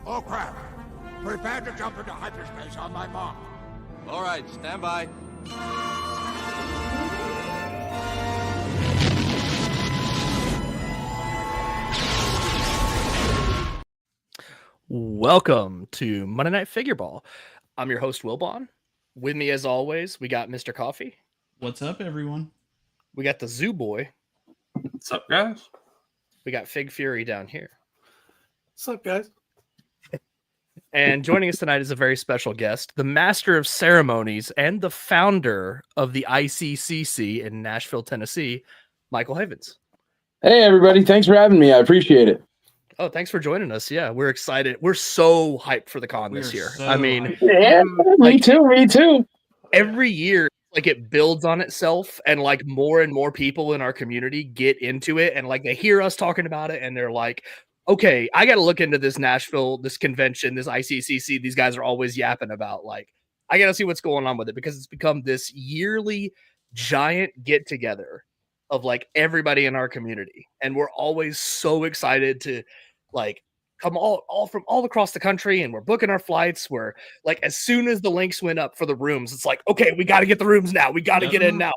Oh crap! Prepare to jump into hyperspace on my mark. All right, stand by. Welcome to Monday Night Figureball. I'm your host, Wilbon. With me, as always, we got Mr. Coffee. What's up, everyone? We got the Zoo Boy. What's up, guys? We got Fig Fury down here. What's up, guys? And joining us tonight is a very special guest, the Master of Ceremonies and the founder of the ICCC in Nashville, Tennessee, Michael Havens. Hey, everybody. Thanks for having me. I appreciate it. Oh, thanks for joining us. Yeah, we're excited. We're so hyped for the con this year. So I mean, Yeah, me too. every year, like, it builds on itself, and like more and more people in our community get into it, and like they hear us talking about it, and they're like, okay, I got to look into this Nashville, this convention, this ICCC. These guys are always yapping about. Like, I got to see what's going on with it, because it's become this yearly giant get together of like everybody in our community, and we're always so excited to like come all from all across the country, and we're booking our flights. We're like, as soon as the links went up for the rooms, it's like, okay, we got to get the rooms now. We got to get in now.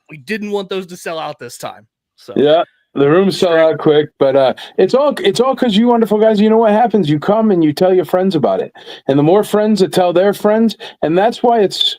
We didn't want those to sell out this time. So Yeah, the rooms sell out quick, but it's all because you wonderful guys. You know what happens? You come and you tell your friends about it, and the more friends that tell their friends, and that's why it's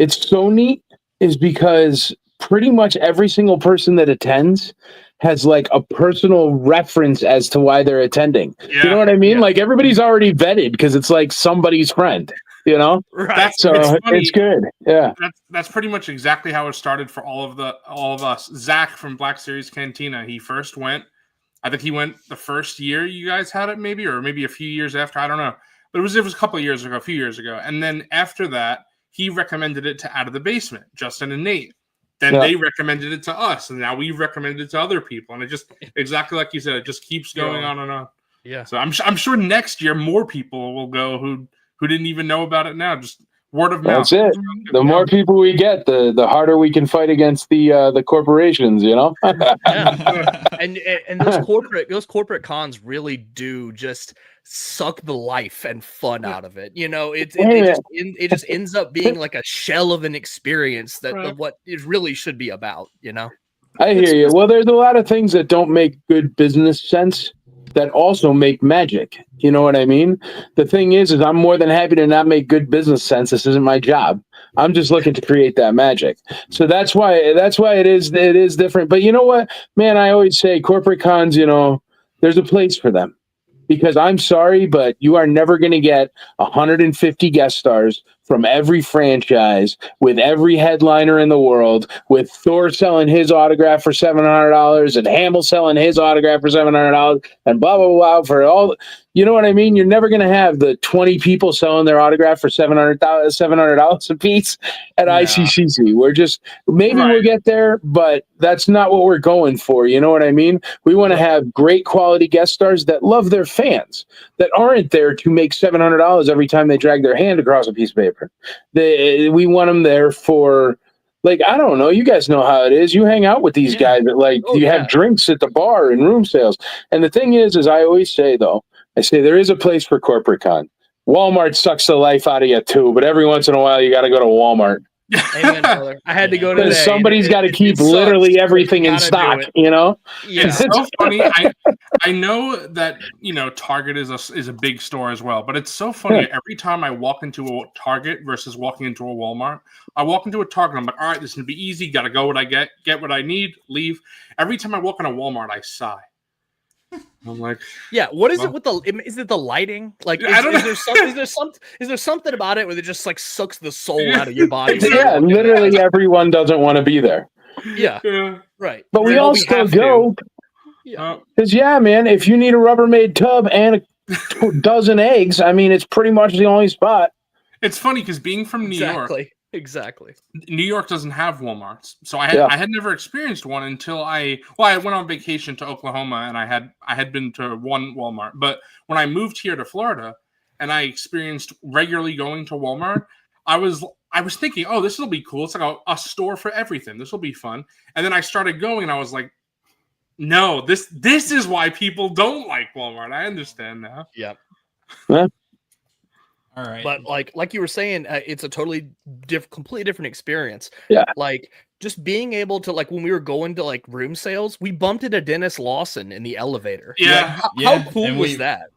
so neat, is because pretty much every single person that attends has like a personal reference as to why they're attending. Yeah. You know what I mean? Yeah. Like everybody's already vetted because it's like somebody's friend, you know? right. So it's good. Yeah. That's pretty much exactly how it started for all of us. Zach from Black Series Cantina, he first went. I think he went the first year you guys had it, maybe, or maybe a few years after. I don't know, but it was a couple of years ago, a few years ago, and then after that, he recommended it to Out of the Basement, Justin and Nate. Then they recommended it to us, and now we recommended it to other people, and it just exactly like you said, it just keeps going on and on. Yeah. So I'm sure next year more people will go who didn't even know about it now. Just word of mouth. That's it. The more people we get, the harder we can fight against the corporations. You know. Yeah. and those corporate cons really do just suck the life and fun out of it. You know, it just ends up being like a shell of an experience that of what it really should be about. You know. I hear you. Well, there's a lot of things that don't make good business sense that also make magic. You know what I mean? The thing is I'm more than happy to not make good business sense. This isn't my job. I'm just looking to create that magic. So that's why it is different. But you know what, man, I always say corporate cons, you know, there's a place for them. Because I'm sorry, but you are never going to get 150 guest stars from every franchise with every headliner in the world, with Thor selling his autograph for $700 and Hamill selling his autograph for $700 and blah, blah, blah for all. You know what I mean? You're never going to have the 20 people selling their autograph for $700 a piece at ICCC. We're just, maybe we'll get there, but that's not what we're going for. You know what I mean? We want to have great quality guest stars that love their fans, that aren't there to make $700 every time they drag their hand across a piece of paper. We want them there for, like, I don't know. You guys know how it is. You hang out with these guys that have drinks at the bar and room sales. And the thing is I always say, though, I say there is a place for corporate con. Walmart sucks the life out of you too, but every once in a while you got to go to Walmart. Amen, brother. I had to go to because somebody's got to keep literally everything in stock. You know, it's so funny. I know that, you know, Target is a big store as well, but it's so funny. Every time I walk into a Target versus walking into a Walmart, I walk into a Target, I'm like, all right, this is gonna be easy. Got to go what I get what I need, leave. Every time I walk in a Walmart, I sigh. I'm like, what is it with is it the lighting? Like, is there something about it where it just like sucks the soul out of your body? Yeah, literally everyone doesn't want to be there. Yeah. Right. But we all still go. Because man, if you need a Rubbermaid tub and a dozen eggs, I mean, it's pretty much the only spot. It's funny because being from New York. Exactly. New York doesn't have Walmarts, so I had never experienced one until I went on vacation to Oklahoma, and I had been to one Walmart. But when I moved here to Florida, and I experienced regularly going to Walmart, I was thinking, oh, this will be cool. It's like a store for everything. This will be fun. And then I started going, and I was like, no, this is why people don't like Walmart. I understand now. Yep. All right. But like you were saying, it's a totally completely different experience. Yeah. Like just being able to, like, when we were going to like room sales, we bumped into Dennis Lawson in the elevator. Yeah. How cool was that?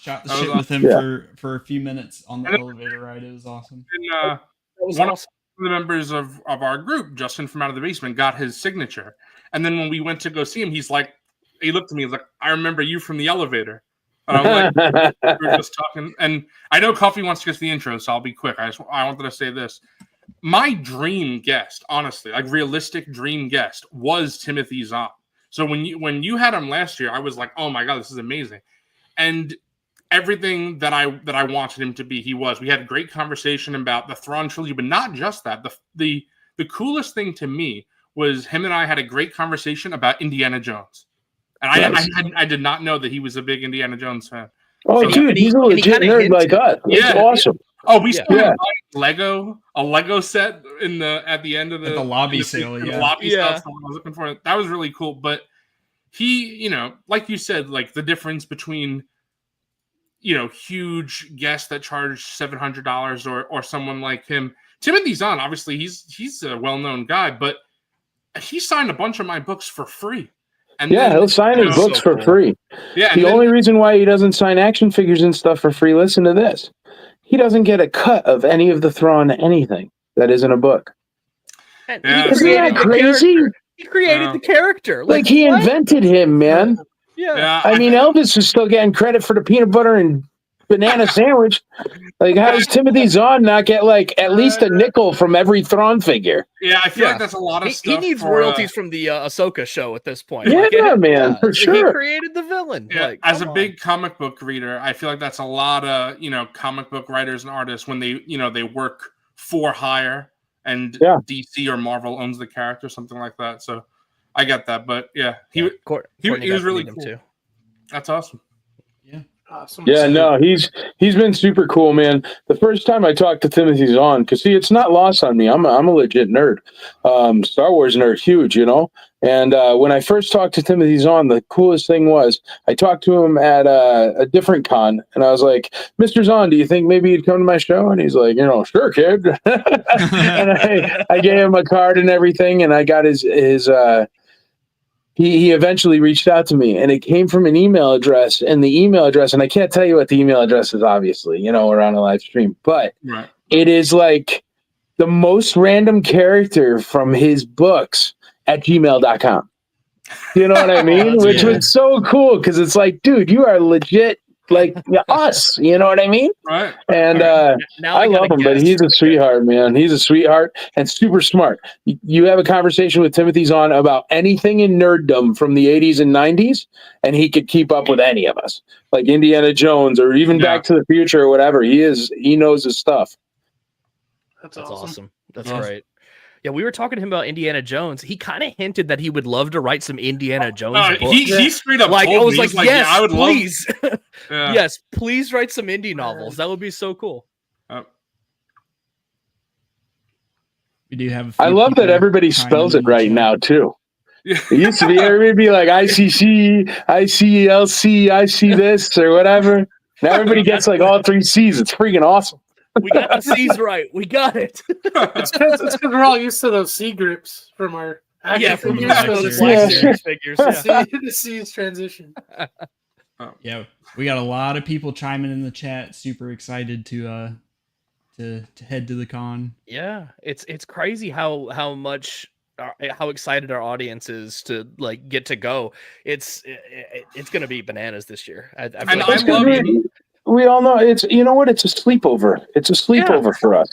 Shot the That was shit with him for a few minutes on the elevator ride. It was awesome. And, That was one awesome. of the members of our group, Justin from Out of the Basement, got his signature. And then when we went to go see him, he looked at me, he's like, I remember you from the elevator. And I'm like, we were just talking. And I know Coffee wants to get to the intro, so I'll be quick. I wanted to say this. My dream guest, honestly, like realistic dream guest, was Timothy Zahn. So when you had him last year, I was like, oh my God, this is amazing. And everything that I wanted him to be, he was. We had a great conversation about the Thrawn trilogy, but not just that. The coolest thing to me was him and I had a great conversation about Indiana Jones. And I did not know that he was a big Indiana Jones fan. Oh, dude, he's a legit nerd like us. It's awesome. Oh, we started buying a Lego set at the end of the lobby sale. The lobby sale. I was looking for it. That was really cool. But he, like you said, like the difference between, huge guests that charge $700 or someone like him. Timothy Zahn, obviously, he's a well-known guy, but he signed a bunch of my books for free. And he'll sign his books for free. Yeah. The only reason why he doesn't sign action figures and stuff for free, listen to this. He doesn't get a cut of any of the Thrawn anything that isn't a book. And Isn't that crazy? He created the character. Like he invented him, man. Yeah. I mean, Elvis is still getting credit for the peanut butter and banana sandwich. Like, how does Timothy Zahn not get like at least a nickel from every Thrawn figure? Yeah, I feel like that's a lot of stuff. He needs royalties from the Ahsoka show at this point. Yeah, man, for sure. He created the villain. Yeah, as a big comic book reader, I feel like that's a lot of comic book writers and artists when they they work for hire and DC or Marvel owns the character, something like that. So I get that, but he was really cool. Too. That's awesome. Awesome. Yeah, no, he's been super cool, man. The first time I talked to Timothy Zahn, because see, it's not lost on me. I'm a legit nerd, Star Wars nerd, huge, And when I first talked to Timothy Zahn, the coolest thing was I talked to him at a different con, and I was like, "Mr. Zahn, do you think maybe you'd come to my show?" And he's like, "Sure, kid." And I gave him a card and everything, and I got his. He eventually reached out to me, and it came from an email address. And the email address, and I can't tell you what the email address is, obviously, we're on a live stream, but it is like the most random character from his books at gmail.com. You know what I mean? Which was so cool because it's like, dude, you are legit like us. You know what I mean? Right. And I love him, but he's a sweetheart, man. He's a sweetheart and super smart. You have a conversation with Timothy Zahn about anything in nerddom from the 80s and 90s, and he could keep up with any of us, like Indiana Jones or even Back to the Future or whatever. He knows his stuff. That's awesome. That's great. Yeah, we were talking to him about Indiana Jones. He kind of hinted that he would love to write some Indiana Jones books. He straight up I was like, yes, I would please. Yes, please write some indie novels. That would be so cool. We do have. I love that everybody spells it right now too. It used to be everybody be like ICC, ICLC, I see this or whatever. Now everybody gets like all 3 C's. It's freaking awesome. We got the C's right. We got it. It's because we're all used to those C grips from our from figures. the figures. The C's transition. Yeah, we got a lot of people chiming in the chat. Super excited to head to the con. Yeah, it's crazy how much. How excited our audience is to like get to go. It's going to be bananas this year. I love it. We all know it's it's a sleepover. It's a sleepover for us.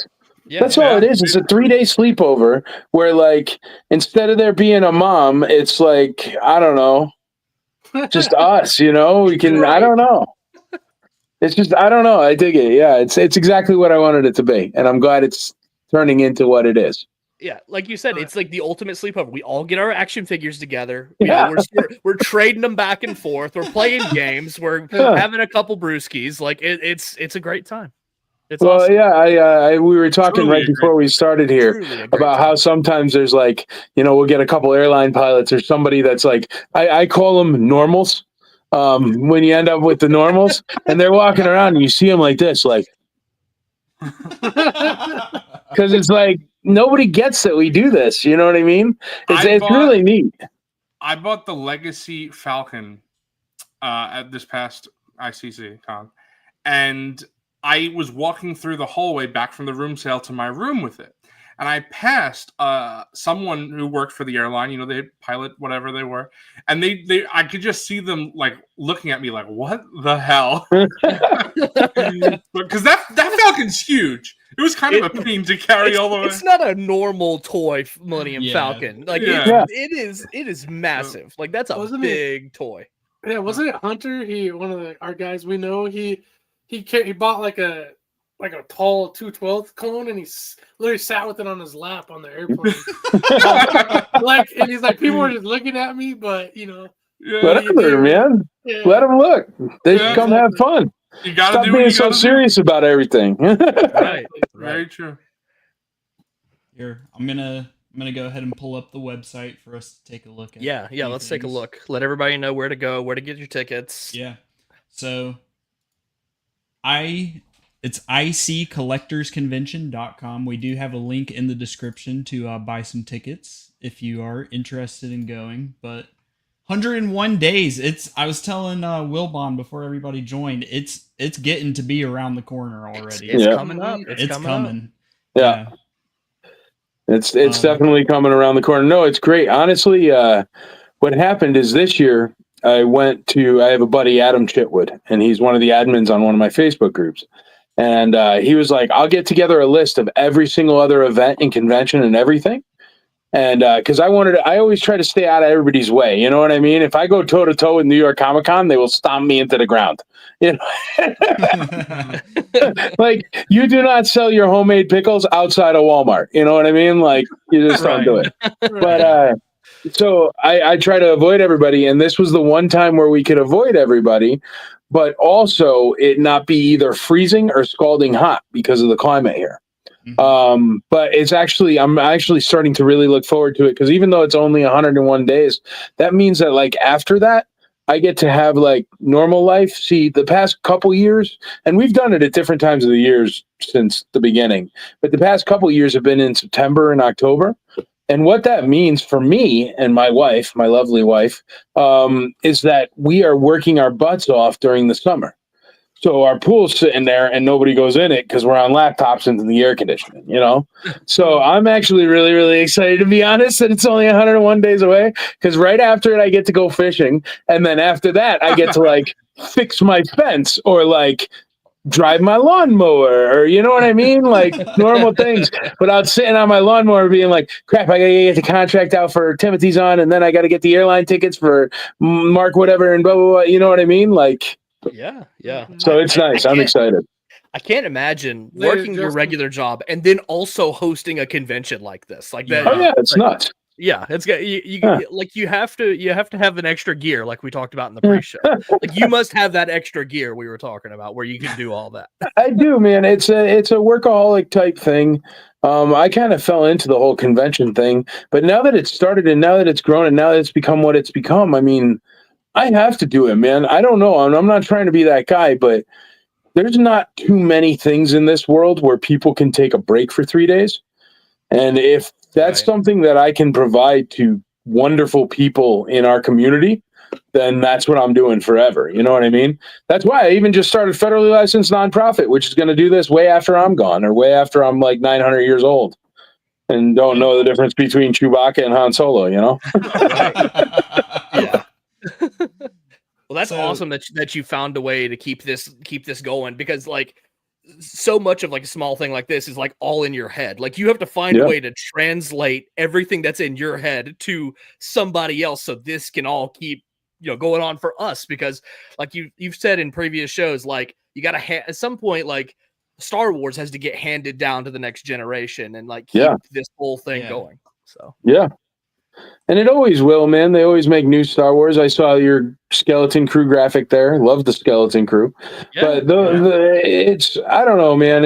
Yeah, that's all it is. It's a 3-day sleepover where like instead of there being a mom, it's like I don't know, just us. We can. Right. I don't know. It's just I don't know. I dig it. Yeah, it's exactly what I wanted it to be, and I'm glad it's turning into what it is. Yeah, like you said, it's like the ultimate sleepover. We all get our action figures together. We're trading them back and forth. We're playing games. We're having a couple brewskis. Like it's a great time. It's awesome. Yeah. We were talking right before we started here about how sometimes there's like we'll get a couple airline pilots or somebody that's like I call them normals. when you end up with the normals, and they're walking around, and you see them like this, like, because it's like nobody gets that we do this. You know what I mean? It's really neat. I bought the Legacy Falcon at this past ICCC Con, and I was walking through the hallway back from the room sale to my room with it. And I passed someone who worked for the airline, you know, they pilot whatever they were, and I could just see them like looking at me like, what the hell? Because that Falcon's huge. It was kind of a pain to carry all the way. It's not a normal toy Millennium Falcon. Like it is massive. Like that's a big toy. Yeah, wasn't it Hunter? One of our guys we know. He bought like a tall 212 cone, and he literally sat with it on his lap on the airplane. And he's like, people were just looking at me, but you know, whatever, man. Yeah. Let them look. They should come have fun. You gotta stop being so serious about everything. Right. Very true. Here, I'm gonna go ahead and pull up the website for us to take a look at. Yeah. Let's take a look. Let everybody know where to go, where to get your tickets. Yeah. So, it's iccollectorsconvention.com. We do have a link in the description to buy some tickets if you are interested in going. But 101 days. I was telling Wilbon before everybody joined. It's getting to be around the corner already. It's coming up. It's coming. Yeah. It's definitely coming around the corner. No, it's great. Honestly, what happened is this year I have a buddy, Adam Chitwood, and he's one of the admins on one of my Facebook groups. And he was like, I'll get together a list of every single other event and convention and everything. And because I always try to stay out of everybody's way. You know what I mean? If I go toe to toe with New York Comic Con, they will stomp me into the ground. You know, like you do not sell your homemade pickles outside of Walmart. You know what I mean? Like you just don't do it. But so I try to avoid everybody. And this was the one time where we could avoid everybody, but also it not be either freezing or scalding hot because of the climate here. Mm-hmm. But I'm actually starting to really look forward to it because even though it's only 101 days, that means that like after that, I get to have like normal life. See, the past couple years, and we've done it at different times of the years since the beginning, but the past couple years have been in September and October. And what that means for me and my wife, my lovely wife, is that we are working our butts off during the summer. So our pool's sitting there and nobody goes in it because we're on laptops and the air conditioning, you know? So I'm actually really, really excited, to be honest, that it's only 101 days away because right after it, I get to go fishing. And then after that, I get to like fix my fence or like drive my lawnmower or you know what I mean? Like normal things. But I was sitting on my lawnmower being like, crap, I got to get the contract out for Timothy's on and then I got to get the airline tickets for Mark whatever and blah, blah, blah. You know what I mean? Like, yeah. So it's nice. I'm excited. I can't imagine working your regular job and then also hosting a convention like this. Like that. Oh yeah, it's nuts. Yeah, it's got you have to have an extra gear like we talked about in the pre-show. Like you must have that extra gear we were talking about where you can do all that. I do, man. It's a workaholic type thing. I kind of fell into the whole convention thing, but now that it's started and now that it's grown and now that it's become what it's become, I mean, I have to do it, man. I don't know. I'm not trying to be that guy, but there's not too many things in this world where people can take a break for 3 days. And if that's something that I can provide to wonderful people in our community, then that's what I'm doing forever. You know what I mean? That's why I even just started federally licensed nonprofit, which is going to do this way after I'm gone or way after I'm like 900 years old and don't know the difference between Chewbacca and Han Solo, you know? Yeah. Well, that's awesome that you found a way to keep this going because like so much of like a small thing like this is like all in your head. Like you have to find a way to translate everything that's in your head to somebody else so this can all keep going on for us because like you've said in previous shows, like you got to at some point like Star Wars has to get handed down to the next generation and like keep this whole thing going. So and it always will, man. They always make new Star Wars. I saw your Skeleton Crew graphic there. Love the Skeleton Crew. But it's, I don't know, man.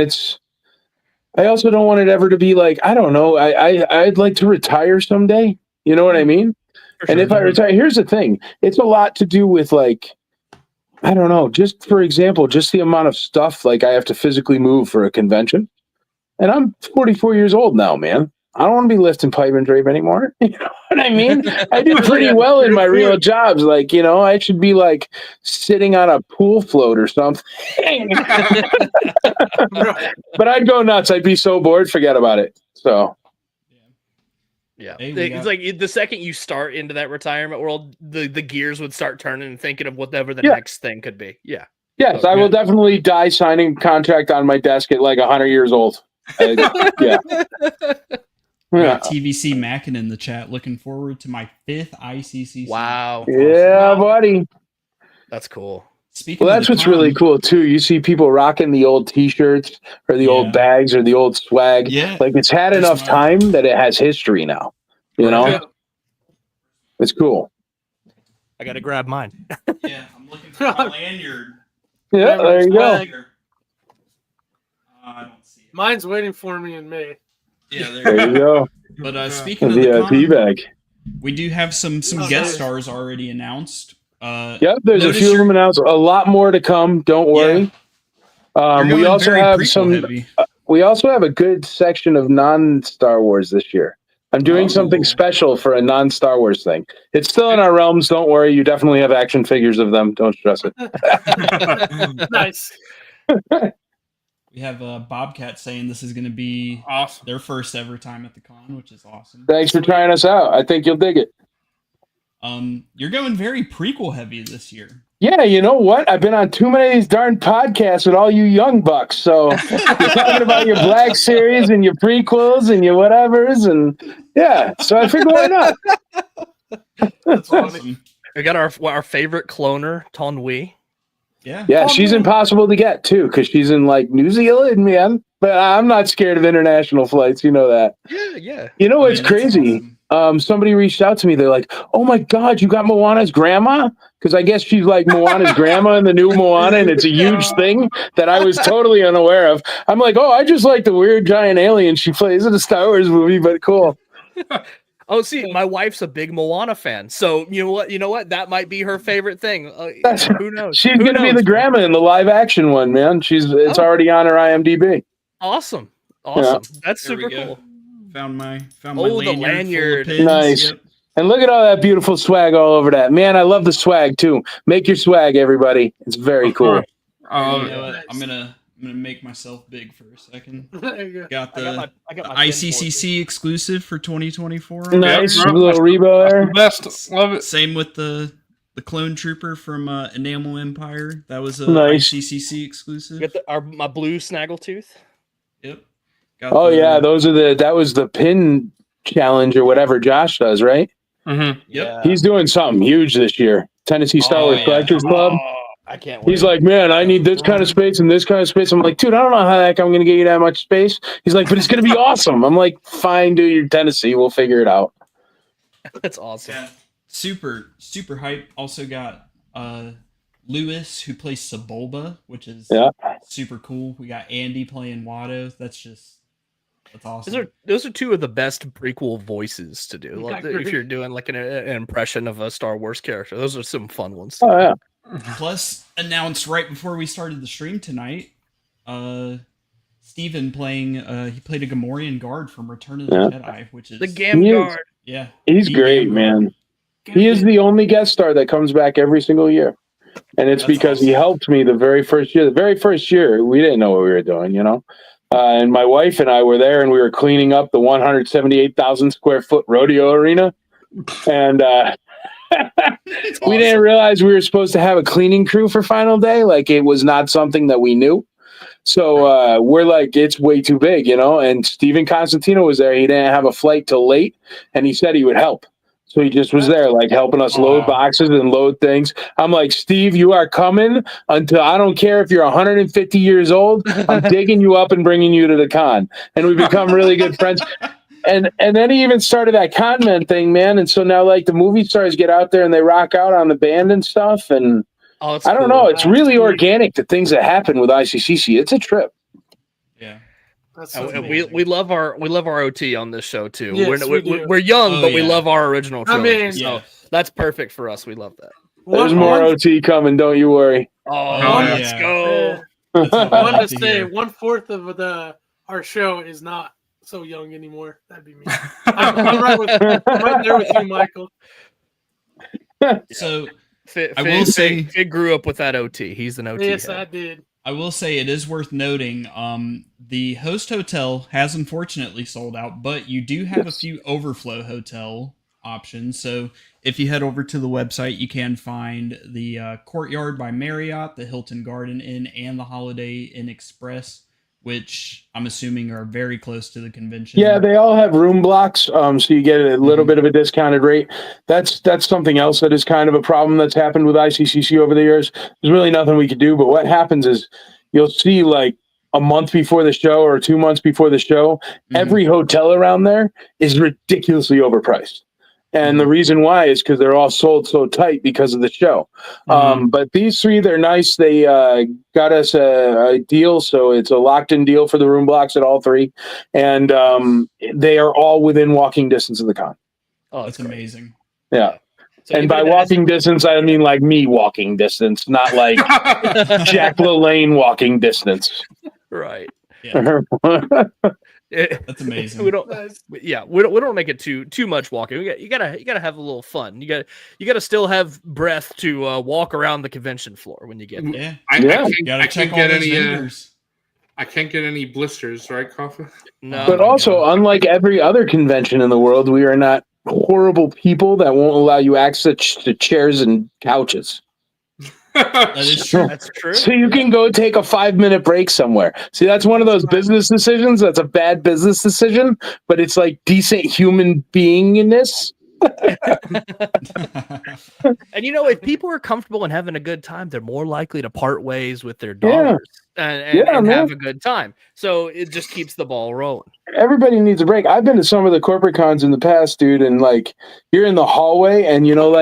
I also don't want it ever to be like, I don't know. I'd like to retire someday. You know what I mean? And if I retire, here's the thing. It's a lot to do with like I don't know. Just for example, just the amount of stuff like I have to physically move for a convention. And I'm 44 years old now, man. I don't want to be lifting pipe and drape anymore. You know what I mean? I do pretty well in my real jobs. Like, you know, I should be like sitting on a pool float or something. But I'd go nuts. I'd be so bored. Forget about it. So. Yeah, Hey, it's like the second you start into that retirement world, the gears would start turning and thinking of whatever the next thing could be. Yeah. Yes, I will definitely die signing a contract on my desk at like 100 years old. Yeah. We got TVC Mackin in the chat. Looking forward to my 5th ICCC. Wow. Yeah, buddy. That's cool. Speaking Well, that's what's really cool too. You see people rocking the old T-shirts or the old bags or the old swag. Yeah, like it's had enough time that it has history now. You know, it's cool. I got to grab mine. Yeah, I'm looking for my lanyard. Yeah, there you go. I don't see it. Mine's waiting for me in May. Yeah, There you go. But speaking of the VIP con, bag. we do have some guest stars already announced. Yep, there's a few of them announced. A lot more to come. Don't worry. We also have some. We also have a good section of non-Star Wars this year. I'm doing something special for a non-Star Wars thing. It's still in our realms. Don't worry. You definitely have action figures of them. Don't stress it. Nice. We have Bobcat saying this is going to be awesome. Their first ever time at the con, which is awesome. Thanks for trying us out. I think you'll dig it. You're going very prequel heavy this year. Yeah, you know what? I've been on too many of these darn podcasts with all you young bucks. So you're talking about your Black Series and your prequels and your whatevers, and yeah. So I figured, why not? That's awesome. We got our favorite cloner, Ton Wee. Yeah, she's impossible to get too because she's in like New Zealand, man. But I'm not scared of international flights. You know that. Yeah. You know what's crazy? Awesome. Somebody reached out to me. They're like, "Oh my God, you got Moana's grandma?" Because I guess she's like Moana's grandma in the new Moana, and it's a huge thing that I was totally unaware of. I'm like, "Oh, I just like the weird giant alien she plays in a Star Wars movie," but cool. Oh, see, my wife's a big Moana fan, so you know what? That might be her favorite thing. Who knows? She's gonna be the grandma in the live action one, man. It's already on her IMDb. Awesome. Yeah. That's super cool. Found my the lanyard. Full of pins. Nice. Yep. And look at all that beautiful swag all over that. Man, I love the swag too. Make your swag, everybody. It's very cool. You know what? I'm gonna make myself big for a second. Got the ICCC exclusive for 2024. Nice, Yep. little Rebo there. Best, love it. Same with the clone trooper from Enamel Empire. That was a ICCC exclusive. Got my blue snaggletooth. Yep. That was the pin challenge or whatever Josh does, right? Mm-hmm. Yep. He's doing something huge this year. Tennessee Star Wars Collectors Club. I can't wait. He's like, man, I need this kind of space and this kind of space. I'm like, dude, I don't know how the heck I'm going to get you that much space. He's like, but it's going to be awesome. I'm like, fine, dude, you're Tennessee. We'll figure it out. That's awesome. Yeah. Super hype. Also got Lewis, who plays Sebulba, which is super cool. We got Andy playing Watto. That's awesome. Those are two of the best prequel voices to do. Like, if you're doing like an impression of a Star Wars character, those are some fun ones. Oh yeah. Plus, announced right before we started the stream tonight, Steven playing. He played a Gamorrean guard from Return of the Jedi, which is the Gam guard. Yeah, he's great, man. He is the only guest star that comes back every single year, and it's because he helped me the very first year. The very first year, we didn't know what we were doing, you know. And my wife and I were there, and we were cleaning up the 178,000 square foot rodeo arena, and we didn't realize we were supposed to have a cleaning crew for final day. Like, it was not something that we knew. So we're like, it's way too big, you know. And Steven Constantino was there. He didn't have a flight till late, and he said he would help. So he just was there, like, helping us load boxes and load things. I'm like, Steve, you are coming until I don't care if you're 150 years old. I'm digging you up and bringing you to the con. And we become really good friends. And then he even started that Conman thing, man. And so now, like, the movie stars get out there and they rock out on the band and stuff. And I don't know. It's really organic, the things that happen with ICCC. It's a trip. Yeah. We love our OT on this show too. Yes, we're young, but we love our original trilogy. I mean, so that's perfect for us. We love that. There's more OT coming. Don't you worry. Oh, yeah. let's go. That's what I I wanted like to to say hear. 1/4 of our show is not so young anymore. That'd be me. I'm right there with you, Michael. So Fig, I will say- Fig grew up with that OT. He's an OT. Yes, head. I did. I will say it is worth noting. The host hotel has unfortunately sold out, but you do have a few overflow hotel options. So if you head over to the website, you can find the Courtyard by Marriott, the Hilton Garden Inn, and the Holiday Inn Express, which I'm assuming are very close to the convention. Yeah, they all have room blocks, so you get a little bit of a discounted rate. That's something else that is kind of a problem that's happened with ICCC over the years. There's really nothing we could do, but what happens is you'll see like a month before the show or 2 months before the show, every hotel around there is ridiculously overpriced. And the reason why is because they're all sold so tight because of the show. But these three, they're nice. They got us a deal, so it's a locked-in deal for the room blocks at all three. And they are all within walking distance of the con. Oh, That's amazing. Yeah. So And even by if it walking distance, I mean like me walking distance, not like Jack LaLanne walking distance. right. That's amazing. We don't. Yeah, we don't make it too much walking. You gotta have a little fun. You gotta still have breath to walk around the convention floor when you get there. Yeah. I Gotta check can't all get those any. vendors. I can't get any blisters, right, Coffee? No, But also, unlike every other convention in the world, we are not horrible people that won't allow you access to chairs and couches. That is true. that's true. So you can go take a 5-minute break somewhere. See, that's one of those business decisions. That's a bad business decision, but it's like decent human beingness. And if people are comfortable and having a good time, they're more likely to part ways with their dollars and have a good time. So it just keeps the ball rolling. Everybody needs a break. I've been to some of the corporate cons in the past, dude, and like you're in the hallway and you know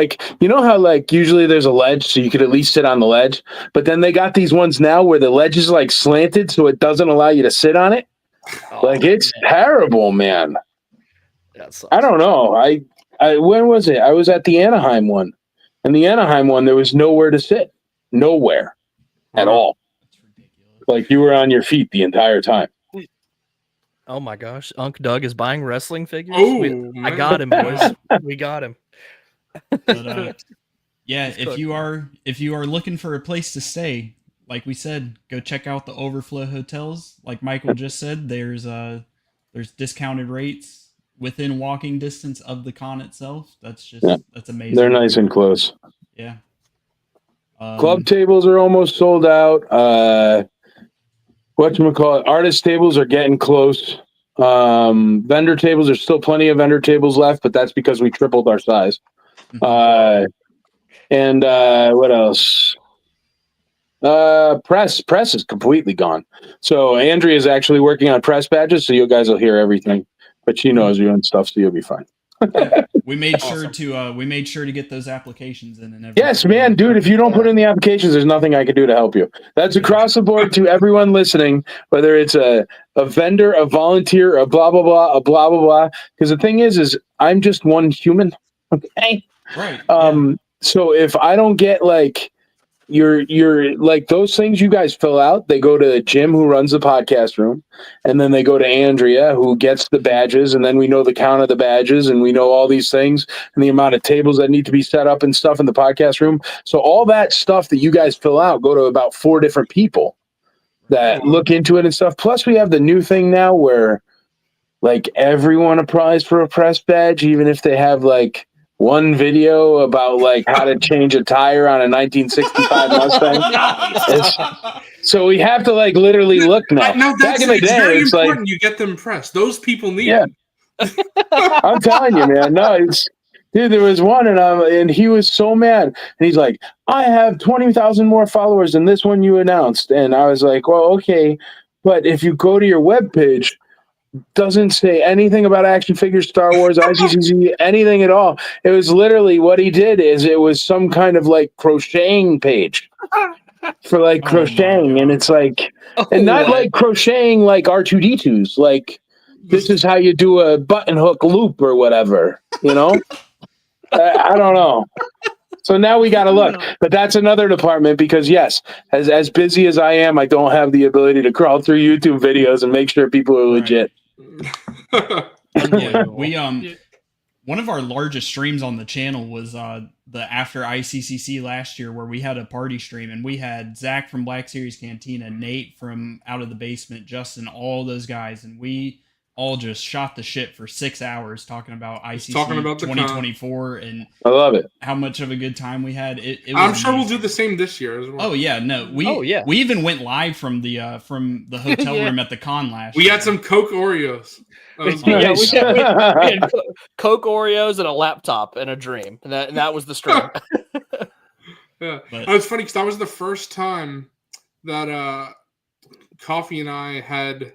how like usually there's a ledge so you could at least sit on the ledge, but then they got these ones now where the ledge is like slanted so it doesn't allow you to sit on it. It's terrible, man. I don't know. I when was it? I was at the Anaheim one. And the Anaheim one, there was nowhere to sit. Nowhere at all. That's ridiculous. Like you were on your feet the entire time. Oh my gosh, Unc Doug is buying wrestling figures. Oh, I got him, boys. We got him. But, yeah, if you are looking for a place to stay, like we said, go check out the overflow hotels. Like Michael just said, there's discounted rates within walking distance of the con itself. That's amazing. They're nice and close. Yeah. Club tables are almost sold out. Whatchamacallit, artist tables are getting close. Vendor tables, there's still plenty of vendor tables left, but that's because we tripled our size. And what else? Press is completely gone. So Andrea is actually working on press badges, so you guys will hear everything. But she knows you and stuff, so you'll be fine. We made sure to get those applications in and everything. Yes, man, dude. If you don't put in the applications, there's nothing I can do to help you. That's across the board to everyone listening, whether it's a vendor, a volunteer, a blah blah blah, a blah blah blah. Because the thing is I'm just one human. Okay. Right. So if I don't get like you're like those things you guys fill out, they go to Jim who runs the podcast room, and then they go to Andrea who gets the badges, and then we know the count of the badges and we know all these things and the amount of tables that need to be set up and stuff in the podcast room. So all that stuff that you guys fill out go to about 4 different people that look into it and stuff. Plus we have the new thing now where like everyone applies for a press badge, even if they have like one video about like how to change a tire on a 1965 Mustang. So we have to like literally look now. Back in the day, very it's important like you get them pressed. Those people need them. I'm telling you, man. No, dude, there was one and he was so mad. And he's like, I have 20,000 more followers than this one you announced. And I was like, well, okay. But if you go to your webpage, doesn't say anything about action figures, Star Wars, ICCC, anything at all. It was literally what he did is it was some kind of like crocheting page for like crocheting. And it's like, and not like crocheting like R2D2s. Like this is how you do a button hook loop or whatever, you know? I don't know. So now we got to look. But that's another department because, yes, as busy as I am, I don't have the ability to crawl through YouTube videos and make sure people are legit. Yeah, one of our largest streams on the channel was the after ICCC last year, where we had a party stream, and we had Zach from Black Series Cantina, Nate from Out of the Basement, Justin, all those guys, and we all just shot the shit for 6 hours talking about ICC 2024 and I love it. How much of a good time we had. It was I'm sure amazing. we'll do the same this year as well. Oh yeah, no, we even went live from the hotel room at the con last year. We had some Coke Oreos. We had Coke Oreos and a laptop and a dream, and that was the stream. Yeah, it was funny because that was the first time that Coffee and I had.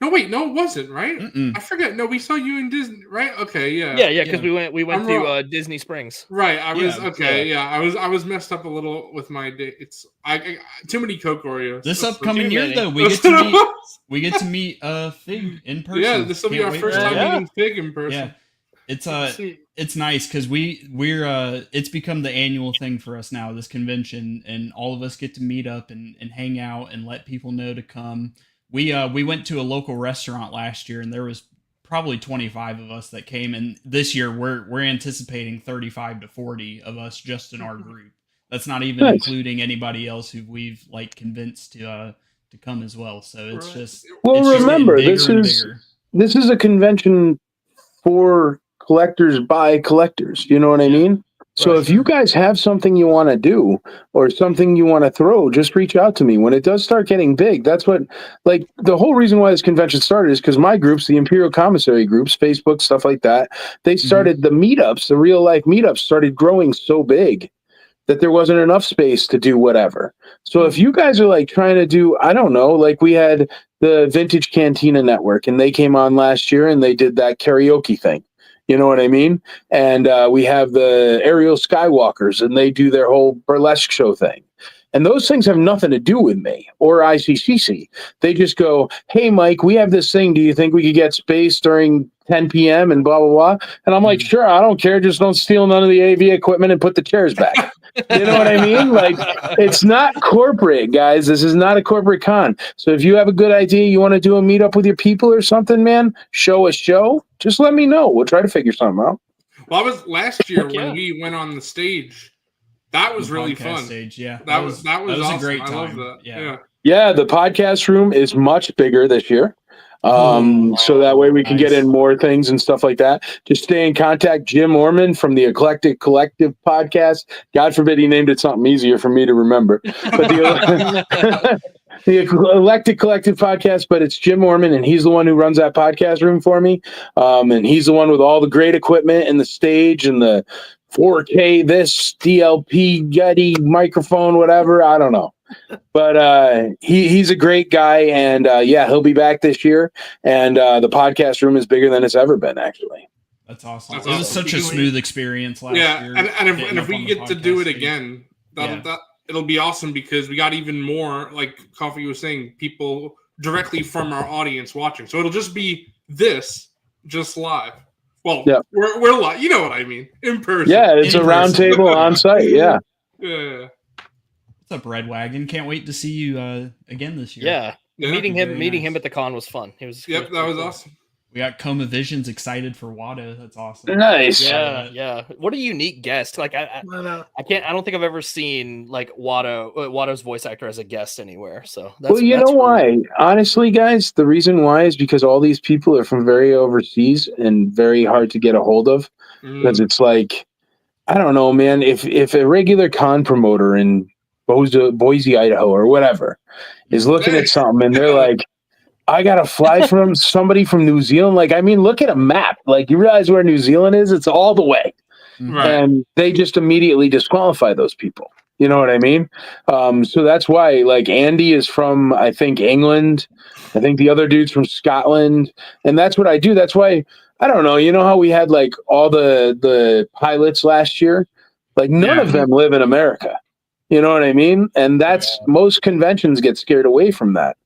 No, wait, no, it wasn't, right? Mm-mm. I forget. No, we saw you in Disney, right? Okay, yeah. Yeah, because we went to Disney Springs. Right, I was messed up a little with my dates. I too many Coke Oreos. This upcoming year, though, we get to meet Fig in person. Yeah, this will be our first time meeting Fig in person. Yeah, it's nice because we're it's become the annual thing for us now. This convention, and all of us get to meet up and hang out and let people know to come. We went to a local restaurant last year, and there was probably 25 of us that came. And this year, we're anticipating 35 to 40 of us just in our group. That's not even including anybody else who we've convinced to come as well. So it's just remember, this is a convention for collectors by collectors. You know what I mean? So if you guys have something you want to do or something you want to throw, just reach out to me. When it does start getting big, that's what, the whole reason why this convention started is because my groups, the Imperial Commissary groups, Facebook, stuff like that, they started the meetups, the real life meetups started growing so big that there wasn't enough space to do whatever. So if you guys are trying to do, I don't know, we had the Vintage Cantina Network, and they came on last year and they did that karaoke thing. You know what I mean? And we have the Aerial Skywalkers, and they do their whole burlesque show thing. And those things have nothing to do with me or ICCC. They just go, hey, Mike, we have this thing. Do you think we could get space during 10 p.m. and blah, blah, blah? And I'm like, sure, I don't care. Just don't steal none of the AV equipment and put the chairs back. You know what I mean? It's not corporate, guys. This is not a corporate con. So if you have a good idea, you want to do a meetup with your people or something, man, show a show, just let me know. We'll try to figure something out. Well, I was last year when we went on the stage. That was really fun. Stage, yeah. That was awesome. A great time. I love that. Yeah, the podcast room is much bigger this year. So that way we can get in more things and stuff like that. Just stay in contact. Jim Orman from the Eclectic Collective podcast. God forbid he named it something easier for me to remember. But the Eclectic Collective podcast, but it's Jim Orman, and he's the one who runs that podcast room for me. And he's the one with all the great equipment and the stage and the 4K, this DLP, Yeti microphone, whatever. I don't know. But he's a great guy, and he'll be back this year. And the podcast room is bigger than it's ever been, actually. That's awesome. It was such a smooth experience last year. And if we get to do it again, it'll be awesome because we got even more, like Coffee was saying, people directly from our audience watching. So it'll just be just live. Well, we're live. You know what I mean? In person. Yeah, it's a round table on site. Yeah. Yeah. What's up, Red Wagon? Can't wait to see you again this year. Yeah. Meeting him at the con was fun. That was awesome. We got Coma Visions excited for Watto. That's awesome. Nice. Yeah. What a unique guest. I don't think I've ever seen Watto's voice actor as a guest anywhere. So that's why? Honestly, guys, the reason why is because all these people are from very overseas and very hard to get a hold of. Because it's I don't know, man. If a regular con promoter in Boise, Idaho, or whatever, is looking at something and they're like, I gotta fly from somebody from New Zealand. Look at a map. You realize where New Zealand is? It's all the way. Right. And they just immediately disqualify those people. You know what I mean? So that's why, Andy is from, I think, England. I think the other dude's from Scotland. And that's what I do. That's why, I don't know. You know how we had, all the pilots last year? None of them live in America. You know what I mean? And most conventions get scared away from that.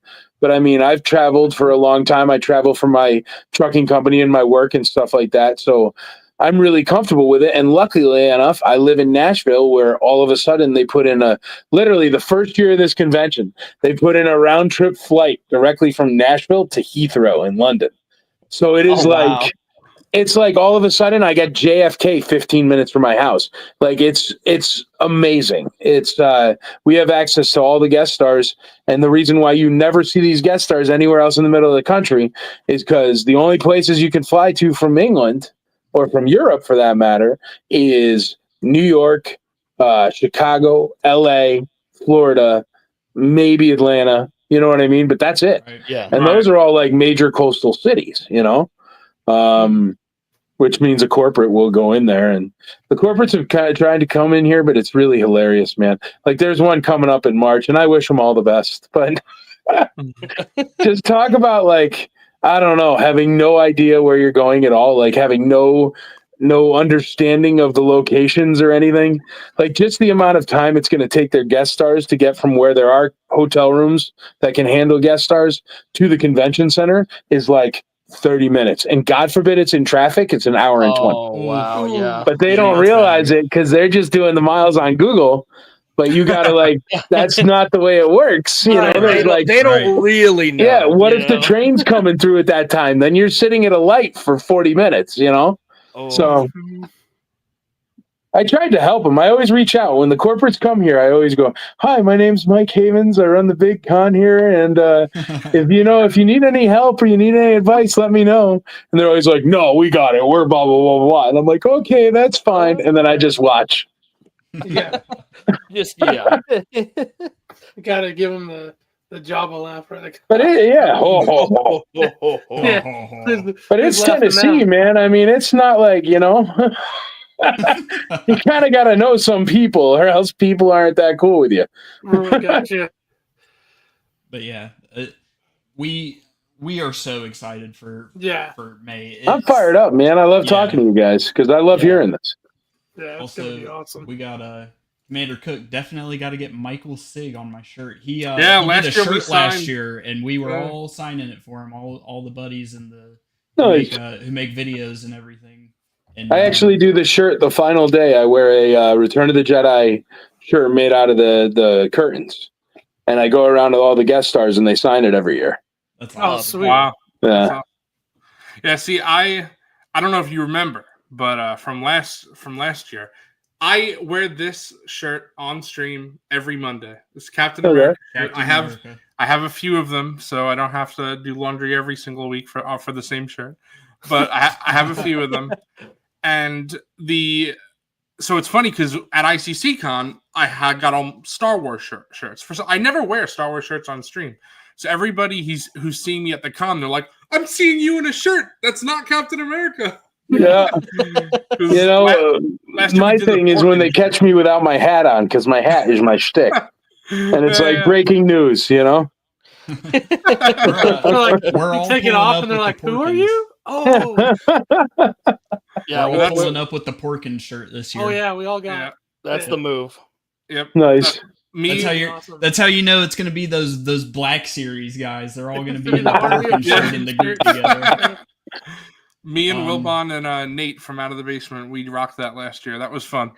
But I've traveled for a long time. I travel for my trucking company and my work and stuff like that. So I'm really comfortable with it. And luckily enough, I live in Nashville, where all of a sudden they put in literally the first year of this convention, they put in a round trip flight directly from Nashville to Heathrow in London. So it is it's like all of a sudden I got JFK 15 minutes from my house. Like it's amazing. It's we have access to all the guest stars, and the reason why you never see these guest stars anywhere else in the middle of the country is because the only places you can fly to from England, or from Europe for that matter, is New York, Chicago, LA, Florida, maybe Atlanta. You know what I mean? But that's it. Right. Yeah. And those are all like major coastal cities, you know? Which means a corporate will go in there, and the corporates have kind of tried to come in here, but it's really hilarious, man. Like there's one coming up in March, and I wish them all the best, but just talk about like, I don't know, having no idea where you're going at all, like having no understanding of the locations or anything. Like just the amount of time it's going to take their guest stars to get from where there are hotel rooms that can handle guest stars to the convention center is like 30 minutes, and God forbid it's in traffic, it's an hour and 20. Oh wow, yeah. But they don't realize it because they're just doing the miles on Google. But you gotta like, that's not the way it works. You know, They don't really know. Yeah, what if the train's coming through at that time? Then you're sitting at a light for 40 minutes, you know? So I tried to help them. I always reach out. When the corporates come here, I always go, "Hi, my name's Mike Havens. I run the big con here. And if you need any help or you need any advice, let me know." And they're always like, "No, we got it. We're blah, blah, blah, blah." And I'm like, "Okay, that's fine." And then I just watch. Yeah. You Gotta give him the Java laugh, right? But but it's Tennessee, man. I mean, it's not like, you know, you kind of got to know some people, or else people aren't that cool with you. Gotcha. But yeah, we are so excited for May. I'm fired up, man. I love talking to you guys because I love hearing this. Yeah, it's gonna be awesome. We got Commander Cook. Definitely got to get Michael Sig on my shirt. He did last a year shirt last year, and we were all signing it for him. All the buddies and who make videos and everything. And I actually do the shirt the final day. I wear a Return of the Jedi shirt made out of the curtains, and I go around to all the guest stars, and they sign it every year. That's awesome. Sweet. Wow. Yeah. Awesome. Yeah. See, I don't know if you remember, but from last year, I wear this shirt on stream every Monday. This Captain America shirt. I have a few of them, so I don't have to do laundry every single week for the same shirt. But I have a few of them. And so it's funny because at ICCC Con, I got all Star Wars shirts. I never wear Star Wars shirts on stream. So everybody who's seeing me at the con, they're like, "I'm seeing you in a shirt that's not Captain America." Yeah. You know, my thing is when they catch me without my hat on, because my hat is my shtick. And it's like breaking news, you know? We're all take it off and they're like, "Who are you?" Oh. Yeah, we're pulling up with the Porkins shirt this year. Oh yeah, we all got it. That's the move. Yep. Nice. That's how you know it's going to be those Black Series guys. They're all going to be in the Porkins shirt in the group together. Me and Wilbon and Nate from Out of the Basement, we rocked that last year. That was fun.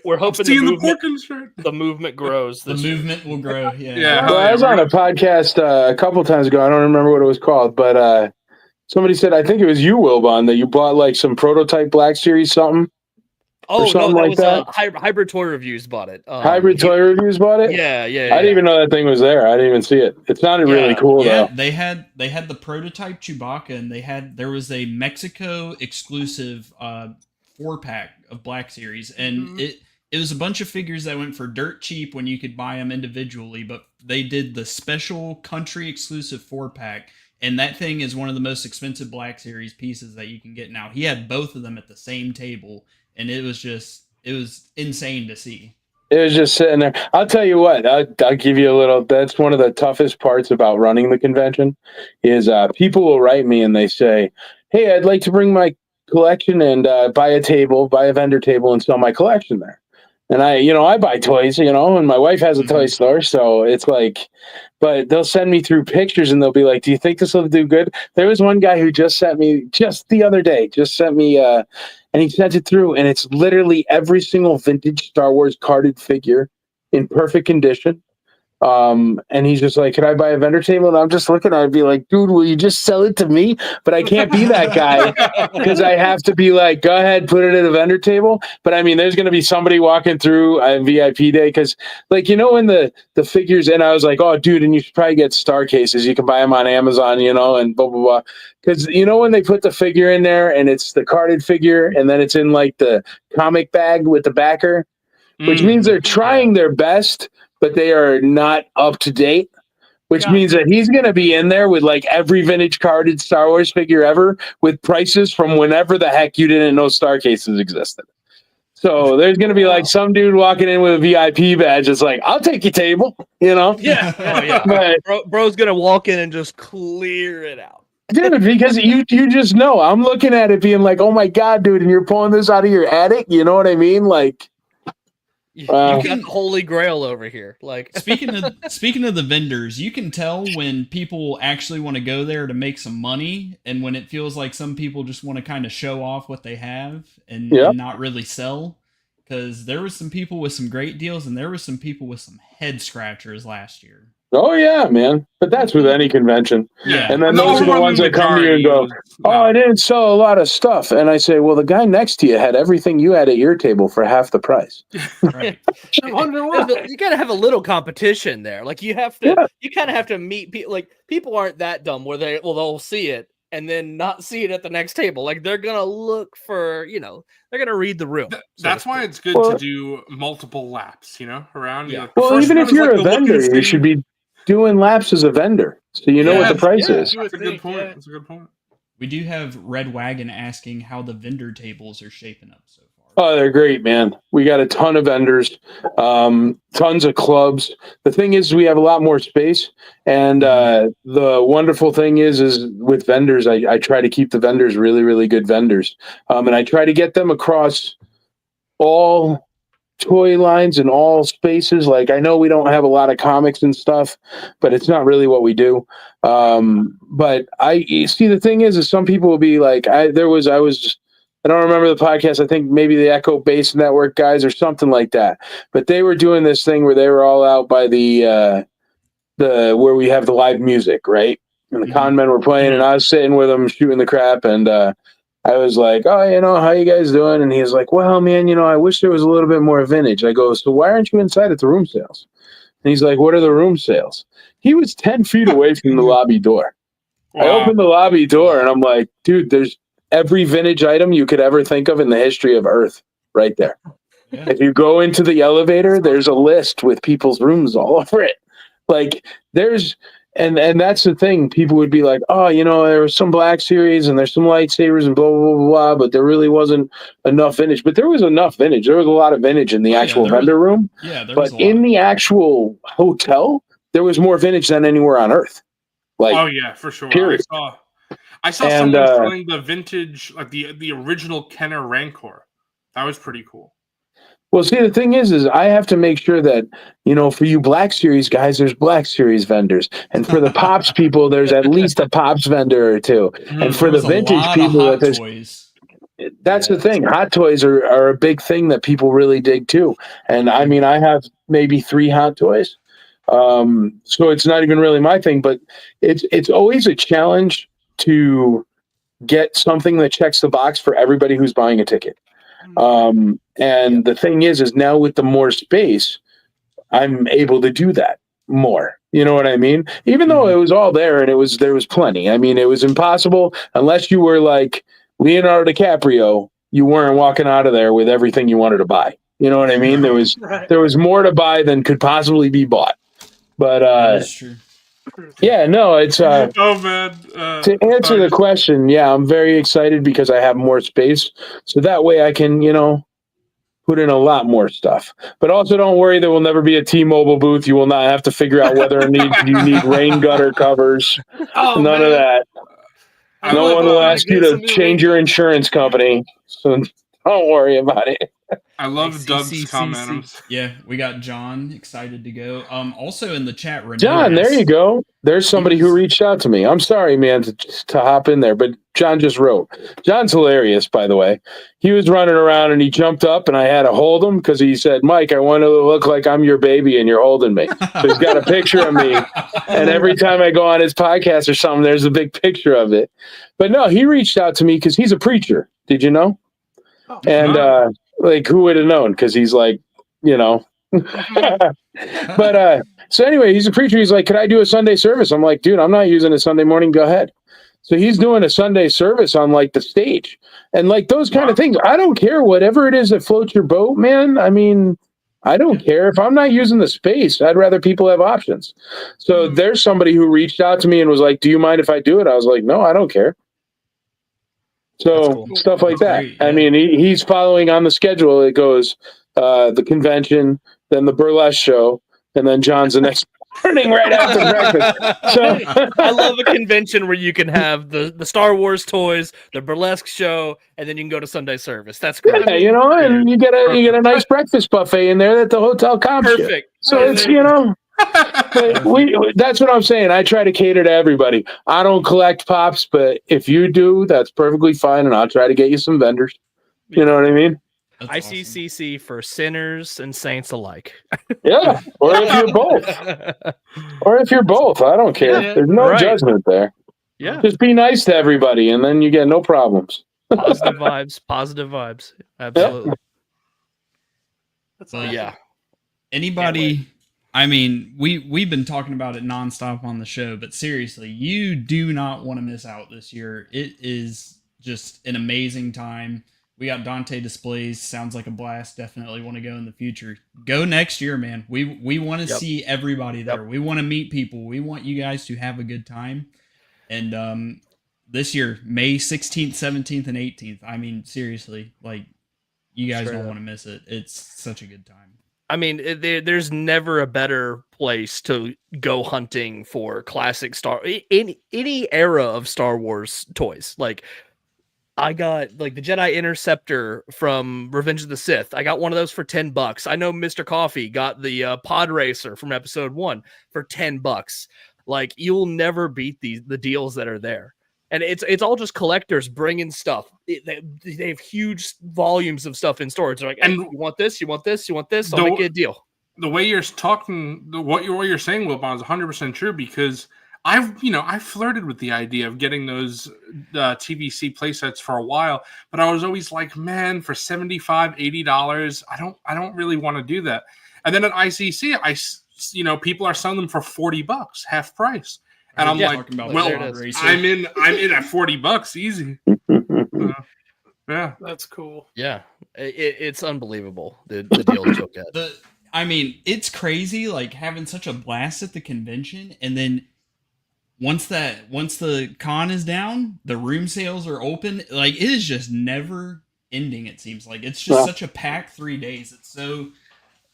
We're hoping the movement grows. The movement will grow. Yeah. Well, I was on a podcast a couple times ago. I don't remember what it was called, but somebody said, I think it was you, Wilbon, that you bought like some prototype Black Series something. Oh, no, that was Hybrid Toy Reviews bought it. Hybrid Toy Reviews bought it? Yeah. I didn't even know that thing was there. I didn't even see it. It sounded really cool, though. They had the prototype Chewbacca, and there was a Mexico exclusive 4-pack of Black Series, and it was a bunch of figures that went for dirt cheap when you could buy them individually, but they did the special country exclusive 4-pack, and that thing is one of the most expensive Black Series pieces that you can get now. He had both of them at the same table, and it was insane to see. It was just sitting there. I'll tell you what, I'll give you a little, that's one of the toughest parts about running the convention is people will write me and they say, "Hey, I'd like to bring my collection and buy a vendor table and sell my collection there." And I buy toys, and my wife has a toy store. So it's like, but they'll send me through pictures and they'll be like, "Do you think this will do good?" There was one guy who just the other day, sent me And he sent it through, and it's literally every single vintage Star Wars carded figure in perfect condition. And he's just like, "Can I buy a vendor table?" And I'm just looking at it, be like, "Dude, will you just sell it to me?" But I can't be that guy because I have to be like, "Go ahead, put it at a vendor table." But I mean, there's going to be somebody walking through on VIP day because, like, when the figures, and I was like, "Oh, dude, and you should probably get star cases. You can buy them on Amazon, and blah blah blah." Because when they put the figure in there and it's the carded figure, and then it's in like the comic bag with the backer, which means they're trying their best, but they are not up to date, which means that he's going to be in there with like every vintage carded Star Wars figure ever with prices from whenever the heck you didn't know star cases existed. So there's going to be like some dude walking in with a VIP badge. It's like, "I'll take your table," Yeah. Oh, yeah. Bro's going to walk in and just clear it out. Dude, because you just know. I'm looking at it being like, "Oh my God, dude," and you're pulling this out of your attic. You know what I mean? Like, you got the Holy Grail over here. Like, speaking of the vendors, you can tell when people actually want to go there to make some money, and when it feels like some people just want to kind of show off what they have and not really sell. Because there were some people with some great deals, and there were some people with some head scratchers last year. oh yeah, man. But that's with any convention. Yeah. And then those are the ones that come to you and go, "Oh, I didn't sell a lot of stuff." And I say, "Well, the guy next to you had everything you had at your table for half the price." Right. I wonder why. You got to have a little competition there. Like, you have to, you kind of have to meet people. Like, people aren't that dumb where they'll see it and then not see it at the next table. Like, they're going to look for, they're going to read the room. That's why it's good to do multiple laps, around. Yeah. Well, even if you're a vendor, you should be doing laps as a vendor, so what the price is. That's a good point. That's a good point. We do have Red Wagon asking how the vendor tables are shaping up so far. Oh, they're great, man. We got a ton of vendors, tons of clubs. The thing is, we have a lot more space, and the wonderful thing is with vendors, I try to keep the vendors really, really good vendors, and I try to get them across all toy lines in all spaces. Like, I know we don't have a lot of comics and stuff, but it's not really what we do. But you see, the thing is some people will be like, I don't remember the podcast. I think maybe the Echo Base Network guys or something like that. But they were doing this thing where they were all out by the where we have the live music, right? And the con men were playing, and I was sitting with them shooting the crap, and I was like, "Oh, how you guys doing?" And he was like, "Well, man, I wish there was a little bit more vintage." I go, "So why aren't you inside at the room sales?" And he's like, "What are the room sales?" He was 10 feet away from the lobby door. Wow. I opened the lobby door, and I'm like, "Dude, there's every vintage item you could ever think of in the history of Earth right there." Yeah. If you go into the elevator, there's a list with people's rooms all over it. Like, there's... And that's the thing. People would be like, "Oh, there was some Black Series and there's some lightsabers and blah, blah, blah, blah," but there really wasn't enough vintage. But there was enough vintage. There was a lot of vintage in the actual vendor room. Yeah, but in the actual hotel, there was more vintage than anywhere on Earth. Like, oh yeah, for sure. Period. I saw someone selling the vintage, like the original Kenner Rancor. That was pretty cool. Well, see, the thing is I have to make sure that, for you Black Series guys, there's Black Series vendors. And for the Pops people, there's at least a Pops vendor or two. And for the vintage people, that's the thing. Hot toys are a big thing that people really dig too. And I mean, I have maybe 3 hot toys. So it's not even really my thing, but it's always a challenge to get something that checks the box for everybody who's buying a ticket. And the thing is now with the more space, I'm able to do that more. You know what I mean? Even though it was all there and there was plenty. I mean, it was impossible unless you were like Leonardo DiCaprio, you weren't walking out of there with everything you wanted to buy. You know what I mean? There was more to buy than could possibly be bought. But that's true. Yeah, no, it's oh man. To answer the question, yeah, I'm very excited because I have more space. So that way I can, put in a lot more stuff. But also don't worry, there will never be a T-Mobile booth. You will not have to figure out whether you need rain gutter covers. None of that. No one will ask you to change your insurance company. So don't worry about it. I love Doug's ICCC. comment. Yeah, we got John excited to go. Also in the chat, Renee John, there asked- you go. There's somebody who reached out to me. I'm sorry, man, to hop in there, but John just wrote. John's hilarious, by the way. He was running around and he jumped up and I had to hold him because he said, Mike, I want to look like I'm your baby and you're holding me. So he's got a picture of me. And every time I go on his podcast or something, there's a big picture of it. But no, he reached out to me because he's a preacher. Did you know? Oh, And like, who would have known? Because he's like, you know. But so anyway, he's a preacher. He's like, could I do a Sunday service? I'm like, dude, I'm not using a Sunday morning. Go ahead. So he's doing a Sunday service on like the stage and like those kind of things. I don't care whatever it is that floats your boat, man. I mean, I don't care if I'm not using the space. I'd rather people have options. So there's somebody who reached out to me and was like, do you mind if I do it? I was like, no, I don't care. So Cool. stuff like that. Great, yeah. I mean, he's following on the schedule. It goes the convention, then the burlesque show, and then John's the next morning right after breakfast. So I love a convention where you can have the Star Wars toys, the burlesque show, and then you can go to Sunday service. That's great. yeah, you know, and you get a nice breakfast buffet in there that the hotel comps you. Perfect. So it's, you know, that's what I'm saying. I try to cater to everybody. I don't collect pops, but if you do, that's perfectly fine, and I'll try to get you some vendors. You know what I mean? That's ICCC for sinners and saints alike. Yeah. Or if you're both. Or if you're both. I don't care. Yeah. There's no Right. judgment there. Yeah. Just be nice to everybody, and then you get no problems. Positive vibes. Positive vibes. Absolutely. That's Well, awesome. Yeah. Anybody, I mean, we've been talking about it nonstop on the show, but seriously, you do not want to miss out this year. It is just an amazing time. We got Dante displays. Sounds like a blast. Definitely want to go in the future. Go next year, man. We want to Yep. see everybody there. We want to meet people. We want you guys to have a good time. And this year, May 16th, 17th, and 18th. I mean, seriously, like, you guys Straight don't up. want to miss it. It's such a good time. I mean, there's never a better place to go hunting for classic any era of Star Wars toys. Like, I got like the Jedi Interceptor from Revenge of the Sith. I got one of those for $10. I know Mr. Coffee got the Pod Racer from Episode 1 for $10. Like, you'll never beat the deals that are there. And it's all just collectors bringing stuff. They have huge volumes of stuff in storage. They're like, hey, you want this? You want this? You want this? I'll make you a deal. The way you're talking, what you're saying, Wilbon, is 100% true, because I've flirted with the idea of getting those TVC playsets for a while, but I was always like, man, for $75, $80, I don't really want to do that. And then at ICC, people are selling them for $40, half price. And I'm like, well, I'm in at $40 easy. Yeah, That's cool. Yeah, it's unbelievable the deals you'll get. I mean, it's crazy, like, having such a blast at the convention, and then once the con is down, the room sales are open. Like, it is just never ending. It seems like it's just such a packed 3 days. It's so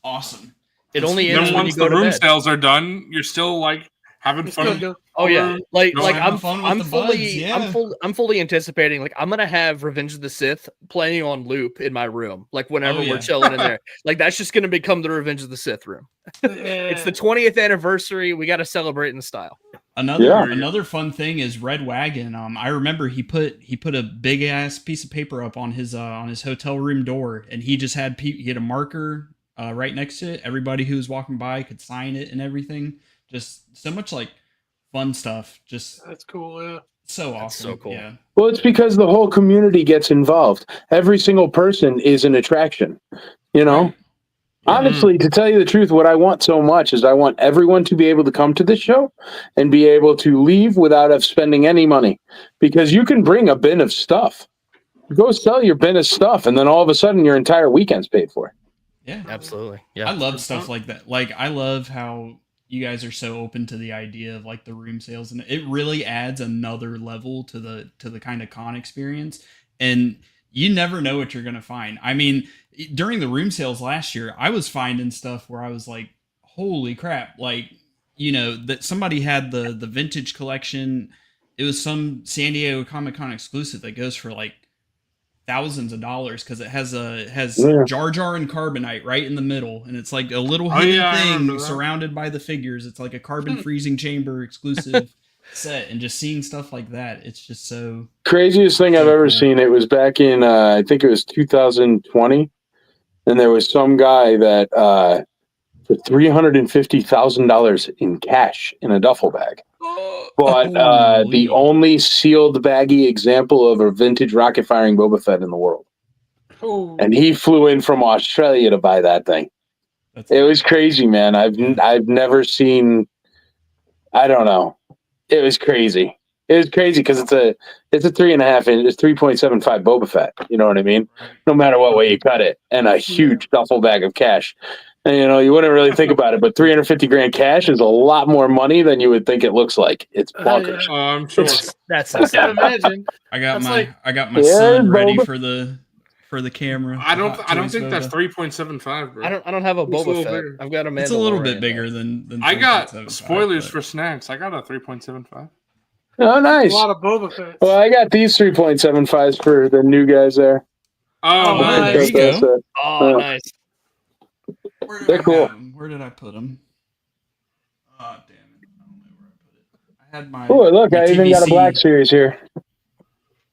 awesome. It only ends when you go to bed. Once the room sales are done, you're still like having fun. Oh yeah, like I'm fully anticipating. Like, I'm gonna have Revenge of the Sith playing on loop in my room. Like, whenever we're chilling in there, like, that's just gonna become the Revenge of the Sith room. It's the 20th anniversary. We got to celebrate in style. Another fun thing is Red Wagon. I remember he put a big ass piece of paper up on his hotel room door, and he just had he had a marker right next to it. Everybody who was walking by could sign it and everything. Just so much like fun stuff. Just that's cool. Yeah, so awesome. So cool. Yeah. Well, it's because the whole community gets involved. Every single person is an attraction. You know, honestly, to tell you the truth, what I want so much is I want everyone to be able to come to this show and be able to leave without us spending any money, because you can bring a bin of stuff, go sell your bin of stuff, and then all of a sudden your entire weekend's paid for. Yeah, absolutely. Yeah, I love stuff like that. Like, I love how you guys are so open to the idea of like the room sales, and it really adds another level to the kind of con experience. And you never know what you're going to find. I mean, during the room sales last year, I was finding stuff where I was like, holy crap. Like, that somebody had the vintage collection. It was some San Diego Comic-Con exclusive that goes for like thousands of dollars because it has Yeah. Jar Jar and Carbonite right in the middle, and it's like a little Oh, hidden yeah, I remember thing that. surrounded by the figures. It's like a carbon freezing chamber exclusive set, and just seeing stuff like that, it's just so Craziest thing I've ever seen. It was back in I think it was 2020, and there was some guy that for $350,000 in cash in a duffel bag bought the Holy. only sealed baggy example of a vintage rocket firing Boba Fett in the world, Oh, and he flew in from Australia to buy that thing. That's It was crazy, man. I've never seen. I don't know. It was crazy. It was crazy because it's a 3.5 inch, it's 3.75 Boba Fett. You know what I mean? No matter what way you cut it, and a huge duffel bag of cash. And you wouldn't really think about it, but 350 grand cash is a lot more money than you would think it looks like. It's bonkers. Oh, I'm sure. That's I can't imagine. I got That's my Yeah, son ready Boba. for the camera. I the don't Hot I don't Toys think that's Boba. 3.75, bro. I don't have a It's a Boba little Fett. bigger. I've got a Mandalorian. It's a little bit though. bigger than I got 3.75, spoilers but- for snacks. I got a 3.75. Oh, A nice. lot of Boba Fett. Well, I got these 3.75s for the new guys there. Oh, Oh, nice. there you go. Oh, Yeah. nice. Where did They're I cool. have 'em? Where did I put them? Oh, damn it. I don't know where I put it. I had my. Oh, look, my I even got a TVC Black Series here.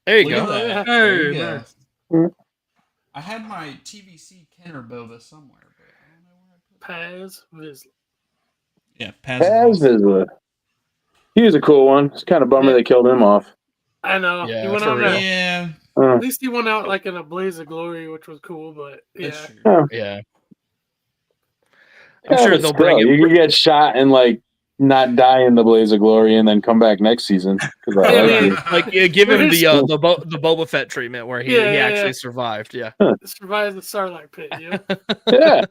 There you Look at go. that. Hey, There you go. nice. I had my TVC Kenner Boba somewhere, but I don't know where I put it. Paz Vizsla. Yeah, Paz. Paz Vizsla. He was a cool one. It's kind of bummer they killed him off. I know. Yeah, he went for on real. that. Yeah, At least he went out like in a blaze of glory, which was cool. But yeah, that's true. Oh. Yeah. I'm Yeah, sure but they'll bring still, it. You could get shot and like not die in the blaze of glory, and then come back next season. 'Cause I like you. Like give him the Boba Fett treatment where he Yeah, he yeah, actually yeah. survived. Yeah. survived the Starlight Pit. Yeah. Yeah,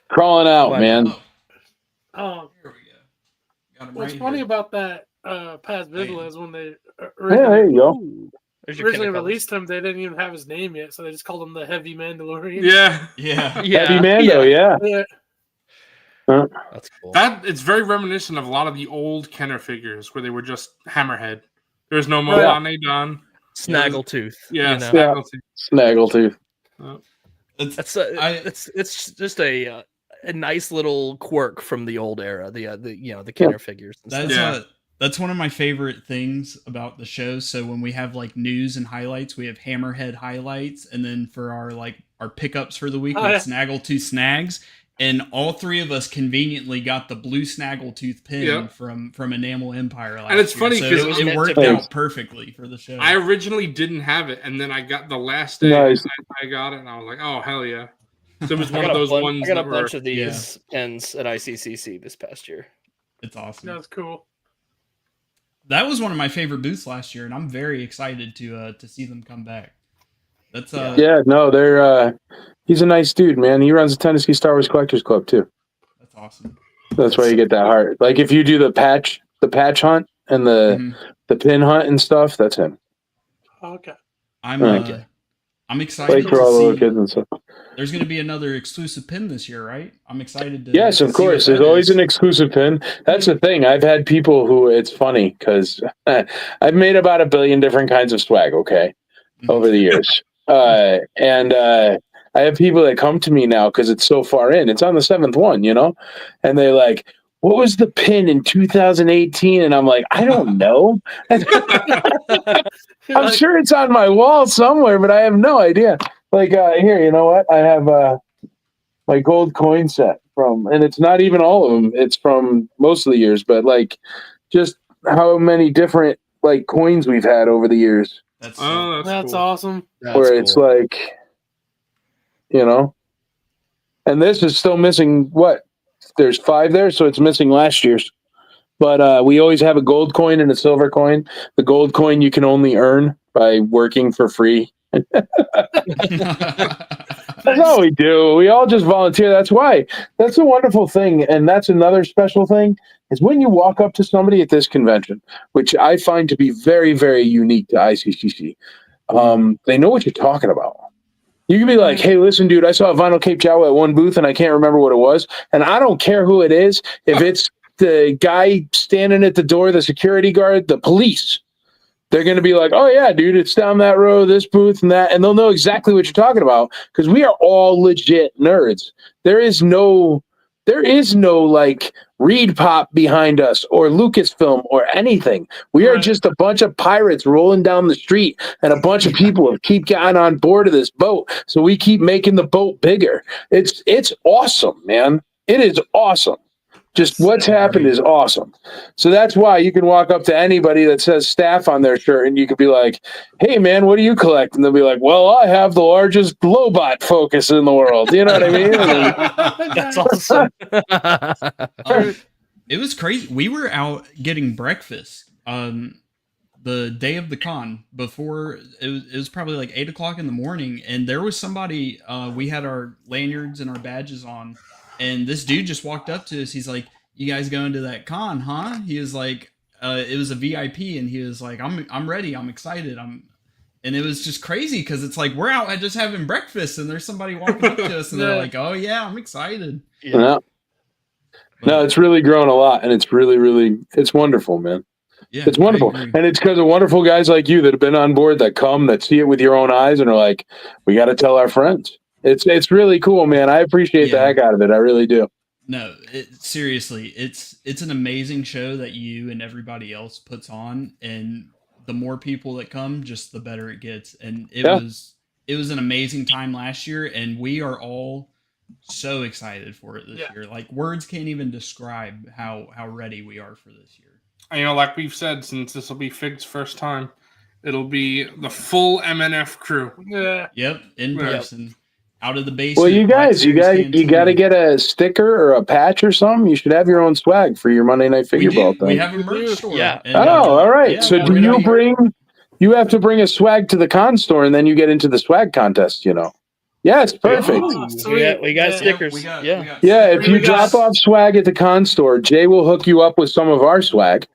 crawling out, Why man. Um, Here we go. Got 'em what's right funny here. about that Paz Vizsla is when they Yeah, there you go. There's your originally Kenner colors. released him, they didn't even have his name yet, so they just called him the Heavy Mandalorian. Yeah. Yeah. Yeah. Heavy Mando, yeah. Yeah. That's cool. It's very reminiscent of a lot of the old Kenner figures where they were just Hammerhead. There's no Yeah. Moana Don. Snaggletooth. Yeah, you know? Snaggletooth. Snaggletooth. That's I- it's just a nice little quirk from the old era. The Kenner figures. And That's stuff. that's one of my favorite things about the show. So when we have like news and highlights, we have Hammerhead highlights, and then for our pickups for the week, we have Snaggletooth snags. And all three of us conveniently got the blue Snaggletooth pin Yep. from Enamel Empire last And it's year. funny So 'cause it was it meant worked to be. out perfectly for the show. I originally didn't have it, and then I got the last day. Nice. I got it, and I was like, "Oh hell yeah!" So it was I one got of a those bun- ones I got that a were. bunch of these pins at ICCC this past year. It's awesome. That's cool. That was one of my favorite booths last year, and I'm very excited to see them come back. That's Yeah, no, they're he's a nice dude, man. He runs the Tennessee Star Wars Collectors Club too. that's awesome. That's why you get that heart. Like if you do the patch hunt and Mhm. the pin hunt and stuff, that's him. Okay. I'm excited Like for all the to little see. kids and stuff. There's going to be another exclusive pin this year, right? I'm excited to. Yes, to of see course. what There's that always is. an exclusive pin. That's the thing. I've had people who it's funny because I've made about 1 billion different kinds of swag, okay, over the years. And I have people that come to me now because it's so far in. It's on the 7th one, and they like, what was the pin in 2018? And I'm like, I don't know. I'm sure it's on my wall somewhere, but I have no idea. Like here, you know what? I have my gold coin set from, and it's not even all of them. It's from most of the years, but like just how many different like coins we've had over the years. That's That's cool. awesome. Where it's like, and this is still missing what? There's 5 there, so it's missing last year's. But we always have a gold coin and a silver coin. The gold coin you can only earn by working for free. That's all we do. We all just volunteer. That's why. That's a wonderful thing. And that's another special thing is when you walk up to somebody at this convention, which I find to be very, very unique to ICCC. They know what you're talking about. You can be like, hey, listen, dude, I saw a vinyl Cape Jawa at one booth and I can't remember what it was. And I don't care who it is. If it's the guy standing at the door, the security guard, the police, They're going to be like, oh, yeah, dude, it's down that road, this booth and that. And they'll know exactly what you're talking about because we are all legit nerds. There is no like Reed Pop behind us or Lucasfilm or anything. We are just a bunch of pirates rolling down the street and a bunch of people have keep getting on board of this boat. So we keep making the boat bigger. It's awesome, man. It is awesome. Just what's happened is awesome. So that's why you can walk up to anybody that says staff on their shirt and you could be like, hey, man, what do you collect? And they'll be like, well, I have the largest Lobot focus in the world. You know what I mean? That's awesome. It was crazy. We were out getting breakfast the day of the con before it was probably like 8 o'clock in the morning. And there was somebody, we had our lanyards and our badges on. And this dude just walked up to us. He's like, you guys going to that con, huh? He was like, it was a VIP. And he was like, I'm ready. I'm excited. And it was just crazy because it's like, we're out just having breakfast. And there's somebody walking up to us and they're like, oh, yeah, I'm excited. Yeah. No, it's really grown a lot. And it's really, really, it's wonderful, man. Yeah, it's wonderful. And it's because of wonderful guys like you that have been on board, that come, that see it with your own eyes and are like, we got to tell our friends. It's really cool, man. I appreciate the heck out of it. I really do. No, seriously, it's an amazing show that you and everybody else puts on, and the more people that come, just the better it gets. And it was an amazing time last year, and we are all so excited for it this year. Like words can't even describe how ready we are for this year. You know, like we've said, since this will be Fig's first time, it'll be the full MNF crew. Yeah. Yep, in person. Out of the basement. Well, you guys, you got to get a sticker or a patch or something. You should have your own swag for your Monday Night Figureball thing. We have a merch store. Yeah. All right. Yeah, so do you bring? You have to bring a swag to the con store, and then you get into the swag contest. You know. Yeah, it's perfect. Oh, we got stickers. If you drop off swag at the con store, Jay will hook you up with some of our swag.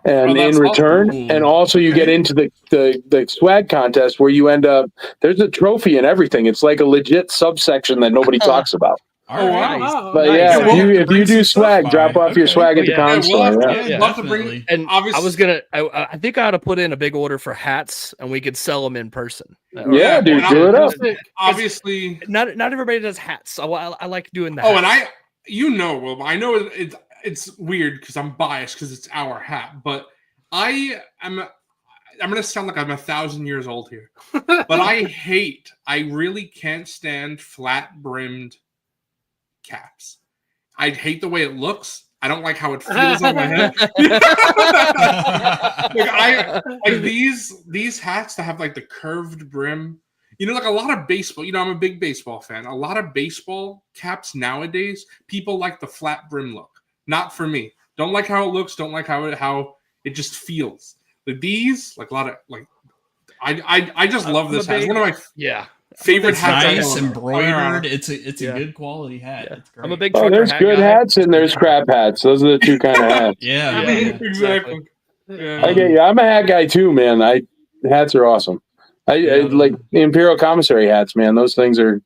And in return, and also you get into the swag contest where you end up, there's a trophy and everything. It's like a legit subsection that nobody talks about. All right. But if you do swag, drop off your swag at the con store. Love to bring. And I think I ought to put in a big order for hats, and we could sell them in person. Yeah, dude, do it up. Obviously, not everybody does hats. So I like doing that. Oh, and I know it's weird because I'm biased because it's our hat, but I'm going to sound like I'm 1,000 years old here, but I really can't stand flat brimmed caps. I hate the way it looks. I don't like how it feels on my head. like these hats that have like the curved brim, you know, like a lot of baseball, you know, I'm a big baseball fan. A lot of baseball caps nowadays, people like the flat brim look. Not for me. Don't like how it looks. Don't like how it just feels. Like these, like a lot of like, I just love this hat. It's one of my favorite hats. Nice embroidered. It's a good quality hat. It's great. I'm a big. There's good hats and there's crap hats. Those are the two kind of hats. Exactly. Yeah. I get you. I'm a hat guy too, man. Hats are awesome. I like the Imperial Commissary hats, man. Those things are,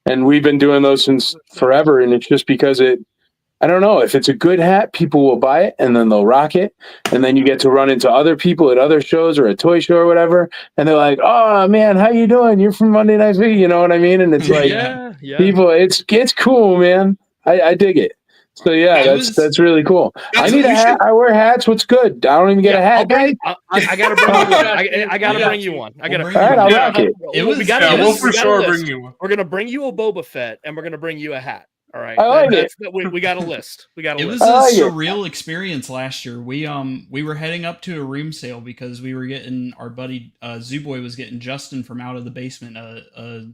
and we've been doing those since forever. And it's just because I don't know, if it's a good hat, people will buy it and then they'll rock it. And then you get to run into other people at other shows or a toy show or whatever. And they're like, oh man, how you doing? You're from Monday Night Video. You know what I mean? And it's like, people, it's cool, man. I dig it. So that's really cool. I need a hat. I wear hats. What's good? I don't even get a hat. I gotta bring you one. I gotta bring you one. All right, I'll rock it. We'll for sure bring you one. We're gonna bring you a Boba Fett and we're gonna bring you a hat. All right. I like it. We got a list. It was a surreal experience last year. We were heading up to a room sale because we were getting our buddy Zooboy was getting Justin from Out of the Basement a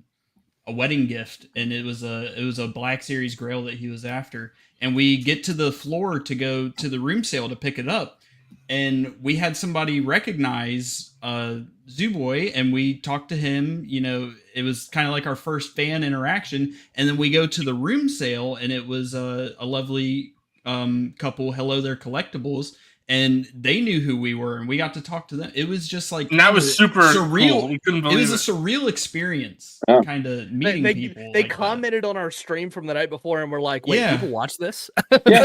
wedding gift, and it was a Black Series Grail that he was after. And we get to the floor to go to the room sale to pick it up, and we had somebody recognize Zooboy, and we talked to him. You know, it was kind of like our first fan interaction. And then we go to the room sale, and it was a lovely couple. Hello there, Collectibles. And they knew who we were, and we got to talk to them. It was just like, and that was super surreal. Cool. We couldn't believe it was a surreal experience, kind of meeting people. They commented on our stream from the night before, and we're like, "Wait, people watch this?" You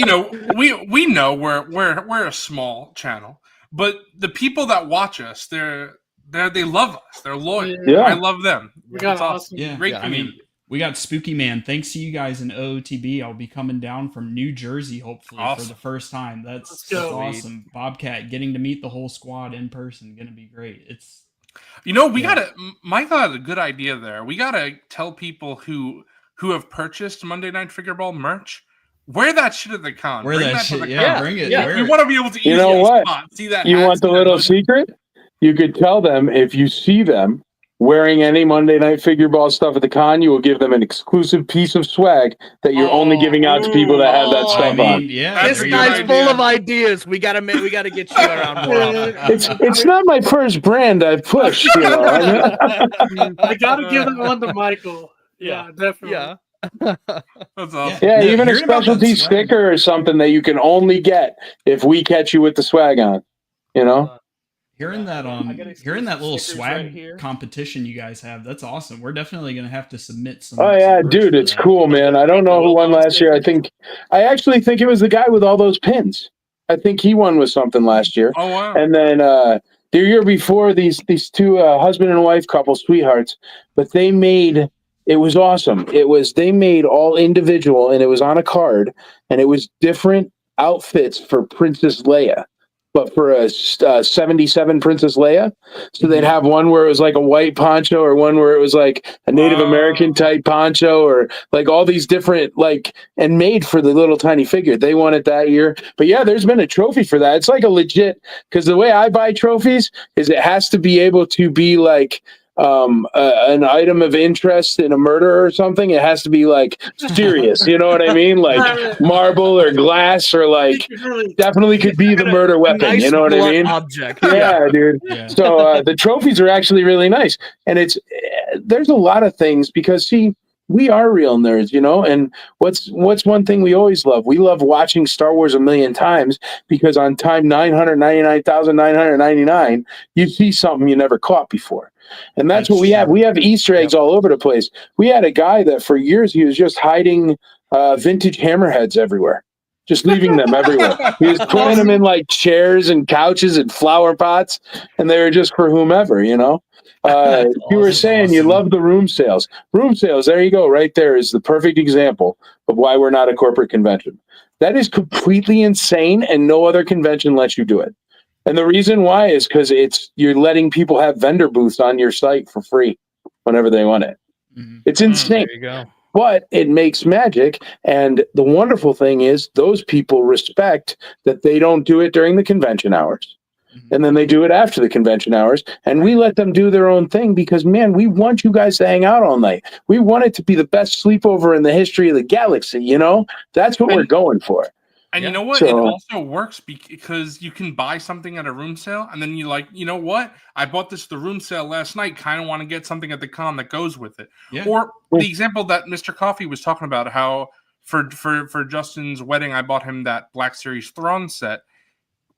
know, we know we're a small channel, but the people that watch us, they love us. They're loyal. Yeah. I love them. We got It's awesome. awesome. Yeah, Great I community. mean, we got Spooky Man. Thanks to you guys in OOTB, I'll be coming down from New Jersey, hopefully, for Awesome. the first time. That's Let's go. awesome. Bobcat, getting to meet the whole squad in person, gonna be great. It's Michael had a good idea there. We gotta tell people who have purchased Monday Night Figureball merch, wear that shit at the con. Wear Bring that to shit. the Yeah, con. bring it. Yeah. Wear We it. want to be able to You know easily what? spot, see that. You hat, want the see that little hoodie. secret? You could tell them if you see them wearing any Monday Night Figureball stuff at the con, you will give them an exclusive piece of swag that you're only giving out to people that have that Oh, stuff I mean, on. yeah. That's This there a you good guy's go. idea. full of ideas. We gotta get you around more often. It's not my first brand I've pushed, you know. I gotta give that one to Michael. Yeah, definitely. Yeah. That's awesome. Yeah, No, even a hearing about that specialty swag- sticker or something that you can only get if we catch you with the swag on. You know? Hearing that I got hearing that little stickers swag right here. competition you guys have, that's awesome. We're definitely gonna have to submit some. Oh some yeah, merch dude, for it's that. cool, man. I don't know who won last year. I actually think it was the guy with all those pins. I think he won with something last year. Oh wow. And then the year before, these two husband and wife couple, sweethearts, but they made it was awesome. They made all individual, and it was on a card, and it was different outfits for Princess Leia, but for a 77 Princess Leia. So they'd have one where it was like a white poncho, or one where it was like a Native American type poncho, or like all these different, like, and made for the little tiny figure. They won it that year. But yeah, there's been a trophy for that. It's like a legit, because the way I buy trophies is it has to be able to be like an item of interest in a murder or something. It has to be like serious, you know what I mean? Like marble or glass, or like definitely could be the murder weapon, Nice you know what I blunt mean? object. Yeah, dude. Yeah. So the trophies are actually really nice, and there's a lot of things, because see, we are real nerds, you know. And what's one thing we always love? We love watching Star Wars a million times, because on time 999,999, you see something you never caught before. And that's what we have. We have Easter eggs all over the place. We had a guy that for years he was just hiding vintage hammerheads everywhere, just leaving them everywhere. He was putting them in like chairs and couches and flower pots, and they were just for whomever, you know. You were saying you love the room sales. Room sales, there you go. Right there is the perfect example of why we're not a corporate convention. That is completely insane, and no other convention lets you do it. And the reason why is because you're letting people have vendor booths on your site for free whenever they want it. Mhm. It's insane. There you go. But it makes magic. And the wonderful thing is those people respect that they don't do it during the convention hours. And then they do it after the convention hours. And we let them do their own thing, because, man, we want you guys to hang out all night. We want it to be the best sleepover in the history of the galaxy, you know? That's what we're going for. And you know what? So- it also works because you can buy something at a room sale, and then you like, you know what? I bought this at the room sale last night. Kind of want to get something at the con that goes with it. Yeah. Or the example that Mr. Coffee was talking about, how for Justin's wedding, I bought him that Black Series Thrawn set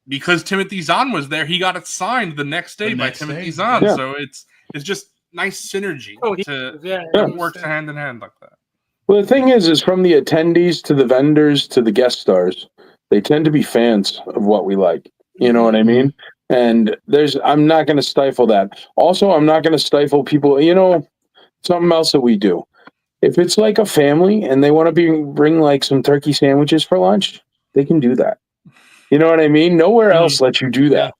because Timothy Zahn was there. He got it signed the next day by Timothy Zahn. Yeah. So it's just nice synergy. Yeah, It works hand in hand like that. Well, the thing is from the attendees to the vendors to the guest stars, they tend to be fans of what we like. You know what I mean? And I'm not going to stifle that. Also, I'm not going to stifle people. You know, something else that we do. If it's like a family and they want to bring like some turkey sandwiches for lunch, they can do that. You know what I mean? Nowhere else lets you do that. Yeah.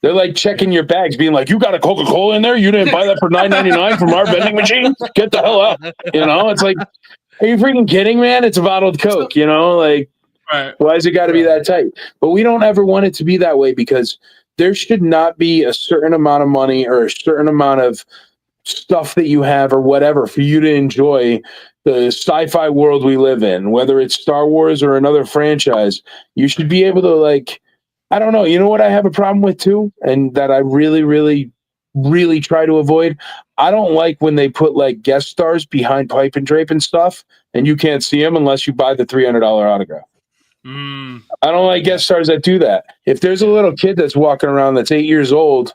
They're like checking your bags, being like, "You got a Coca-Cola in there? You didn't buy that for $9.99 from our vending machine? Get the hell out!" You know, it's like, are you freaking kidding, man? It's a bottled Coke. You know, like, Right. why is it got to be that tight? But we don't ever want it to be that way, because there should not be a certain amount of money or a certain amount of stuff that you have or whatever for you to enjoy the sci-fi world we live in, whether it's Star Wars or another franchise. You should be able to, like, I don't know. You know what I have a problem with too, and that I really, really, really try to avoid? I don't like when they put like guest stars behind pipe and drape and stuff, and you can't see them unless you buy the $300 autograph. I don't like guest stars that do that. If there's a little kid that's walking around that's 8 years old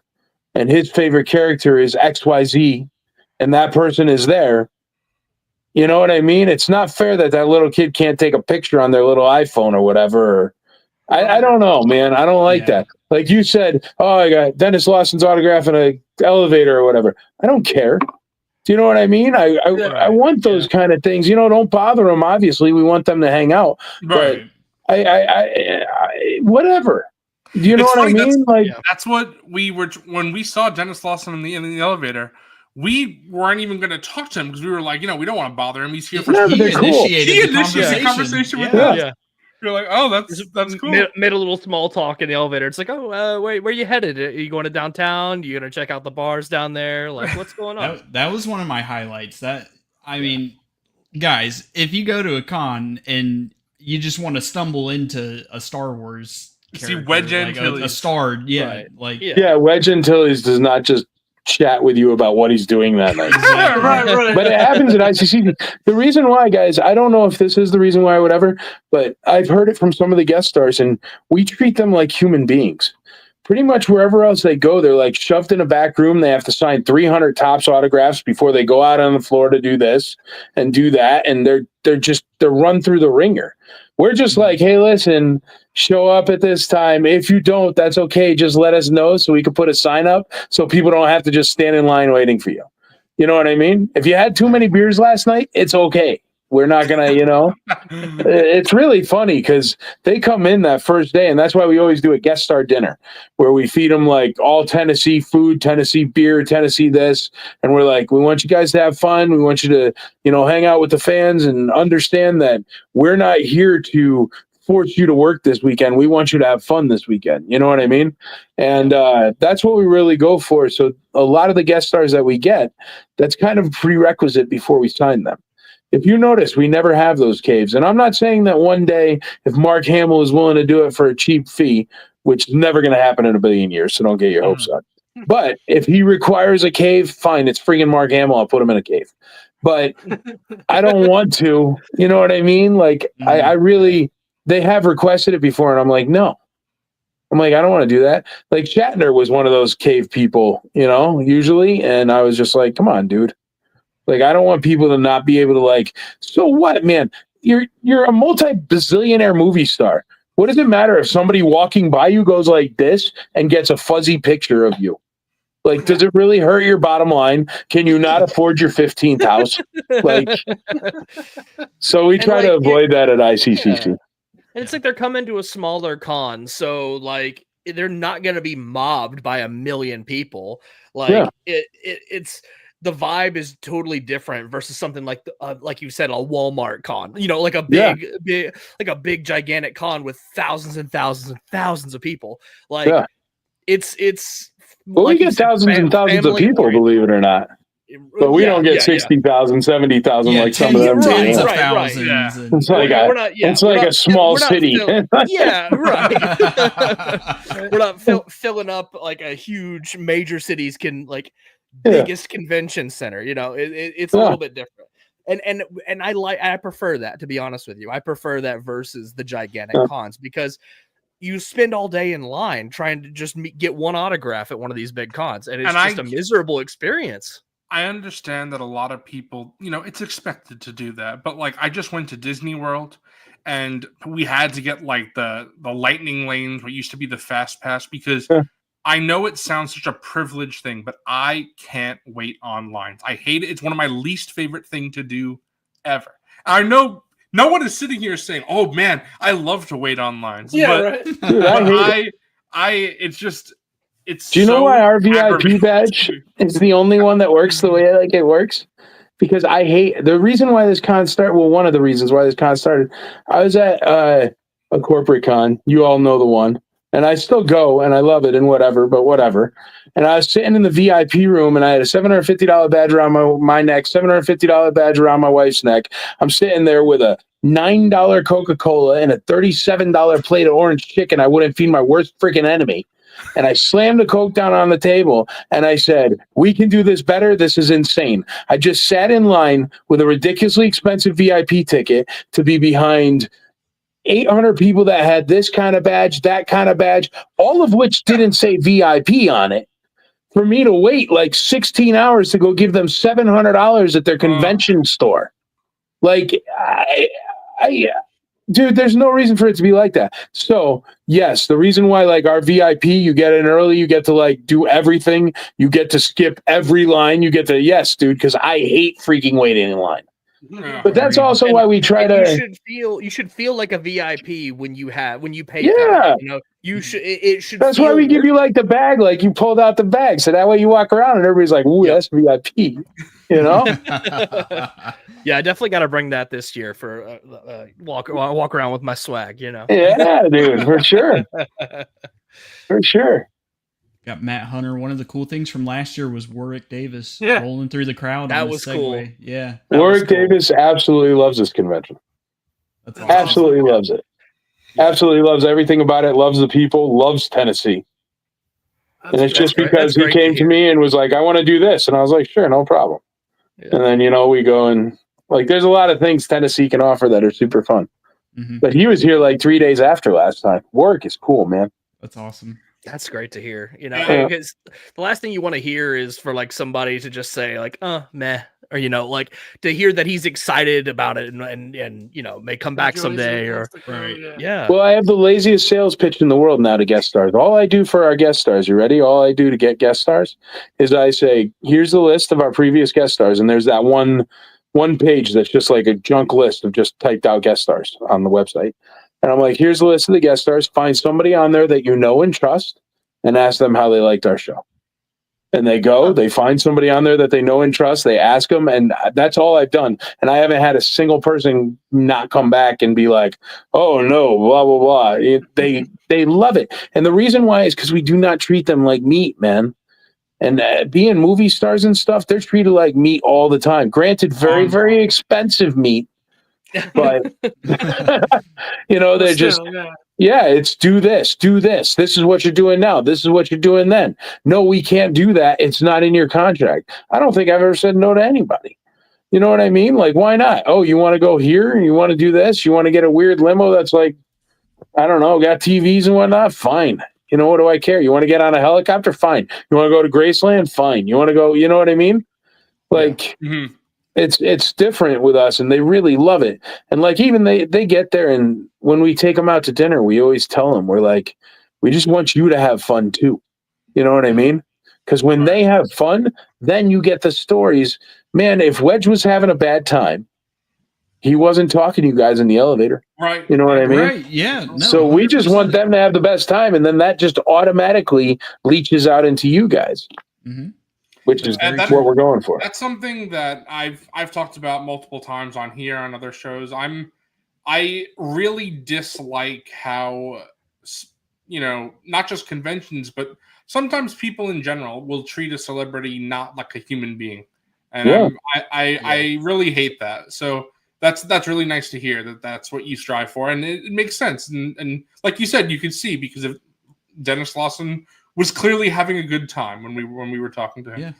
and his favorite character is XYZ and that person is there, you know what I mean? It's not fair that little kid can't take a picture on their little iPhone or whatever, or I don't know, man. I don't like that. Like you said, oh, I got Dennis Lawson's autograph in an elevator or whatever. I don't care. Do you know what I mean? I want those kind of things. Don't bother them. Obviously, we want them to hang out. Right. But I whatever. Do you know what I mean? That's what we were when we saw Dennis Lawson in the elevator. We weren't even going to talk to him because we were like, we don't want to bother him. He's here for he initiated the conversation with us. Yeah. You're like, oh, that's cool. Made a little small talk in the elevator. It's like, oh, wait, where you headed? Are you going to downtown? You gonna check out the bars down there? Like, what's going on? That was one of my highlights. Guys, if you go to a con and you just want to stumble into a Star Wars see Wedge Antilles, a star, Wedge Antilles does not just chat with you about what he's doing that night. right. But it happens at ICCC. The reason why, guys, I don't know if this is the reason why, whatever, but I've heard it from some of the guest stars, and we treat them like human beings. Pretty much wherever else they go, they're like shoved in a back room. They have to sign 300 Topps autographs before they go out on the floor to do this and do that, and they're run through the ringer. We're just like, hey, listen, show up at this time. If you don't, that's okay. Just let us know so we can put a sign up so people don't have to just stand in line waiting for you. You know what I mean? If you had too many beers last night, it's okay. We're not going to, it's really funny because they come in that first day, and that's why we always do a guest star dinner where we feed them like all Tennessee food, Tennessee beer, Tennessee this. And we're like, we want you guys to have fun. We want you to, hang out with the fans and understand that we're not here to force you to work this weekend. We want you to have fun this weekend. You know what I mean? And that's what we really go for. So a lot of the guest stars that we get, that's kind of a prerequisite before we sign them. If you notice, we never have those caves. And I'm not saying that one day, if Mark Hamill is willing to do it for a cheap fee, which is never going to happen in a billion years, so don't get your hopes up. But if he requires a cave, fine, it's freaking Mark Hamill. I'll put him in a cave. But I don't want to. You know what I mean? Like, I really, they have requested it before, and I'm like, no. I'm like, I don't want to do that. Like, Shatner was one of those cave people, usually. And I was just like, come on, dude. Like, I don't want people to not be able to so what, man? You're a multi-bazillionaire movie star. What does it matter if somebody walking by you goes like this and gets a fuzzy picture of you? Like, does it really hurt your bottom line? Can you not afford your 15th house? So we try to avoid that at ICCC. Yeah. And it's like they're coming to a smaller con, so they're not going to be mobbed by a million people. It's the vibe is totally different versus something like you said, a Walmart con, like a big gigantic con with thousands and thousands and thousands of people. It's we get thousands and thousands of people, believe it or not. But we don't get 60,000, 70,000 like some of them. Tens of thousands. Yeah. It's like a small city. Yeah, right. We're not filling up like a huge major cities biggest convention center. It's a little bit different. And I prefer that, to be honest with you. I prefer that versus the gigantic cons, because you spend all day in line trying to just get one autograph at one of these big cons, and it's just a miserable experience. I understand that a lot of people, it's expected to do that, but I just went to Disney World and we had to get the lightning lanes, what used to be the fast pass, because I know it sounds such a privileged thing, but I can't wait on lines. I hate it. It's one of my least favorite thing to do ever. I know no one is sitting here saying, "Oh man, I love to wait on lines." Yeah, but, right. It's. Do you know why our VIP badge is the only one that works the way it works? Because I hate the reason why this con started. Well, one of the reasons why this con started. I was at a corporate con. You all know the one. And I still go, and I love it, and whatever. And I was sitting in the VIP room, and I had a $750 badge around my neck, $750 badge around my wife's neck. I'm sitting there with a $9 Coca-Cola and a $37 plate of orange chicken I wouldn't feed my worst freaking enemy. And I slammed the Coke down on the table, and I said, we can do this better. This is insane. I just sat in line with a ridiculously expensive VIP ticket to be behind 800 people that had this kind of badge, that kind of badge, all of which didn't say VIP on it, for me to wait 16 hours to go give them $700 at their convention store. Dude, there's no reason for it to be like that. So, yes, the reason why, like, our VIP, you get in early, you get to, like, do everything, you get to skip every line, you get to, yes, dude, because I hate freaking waiting in line. Yeah. But that's also why we try to. You should feel like a VIP when you pay. Yeah. For it, you should. It should. That's why we give you like the bag, like you pulled out the bag, so that way you walk around and everybody's like, "Ooh, that's VIP," you know. Yeah, I definitely got to bring that this year for walk around with my swag, Yeah, dude, for sure, for sure. Got Matt Hunter. One of the cool things from last year was Warwick Davis Yeah. rolling through the crowd. That on was Segway. cool. Yeah, Warwick Davis absolutely loves this convention. that's Absolutely loves it. Absolutely loves everything about it. Loves the people. Loves Tennessee. And it's just because he came to me and was like, "I want to do this," and I was like, "Sure, no problem." Yeah. And then we go and like, there's a lot of things Tennessee can offer that are super fun. Mm-hmm. But he was here like 3 days after last time. Warwick is cool, man. That's awesome. That's great to hear. Because the last thing you want to hear is for like somebody to just say like, meh, or like to hear that he's excited about it and may come back someday or right. Yeah. Well, I have the laziest sales pitch in the world now to guest stars. All I do for our guest stars, you ready? All I do to get guest stars is I say, here's the list of our previous guest stars, and there's that one page that's just like a junk list of just typed out guest stars on the website. And I'm like, here's the list of the guest stars. Find somebody on there that you know and trust and ask them how they liked our show. And they go, they find somebody on there that they know and trust. They ask them, and that's all I've done. And I haven't had a single person not come back and be like, oh, no, blah, blah, blah. They love it. And the reason why is because we do not treat them like meat, man. And being movie stars and stuff, they're treated like meat all the time. Granted, very, very expensive meat. But they're just it's do this. This is what you're doing now. This is what you're doing then. No, we can't do that. It's not in your contract. I don't think I've ever said no to anybody. You know what I mean? Like, why not? Oh, you want to go here? You want to do this? You want to get a weird limo that's like, I don't know, got TVs and whatnot? Fine. What do I care? You want to get on a helicopter? Fine. You want to go to Graceland? Fine. You want to go, you know what I mean? Like, It's different with us, and they really love it. And like, even they get there, and when we take them out to dinner, we always tell them, we're like, we just want you to have fun too. You know what I mean? Because when they have fun, then you get the stories. Man, if Wedge was having a bad time, he wasn't talking to you guys in the elevator. Right. You know what I mean? Right. Yeah. No, so 100%. We just want them to have the best time, and then that just automatically leaches out into you guys. Mm-hmm. Which is what we're going for. That's something that I've talked about multiple times on here on other shows. I really dislike how not just conventions, but sometimes people in general will treat a celebrity not like a human being, and I really hate that. So that's really nice to hear that that's what you strive for, and it makes sense. And like you said, you could see because of Dennis Lawson was clearly having a good time when we were talking to him. Yeah.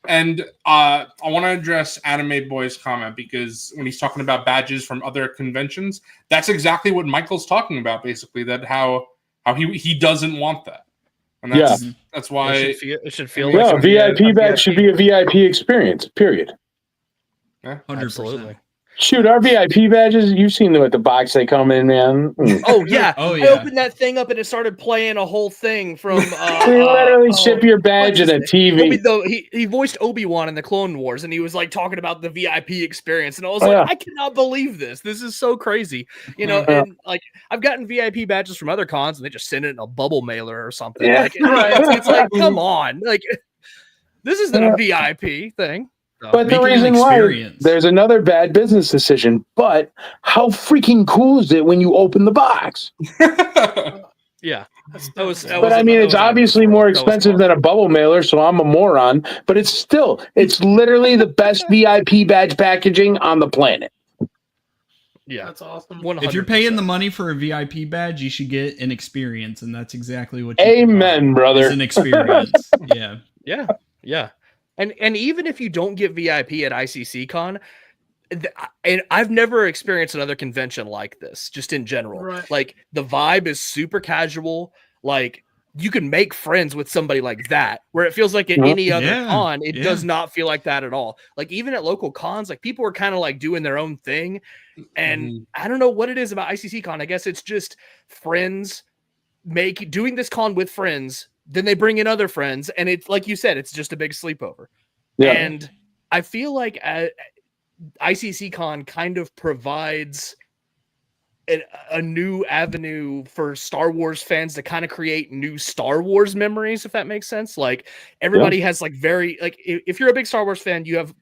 And I want to address Anime Boy's comment, because when he's talking about badges from other conventions, that's exactly what Michael's talking about, basically, that how he doesn't want that. And that's why it should feel like a VIP badge should be a VIP experience, period. Yeah, 100%. Absolutely. Shoot, our VIP badges, you've seen them at the box they come in, man. Oh, yeah. I opened that thing up and it started playing a whole thing from... we literally ship your badge and a TV. He voiced Obi-Wan in the Clone Wars, and he was like talking about the VIP experience, and I was I cannot believe this. This is so crazy. And like, I've gotten VIP badges from other cons, and they just send it in a bubble mailer or something. Yeah. Like, it's like, come on. Like, this isn't a VIP thing. But the reason why, there's another bad business decision, but how freaking cool is it when you open the box? Yeah. But I mean, it's obviously more expensive than a bubble mailer, so I'm a moron, but it's literally the best VIP badge packaging on the planet. Yeah. That's awesome. 100%. If you're paying the money for a VIP badge, you should get an experience, and that's exactly what you Amen, brother. It's an experience. Yeah. Yeah. Yeah. And even if you don't get VIP at ICC Con, and I've never experienced another convention like this, just in general. Right. Like, the vibe is super casual. Like, you can make friends with somebody like that, where it feels like at any other con, it does not feel like that at all. Like even at local cons, like people are kind of like doing their own thing. And I don't know what it is about ICC Con. I guess it's just friends doing this con with friends. Then they bring in other friends. And it's like you said, it's just a big sleepover. Yeah. And I feel like ICC Con kind of provides a new avenue for Star Wars fans to kind of create new Star Wars memories, if that makes sense. Like everybody has like if you're a big Star Wars fan, you have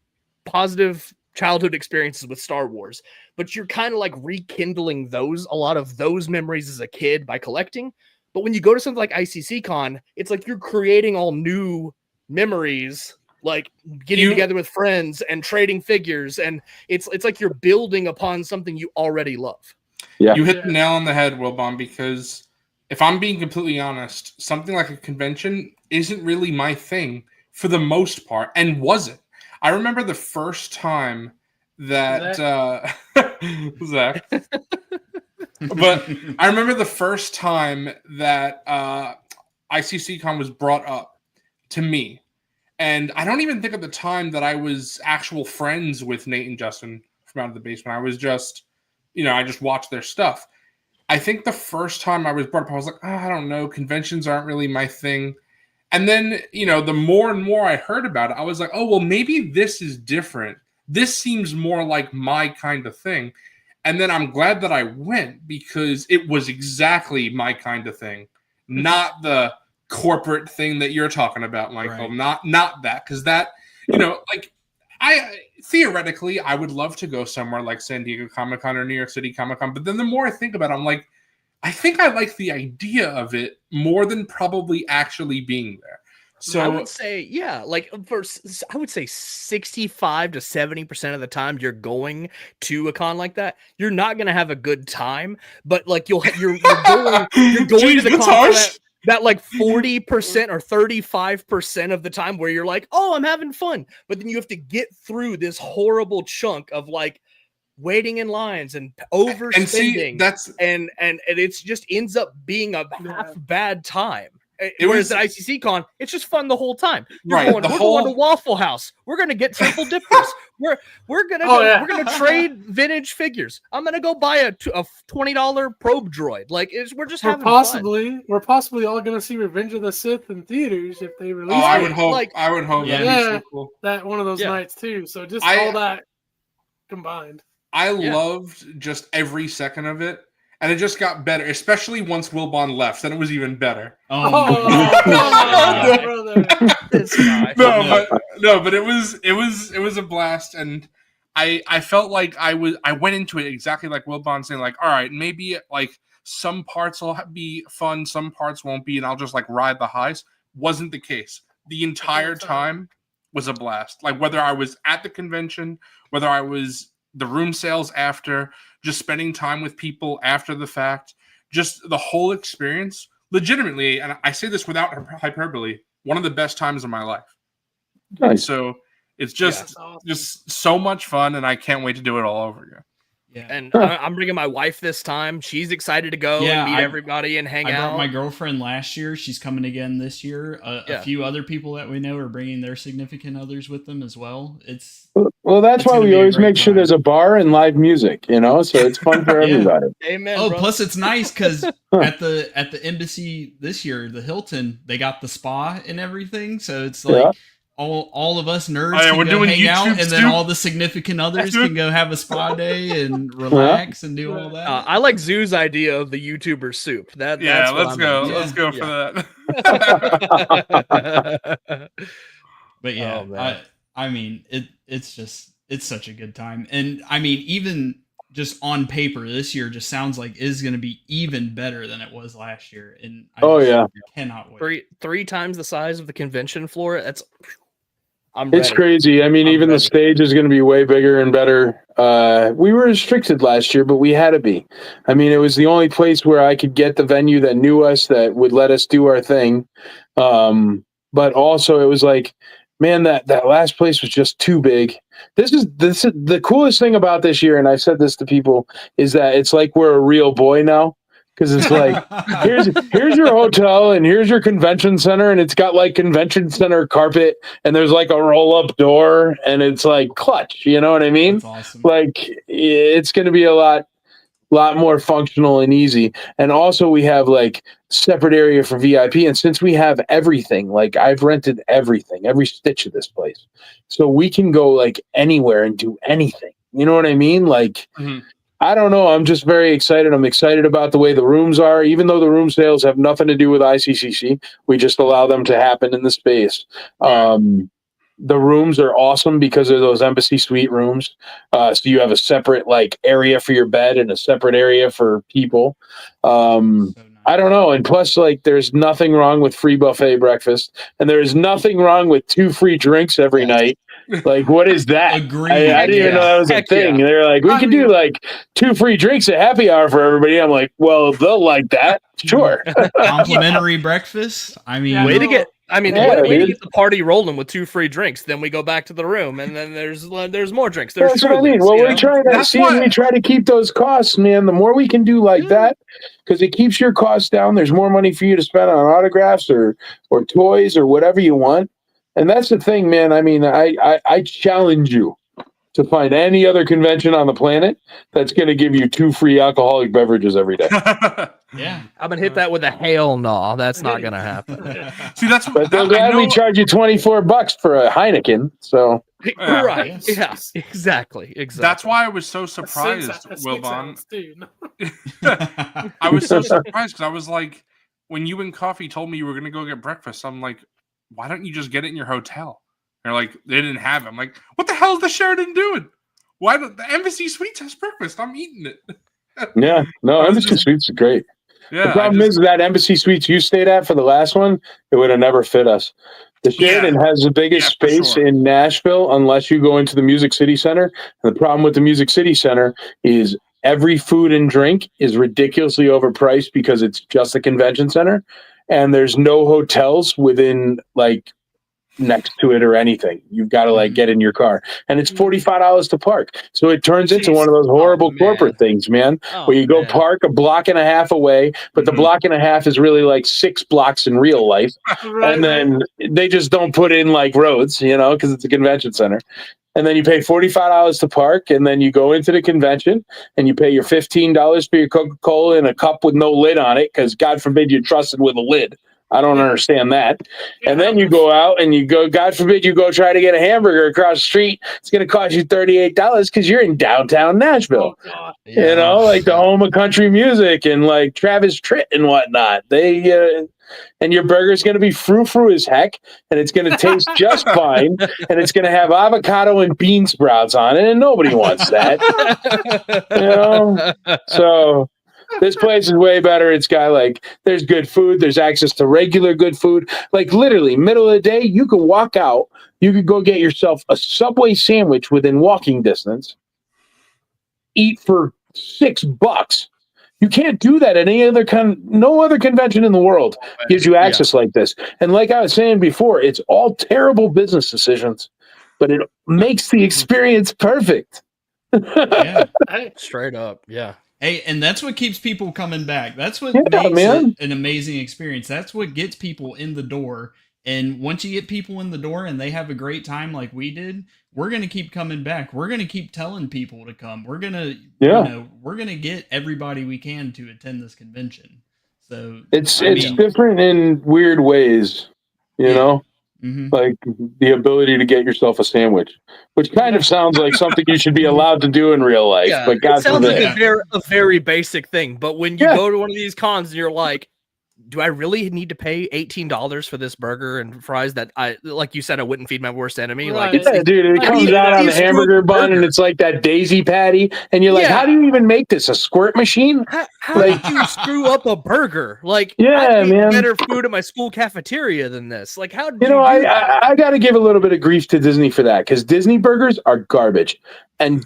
positive childhood experiences with Star Wars, but you're kind of like rekindling a lot of those memories as a kid by collecting. But when you go to something like ICC Con, it's like you're creating all new memories, like getting together with friends and trading figures. And it's like you're building upon something you already love. Yeah. You hit the nail on the head, Wilbon, because if I'm being completely honest, something like a convention isn't really my thing for the most part, and wasn't. I remember the first time that Zach. But I remember the first time that ICC Con was brought up to me. And I don't even think at the time that I was actual friends with Nate and Justin from Out of the Basement. I was just, I just watched their stuff. I think the first time I was brought up, I was like, I don't know, conventions aren't really my thing. And then, the more and more I heard about it, I was like, oh, well, maybe this is different. This seems more like my kind of thing. And then I'm glad that I went because it was exactly my kind of thing, not the corporate thing that you're talking about, Michael. Right. Not that, because that, theoretically, I would love to go somewhere like San Diego Comic-Con or New York City Comic-Con. But then the more I think about it, I'm like, I think I like the idea of it more than probably actually being there. So I would say, I would say 65 to 70% of the time you're going to a con like that, you're not going to have a good time, but like you're going to the con that like 40% or 35% of the time where you're like, oh, I'm having fun. But then you have to get through this horrible chunk of like waiting in lines and overspending. And it's just ends up being a half bad time. Whereas at ICC Con, it's just fun the whole time. We're going to Waffle House. We're going to get triple dippers. We're going to trade vintage figures. I'm going to go buy a $20 probe droid. Like we're just having fun. We're possibly all going to see Revenge of the Sith in theaters if they release it. I would hope. Yeah, so cool. That one of those nights too. So just all that combined. I loved just every second of it. And it just got better, especially once Wilbon left. Then it was even better. Brother. But it was a blast, and I felt like I went into it exactly like Wilbon saying, like, all right, maybe like some parts will be fun, some parts won't be, and I'll just like ride the highs. Wasn't the case. The entire time was a blast. Like whether I was at the convention, whether I was the room sales after, just spending time with people after the fact, just the whole experience, legitimately, and I say this without hyperbole, one of the best times of my life. Nice. So it's just so much fun, and I can't wait to do it all over again. Yeah, and I'm bringing my wife this time. She's excited to go and meet everybody and hang out. I brought my girlfriend last year. She's coming again this year. A few other people that we know are bringing their significant others with them as well. That's why we always make sure there's a bar and live music, so it's fun for everybody. Amen. Oh, plus it's nice because at the embassy this year, the Hilton, they got the spa and everything, so it's like. All of us nerds can go hang out, and then all the significant others can go have a spa day and relax and do all that. I like Zoo's idea of the YouTuber soup. Let's go. Let's go for that. But I mean, it's such a good time, and I mean, even just on paper, this year just sounds like is going to be even better than it was last year, and I cannot wait. Three times the size of the convention floor. It's crazy. I mean, even the stage is going to be way bigger and better. We were restricted last year, but we had to be. I mean, it was the only place where I could get the venue that knew us, that would let us do our thing. But also it was like, man, that last place was just too big. This is the coolest thing about this year, and I said this to people, is that it's like we're a real boy now. Because it's like, here's your hotel and here's your convention center, and it's got like convention center carpet, and there's like a roll-up door, and it's like clutch. You know what I mean? That's awesome. Like it's going to be a lot more functional and easy. And also we have like separate area for VIP. And since we have everything, like I've rented everything, every stitch of this place, so we can go like anywhere and do anything. You know what I mean? Like. I don't know. I'm just very excited. I'm excited about the way the rooms are, even though the room sales have nothing to do with ICCC. We just allow them to happen in the space. The rooms are awesome because of those embassy suite rooms. So you have a separate like area for your bed and a separate area for people. I don't know. And plus, like, there's nothing wrong with free buffet breakfast, and there's nothing wrong with 2 free drinks every night. Like, what is that? Agreed. I didn't even know that was a thing. They're like, we can do like 2 free drinks at happy hour for everybody. I'm like, well, they'll like that. Sure. Complimentary breakfast. I mean, way to get the party rolling with 2 free drinks. Then we go back to the room, and then there's more drinks. There's That's what I mean. Well, we're trying to we try to keep those costs, man. The more we can do like that, because it keeps your costs down. There's more money for you to spend on autographs or toys or whatever you want. And that's the thing, man. I mean, I challenge you to find any other convention on the planet that's going to give you 2 free alcoholic beverages every day. Yeah, I'm gonna hit that with a hell no. That's not gonna happen. See, But they're glad we charge you $24 for a Heineken. So right, yeah, exactly. That's why I was so surprised, Wilbon. I was so surprised because I was like, when you and Coffee told me you were gonna go get breakfast, I'm like, why don't you just get it in your hotel? They're like, they didn't have it. I'm like, what the hell is the Sheraton doing? Why the Embassy Suites has breakfast? I'm eating it. Yeah, no, Embassy Suites are great. Yeah, the problem is that Embassy Suites you stayed at for the last one, it would have never fit us. The Sheraton has the biggest space in Nashville unless you go into the Music City Center. And the problem with the Music City Center is every food and drink is ridiculously overpriced because it's just a convention center. And there's no hotels within like next to it or anything. You've got to like get in your car, and it's $45 to park. So it turns into one of those horrible corporate things, man, where you go park a block and a half away, but the block and a half is really like 6 blocks in real life. And then they just don't put in like roads, you know, because it's a convention center. And then you pay $45 to park, and then you go into the convention and you pay your $15 for your Coca-Cola in a cup with no lid on it, because God forbid you trust it with a lid. I don't understand that. And then you go out and you go, God forbid you go try to get a hamburger across the street. It's going to cost you $38 because you're in downtown Nashville. You know, like the home of country music and like Travis Tritt and whatnot. And your burger's going to be frou-frou as heck, and it's going to taste just fine, and it's going to have avocado and bean sprouts on it, and nobody wants that. You know? So this place is way better. It's got like, there's good food. There's access to regular good food. Like literally middle of the day, you could walk out. You could go get yourself a Subway sandwich within walking distance. Eat for $6. You can't do that at any other no other convention in the world gives you access like this. And like I was saying before, it's all terrible business decisions, but it makes the experience perfect. Straight up. Yeah. Hey, and that's what keeps people coming back. That's what makes it an amazing experience. That's what gets people in the door. And once you get people in the door and they have a great time like we did, we're going to keep coming back. We're going to keep telling people to come. We're going to, we're going to get everybody we can to attend this convention. So it's different in weird ways, you know? Like the ability to get yourself a sandwich, which kind of sounds like something you should be allowed to do in real life. But God sounds forbid. like a very basic thing. But when you go to one of these cons and you're like, do I really need to pay $18 for this burger and fries that like you said, I wouldn't feed my worst enemy? Right. Like, dude, it comes out on the hamburger bun and it's like that daisy patty. And you're like, how do you even make this? A squirt machine? How did you screw up a burger? Like, I man, better food at my school cafeteria than this. Like, how did I got to give a little bit of grief to Disney for that, because Disney burgers are garbage. And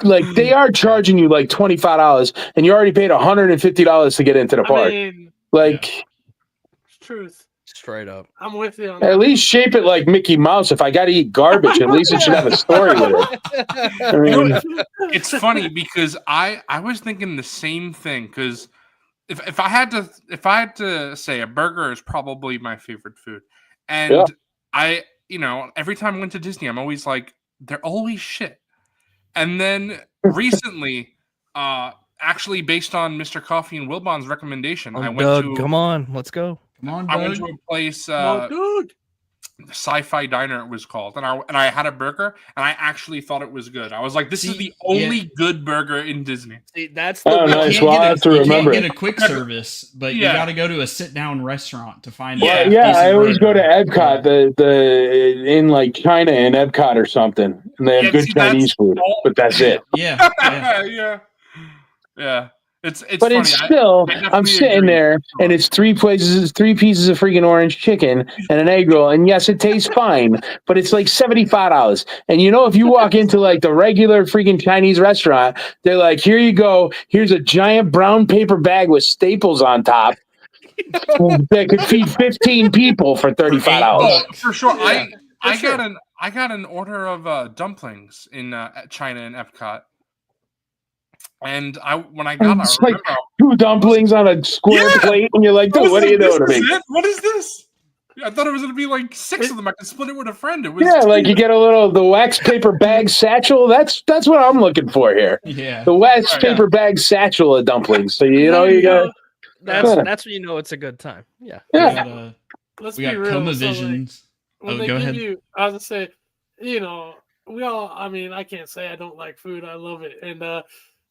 like they are charging you like $25 and you already paid $150 to get into the park. Like, truth. Straight up. I'm with you on that. At least shape it like Mickey Mouse. If I got to eat garbage, at least it should have a story with it. I mean, it's funny because I was thinking the same thing, because if I had to say, a burger is probably my favorite food, and I every time I went to Disney, I'm always like, they're always shit. And then recently, actually based on Mr. Coffee and Wilbon's recommendation, I went Doug, to come on, let's go. Come on, I went Doug. to a place, Dude. Sci-Fi Diner it was called, and I had a burger, and I actually thought it was good. I was like, this is the only good burger in Disney. See, that's the Oh, nice. Well, I have to You remember can't it. get a quick service, but you got to go to a sit-down restaurant to find Yeah. a Yeah, decent I always go burger. to Epcot, the in like China in Epcot or something, and they have good Chinese food, but that's it. Yeah, Yeah. It's But funny. it's still, I I'm definitely sitting agree. there, and it's three pieces of freaking orange chicken and an egg roll, and yes, it tastes fine, but it's like $75. And if you walk into like the regular freaking Chinese restaurant, they're like, "Here you go. Here's a giant brown paper bag with staples on top that could feed 15 people for $35." Oh, for sure. Yeah, I got an order of dumplings in China and Epcot. And when I got it, It's I like remember 2 dumplings on a square plate, and you're like, I was "Dude, what are like, you doing to this me?" is it? What is this? I thought it was going to be like 6 of them. I could split it with a friend. It was Yeah, like you get the wax paper bag satchel. That's what I'm looking for here. yeah. The wax paper bag satchel of dumplings. So you got. That's when you know it's a good time. Yeah. Yeah. Let's We be got real. Comovisions. When Oh, they go give ahead. you, I was gonna say, we all. I mean, I can't say I don't like food. I love it, and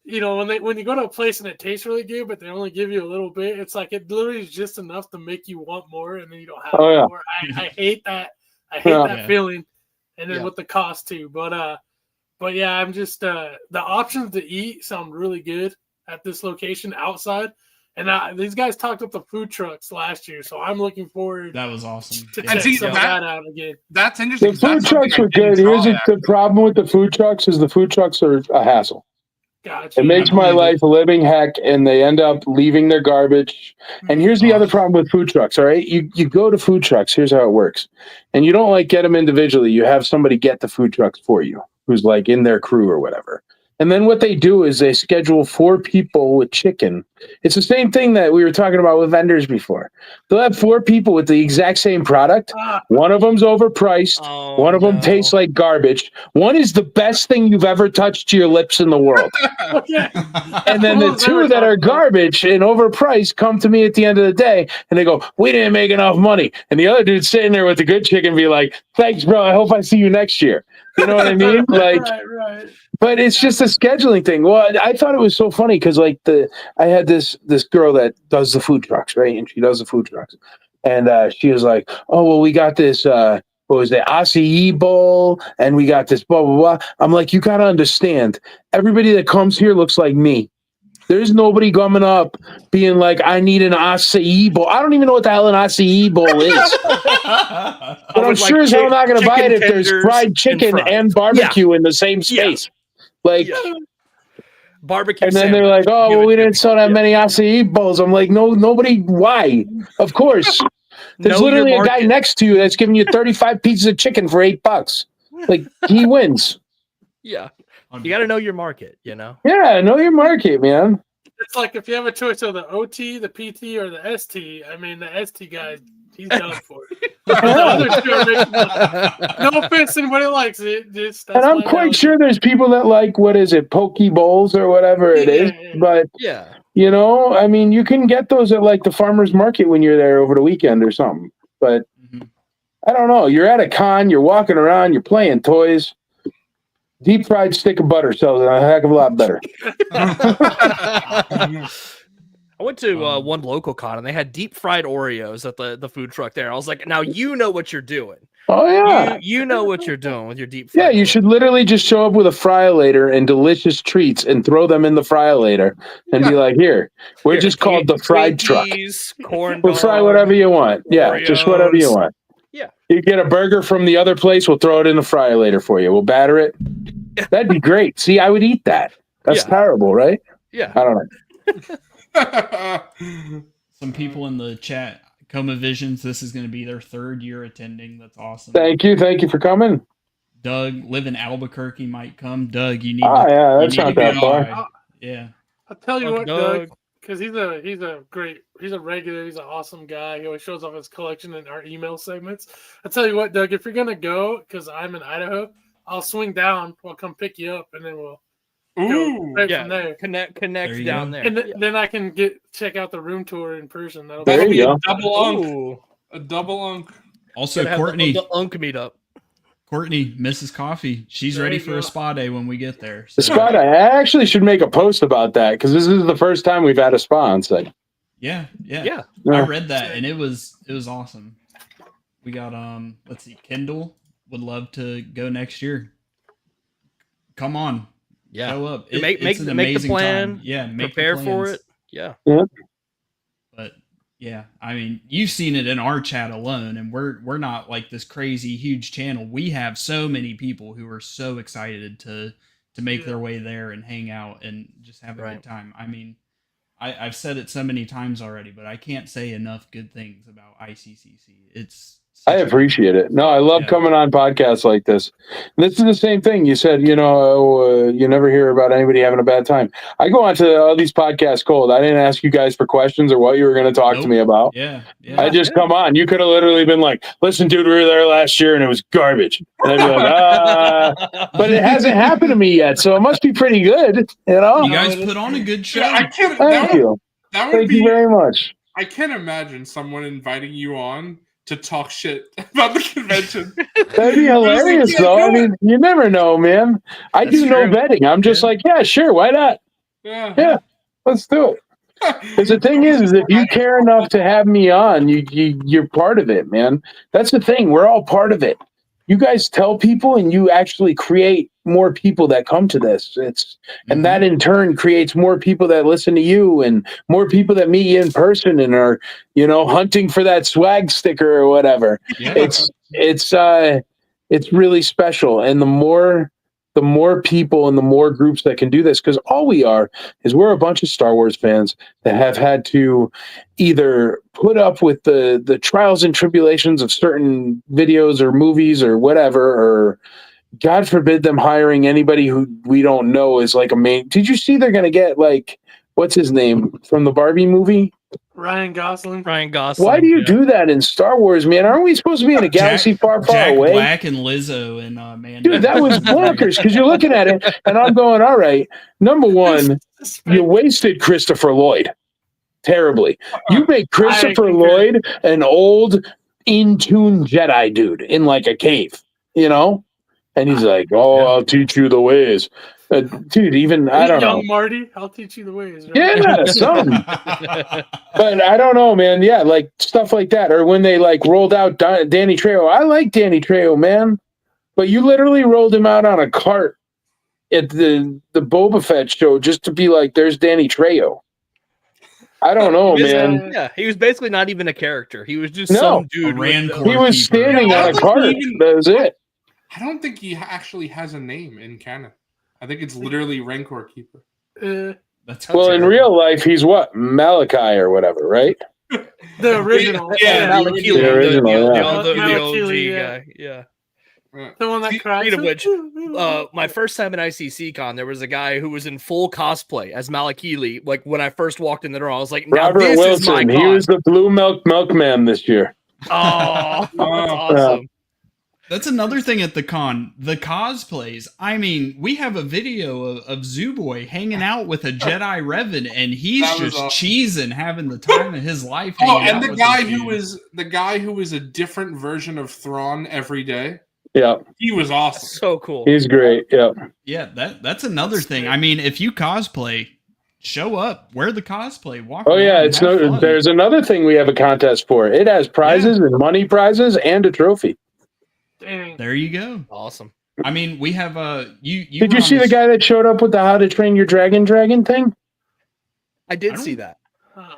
when you go to a place and it tastes really good, but they only give you a little bit, it's like it literally is just enough to make you want more, and then you don't have more. I hate that. I hate that feeling, and then with the cost too. But yeah, I'm just the options to eat sound really good at this location outside. And these guys talked up the food trucks last year, so I'm looking forward That was awesome. to And see, check some of that out again. That's interesting. The food trucks are good. Here's the problem with the food trucks is the food trucks are a hassle. Gotcha. It makes my life a living heck, and they end up leaving their garbage. And here's the other problem with food trucks, all right? You go to food trucks, here's how it works. And you don't get them individually. You have somebody get the food trucks for you who's in their crew or whatever. And then what they do is they schedule 4 people with chicken. It's the same thing that we were talking about with vendors before. They'll have 4 people with the exact same product. One of them's overpriced. One of them tastes like garbage. One is the best thing you've ever touched to your lips in the world. And then the 2 that are garbage and overpriced come to me at the end of the day, and they go, "We didn't make enough money." And the other dude's sitting there with the good chicken be like, "Thanks, bro. I hope I see you next year." You know what I mean? Right. But it's just a scheduling thing. Well, I thought it was so funny because I had this girl that does the food trucks, right? And she does the food trucks. And she was like, "Oh, well, we got this, what was it, acai bowl, and we got this blah, blah, blah." I'm like, "You got to understand, everybody that comes here looks like me. There's nobody coming up being like, I need an acai bowl. I don't even know what the hell an acai bowl is." But I'm sure as hell not going to buy it if there's fried chicken and barbecue in the same space. Barbecue. And then they're like, "Oh, well, we didn't sell that many acai bowls." I'm like, "No, nobody. Why? Of course. There's literally a guy next to you that's giving you 35 pieces of chicken for $8. Like, he wins." Yeah. You got to know your market, Yeah, know your market, man. It's like if you have a choice of the OT, the PT, or the ST. I mean, the ST guy, he's done for it. The other 2 are making no offense to anybody likes it. And I'm quite sure there's people that like, what is it, poke bowls or whatever it is. But, I mean, you can get those at the farmer's market when you're there over the weekend or something. But I don't know. You're at a con, you're walking around, you're playing toys. Deep fried stick of butter sells it a heck of a lot better. I went to one local con and they had deep fried Oreos at the food truck there. I was like, now you know what you're doing. Oh, yeah. You know what you're doing with your deep fried. Yeah, you should literally just show up with a fry-o-lator and delicious treats and throw them in the fry-o-lator and be like, "Here, we're just called the fried truck. Corn We'll fry whatever you want. Yeah, Oreos. just whatever you want." Yeah. You get a burger from the other place, we'll throw it in the fryer for you. We'll batter it. That'd be great. See, I would eat that. That's terrible, right? Yeah. I don't know. Some people in the chat, Comovisions, this is going to be their 3rd year attending. That's awesome. Thank you for coming. Doug, live in Albuquerque, might come. Doug, you need that's not that far. Yeah. I'll tell you what, Doug. because he's a regular. He's an awesome guy. He always shows off his collection in our email segments. I tell you what, Doug, if you're gonna go, because I'm in Idaho, I'll swing down. We'll come pick you up, and then we'll go right from there. Connect There down you there. And then I can check out the room tour in person. There That'll you be go. a double unk. Ooh. A double unk. Also, Gotta have Courtney, the unk meetup. Mrs. Coffee, she's There ready you for go. a spa day when we get there. The spa day. I actually should make a post about that because this is the first time we've had a spa on site. Yeah. Yeah. I read that and it was awesome. We got let's see, Kendall would love to go next year. Come on. Yeah. Show up. Make it's an the amazing plan. time. Yeah, make Prepare the for plans. it. Yeah. But yeah, I mean, you've seen it in our chat alone, and we're not like this crazy huge channel. We have so many people who are so excited to make their way there and hang out and just have a good time. I mean, I've said it so many times already, but I can't say enough good things about ICCC. It's I appreciate it. No, I love coming on podcasts like this. And this is the same thing. You said, you never hear about anybody having a bad time. I go on to all these podcasts cold. I didn't ask you guys for questions or what you were going to talk to me about. Yeah. I just come on. You could have literally been like, listen, dude, we were there last year and it was garbage. And I'd be like, but it hasn't happened to me yet. So it must be pretty good. You know? You guys put on a good show. I can't. Thank you. That would Thank be. you very much. I can't imagine someone inviting you on to talk shit about the convention. That'd be hilarious, though. I mean, you never know, man. I do no betting. I'm just like, yeah, sure, why not? Yeah, let's do it. Because the thing is if you care enough to have me on, you're part of it, man. That's the thing. We're all part of it. You guys tell people, and you actually create more people that come to this. And that in turn creates more people that listen to you, and more people that meet you in person and are, hunting for that swag sticker or whatever. Yeah. It's really special, and the more people and the more groups that can do this, because all we are is we're a bunch of Star Wars fans that have had to either put up with the trials and tribulations of certain videos or movies or whatever, or God forbid them hiring anybody who we don't know is like a main. Did you see they're going to get what's his name from the Barbie movie? Ryan Gosling. Why do you do that in Star Wars, man? Aren't we supposed to be in a galaxy far Jack away? Black and Lizzo and man. Dude, that was bonkers because you're looking at it and I'm going, all right, number one, you wasted Christopher Lloyd terribly. You make Christopher Lloyd an old, in-tune Jedi dude in like a cave, And he's like, I'll teach you the ways. Dude, even, I don't know. Young Marty, I'll teach you the ways. Right? Yeah, something. But I don't know, man. Yeah, like stuff like that. Or when they rolled out Danny Trejo. I like Danny Trejo, man. But you literally rolled him out on a cart at the Boba Fett show just to be like, there's Danny Trejo. I don't know, man. Yeah, he was basically not even a character. He was just some dude. He was standing on a cart. That was it. I don't think he actually has a name in canon. I think it's literally Rancor Keeper. In real life, he's what? Malachi or whatever, right? The original. Malakili, the original, the OG guy. Yeah. The one that cried. Speaking of which, my first time at ICC Con, there was a guy who was in full cosplay as Malakili. Like when I first walked in the door, I was like, Robert this Wilson. Is my con. He was the blue milkman this year. Oh, that's awesome. That's another thing at the con, the cosplays. I mean, we have a video of Zooboy hanging out with a Jedi Revan, and he's just cheesing, having the time of his life. And the guy who was a different version of Thrawn every day. Yeah, he was awesome. So cool. He's great. Yeah, yeah. That's another thing. I mean, if you cosplay, show up, wear the cosplay, walk. Oh yeah, there's another thing we have a contest for. It has prizes and money prizes and a trophy. Dang. There you go. Awesome. I mean, we have you Did you see the guy that showed up with the How to Train Your Dragon thing? I did see that.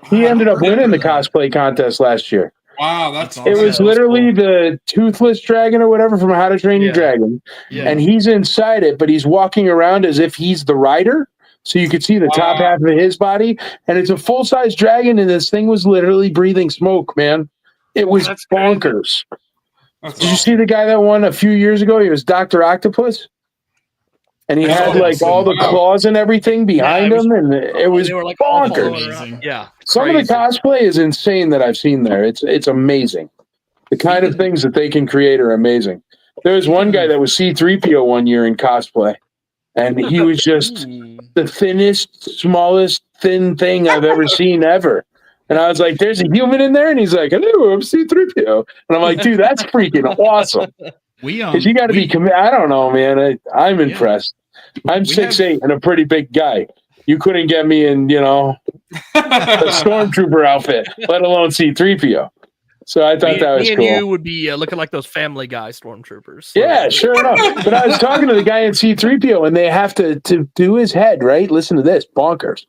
He ended up winning the cosplay contest last year. Wow, that's awesome. It was literally the toothless dragon or whatever from How to Train Your Dragon. Yeah. And he's inside it, but he's walking around as if he's the rider. So you could see the top half of his body. And it's a full-size dragon, and this thing was literally breathing smoke, man. It was bonkers. Did you see the guy that won a few years ago? He was Dr. Octopus. And he had like all the claws and everything behind him, and it was they were like all bonkers. following around. Yeah, Some of the cosplay is insane that I've seen there. It's amazing. The kind of things that they can create are amazing. There was one guy that was C-3PO one year in cosplay, and he was just the thinnest, smallest, thin thing I've ever seen ever. And I was like, "There's a human in there," and he's like, "Hello, I'm C-3PO," and I'm like, "Dude, that's freaking awesome." Because you got to be I don't know, man. I'm impressed. I'm 6'8" and a pretty big guy. You couldn't get me in, a stormtrooper outfit, let alone C-3PO. So I thought that was cool. Me and you would be looking like those Family Guy stormtroopers. Yeah, sure enough. But I was talking to the guy in C-3PO, and they have to do his head, right? Listen to this, bonkers.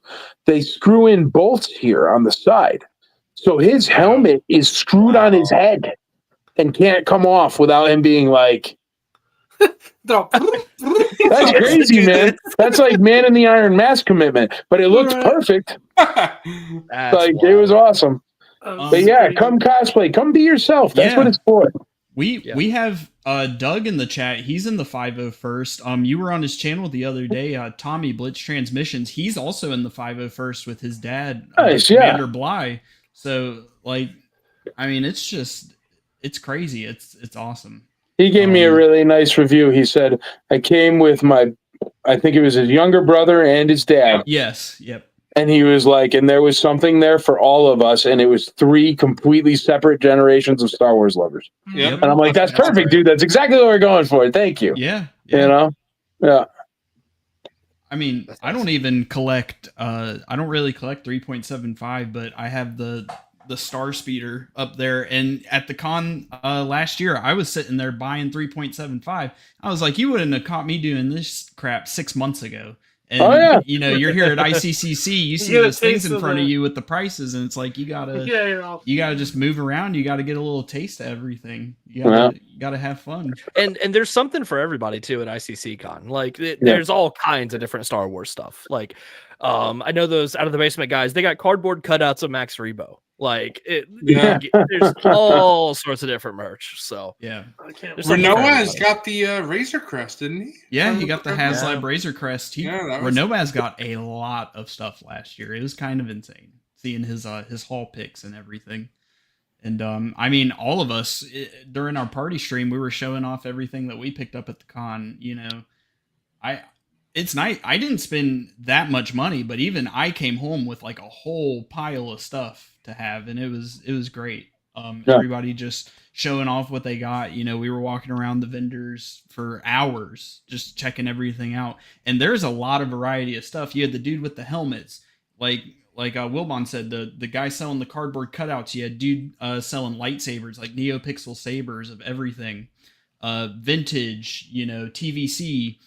They screw in bolts here on the side. So his helmet is screwed on his head and can't come off without him being like... That's crazy, man. That's like Man in the Iron Mask commitment, but it looks perfect. It was awesome. But yeah, come cosplay, come be yourself. That's what it's for. We have Doug in the chat. He's in the 501st. You were on his channel the other day, Tommy Blitz Transmissions. He's also in the 501st with his dad, Commander Bly. So it's crazy. It's awesome. He gave me a really nice review. He said, I came with I think it was his younger brother and his dad. Yes. Yep. And he was like, and there was something there for all of us. And it was 3 completely separate generations of Star Wars lovers. Yep. And I'm like, that's perfect, dude. That's exactly what we're going for. Thank you. Yeah. Yeah. I mean, I don't even collect, I don't really collect 3.75, but I have the Star Speeder up there, and at the con last year I was sitting there buying 3.75. I was like, you wouldn't have caught me doing this crap 6 months ago. And you're here at ICCC, you see those things in front of you with the prices, and it's like you gotta just move around, you gotta get a little taste of everything. You gotta have fun. And there's something for everybody too at ICC Con. Like there's all kinds of different Star Wars stuff. Like I know those Out of the Basement guys, they got cardboard cutouts of Max Rebo. Like there's all sorts of different merch. So Renoa's got the Razor Crest, didn't he? Yeah, he got the HasLab Razor Crest. Renoa's got a lot of stuff last year. It was kind of insane seeing his haul pics and everything. And I mean, all of us during our party stream, we were showing off everything that we picked up at the con. It's nice. I didn't spend that much money, but even I came home with like a whole pile of stuff to have, and it was great. Everybody just showing off what they got. We were walking around the vendors for hours just checking everything out, and there's a lot of variety of stuff. You had the dude with the helmets, like Wilbon said, the guy selling the cardboard cutouts. You had dude selling lightsabers, like NeoPixel sabers of everything, vintage, TVC,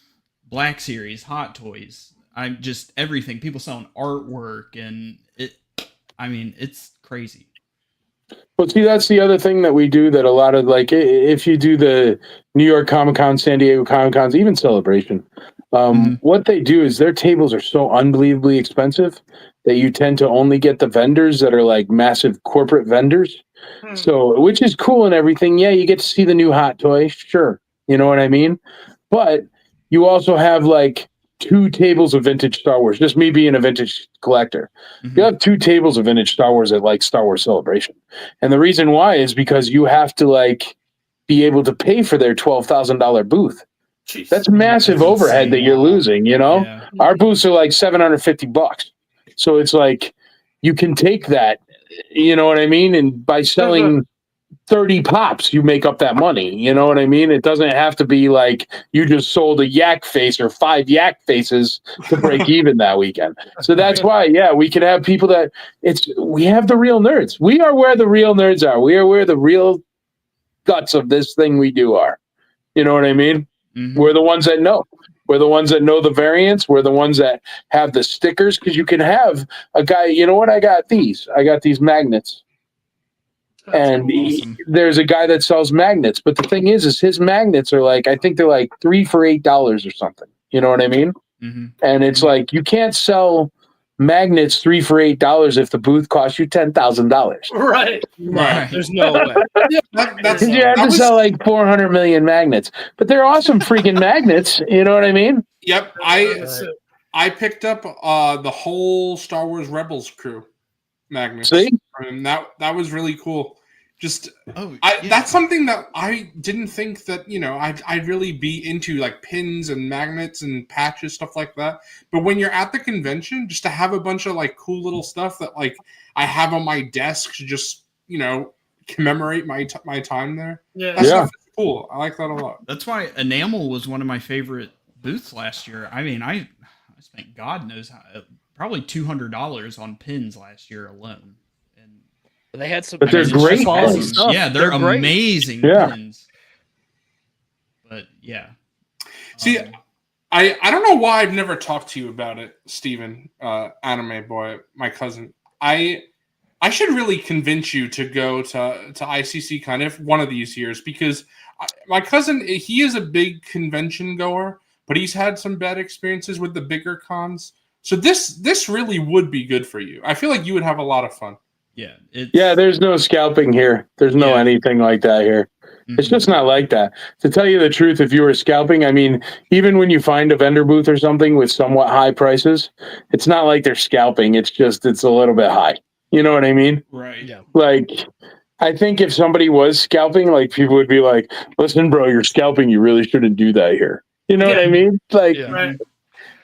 Black Series, Hot Toys. I'm just everything. People selling artwork, and it's crazy. Well, see, that's the other thing that we do that a lot of, like, if you do the New York Comic-Con, San Diego Comic-Cons, even Celebration, what they do is their tables are so unbelievably expensive that you tend to only get the vendors that are like massive corporate vendors. So, which is cool and everything. Yeah, you get to see the new hot toy. Sure. You know what I mean? But you also have like 2 tables of vintage Star Wars. Just me being a vintage collector. You have 2 tables of vintage Star Wars at like Star Wars Celebration. And the reason why is because you have to like be able to pay for their $12,000 booth. Jeez. That's massive overhead that you're losing, Yeah. Our booths are like $750. So it's like you can take that, you know what I mean? And by selling 30 pops, you make up that money. You know what I mean? It doesn't have to be like you just sold a yak face or 5 yak faces to break even that weekend. So that's why, we can have people that we have the real nerds. We are where the real nerds are. We are where the real guts of this thing we do are. You know what I mean? We're the ones that know. We're the ones that know the variants. We're the ones that have the stickers, because you can have a guy, you know what? I got these magnets. And awesome. There's a guy that sells magnets, but the thing is his magnets are like, I think they're like 3 for $8 or something. You know what I mean? And it's like, you can't sell magnets 3 for $8 if the booth costs you $10,000. Right. There's no way. You have to sell like 400 million magnets, but they're awesome freaking magnets. You know what I mean? Yep, That's it. I picked up the whole Star Wars Rebels crew magnets. See? And that was really cool. Just yeah. that's something that I didn't think that I'd really be into, like pins and magnets and patches, stuff like that. But when you're at the convention, just to have a bunch of like cool little stuff that like I have on my desk to just commemorate my time there. Yeah, That stuff is cool. I like that a lot. That's why Enamel was one of my favorite booths last year. I mean, I spent God knows how, probably $200 on pins last year alone. They had some, but they're great quality pins. stuff. Yeah, they're great. amazing Yeah. pins. But yeah. See, I don't know why I've never talked to you about it, Steven, Anime Boy, my cousin. I should really convince you to go to ICC Con if one of these years, because my cousin, he is a big convention goer, but he's had some bad experiences with the bigger cons. So this really would be good for you. I feel like you would have a lot of fun. Yeah, there's no scalping here. There's no anything like that here. It's just not like that. To tell you the truth, if you were scalping, I mean, even when you find a vendor booth or something with somewhat high prices, it's not like they're scalping. It's just, it's a little bit high. You know what I mean? Right. Yeah. Like, I think if somebody was scalping, like people would be like, listen, bro, you're scalping. You really shouldn't do that here. You know what I mean? Like,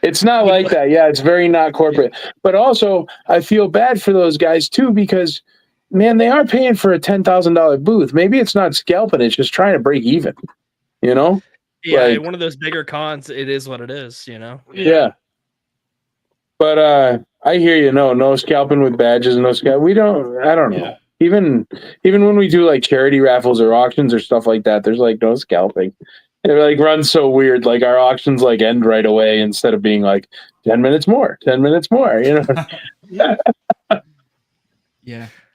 it's not like that. Yeah, it's very not corporate. But also, I feel bad for those guys too, because, man, they are paying for a $10,000 booth. Maybe it's not scalping; it's just trying to break even. You know? Yeah, like, one of those bigger cons. It is what it is. Yeah. But I hear you. No scalping with badges. No scalp. We don't. I don't know. Even when we do like charity raffles or auctions or stuff like that, there's like no scalping. It like runs so weird. Like our auctions like end right away instead of being like 10 minutes more, 10 minutes more, Yeah.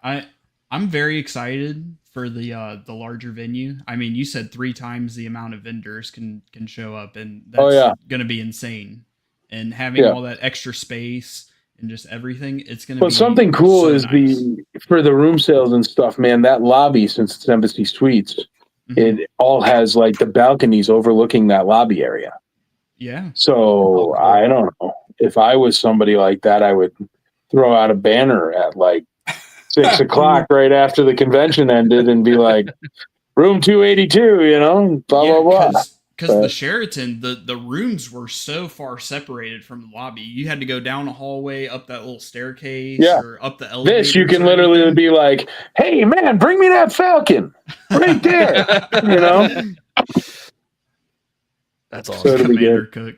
I'm very excited for the larger venue. I mean, you said 3 times the amount of vendors can show up, and that's going to be insane. And having all that extra space and just everything, it's going to be something cool so is nice. for the room sales and stuff, man, that lobby, since it's Embassy Suites, it all has like the balconies overlooking that lobby area. Yeah. So I don't know. If I was somebody like that, I would throw out a banner at like 6 o'clock right after the convention ended and be like, room 282, blah, blah, blah. Because the Sheraton, the rooms were so far separated from the lobby. You had to go down a hallway, up that little staircase, or up the elevator. This, you can literally be like, hey, man, bring me that Falcon right there. That's awesome. So Commander Cook.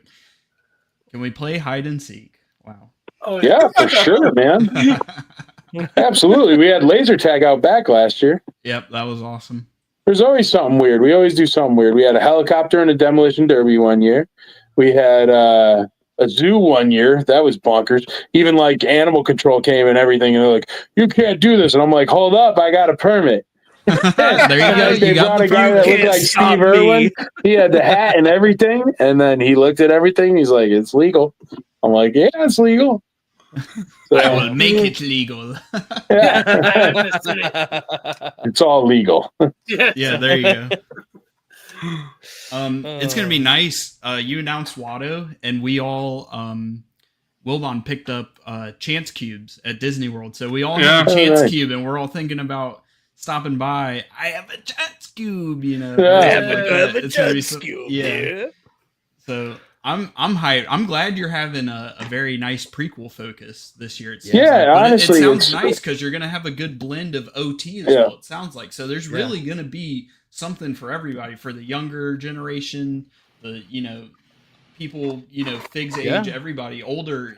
Can we play hide and seek? Wow. Oh, yeah, for sure, man. Absolutely. We had laser tag out back last year. Yep, that was awesome. There's always something weird. We always do something weird. We had a helicopter and a demolition derby one year. We had a zoo one year. That was bonkers. Even like animal control came and everything, and they're like, "You can't do this." And I'm like, "Hold up, I got a permit." There you go. They brought a guy that looked like Steve Irwin. He had the hat and everything, and then he looked at everything. He's like, "It's legal." I'm like, "Yeah, it's legal." So, I will make it legal. It's all legal. Yeah, there you go. It's gonna be nice. You announced Watto, and we all Wilbon picked up chance cubes at Disney World, so we all have a chance cube, and we're all thinking about stopping by. I have a chance cube, I have a chance cube. Yeah. So I'm hyped. I'm glad you're having a very nice prequel focus this year. It honestly, it sounds nice because you're gonna have a good blend of OT as well. It sounds like so. There's really gonna be something for everybody, for the younger generation, the people, Fig's age, everybody older.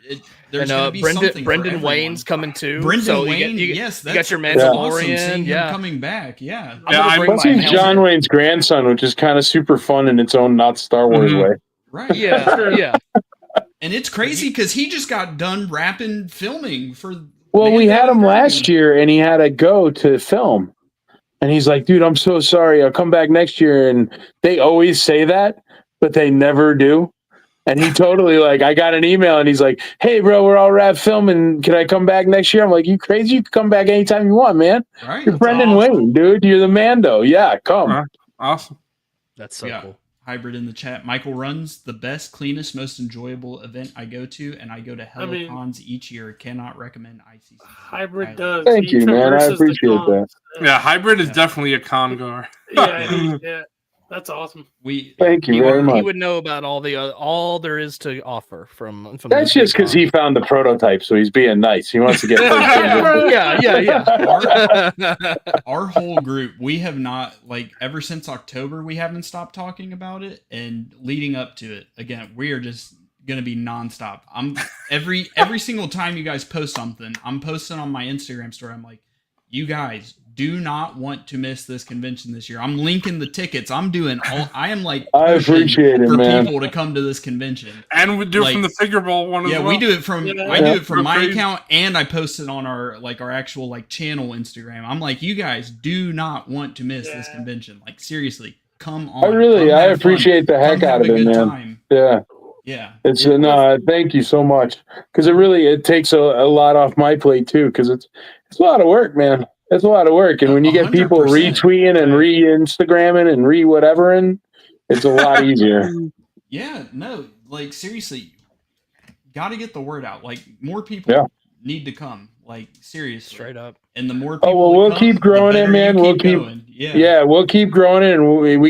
There's gonna be something. Brendan Wayne's coming too. Brendan Wayne, yes, you got your Mandalorian. Awesome seeing him coming back. Yeah, Plus he's John Wayne's grandson, which is kind of super fun in its own not Star Wars way. Right. Yeah. And it's crazy because he just got done filming for. Well, we had him last year, and he had to go to film, and he's like, "Dude, I'm so sorry. I'll come back next year." And they always say that, but they never do. And he totally I got an email, and he's like, "Hey, bro, we're all wrapped filming. Can I come back next year?" I'm like, "You crazy? You can come back anytime you want, man. Right? You're Brendan Wayne, dude. You're the Mando. Yeah, come." Awesome. That's so cool. Hybrid in the chat. Michael runs the best, cleanest, most enjoyable event I go to, and I go to Helicons each year. Cannot recommend ICCC. Hybrid does. Thank you, man. I appreciate that. Yeah, Hybrid is definitely a con goer. Yeah, that's awesome. Thank you very much. He would know about all there is to offer from That's just because he found the prototype, so he's being nice. He wants to get. Our whole group, we have not, like, ever since October, we haven't stopped talking about it, and leading up to it, again, we are just gonna be nonstop. I'm every single time you guys post something, I'm posting on my Instagram story. I'm like, you guys do not want to miss this convention this year. I'm linking the tickets. I'm doing all. I am like, I appreciate it, for man. people to come to this convention. And we do it from the Figureball one as well. Yeah, we do it from. I do it from my account, and I post it on our actual channel Instagram. I'm like, you guys do not want to miss this convention. Like, seriously, come on. I appreciate the heck out of it, man. Time. Yeah. It's thank you so much, because it takes a lot off my plate too, because it's a lot of work, man. It's a lot of work, and when you get people 100%. retweeting and re-Instagramming and re-whatevering, it's a lot easier. Yeah, no, like, seriously, got to get the word out. Like, more people need to come. Like, seriously, straight up. And the more people, we'll keep growing it, man. We'll keep going. We'll keep growing it, and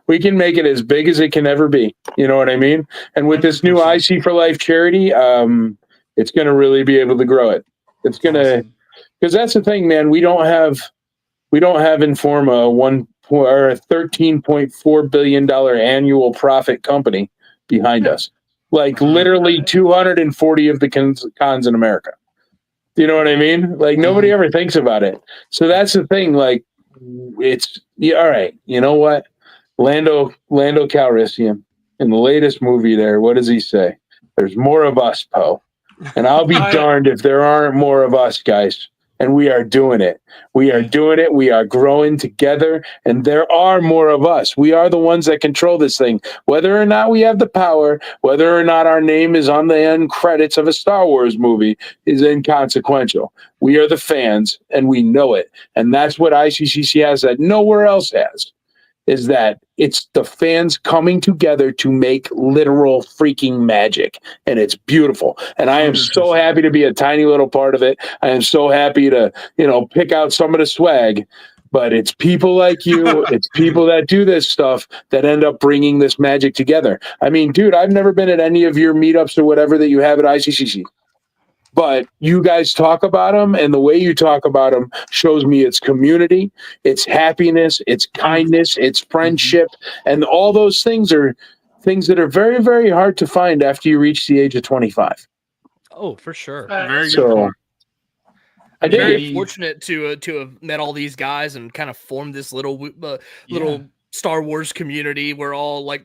we can make it as big as it can ever be. You know what I mean? And with this new 100%. IC for Life charity, it's going to really be able to grow it. It's going to. Because that's the thing, man. We don't have Informa a $13.4 billion annual profit company behind us. Like, literally 240 of the cons in America. You know what I mean? Like, nobody ever thinks about it. So that's the thing. Like, it's all right. You know what? Lando Calrissian in the latest movie there. What does he say? There's more of us, Poe. And I'll be darned if there aren't more of us, guys. And we are doing it. We are doing it. We are growing together. And there are more of us. We are the ones that control this thing. Whether or not we have the power, whether or not our name is on the end credits of a Star Wars movie is inconsequential. We are the fans, and we know it. And that's what ICCC has that nowhere else has, is that it's the fans coming together to make literal freaking magic. And it's beautiful. And I am 100%. So happy to be a tiny little part of it. I am so happy to, pick out some of the swag. But it's people like you, it's people that do this stuff that end up bringing this magic together. I mean, dude, I've never been at any of your meetups or whatever that you have at ICCC. But you guys talk about them, and the way you talk about them shows me it's community, it's happiness, it's kindness, it's friendship, and all those things are things that are very, very hard to find after you reach the age of 25. Oh, for sure. Very good. I'm very fortunate to have met all these guys and kind of formed this little Star Wars community. We're all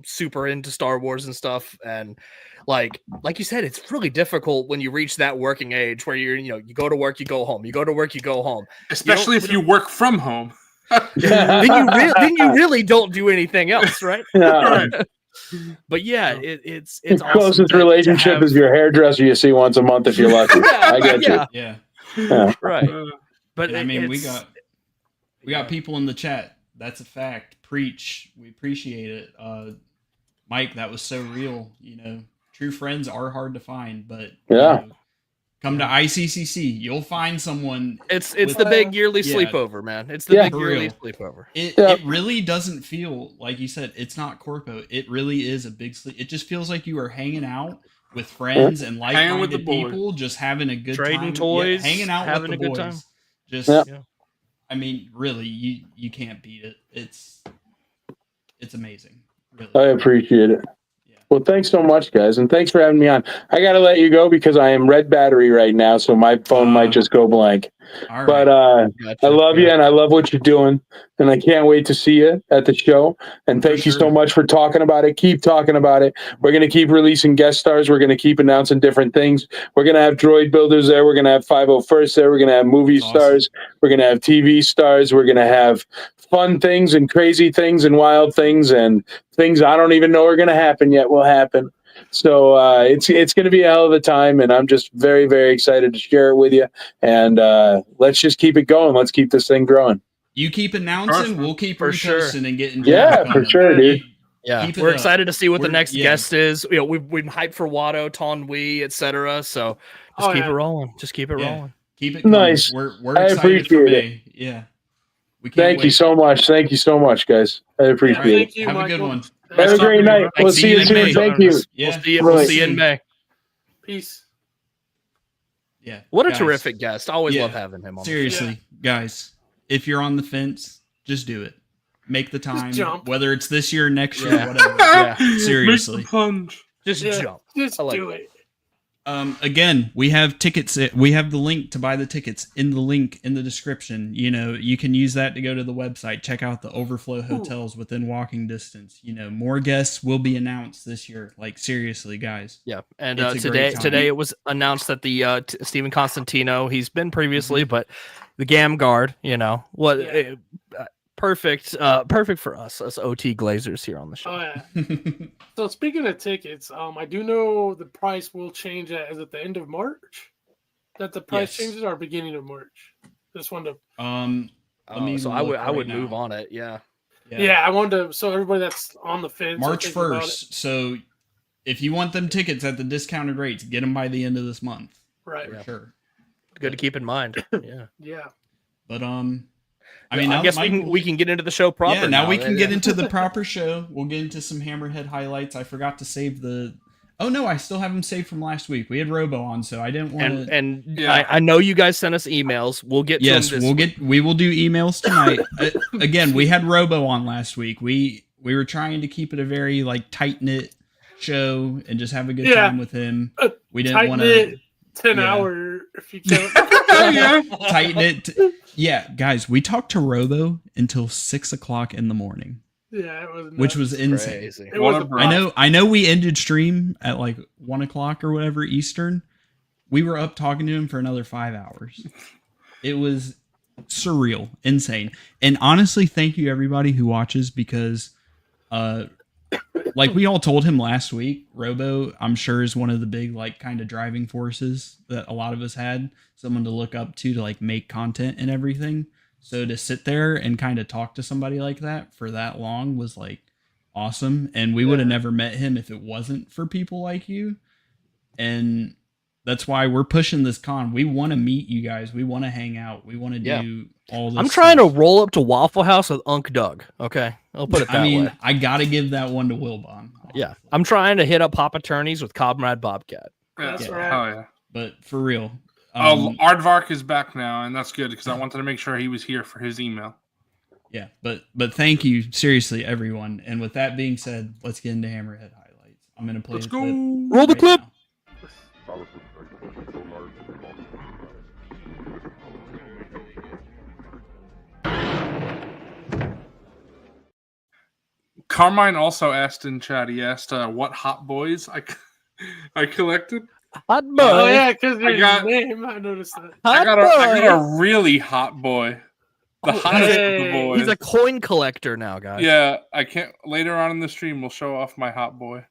super into Star Wars and stuff, and like you said, it's really difficult when you reach that working age where you go to work, you go home, you go to work, you go home. Especially if you work from home. then you really don't do anything else, right? Yeah. But yeah, it's the closest relationship is your hairdresser you see once a month if you're lucky. I get you. Yeah. Right. But I mean, we got people in the chat. That's a fact. Preach. We appreciate it. Mike, that was so real. True friends are hard to find, but come to ICCC. You'll find someone. It's the big yearly sleepover, man. It's the big yearly sleepover. It really doesn't feel like you said. It's not corpo. It really is a big sleep. It just feels like you are hanging out with friends and like-minded people, just having a good trading time, toys, hanging out having with the a boys. good time. Just, I mean, really, you can't beat it. It's amazing. Really. I appreciate it. Well, thanks so much, guys, and thanks for having me on. I got to let you go because I am red battery right now, so my phone might just go blank. All right. But I love you, and I love what you're doing, and I can't wait to see you at the show. And thank you so much for talking about it. Keep talking about it. We're going to keep releasing guest stars. We're going to keep announcing different things. We're going to have droid builders there. We're going to have 501st there. We're going to have movie stars. We're going to have TV stars. We're going to have fun things and crazy things and wild things and things I don't even know are going to happen yet will happen. So it's going to be a hell of a time, and I'm just very, very excited to share it with you. And let's just keep it going. Let's keep this thing growing. You keep announcing, we'll keep reposting and getting. Yeah, for sure, dude. Yeah, Keep it we're up. excited to see what the We're- next yeah. guest is. We've been hyped for Watto, Ton Wee, etc. So just keep it rolling. Just keep it Yeah. rolling. Keep it coming. Nice. We're I excited for appreciate it. May. Yeah. We can't Thank wait. you so much. Thank you so much, guys. I appreciate it. Thank you, Have a Michael. good one. Have a Nice great talking to night. you, We'll See see you you in soon. May. Thank you. Yeah. We'll Really. see you in May. Peace. Yeah. What a guys. terrific guest. I always Yeah. love having him on. Seriously, guys, if you're on the fence, just do it. Make the time, jump. whether it's this year, next year, Yeah. whatever. Yeah. Seriously. Make the plunge. Just jump. Just I like do it. it. Again, we have tickets. We have the link to buy the tickets in the link in the description. You know, you can use that to go to the website, check out the overflow hotels within walking distance. You know, more guests will be announced this year. Like seriously, guys. Yeah, and It's a great time. today it was announced that the Stephen Constantino, he's been previously, but the Gam Guard, perfect for us OT Glazers here on the show. Oh yeah. So speaking of tickets, I do know the price will change is it the end of March? That the price Yes. changes or beginning of March? Just wanted to Let me So look I would right move now. on it. Yeah. I wanted to, so everybody that's on the fence. or March thinking about it- 1st. So if you want them tickets at the discounted rates, get them by the end of this month. Right. For sure. Good to keep in mind. Yeah. Yeah. But I mean, I now guess that we can get into the show proper. Yeah, now we can get into the proper show. We'll get into some Hammerhead highlights. I forgot to save the. Oh no, I still have them saved from last week. We had Robo on, so I didn't want to. And Yeah. I know you guys sent us emails. We'll get to Yes, them this we will do emails tonight. Again, we had Robo on last week. We were trying to keep it a very like tight knit show and just have a good time with him. We didn't want to 10-hour if you count. Yeah. tighten it. Yeah, guys, we talked to Robo until 6:00 in the morning, Yeah, it was. which nuts. was insane. crazy. It What was a a bro. I know we ended stream at like 1:00 or whatever Eastern. We were up talking to him for another 5 hours. It was surreal, insane. And honestly, thank you everybody who watches because like we all told him last week, Robo, I'm sure is one of the big like kind of driving forces that a lot of us had, someone to look up to like make content and everything. So to sit there and kind of talk to somebody like that for that long was like awesome. And we would have never met him if it wasn't for people like you. And that's why we're pushing this con. We want to meet you guys. We want to hang out. We want to do all this. I'm trying to stuff. roll up to Waffle House with Unc Doug. Okay, I'll put it that I mean, way. I gotta give that one to Wilbon. Yeah, I'm trying to hit up Papa Turney's with Comrade Bobcat. That's Yeah. right. Oh yeah. But for real, Aardvark is back now, and that's good because I wanted to make sure he was here for his email. yeah. But thank you, seriously, everyone. And with that being said, let's get into Hammerhead highlights. I'm gonna play. Let's the go. clip Roll the right clip. now. Carmine also asked in chat. He asked what hot boys I collected. Hot boy. Oh yeah, because your got- name. I noticed that. I got a really hot boy. The hottest of the Hey. boys. He's a coin collector now, guys. Yeah, I can't. Later on in the stream, we'll show off my hot boy.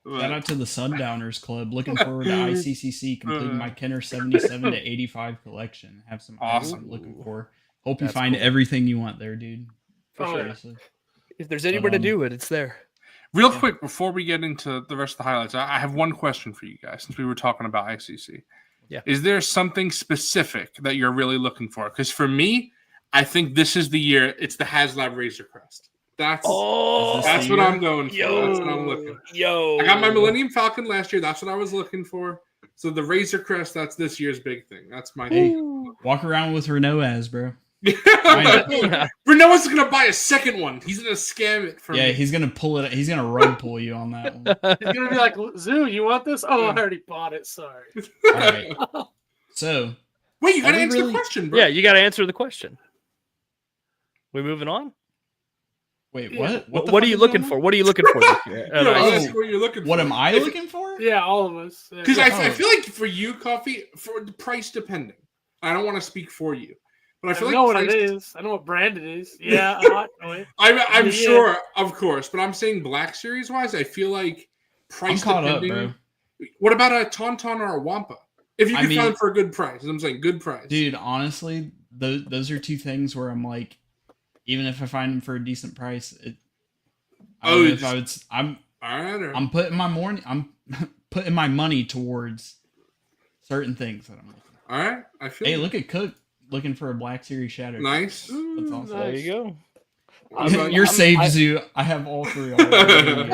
Shout out to the Sundowners Club. Looking forward to ICCC completing my Kenner 77 to 85 collection. Have some Awesome. items I'm looking for. Hope you That's find cool. everything you want there, dude. For sure. Seriously. If there's anywhere to um, do it, it's there. Real quick, before we get into the rest of the highlights, I have one question for you guys since we were talking about ICC. Yeah. Is there something specific that you're really looking for? Because for me, I think this is the year. It's the HasLab Razor Crest. That's Is this what the I'm year? going for. That's what I'm looking. Yo. I got my Millennium Falcon last year. That's what I was looking for. So the Razor Crest, that's this year's big thing. That's my Hey, walk around with Renault as, bro. Renault's gonna buy a second one. He's gonna scam it from Yeah, me. he's gonna pull it. He's gonna rug pull you on that one. He's gonna be like, Zoo, you want this? Oh, I already bought it. Sorry. All right. So Wait, you gotta Are we answer really- the question, bro. Yeah, you got to answer the question. We moving on? wait, Yeah. what? the What fuck are you is looking going for? on? What are you looking for this year? Yeah, I'll Oh. ask what you're looking for. What am I looking for? Yeah, all of us. Yeah. Because I Oh. feel like for you, Coffee, for the price depending. I don't want to speak for you, but I I feel know like what price, it is. I know what brand it is. Yeah, a hot toy. I'm Yeah. sure, of course, but I'm saying Black Series wise, I feel like I'm price caught up, depending. bro. What about a Tauntaun or a Wampa? If you I can mean- find them for a good price, I'm saying good price. Dude, honestly, those are two things where I'm like, even if I find them for a decent price, I'm I'm putting I'm putting my money towards certain things that I'm looking for. all right. I feel. Hey, you. look at Cook looking for a Black Series Shadow. Nice. That's awesome. There you go. What about You're you? saved, Zoo. I have all three already.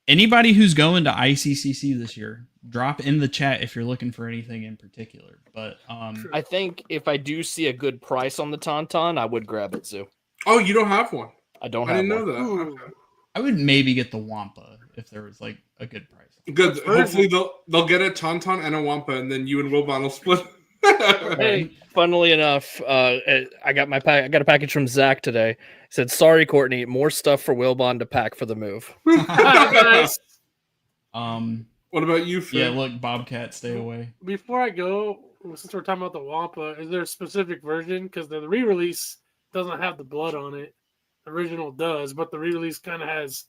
Anybody who's going to ICCC this year, drop in the chat if you're looking for anything in particular. But I think if I do see a good price on the Tauntaun, I would grab it, Zoo. Oh, you don't have one. I don't I have didn't one. know that. Okay. I would maybe get the Wampa if there was like a good price. Good. Hopefully they'll get a Tauntaun and a Wampa, and then you and Wilbon will split. Hey, funnily enough, I got I got a package from Zach today. He said, "Sorry, Courtney, more stuff for Wilbon to pack for the move." Nice. What about you, Phil? Yeah, look, Bobcat, stay away. Before I go, since we're talking about the Wampa, is there a specific version? Because the re-release doesn't have the blood on it. The original does, but the re-release kind of has.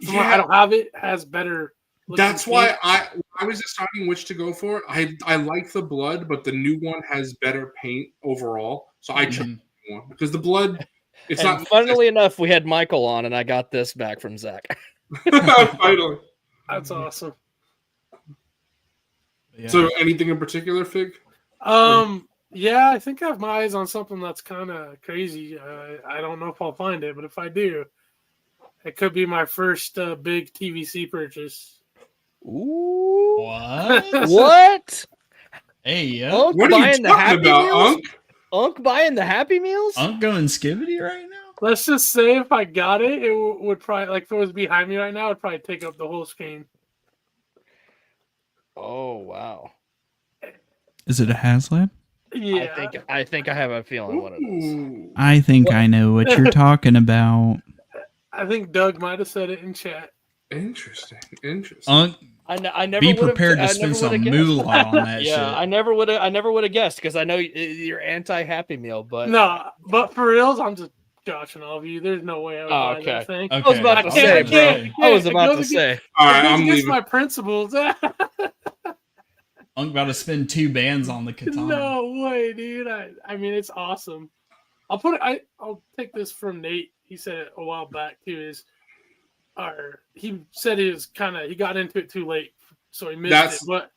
I don't have it. Has better. That's why I was deciding which to go for. I like the blood, but the new one has better paint overall. So I chose the new one because the blood. It's and not. Funnily enough, we had Michael on, and I got this back from Zach. Finally. That's awesome. Yeah. So, anything in particular, Fig? Yeah, I think I have my eyes on something that's kind of crazy. I don't know if I'll find it, but if I do, it could be my first big TVC purchase. Ooh. What? What? Hey, yeah. Unk What are you buying the talking Happy about, Meals? Unk? Unk buying the Happy Meals? Unk going skibbity right now? Let's just say if I got it, it would probably, like if it was behind me right now, it'd probably take up the whole screen. Oh wow! Is it a HasLab? Yeah. I think I have a feeling what it is. Ooh. I think I know what you're talking about. I think Doug might have said it in chat. Interesting. Unk, I never be would've- prepared I to never spend some would've guessed. moolah on that shit. Yeah, I never would have guessed because I know you're anti Happy Meal, but No, but for reals, I'm just joshing all of you. There's no way I would buy okay. that thing. Okay. I was about to say, can't. bro. I was It about goes to against- say. All It right, goes I'm against leaving. my principles. Unk about to spend 2 bands on the katana. No way, dude. I mean, it's awesome. I'll take this from Nate. He said it a while back too. He said he got into it too late, so he missed it.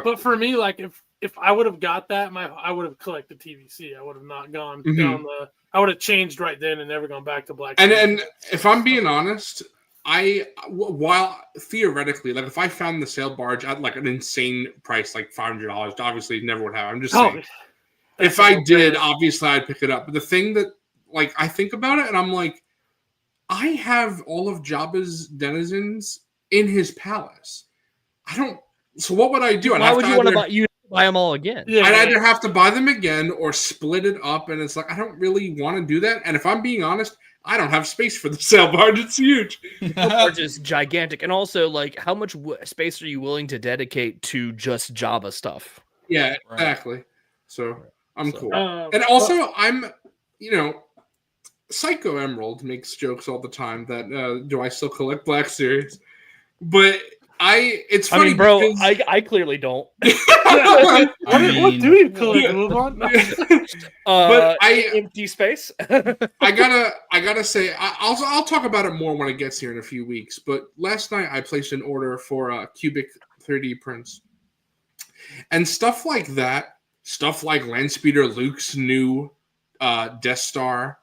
But for me, like if I would have got that, I would have collected TVC. I would have not gone down the. I would have changed right then and never gone back to Black. And if I'm being honest, while theoretically, like if I found the sale barge at like an insane price, like $500, obviously never would have. I'm just saying, if I did, obviously I'd pick it up. But the thing that, like, I think about it and I'm like, I have all of Jabba's denizens in his palace. So what would I do? Why would you want to buy them all again? Yeah, I'd either have to buy them again or split it up, and it's like I don't really want to do that. And if I'm being honest, I don't have space for the sale barge. It's huge. The barge is gigantic, and also like, how much space are you willing to dedicate to just Java stuff? Yeah, exactly. So I'm cool. and And also, I'm, Psycho Emerald makes jokes all the time that do I still collect Black Series? But it's funny. I mean, bro, because... I clearly don't. what do you collect? Move on. But empty space. I gotta say, I'll talk about it more when it gets here in a few weeks. But last night I placed an order for cubic 3D prints and stuff like that. Stuff like Landspeeder Luke's new Death Star.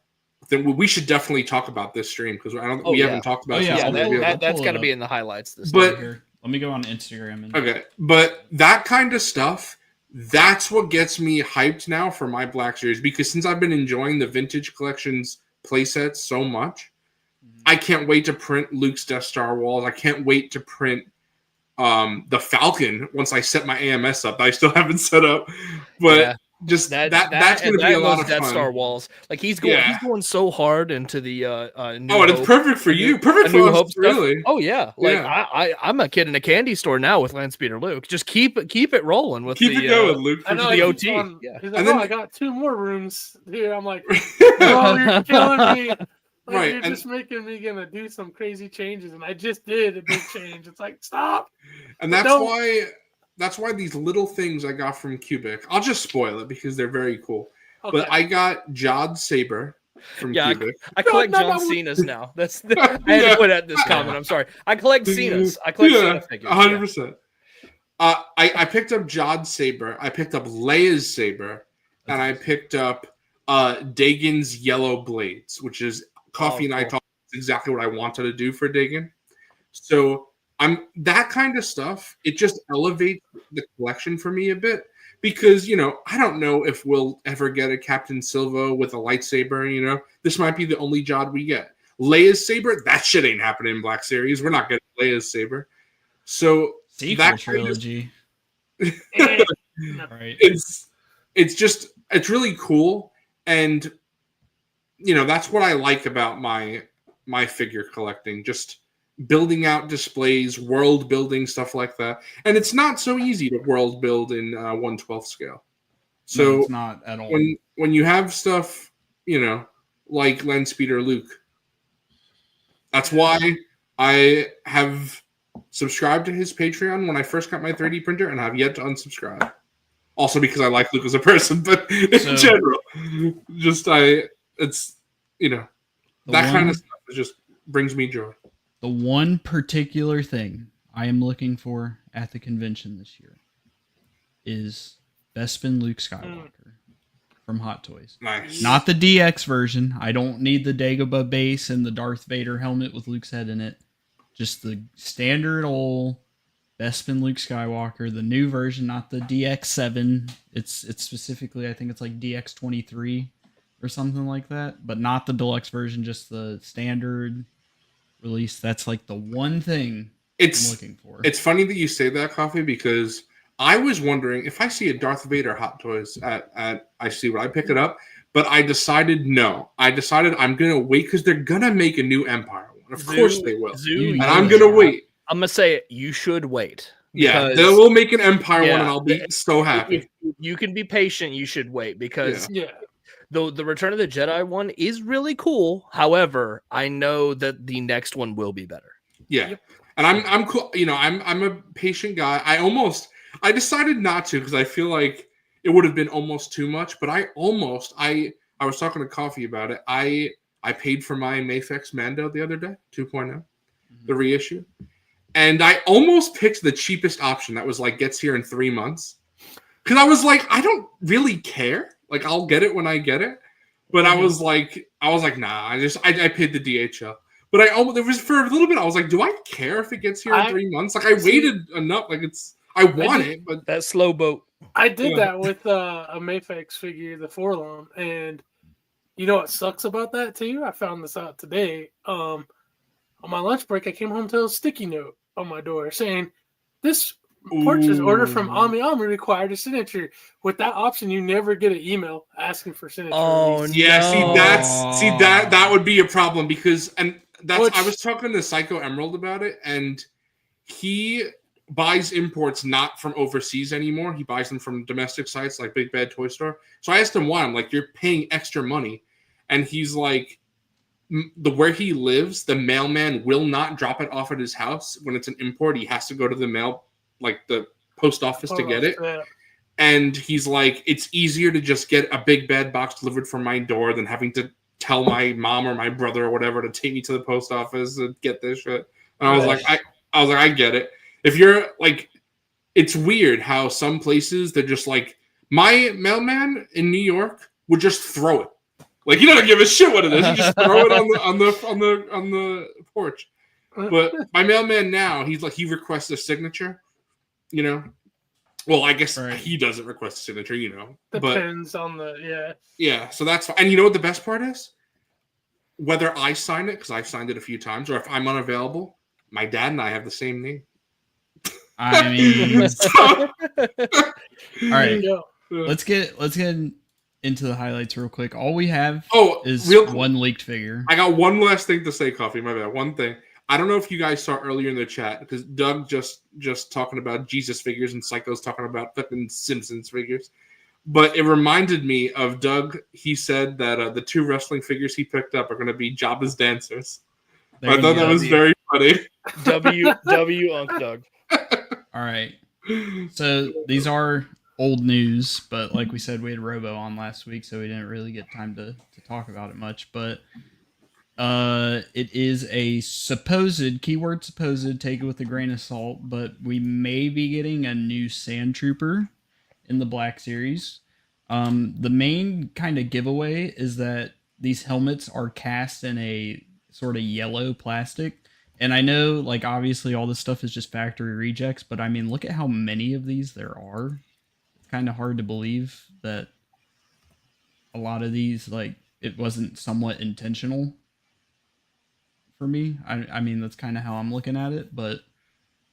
Then we should definitely talk about this stream because we haven't talked about. That's got to be in the highlights. But here, let me go on Instagram. Okay, but that kind of stuff, that's what gets me hyped now for my Black Series because since I've been enjoying the vintage collections playsets so much, I can't wait to print Luke's Death Star walls. I can't wait to print the Falcon once I set my AMS up. I still haven't set up, but. Yeah. Just that's going to be a lot of Death fun. Star walls, like he's going so hard into the New Hope. It's perfect for you. Perfect for us, really. Oh yeah, like I'm a kid in a candy store now with Landspeeder Luke. Just keep it rolling with it going, Luke. I know the OT. He's like, I got 2 more rooms here. I'm like, oh, you're killing me. Like, you're just making me gonna do some crazy changes, and I just did a big change. It's like stop. And that's why these little things I got from Cubic, I'll just spoil it because they're very cool. Okay. But I got Jod's Saber, from Yeah, Cubic. I collect No, John no. Cena's now. That's I had to put out this comment. I'm sorry. I collect Cena's. I collect Cena figures. 100%. I picked up Jod's saber. I picked up Leia's saber, and I picked up Dagon's yellow blades, which is Coffee and I talked exactly what I wanted to do for Dagon. So I'm that kind of stuff. It just elevates the collection for me a bit because I don't know if we'll ever get a Captain Silva with a lightsaber. This might be the only Jod we get. Leia's saber, that shit ain't happening in Black Series. We're not getting Leia's saber. So Sequel trilogy. Right. It's really cool, and that's what I like about my figure collecting. Just building out displays, world building, stuff like that. And it's not so easy to world build in 1/12 scale. So No, it's not at all. When you have stuff, like Landspeeder Luke, that's why I have subscribed to his Patreon when I first got my 3D printer and have yet to unsubscribe. Also because I like Luke as a person, but in general, it's that kind of stuff just brings me joy. The one particular thing I am looking for at the convention this year is Bespin Luke Skywalker from Hot Toys. Nice. Not the DX version. I don't need the Dagobah base and the Darth Vader helmet with Luke's head in it. Just the standard old Bespin Luke Skywalker, the new version, not the DX7. It's specifically, I think it's like DX23 or something like that, but not the deluxe version, just the standard release. That's like the one thing I'm looking for. It's funny that you say that, Coffee, because I was wondering if I see a Darth Vader Hot Toys at IC, would I pick it up? But I decided no. I'm going to wait because they're going to make a new Empire one. Of course they will. And I'm going to wait. I'm going to say you should wait. Yeah, they will make an Empire one and I'll be so happy. If you can be patient, you should wait because the Return of the Jedi one is really cool. However, I know that the next one will be better. Yeah. And I'm cool. I'm a patient guy. I decided not to because I feel like it would have been almost too much, but I was talking to Coffee about it. I paid for my Mafex Mando the other day, 2.0, the reissue. And I almost picked the cheapest option that was like gets here in 3 months. Because I was like, I don't really care. Like I'll get it when I get it. But I was like, nah, I paid the DHL. But there was for a little bit, I was like, do I care if it gets here in 3 months? Like I waited enough. Like I want it, but that slow boat. I did that with a Mafex figure, the Forlom, and you know what sucks about that too? I found this out today. On my lunch break, I came home to a sticky note on my door saying, "This purchase order from Ami required a signature." With that option, you never get an email asking for signature. Oh yeah, no. that would be a problem because I was talking to Psycho Emerald about it, and he buys imports not from overseas anymore. He buys them from domestic sites like Big Bad Toy Store. So I asked him why. I'm like, you're paying extra money. And he's like, where he lives, the mailman will not drop it off at his house. When it's an import, he has to go to the mail, like the post office to get it. Yeah. And he's like, it's easier to just get a big bad box delivered from my door than having to tell my mom or my brother or whatever to take me to the post office and get this shit. And I was like, I get it. If you're like, it's weird how some places they're just like, my mailman in New York would just throw it. Like he doesn't give a shit what it is. He just throw it on the porch. But my mailman now, he requests a signature. Well, I guess he doesn't request a signature. Depends on the Yeah, so that's fine. And you know what the best part is? Whether I sign it because I've signed it a few times, or if I'm unavailable, my dad and I have the same name. I mean, all right. Let's get into the highlights real quick. All we have is one leaked figure. I got one last thing to say, Coffee. My bad. One thing. I don't know if you guys saw earlier in the chat because Doug just talking about Jesus figures and Psycho's talking about fucking Simpsons figures. But it reminded me of Doug. He said that the 2 wrestling figures he picked up are going to be Jabba's dancers. I thought that was very funny. W Unc Doug. All right. So these are old news, but like we said, we had Robo on last week, so we didn't really get time to talk about it much. But it is a supposed, keyword supposed, take it with a grain of salt, but we may be getting a new Sand Trooper in the Black Series. The main kind of giveaway is that these helmets are cast in a sort of yellow plastic. And I know, like, obviously all this stuff is just factory rejects, but I mean, look at how many of these there are. It's kind of hard to believe that a lot of these, like, it wasn't somewhat intentional for me. I mean, that's kind of how I'm looking at it, but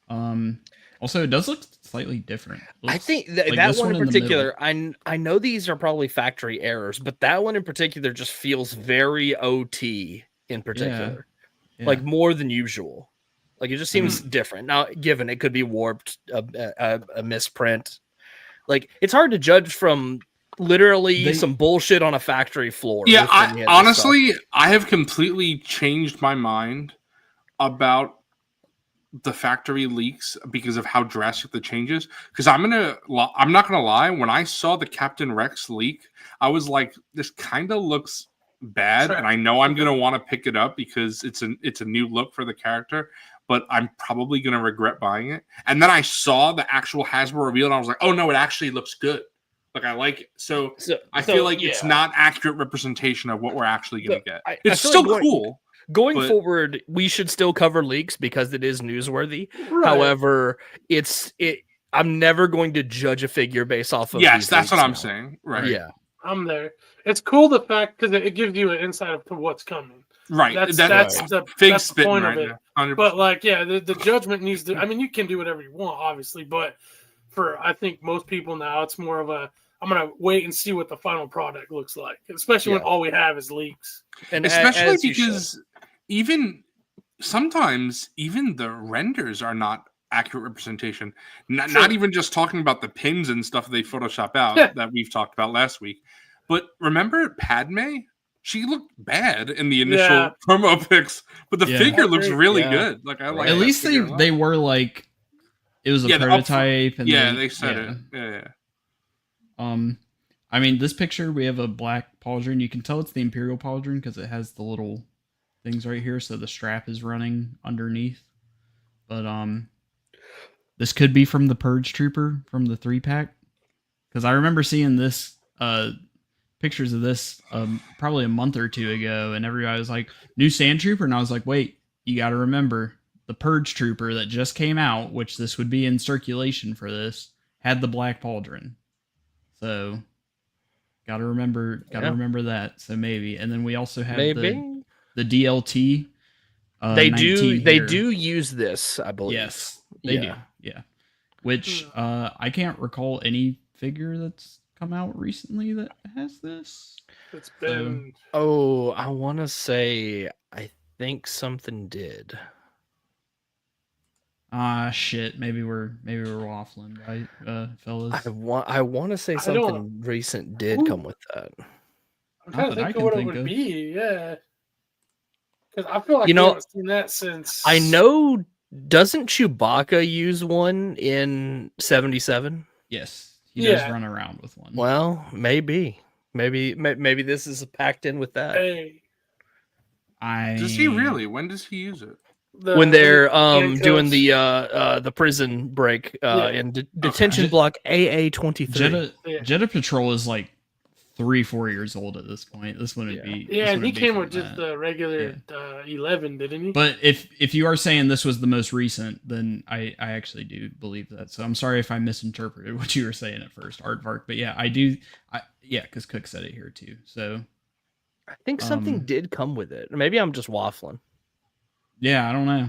also it does look slightly different. I think like that one in particular, I know these are probably factory errors, but that one in particular just feels very OT in particular. Yeah. Like more than usual. Like it just seems different. Now, given it could be warped, a misprint. Like it's hard to judge from literally some bullshit on a factory floor. Yeah, I have completely changed my mind about the factory leaks because of how drastic the changes. Because I'm not gonna lie, when I saw the Captain Rex leak, I was like, this kind of looks bad, and I know I'm gonna want to pick it up because it's a new look for the character, but I'm probably gonna regret buying it. And then I saw the actual Hasbro reveal, and I was like, oh no, it actually looks good. Like I like it. So I feel like it's not accurate representation of what we're actually gonna get. It's still cool. Going forward, we should still cover leaks because it is newsworthy. Right. However, I'm never going to judge a figure based off of. Yes, that's what I'm saying. Right. Yeah. I'm there. It's cool the fact because it gives you an insight to what's coming. Right. That's the point of it. Now, but like, yeah, the judgment needs to. I mean, you can do whatever you want, obviously, but for I think most people now, it's more of a I'm gonna wait and see what the final product looks like, especially when all we have is leaks. And especially because even sometimes even the renders are not accurate representation. Not even just talking about the pins and stuff they Photoshop out that we've talked about last week. But remember Padme? She looked bad in the initial promo pics, but the figure looks really good. Like I like. At least they were like, it was a prototype. And they said it. Yeah. I mean, this picture we have a black pauldron. You can tell it's the Imperial pauldron because it has the little things right here, so the strap is running underneath. But this could be from the Purge Trooper from the 3-pack, because I remember seeing this pictures of this probably a month or two ago, and everybody was like, new Sand Trooper, and I was like, wait, you got to remember the Purge Trooper that just came out, which this would be in circulation for this, had the black pauldron. So gotta remember that. So maybe. And then we also have the DLT. They do use this, I believe. Yes, they do. Yeah. Which I can't recall any figure that's come out recently that has this. It's been I want to say I think something did. Shit. Maybe we're waffling, right, fellas? I want to say something recent did come with that. I'm trying to think of what it would be. Yeah, because I feel like I haven't seen that since. I know. Doesn't Chewbacca use one in 77? Yes, he does run around with one. Well, maybe this is packed in with that. Hey. Does he really? When does he use it? When they're doing the prison break in detention block AA-23. Jeddah Patrol is like 3-4 years old at this point. This wouldn't be. Yeah, and he came with just the regular 11, didn't he? But if you are saying this was the most recent, then I actually do believe that. So I'm sorry if I misinterpreted what you were saying at first, Aardvark. But yeah, I do. Because Cook said it here too. So I think something did come with it. Maybe I'm just waffling. Yeah, I don't know.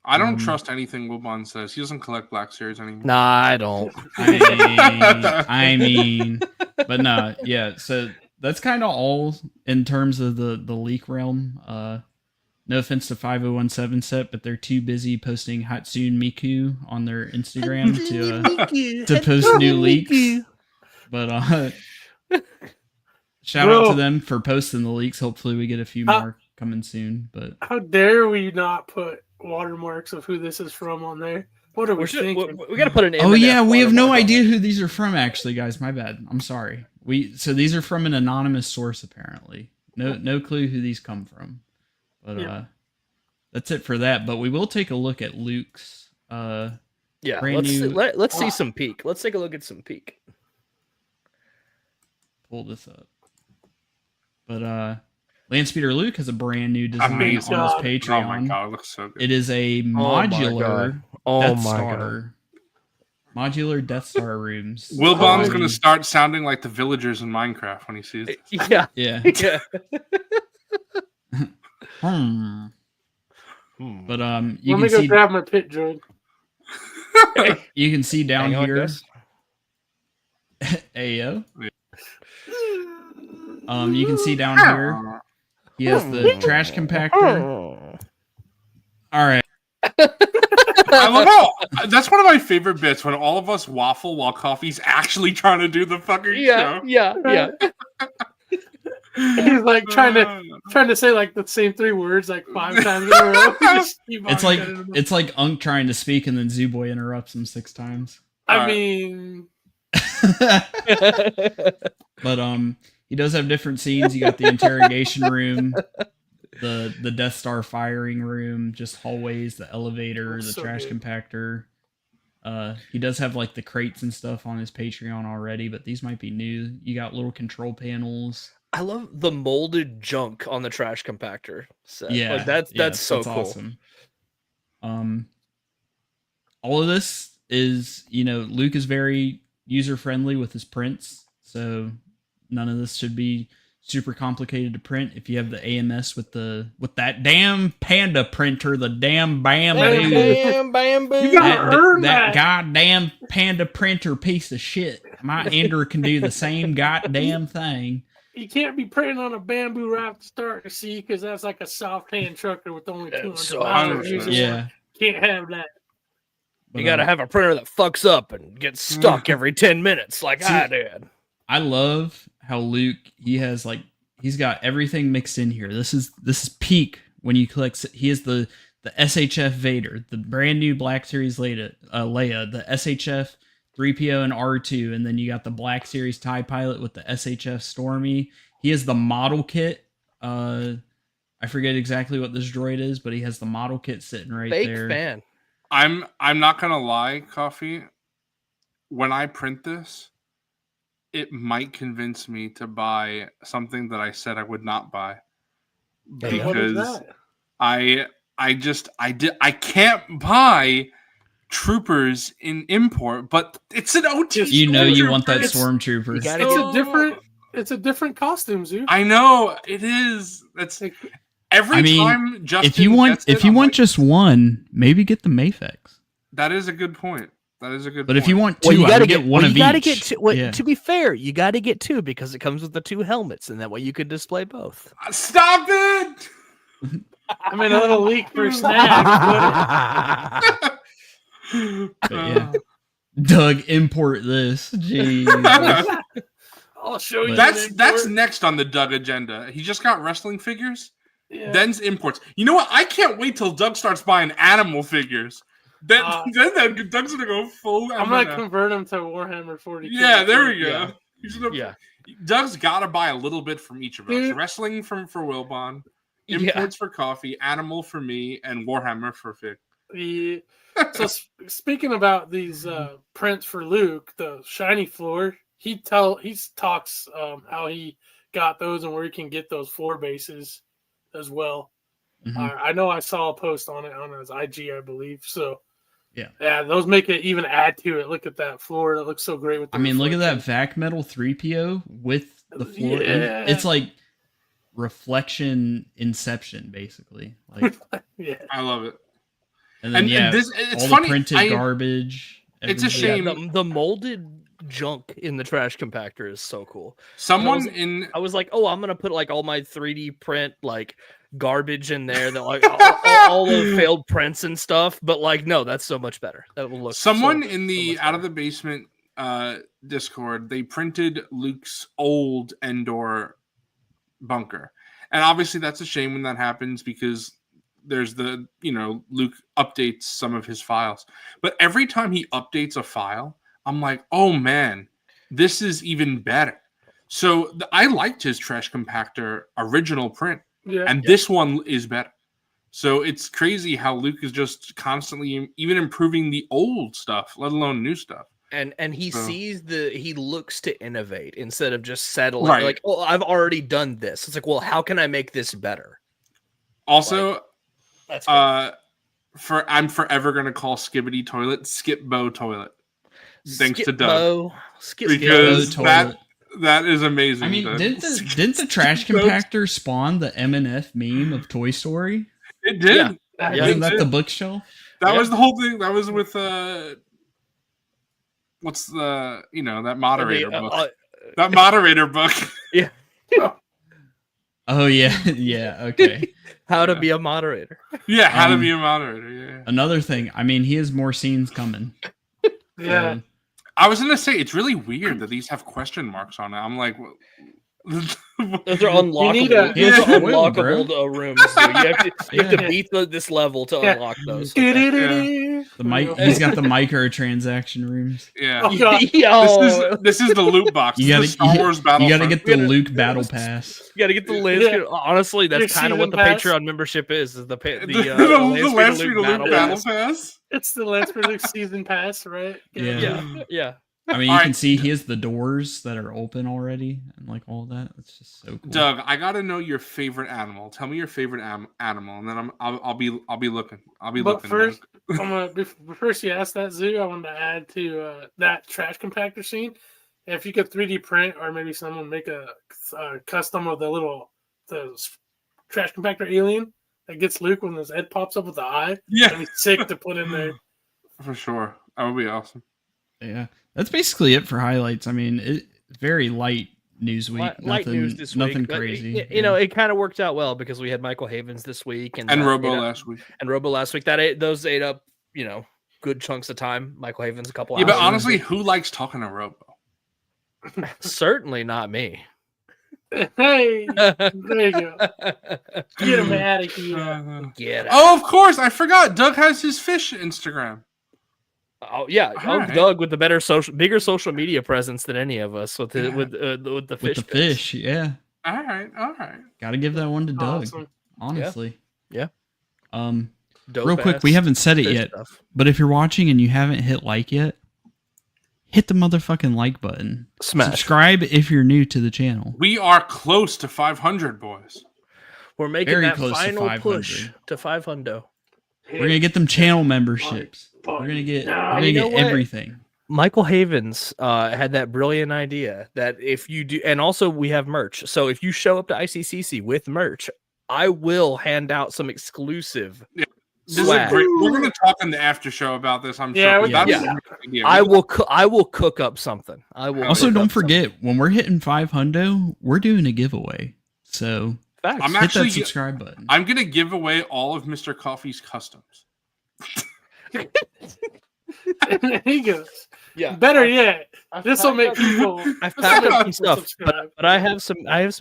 I don't trust anything Wilbon says. He doesn't collect Black Series anymore. Nah, I don't. I mean, but no, yeah. So that's kind of all in terms of the leak realm. No offense to 5017 set, but they're too busy posting Hatsune Miku on their Instagram to post new leaks. But shout out to them for posting the leaks. Hopefully, we get a few more coming soon. But how dare we not put watermarks of who this is from on there? What are we thinking? We got to put an. Oh M&F yeah, we have no watermark on idea it. who these are from. Actually, guys, my bad. I'm sorry. So these are from an anonymous source apparently. No clue who these come from. But that's it for that. But we will take a look at Luke's. Yeah, brand let's see some peak. Let's take a look at some peak. Pull this up. But Landspeeder Luke has a brand new design Amazing. on his God. Patreon. Oh my god, it looks so good. It is a modular Death Star. Modular Death Star rooms. Wilbon's gonna start sounding like the villagers in Minecraft when he sees it. Yeah, Yeah. yeah. But Let you can me go see grab my pit droid. you can see down Hang on, here. guys. Ayo. You can see down here. He has the trash compactor. All right. I love how that's one of my favorite bits when all of us waffle while Coffee's actually trying to do the fucking show. Yeah. He's like trying to say like the same 3 words like 5 times in a row. Just keep on getting them. It's like Unk trying to speak and then Zooboy interrupts him 6 times. I mean, But he does have different scenes. You got the interrogation room, the Death Star firing room, just hallways, the elevator, the so trash good. compactor. He does have like the crates and stuff on his Patreon already, but these might be new. You got little control panels. I love the molded junk on the trash compactor set. Yeah, like that's so cool. Awesome. All of this is, Luke is very user friendly with his prints, so none of this should be super complicated to print. If you have the AMS with that damn panda printer, the damn bamboo, Bamboo. You gotta earn that that. goddamn panda printer piece of shit. My ender can do the same goddamn thing. you can't be printing on a bamboo raft to start to see because that's like a soft hand trucker with only 200 so miles. 100%. Yeah. Can't have that. But, You got to have a printer that fucks up and gets stuck every 10 minutes, like I did. I love how Luke, he's got everything mixed in here. This is peak when you collect. He has the SHF Vader, the brand new Black Series Leia, the SHF 3PO and R2, and then you got the Black Series TIE Pilot with the SHF Stormy. He has the model kit. I forget exactly what this droid is, but he has the model kit sitting right there. Fan. I'm not gonna lie, Coffee. When I print this, it might convince me to buy something that I said I would not buy. What is Because that? I can't buy troopers in import, but it's an OT. You want that It's- stormtrooper. You gotta It's a different costume, Zoo. I know it is. That's every time. Justin if you want like, just one, maybe get the Mafex. that is a good point. That is a good. But point. if you want two, I would get one of each. You gotta get two. Yeah. To be fair, you got to get 2 because it comes with the 2 helmets, and that way you could display both. Stop it. I mean, a little leak for snack. But yeah. Doug, import this. Jeez. I'll show you. That's next on the Doug agenda. He just got wrestling figures. Yeah. Then's imports. You know what? I can't wait till Doug starts buying animal figures. Then Doug's gonna go full. I'm gonna convert him to Warhammer 40. Yeah, there we go. Yeah. He's gonna, Yeah. Doug's got to buy a little bit from each of us. Dude. Wrestling for Wilbon, Yeah. imports for Coffee, animal for me, and Warhammer for Fig. Yeah. So speaking about these prints for Luke, the shiny floor, he talks how he got those and where he can get those floor bases as well. Mhm. I know I saw a post on it on his IG, I believe. So Yeah. those make it even add to it. Look at that floor; it looks so great with. The Look at that reflection. vac metal 3PO with the floor. Yeah. It's like reflection inception, basically. Like, Yeah, I love it. and then It's all funny. the printed garbage. It's a everything. shame. The molded junk in the trash compactor is so cool. Someone I in I was like, oh, I'm gonna put like all my 3D print like garbage in there that like all the failed prints and stuff. But like, no, that's so much better. That will look. someone so, in so the much out of better. the basement Discord, they printed Luke's old Endor bunker, and obviously that's a shame when that happens because there's the Luke updates some of his files, but every time he updates a file, I'm like, oh man, this is even better. So I liked his trash compactor original print, and this one is better. So it's crazy how Luke is just constantly even improving the old stuff, let alone new stuff. And he he looks to innovate instead of just settling. Right. Like, oh, I've already done this. It's like, well, how can I make this better? Also, That's I'm forever gonna call Skibbity Toilet Skip Bo Toilet. Thanks to Doug. Because that is amazing. I mean, didn't the trash compactor spawn the M&F meme of Toy Story? It did. Isn't that the bookshelf? That was the whole thing. That was with what's the that moderator book? That moderator book. Yeah. Oh yeah, yeah. Okay. How to be a moderator. Yeah, how to be a moderator. Yeah. Another thing. I mean, he has more scenes coming. Yeah. I was gonna say it's really weird that these have question marks on it. I'm like, those are unlockable. Those are unlockable rooms. So you have to beat this level to unlock those. He's got the microtransaction rooms. Yeah. Oh, this is the loot box. You gotta, Star Wars Battle. You gotta get the Luke Battle Pass. You gotta get the list. Yeah. Honestly, that's kind of what the Patreon membership is the Lance Luke Battle Pass. It's the Lance Luke season pass, right? Yeah. I mean, you can see he has the doors that are open already, and like all that. It's just so cool. Doug, I gotta know your favorite animal. Tell me your favorite animal, and then I'll be looking. But first, first you asked that, Zoo, I wanted to add to that trash compactor scene. If you could 3D print, or maybe someone make a custom of the trash compactor alien that gets Luke when his head pops up with the eye. Yeah, that'd be sick to put in there. For sure, that would be awesome. Yeah, that's basically it for highlights. I mean, it's very light news week. Light news this week. Nothing crazy. It kind of worked out well because we had Michael Havens this week and Robo last week. And Robo last week. Those ate up, good chunks of time. Michael Havens a couple hours. Yeah, but honestly, who likes talking to Robo? Certainly not me. Hey, there you go. Get him out of here. Get out. Oh, of course, I forgot. Doug has his fish Instagram. Oh yeah, right. Doug with the bigger social media presence than any of us with the fish. Yeah. All right. Got to give that one to Doug. Honestly. Yeah. Real quick, we haven't said it yet, but if you're watching and you haven't hit like yet, hit the motherfucking like button. Smash. Subscribe if you're new to the channel. We are close to 500, boys. We're making Very that close final to push to 500. We're gonna get them channel memberships. We're gonna get everything. Michael Havens had that brilliant idea that if you do, and also we have merch. So if you show up to ICCC with merch, I will hand out some exclusive. Yeah. This is great. We're going to talk in the after show about this. I'm sure. I will cook up something. I will. Also, don't forget when we're hitting 500, we're doing a giveaway. So I'm hit that subscribe button. I'm going to give away all of Mr. Coffee's customs. There he goes. Yeah. Better yet, this will make people. I've packed up some stuff, but I have some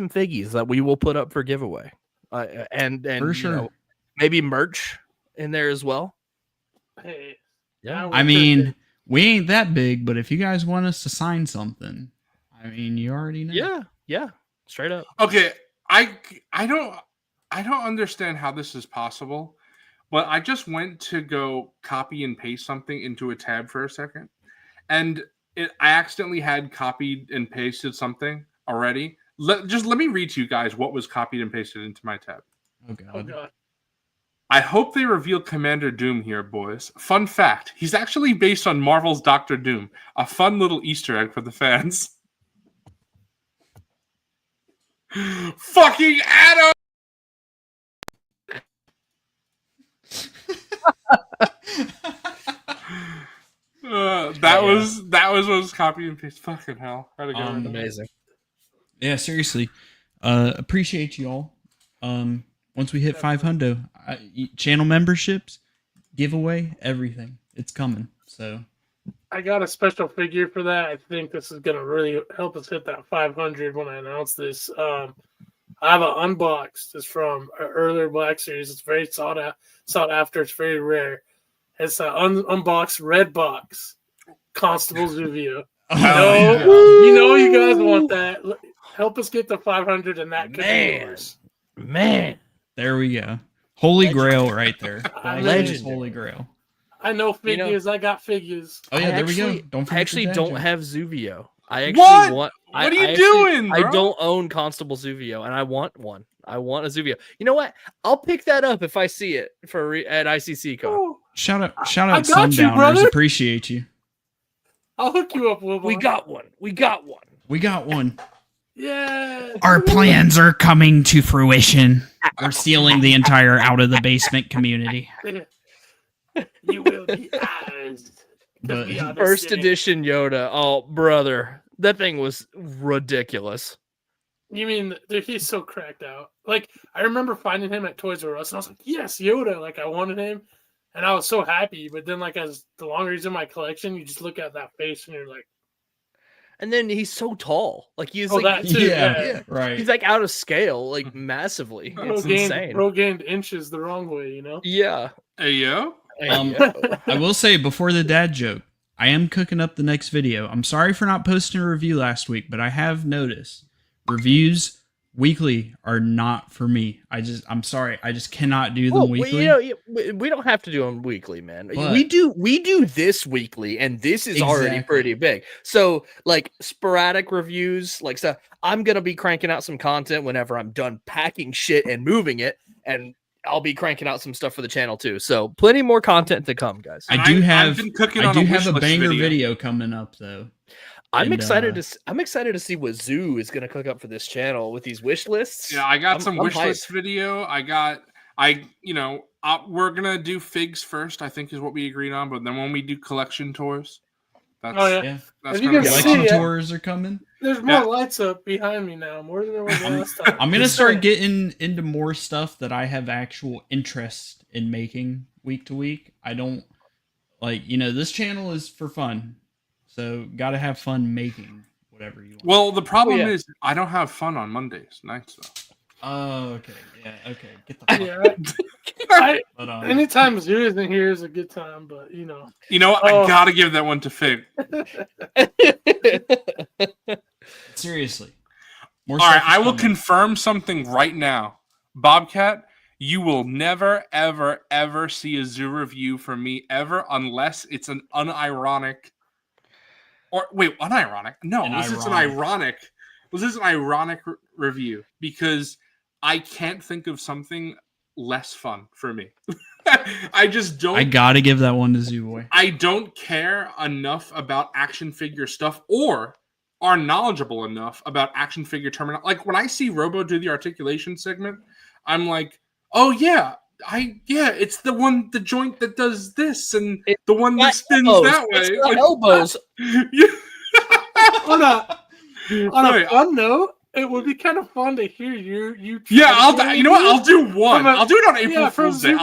figgies that we will put up for giveaway, and for sure, maybe merch in there as well. Hey, yeah. I mean, we ain't that big, but if you guys want us to sign something, I mean, you already know. Yeah, straight up. Okay, I don't understand how this is possible, but I just went to go copy and paste something into a tab for a second, and I accidentally had copied and pasted something already. Let me read to you guys what was copied and pasted into my tab. Oh God. I hope they reveal Commander Doom here, boys. Fun fact, he's actually based on Marvel's Doctor Doom. A fun little Easter egg for the fans. Fucking Adam! That was what was copied and pasted. Fucking hell. Amazing. Yeah, seriously. Appreciate you all. Once we hit 500, channel memberships, giveaway, everything. It's coming. So I got a special figure for that. I think this is going to really help us hit that 500 when I announce this. I have an unboxed. It's from an earlier Black Series. It's very sought after. It's very rare. It's an unboxed red box. Constable's review. You guys want that. Help us get to 500, and that could be yours. Man. There we go. Holy Grail right there. Legend. Holy Grail. I know figures. I got figures. Oh yeah, there we go. Don't forget I actually the dad don't joke. have Zuvio. I actually What? want. What are you doing, bro? I don't own Constable Zuvio, and I want one. I want a Zuvio. You know what? I'll pick that up if I see it at ICCC Con. Oh, Shout out, I got you, Sundowners. brother. Appreciate you. I'll hook you up, Wilbon. We got one. We got one. Yeah. Our plans are coming to fruition. We're sealing the entire Out of the Basement community. You will be ours. But First edition Yoda. Oh, brother. That thing was ridiculous. You mean he's so cracked out? Like, I remember finding him at Toys R Us, and I was like, "Yes, Yoda!" Like, I wanted him, and I was so happy. But then, like, as the longer he's in my collection, you just look at that face, and you're like, And then he's so tall. Like he's that too. yeah, right. He's like out of scale, like massively. It's insane. Bro gained inches the wrong way, you know? Yeah. Hey, yo. I will say before the dad joke, I am cooking up the next video. I'm sorry for not posting a review last week, but I have noticed reviews weekly are not for me. I'm sorry. I just cannot do them weekly. We don't have to do them weekly, man. But we do this weekly, and this is already pretty big. So, like sporadic reviews, like stuff. I'm gonna be cranking out some content whenever I'm done packing shit and moving it, and I'll be cranking out some stuff for the channel too. So, plenty more content to come, guys. I do have a a banger video coming up though. I'm excited to see what Zoo is going to cook up for this channel with these wish lists. Yeah, I got some wish list video. We're gonna do figs first, I think is what we agreed on. But then when we do collection tours, that's As you can collection see, tours are coming. There's more lights up behind me now, more than there was last time. I'm gonna start getting into more stuff that I have actual interest in making week to week. I don't this channel is for fun. So, gotta have fun making whatever you want. Well, the problem is I don't have fun on Mondays nights though. Oh, okay. Yeah, okay. Get the fuck anytime Zoo isn't here is a good time, but you know. You know what? I gotta give that one to Fig. Seriously. All right, I will confirm something right now. Bobcat, you will never, ever, ever see a Zoo review from me ever unless it's an unironic. Or wait, unironic? No, this is an ironic. This is an ironic review because I can't think of something less fun for me. I just don't. I gotta give that one to Zoo Boy. I don't care enough about action figure stuff or are knowledgeable enough about action figure terminology. Like when I see Robo do the articulation segment, I'm like, oh yeah. It's the joint that does this and the one that spins that way. It's the elbows. On a fun note, it would be kind of fun to hear you. Yeah, you know what? I'll do one. I'll do it on April Fool's Day. You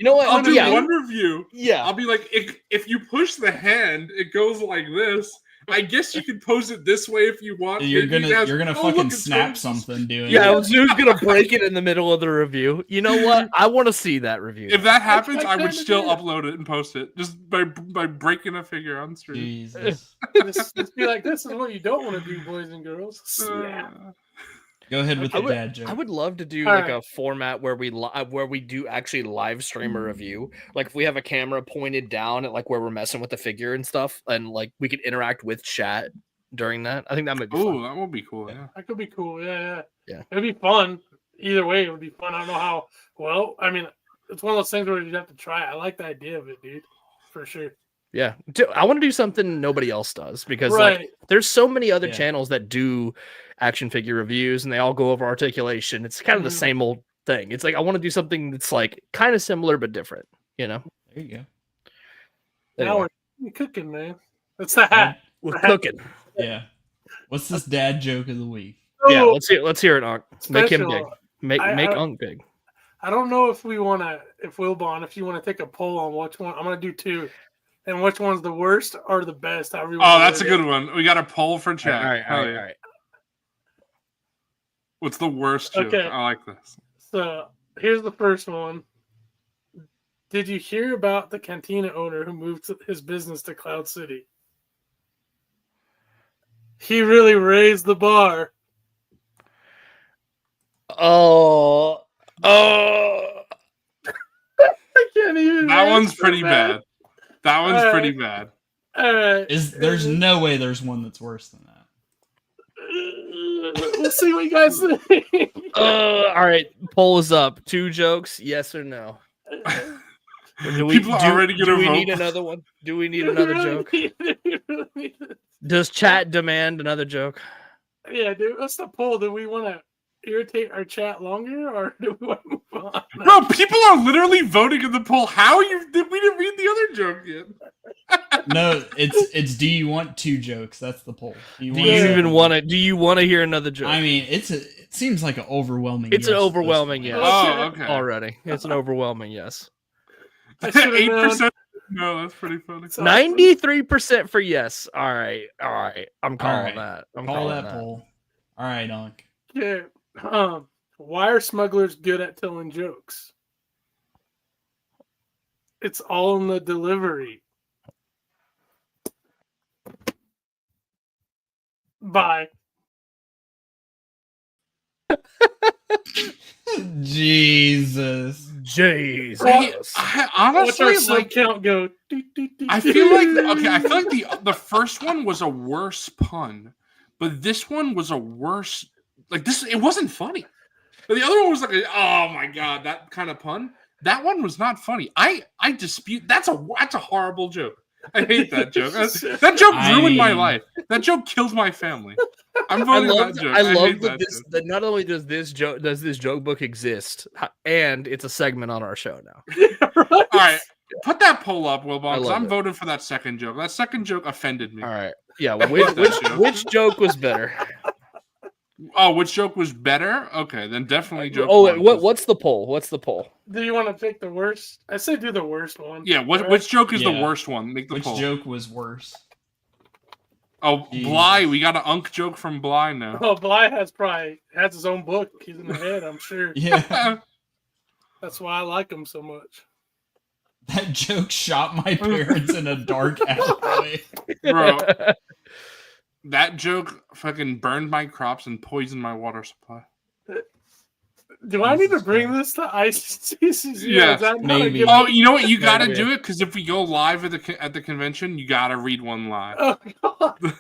know what? I'll do one review. Yeah. I'll be like, if you push the hand, it goes like this. I guess you can pose it this way if you want. You're gonna fucking snap something doing it. Yeah, Zoo's gonna break it in the middle of the review. You know what? I want to see that review. If that happens, I would still upload it and post it just by breaking a figure on stream. Jesus. Just be like, this is what you don't want to do, boys and girls. Go ahead with the dad joke. I would love to do a format where we do actually live stream a review. Like if we have a camera pointed down at like where we're messing with the figure and stuff, and like we could interact with chat during that. I think that might be fun. That would be cool. Yeah, that could be cool. Yeah. It'd be fun. Either way, it would be fun. I don't know how. Well, I mean, it's one of those things where you'd have to try. I like the idea of it, dude, for sure. Yeah, I want to do something nobody else does because like there's so many other channels that do action figure reviews and they all go over articulation. It's kind of the same old thing. It's like I want to do something that's like kind of similar but different. You know? There you go. Now we're cooking, man. That's the hat. We're cooking. Yeah. What's this dad joke of the week? Yeah, let's hear it, Unc. Make him big. Make Unc big. I don't know if Wilbon, if you want to take a poll on which one. I'm gonna do two. And which one's the worst or the best? That's a good one. We got a poll for chat. All right. What's the worst joke? Okay. I like this. So here's the first one. Did you hear about the cantina owner who moved his business to Cloud City? He really raised the bar. Oh. I can't even. That it's one's so pretty bad. That one's pretty bad. All right. There's no way there's one that's worse than that. We'll see what you guys think. All right. Poll is up. 2 jokes, yes or no? People are already gonna Do we vote. need another one? Do we need another joke? Does chat demand another joke? Yeah, dude. What's the poll? Do we want to irritate our chat longer, or do we want to move on? Bro, people are literally voting in the poll. How we didn't read the other joke yet? No, it's do you want 2 jokes? That's the poll. Do you even want to? Do you want to hear another joke? I mean, it seems like an overwhelming. It's yes an at this overwhelming point. yes. Oh, okay. Already, it's an overwhelming yes. 8%. No, that's pretty funny. 93% for yes. All right. I'm calling right. that. I'm Call calling that poll. All right, Unc. Yeah. Why are smugglers good at telling jokes? It's all in the delivery. Bye. Jesus. Jesus. I honestly What's our like. count go? I feel like the first one was a worse pun, but this one was a worse. Like this, it wasn't funny. But the other one was like, oh my god, that kind of pun. That one was not funny. I dispute. That's a horrible joke. I hate that joke. That joke ruined my life. That joke kills my family. I'm voting that joke. I love hate that joke. that not only does this joke book exist, and it's a segment on our show now. All right, put that poll up, Wilbon, because I'm it. voting for that second joke. That second joke offended me. All right, yeah. hate that joke. Which joke was better? Oh, which joke was better? Okay, then definitely joke. Oh, one, wait, what's the poll? What's the poll? Do you want to pick the worst? I say do the worst one. Yeah, which joke is the worst one? Make the Which poll. joke was worse? Oh, Jeez. Bly. We got an Unk joke from Bly now. Oh, Bly has his own book. He's in the head, I'm sure. Yeah. That's why I like him so much. That joke shot my parents in a dark alleyway. Bro, that joke fucking burned my crops and poisoned my water supply. Do I need to bring this to ICCC? Yes, maybe. Oh, you know what? You got to Maybe. do it because if we go live at the convention, you got to read one live. Oh, God.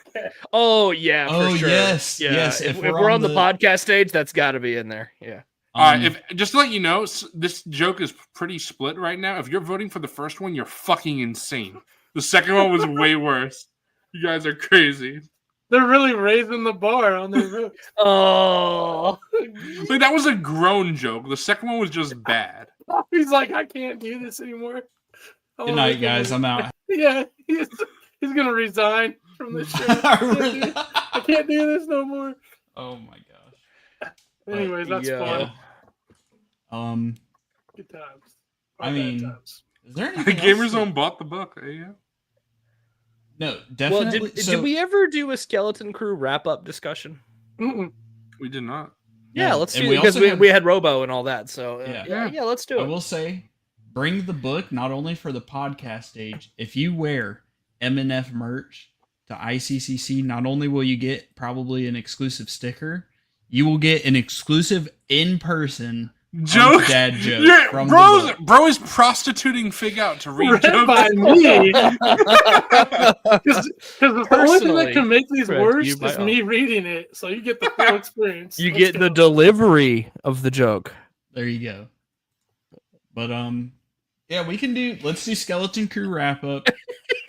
Oh yeah. Oh, for sure. yes, Yeah. yes, If if we're we're on on the the- podcast stage, that's got to be in there. Yeah. All right, if just to let you know, this joke is pretty split right now. If you're voting for the first one, you're fucking insane. The second one was way worse. You guys are crazy. They're really raising the bar on their roof. Oh. Like that was a grown joke. The second one was just bad. He's like, I can't do this anymore. Good night, guys. I'm out. Yeah, he's gonna resign from the show. I can't do this no more. Oh my gosh. Anyways, that's fun. Good times. I Or bad mean, times. is there The anything Gamers else? Zone bought the book. Yeah. No, Well, definitely. did we ever do a Skeleton Crew wrap up discussion? Mm-mm. We did not. Yeah, let's and do we it because also we had Robo and all that. So Yeah. yeah, let's do I it. will say, bring the book not only for the podcast stage. If you wear MNF merch to ICCC, not only will you get probably an exclusive sticker, you will get an exclusive in-person Joke. dad joke Yeah, from the book. bro is prostituting Fig out to read Read jokes. by me. Because the only thing Personally, that can make these correct, worse you is might- me reading it. So you get the full experience. You Let's get go. the delivery of the joke. There you go. But yeah, let's do Skeleton Crew wrap up,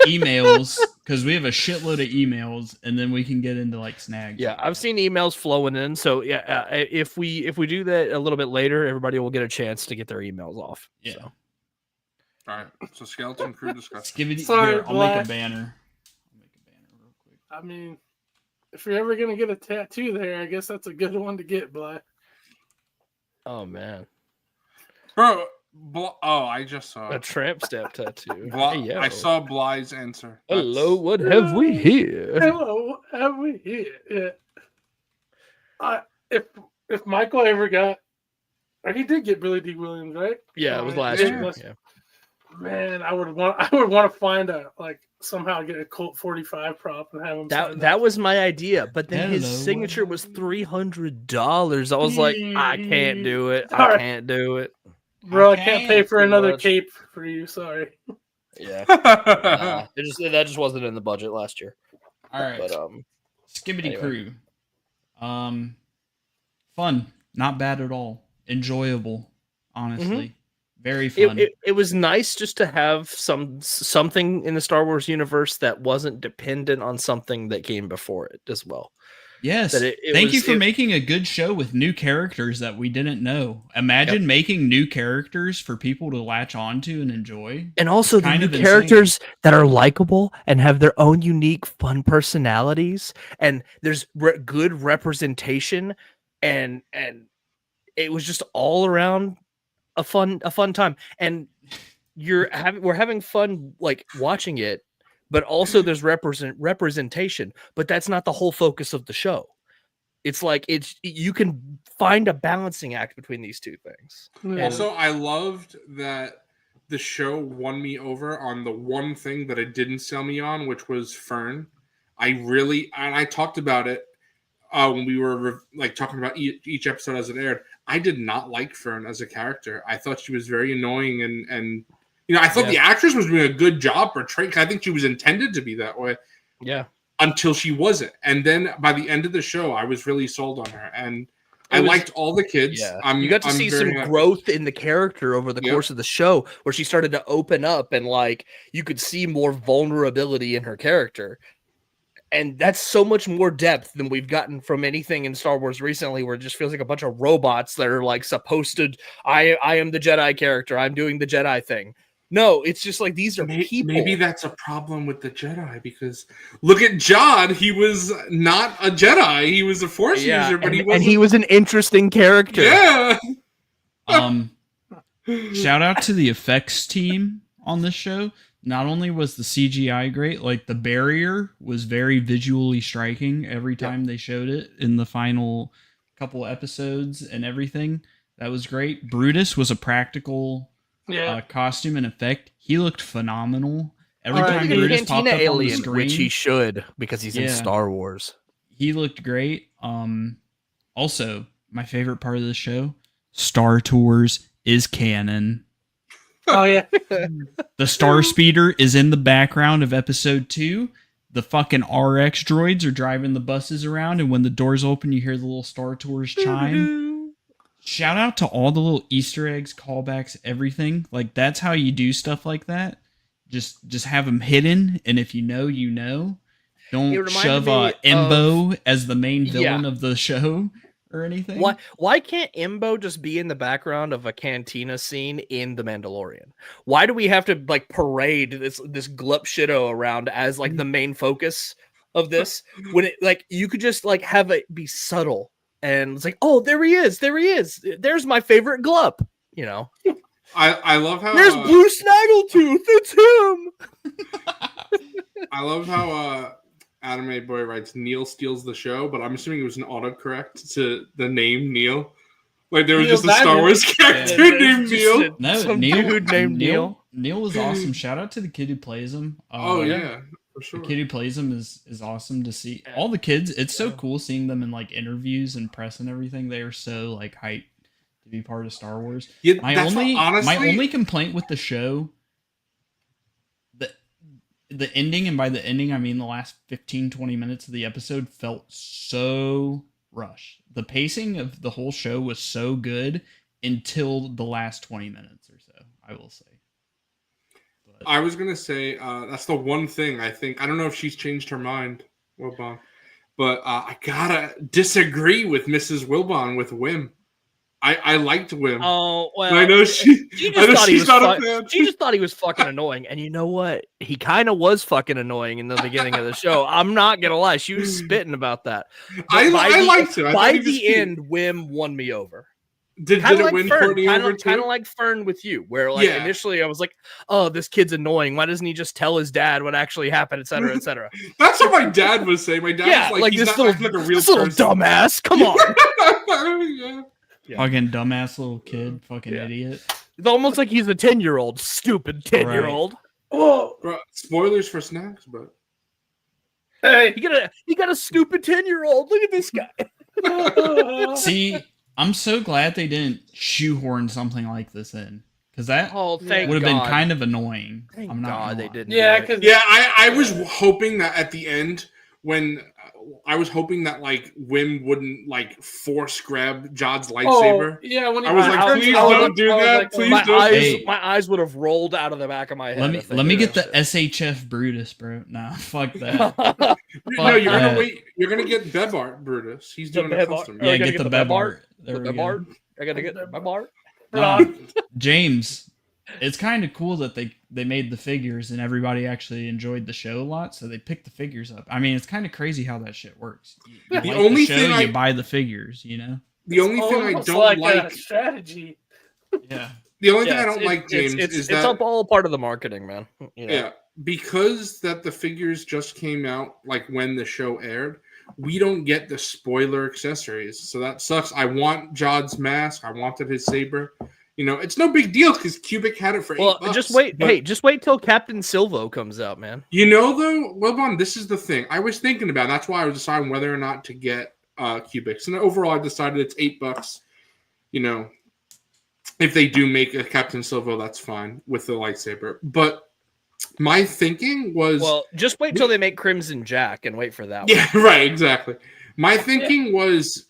emails, because we have a shitload of emails, and then we can get into like snags. Yeah, I've seen emails flowing in. So yeah, if we do that a little bit later, everybody will get a chance to get their emails off. Yeah. So. All right, so Skeleton Crew discussion. Skibidi, Sorry, here, I'll make Black. a banner. Real quick. I mean, if you're ever gonna get a tattoo there, I guess that's a good one to get, Black. Oh man, Bro, I just saw a it. tramp stamp tattoo. Bly- Hey, yo. I saw Bly's answer. Hello, what have we here? Hello, have we here? Yeah. If if Michael ever got, or he did get Billy D. Williams, right? Yeah, it was last Yeah. year. Yeah. Man, I would want to find somehow get a Colt 45 prop and have him. That was my idea, but then his Hello. signature was $300. I was like, I can't do it. I Sorry. can't do it. Bro, I can't pay for too another much. cape for you. Sorry. Yeah, that just wasn't in the budget last year. All right. But Skibbity anyway. Crew. Fun. Not bad at all. Enjoyable. Honestly. Very fun. It was nice just to have something in the Star Wars universe that wasn't dependent on something that came before it as well. Yes. Thank you for making a good show with new characters that we didn't know. Imagine making new characters for people to latch onto and enjoy. And also It's the kind new of characters that are likable and have their own unique, fun personalities. And there's good representation. And it was just all around a fun time. And we're having fun like watching it. But also there's representation, but that's not the whole focus of the show. It's like you can find a balancing act between these two things. Yeah. Also, I loved that the show won me over on the one thing that it didn't sell me on, which was Fern. I talked about it when we were talking about each episode as it aired. I did not like Fern as a character. I thought she was very annoying and I thought the actress was doing a good job portraying. I think she was intended to be that way. Yeah. Until she wasn't. And then by the end of the show, I was really sold on her. And I liked all the kids. Yeah. You got to see some growth in the character over the course of the show where she started to open up and you could see more vulnerability in her character. And that's so much more depth than we've gotten from anything in Star Wars recently, where it just feels like a bunch of robots that are supposed to, I am the Jedi character. I'm doing the Jedi thing. No, it's just these are people. Maybe that's a problem with the Jedi because look at John. He was not a Jedi. He was a Force user, but he was an interesting character. Yeah. Shout out to the effects team on this show. Not only was the CGI great, the barrier was very visually striking every time they showed it in the final couple episodes and everything. That was great. Brutus was a practical costume and effect. He looked phenomenal. Every time Brutus popped up on the screen, which he should because he's in Star Wars. He looked great. Also, my favorite part of the show, Star Tours is canon. Oh yeah. The Star Speeder is in the background of episode 2. The fucking RX droids are driving the buses around, and when the doors open, you hear the little Star Tours chime. Shout out to all the little Easter eggs, callbacks, everything. That's how you do stuff like that. Just have them hidden, and if you know, you know. Don't shove Embo as the main villain of the show or anything. Why can't Embo just be in the background of a cantina scene in The Mandalorian? Why do we have to parade this glup shitto around as the main focus of this when it you could just have it be subtle and it's oh, there he is, there's my favorite glup, I love how there's Blue Snaggletooth, it's him. I love how Anime Boy writes Neil steals the show, but I'm assuming it was an autocorrect to the name Neil. There was just a Star Wars character named Neil. No, dude named Neil. Neil was awesome. Shout out to the kid who plays him. Yeah, for sure. The kid who plays him is awesome to see. All the kids, it's so cool seeing them in interviews and press and everything. They are so hyped to be part of Star Wars. Yeah, my only complaint with the show, the ending, and by the ending I mean the last 15-20 minutes of the episode, felt so rushed. The pacing of the whole show was so good until the last 20 minutes or so, I will say. But I was gonna say that's the one thing I think. I don't know if she's changed her mind, Wilbon, but I gotta disagree with Mrs. Wilbon with Wim. I liked Wim. Oh well, I know she just thought he was fucking annoying, and you know what? He kind of was fucking annoying in the beginning of the show. I'm not gonna lie, she was spitting about that. I liked it. By the end, Wim won me over. Did Kind of it like win Fern, Courtney over kind too? of like Fern with you, where like Yeah. initially I was like, "Oh, this kid's annoying. Why doesn't he just tell his dad what actually happened, etc., etc." That's what my dad was saying. My dad Yeah, was like, like he's this not little, acting like a real this little person. dumbass. Come on, Yeah. Yeah. Fucking dumbass little kid, fucking idiot. it's almost like he's a 10-year-old, stupid 10-year-old. Whoa. Bro, spoilers for snacks, but Hey. He got a stupid 10-year-old. Look at this guy. See, I'm so glad they didn't shoehorn something like this in, because that Oh, thank would have been God. kind of annoying. Thank I'm not God gonna they lie. didn't. Yeah, do it. because yeah, I was hoping that at the end when I was hoping that like Wim wouldn't like force grab Jod's lightsaber. yeah, when he I was like, turned please it on, don't do I was that. like, Please my don't. eyes, Hey. my eyes would have rolled out of the back of my head. Let me if they let me did get the that SHF Brutus, bro. Nah, fuck that. shit. No, you're gonna that. wait. You're gonna get Bebart Brutus. He's The doing a Beb custom. art. Yeah, I gotta get get the the Beb Beb art. art. There The we go. Bart. I gotta get my Bart. Nah, James, it's kind of cool that they made the figures and everybody actually enjoyed the show a lot, so they picked the figures up. I mean, it's kind of crazy how that shit works. You The like only show, thing you I- buy the figures, you know? The only thing I Almost don't a like. strategy. Yeah. The only thing Yeah, I don't like, James, is it's that all part of the marketing, man. You know? yeah, because that the figures just came out like when the show aired. We don't get the spoiler accessories, so that sucks. I want Jod's mask. I wanted his saber. You know, it's no big deal because Cubic had it for Well, $8. just wait. but- Hey, just wait till Captain Silvo comes out, man. You know, though, Wilbon, this is the thing. I was thinking about it. That's why I was deciding whether or not to get Cubics. And overall, I decided it's $8. You know, if they do make a Captain Silvo, that's fine with the lightsaber. But my thinking was... Well, just wait till they make Crimson Jack and wait for that yeah, right, exactly. My thinking was...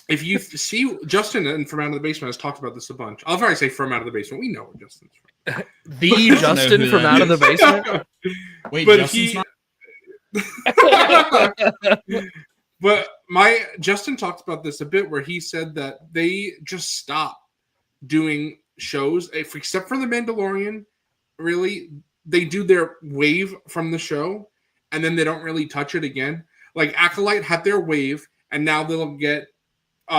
If you see Justin from Out of the Basement has talked about this a bunch. I'll probably say from Out of the Basement. We know where Justin's from. one. The Justin who from that Out of the is. Basement. Wait, But Justin's he- not. But Justin talked about this a bit where he said that they just stopped doing shows, except for The Mandalorian. Really, they do their wave from the show, and then they don't really touch it again. Like Acolyte had their wave, and now they'll get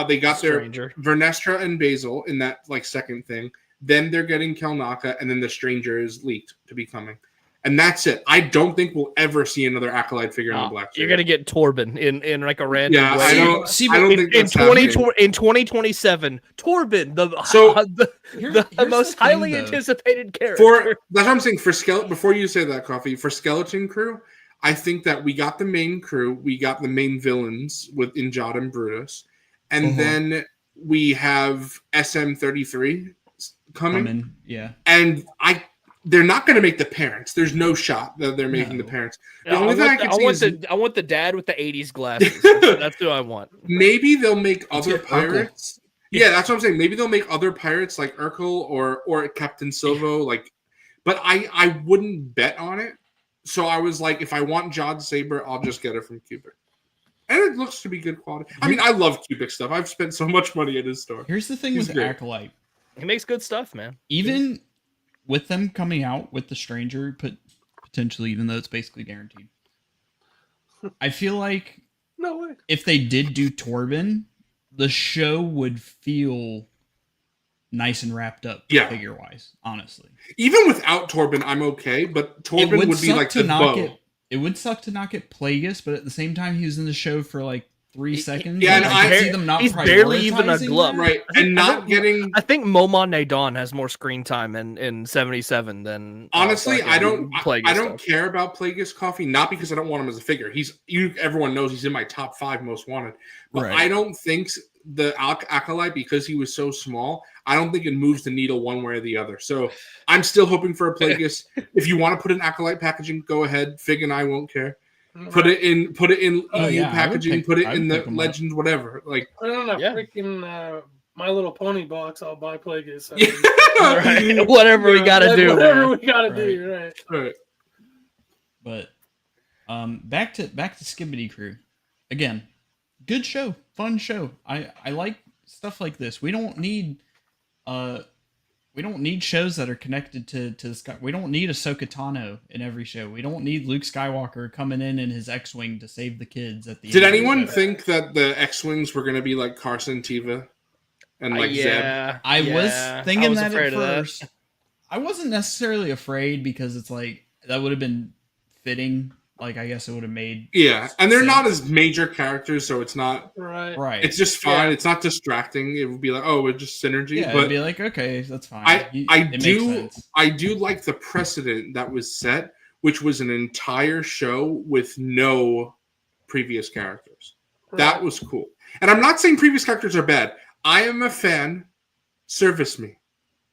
they got Stranger. their Vernestra and Basil in that like second thing. Then they're getting Kelnaka, and then the Stranger is leaked to be coming. And that's it. I don't think we'll ever see another Acolyte figure in the Black You're Series. gonna get Torben in like a random Yeah, way. I don't think in that's happening. 2027, Torben, So- the Here's most the thing, highly though. anticipated character. That's what I'm saying. For before you say that, Coffee, for Skeleton Crew, I think that we got the main crew, we got the main villains in Jod and Brutus, and then we have SM33 coming. Yeah. And they're not going to make the parents. There's no shot that they're making the parents. The only thing I can see is I want the dad with the 80s glasses. That's who I want. maybe they'll make other get Urkel. pirates. Yeah, that's what I'm saying. Maybe they'll make other pirates like Urkel or Captain Silvo. Like, but I wouldn't bet on it. So I was like, if I want Jod Saber, I'll just get it from Cubic. And it looks to be good quality. I mean, I love Cubic stuff. I've spent so much money at his store. Here's the thing He's with great. Acolyte. He makes good stuff, man. Even with them coming out with the Stranger, potentially, even though it's basically guaranteed, I feel like No way. if they did do Torben, the show would feel nice and wrapped up figure wise, honestly. Even without Torben, I'm okay, but Torben would be suck like to the not bow. it would suck to not get Plagueis, but at the same time he was in the show for like 3 seconds. yeah, and and I I- can see them not he's barely even a prioritizing glove. that. Right, I and not think- getting... I think Momon Nadon has more screen time in 77 than Honestly, I don't Plagueis care about Plagueis Coffee, not because I don't want him as a figure. Everyone knows he's in my top 5 most wanted. But Right. I don't think the Acolyte, because he was so small, I don't think it moves the needle one way or the other. So I'm still hoping for a Plagueis. If you want to put an Acolyte packaging, go ahead. Fig and I won't care. Put it in EU Oh, yeah, I would packaging, pick- put it I would in the pick 'em up. Legends, whatever. Like Put it on a Yeah. freaking My Little Pony box. I'll buy Plagueis. Right. Whatever we gotta do. Whatever man. we gotta do. Right. Right. But back to Skibbity Crew. Again, good show, fun show. I like stuff like this. We don't need shows that are connected to the sky. We don't need Ahsoka Tano in every show. We don't need Luke Skywalker coming in his X-wing to save the kids at the Did end of the anyone show. think that the X-Wings were going to be like Carson Teva? and like Zeb. I was thinking that at afraid of that. first. I wasn't necessarily afraid because it's like that would have been fitting. Like I guess it would have made and they're sense. not as major characters, so it's not Right. It's just fine. It's not distracting. It would be like, oh, it's just synergy. Yeah, but it'd be like, okay, that's fine. I do like the precedent that was set, which was an entire show with no previous characters. Right. That was cool. And I'm not saying previous characters are bad. I am a fan. Service me.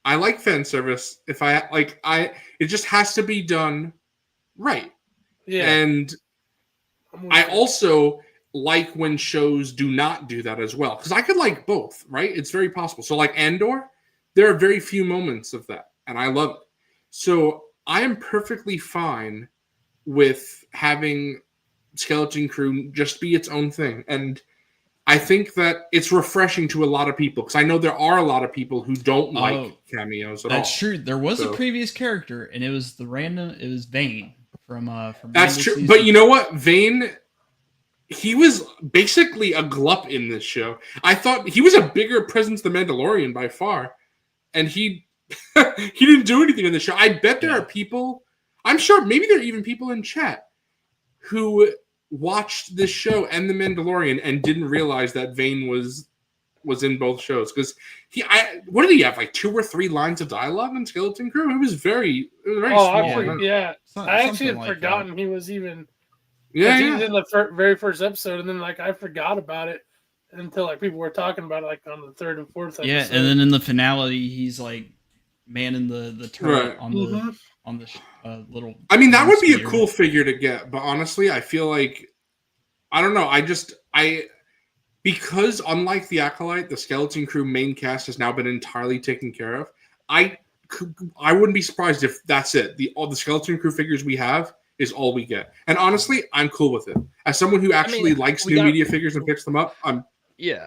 I like fan service. It just has to be done right. Yeah. And I also like when shows do not do that as well. Because I could like both, right? It's very possible. So like Andor, there are very few moments of that. And I love it. So I am perfectly fine with having Skeleton Crew just be its own thing. And I think that it's refreshing to a lot of people. Because I know there are a lot of people who don't like cameos at all. That's true. There was a previous character, and it was Vane. From That's true, but you know what, Vane, he was basically a glup in this show. I thought he was a bigger presence than Mandalorian by far, and he he didn't do anything in the show. I bet there are people. I'm sure maybe there are even people in chat who watched this show and the Mandalorian and didn't realize that Vane was in both shows because what did he have, like 2 or 3 lines of dialogue in Skeleton Crew? It was very small. I actually had forgotten he was even. He was in the very first episode, and then like I forgot about it until like people were talking about it like on the 3rd and 4th episode. Yeah, and then in the finale, he's like manning the turret on the little. I mean, that would be a cool figure to get, but honestly, I feel like I don't know. Because unlike the Acolyte, the Skeleton Crew main cast has now been entirely taken care of. I wouldn't be surprised if that's it. All the Skeleton Crew figures we have is all we get. And honestly, I'm cool with it. As sometone who actually likes new media figures and picks them up,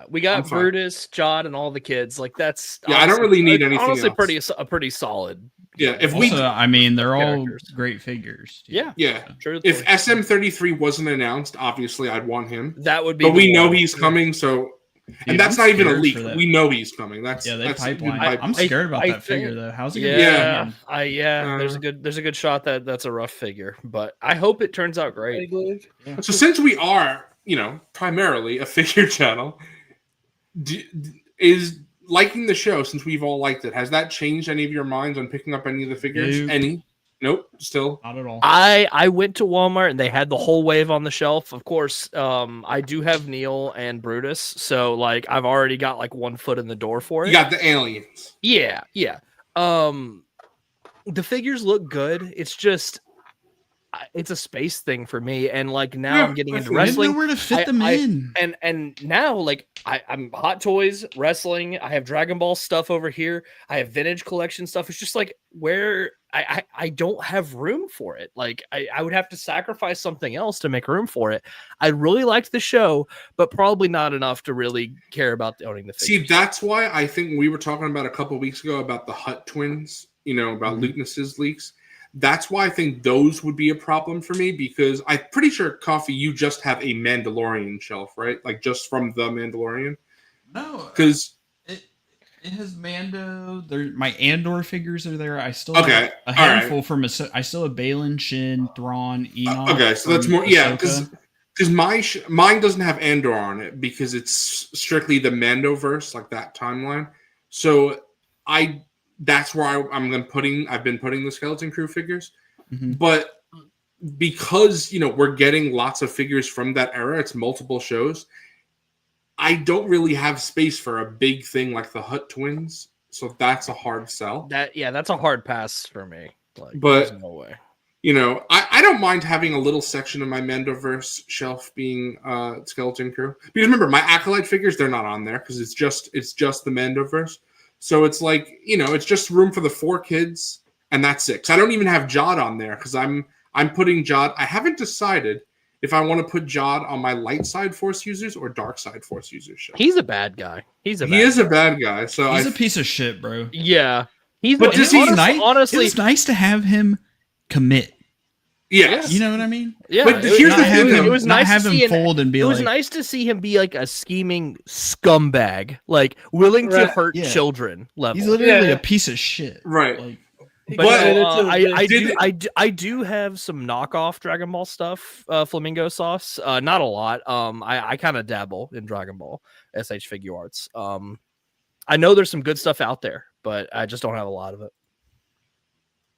we got Brutus, Jod, and all the Like that's I don't really need anything. Honestly, else. pretty solid. Yeah, they're all great figures. Yeah. Truthfully. If SM33 wasn't announced, obviously I'd want him. That would be. But we know he's coming, so. And that's not even a leak. We know he's coming. They pipeline. I'm scared about that figure though. How's it going to be? There's a good shot that's a rough figure, but I hope it turns out great. So since we are, primarily a figure channel, is liking the show since we've all liked it, has that changed any of your minds on picking up any of the figures? Any? Nope, still not at all. I went to Walmart and they had the whole wave on the shelf. Of course, I do have Neil and Brutus, so like I've already got like 1 foot in the door for it. You got the aliens. Yeah. The figures look good. It's just it's a space thing for me, and like now I'm getting into wrestling. Nowhere to fit them in, and now like I'm Hot Toys, wrestling. I have Dragon Ball stuff over here. I have vintage collection stuff. It's just like where I don't have room for it. Like I would have to sacrifice something else to make room for it. I really liked the show, but probably not enough to really care about owning the figures. See, that's why I think we were talking about a couple of weeks ago about the Hut twins. About Luteness's leaks. That's why I think those would be a problem for me, because I'm pretty sure, Coffee, you just have a Mandalorian shelf, right? Like just from the Mandalorian? No. Because it has Mando. My Andor figures are there. I still have a handful from I still have Balin, Shin, Thrawn, Enoch. Okay, so that's more, because mine doesn't have Andor on it because it's strictly the Mandoverse, like that timeline. So that's where I've been putting the Skeleton Crew figures. Mm-hmm. But because, we're getting lots of figures from that era, it's multiple shows, I don't really have space for a big thing like the Hut twins. So that's a hard sell. That's a hard pass for me. But there's no way. I don't mind having a little section of my Mandoverse shelf being Skeleton Crew. Because remember, my Acolyte figures, they're not on there because it's just the Mandoverse. So it's like, it's just room for the 4 kids, and that's it. 'Cause I don't even have Jod on there because I'm putting Jod. I haven't decided if I want to put Jod on my light side Force users or dark side Force users show. He's a bad guy. He is a bad guy. So he's a piece of shit, bro. Yeah. Honestly, it's nice to have him commit. Yes. You know what I mean? Yeah, But it, here's the thing, it though. was Not nice have to him see fold and be it was like, nice to see him be like a scheming scumbag, like willing to Right. hurt Yeah. children level. he's literally Yeah. a piece of shit. Right. Like, But But- no, Did- I do have some knockoff Dragon Ball stuff, flamingo sauce. Not a lot. I kind of dabble in Dragon Ball SH Figure Arts. I know there's some good stuff out there, but I just don't have a lot of it.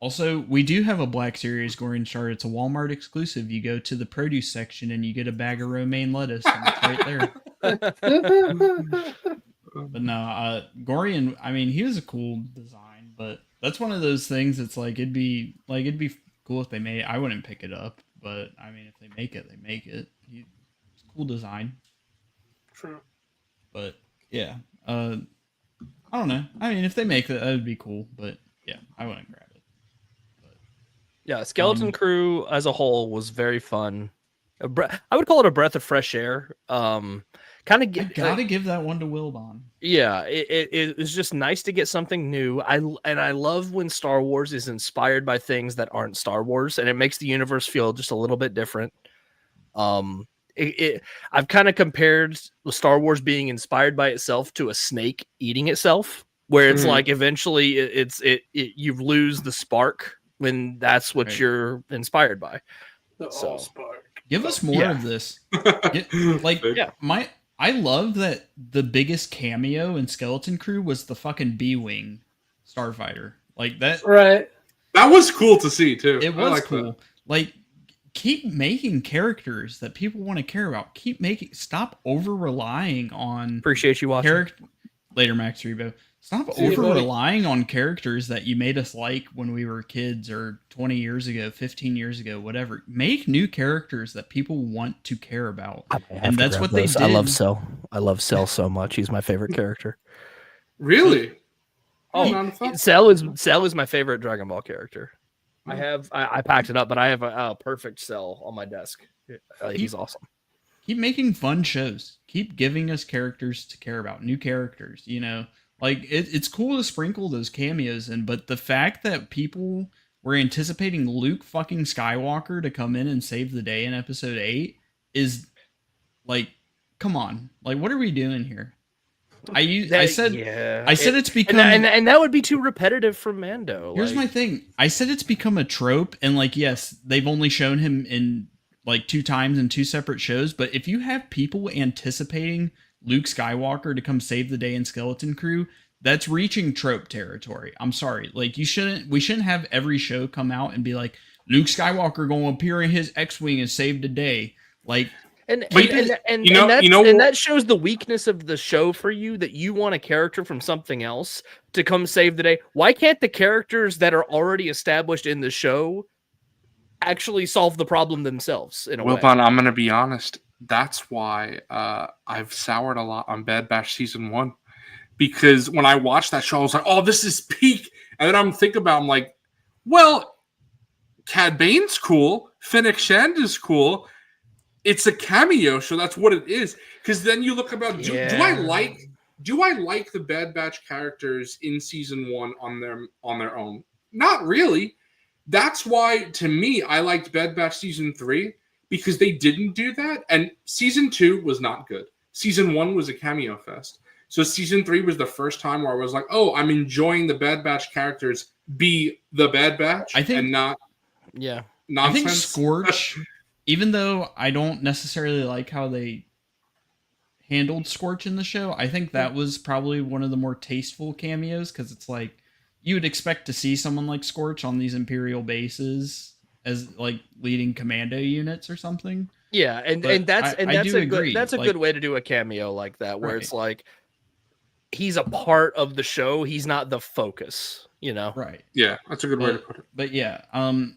also, we do have a Black Series Goring chart. It's a Walmart exclusive. You go to the produce section and you get a bag of romaine lettuce, and it's right there. But no, Gorian, I mean, he was a cool design, but that's one of those things that's like it'd be cool if they made it. I wouldn't pick it up, but I mean, if they make it, they make it. It's a cool design. True. But yeah, I don't know. I mean, if they make it, that would be cool. But yeah, I wouldn't grab it. Yeah, Skeleton Crew as a whole was very fun. I would call it a breath of fresh air. Kind of I gotta give that one to Wilbon. Yeah, it was just nice to get something new. I love when Star Wars is inspired by things that aren't Star Wars, and it makes the universe feel just a little bit different. I've kind of compared Star Wars being inspired by itself to a snake eating itself, where it's like eventually you lose the spark when that's what you're inspired by. The Allspark. Give us more of this. I love that the biggest cameo in Skeleton Crew was the fucking B-Wing Starfighter. Like that. Right. That was cool to see too. It I was like cool. that. Like, keep making characters that people want to care about. Stop over relying on Appreciate you watching. character. Later, Max Rebo. Stop See you, over buddy. relying on characters that you made us like when we were kids or 20 years ago, 15 years ago, whatever. Make new characters that people want to care about. And that's what they did. I love Cell. I love Cell so much. He's my favorite character. Really? Oh, Not a fan? Cell is my favorite Dragon Ball character. I packed it up, but I have a perfect Cell on my desk. He's awesome. Keep making fun shows. Keep giving us characters to care about, new characters. You know, like it's cool to sprinkle those cameos in, but the fact that people were anticipating Luke fucking Skywalker to come in and save the day in Episode 8 is like, come on, like what are we doing here? I said it's become and that would be too repetitive for Mando. Here's my thing. I said it's become a trope, and like, yes, they've only shown him in like 2 times in 2 separate shows, but if you have people anticipating Luke Skywalker to come save the day in Skeleton Crew, that's reaching trope territory. I'm sorry. Like we shouldn't have every show come out and be like, Luke Skywalker going to appear in his X-Wing and save the day. Like, and that shows the weakness of the show for you, that you want a character from something else to come save the day. Why can't the characters that are already established in the show actually solve the problem themselves in a way? Wilbon, I'm going to be honest. That's why I've soured a lot on Bad Batch Season 1. Because when I watched that show, I was like, oh, this is peak. And then I'm like, well, Cad Bane's cool. Fennec Shand is cool. It's a cameo show. That's what it is. Because then you look about, do I like the Bad Batch characters in Season 1 on their own? Not really. That's why, to me, I liked Bad Batch Season 3, because they didn't do that. And Season 2 was not good. Season 1 was a cameo fest. So Season 3 was the first time where I was like, oh, I'm enjoying the Bad Batch characters be the Bad Batch and not nonsense. I think Scorch, even though I don't necessarily like how they handled Scorch in the show, I think that was probably one of the more tasteful cameos, because it's like, you would expect to see someone like Scorch on these Imperial bases as like leading commando units or something. Yeah, and that's a good way to do a cameo like that, where it's like he's a part of the show, he's not the focus, you know? Right. Yeah, that's a good way to put it. But yeah, I mean,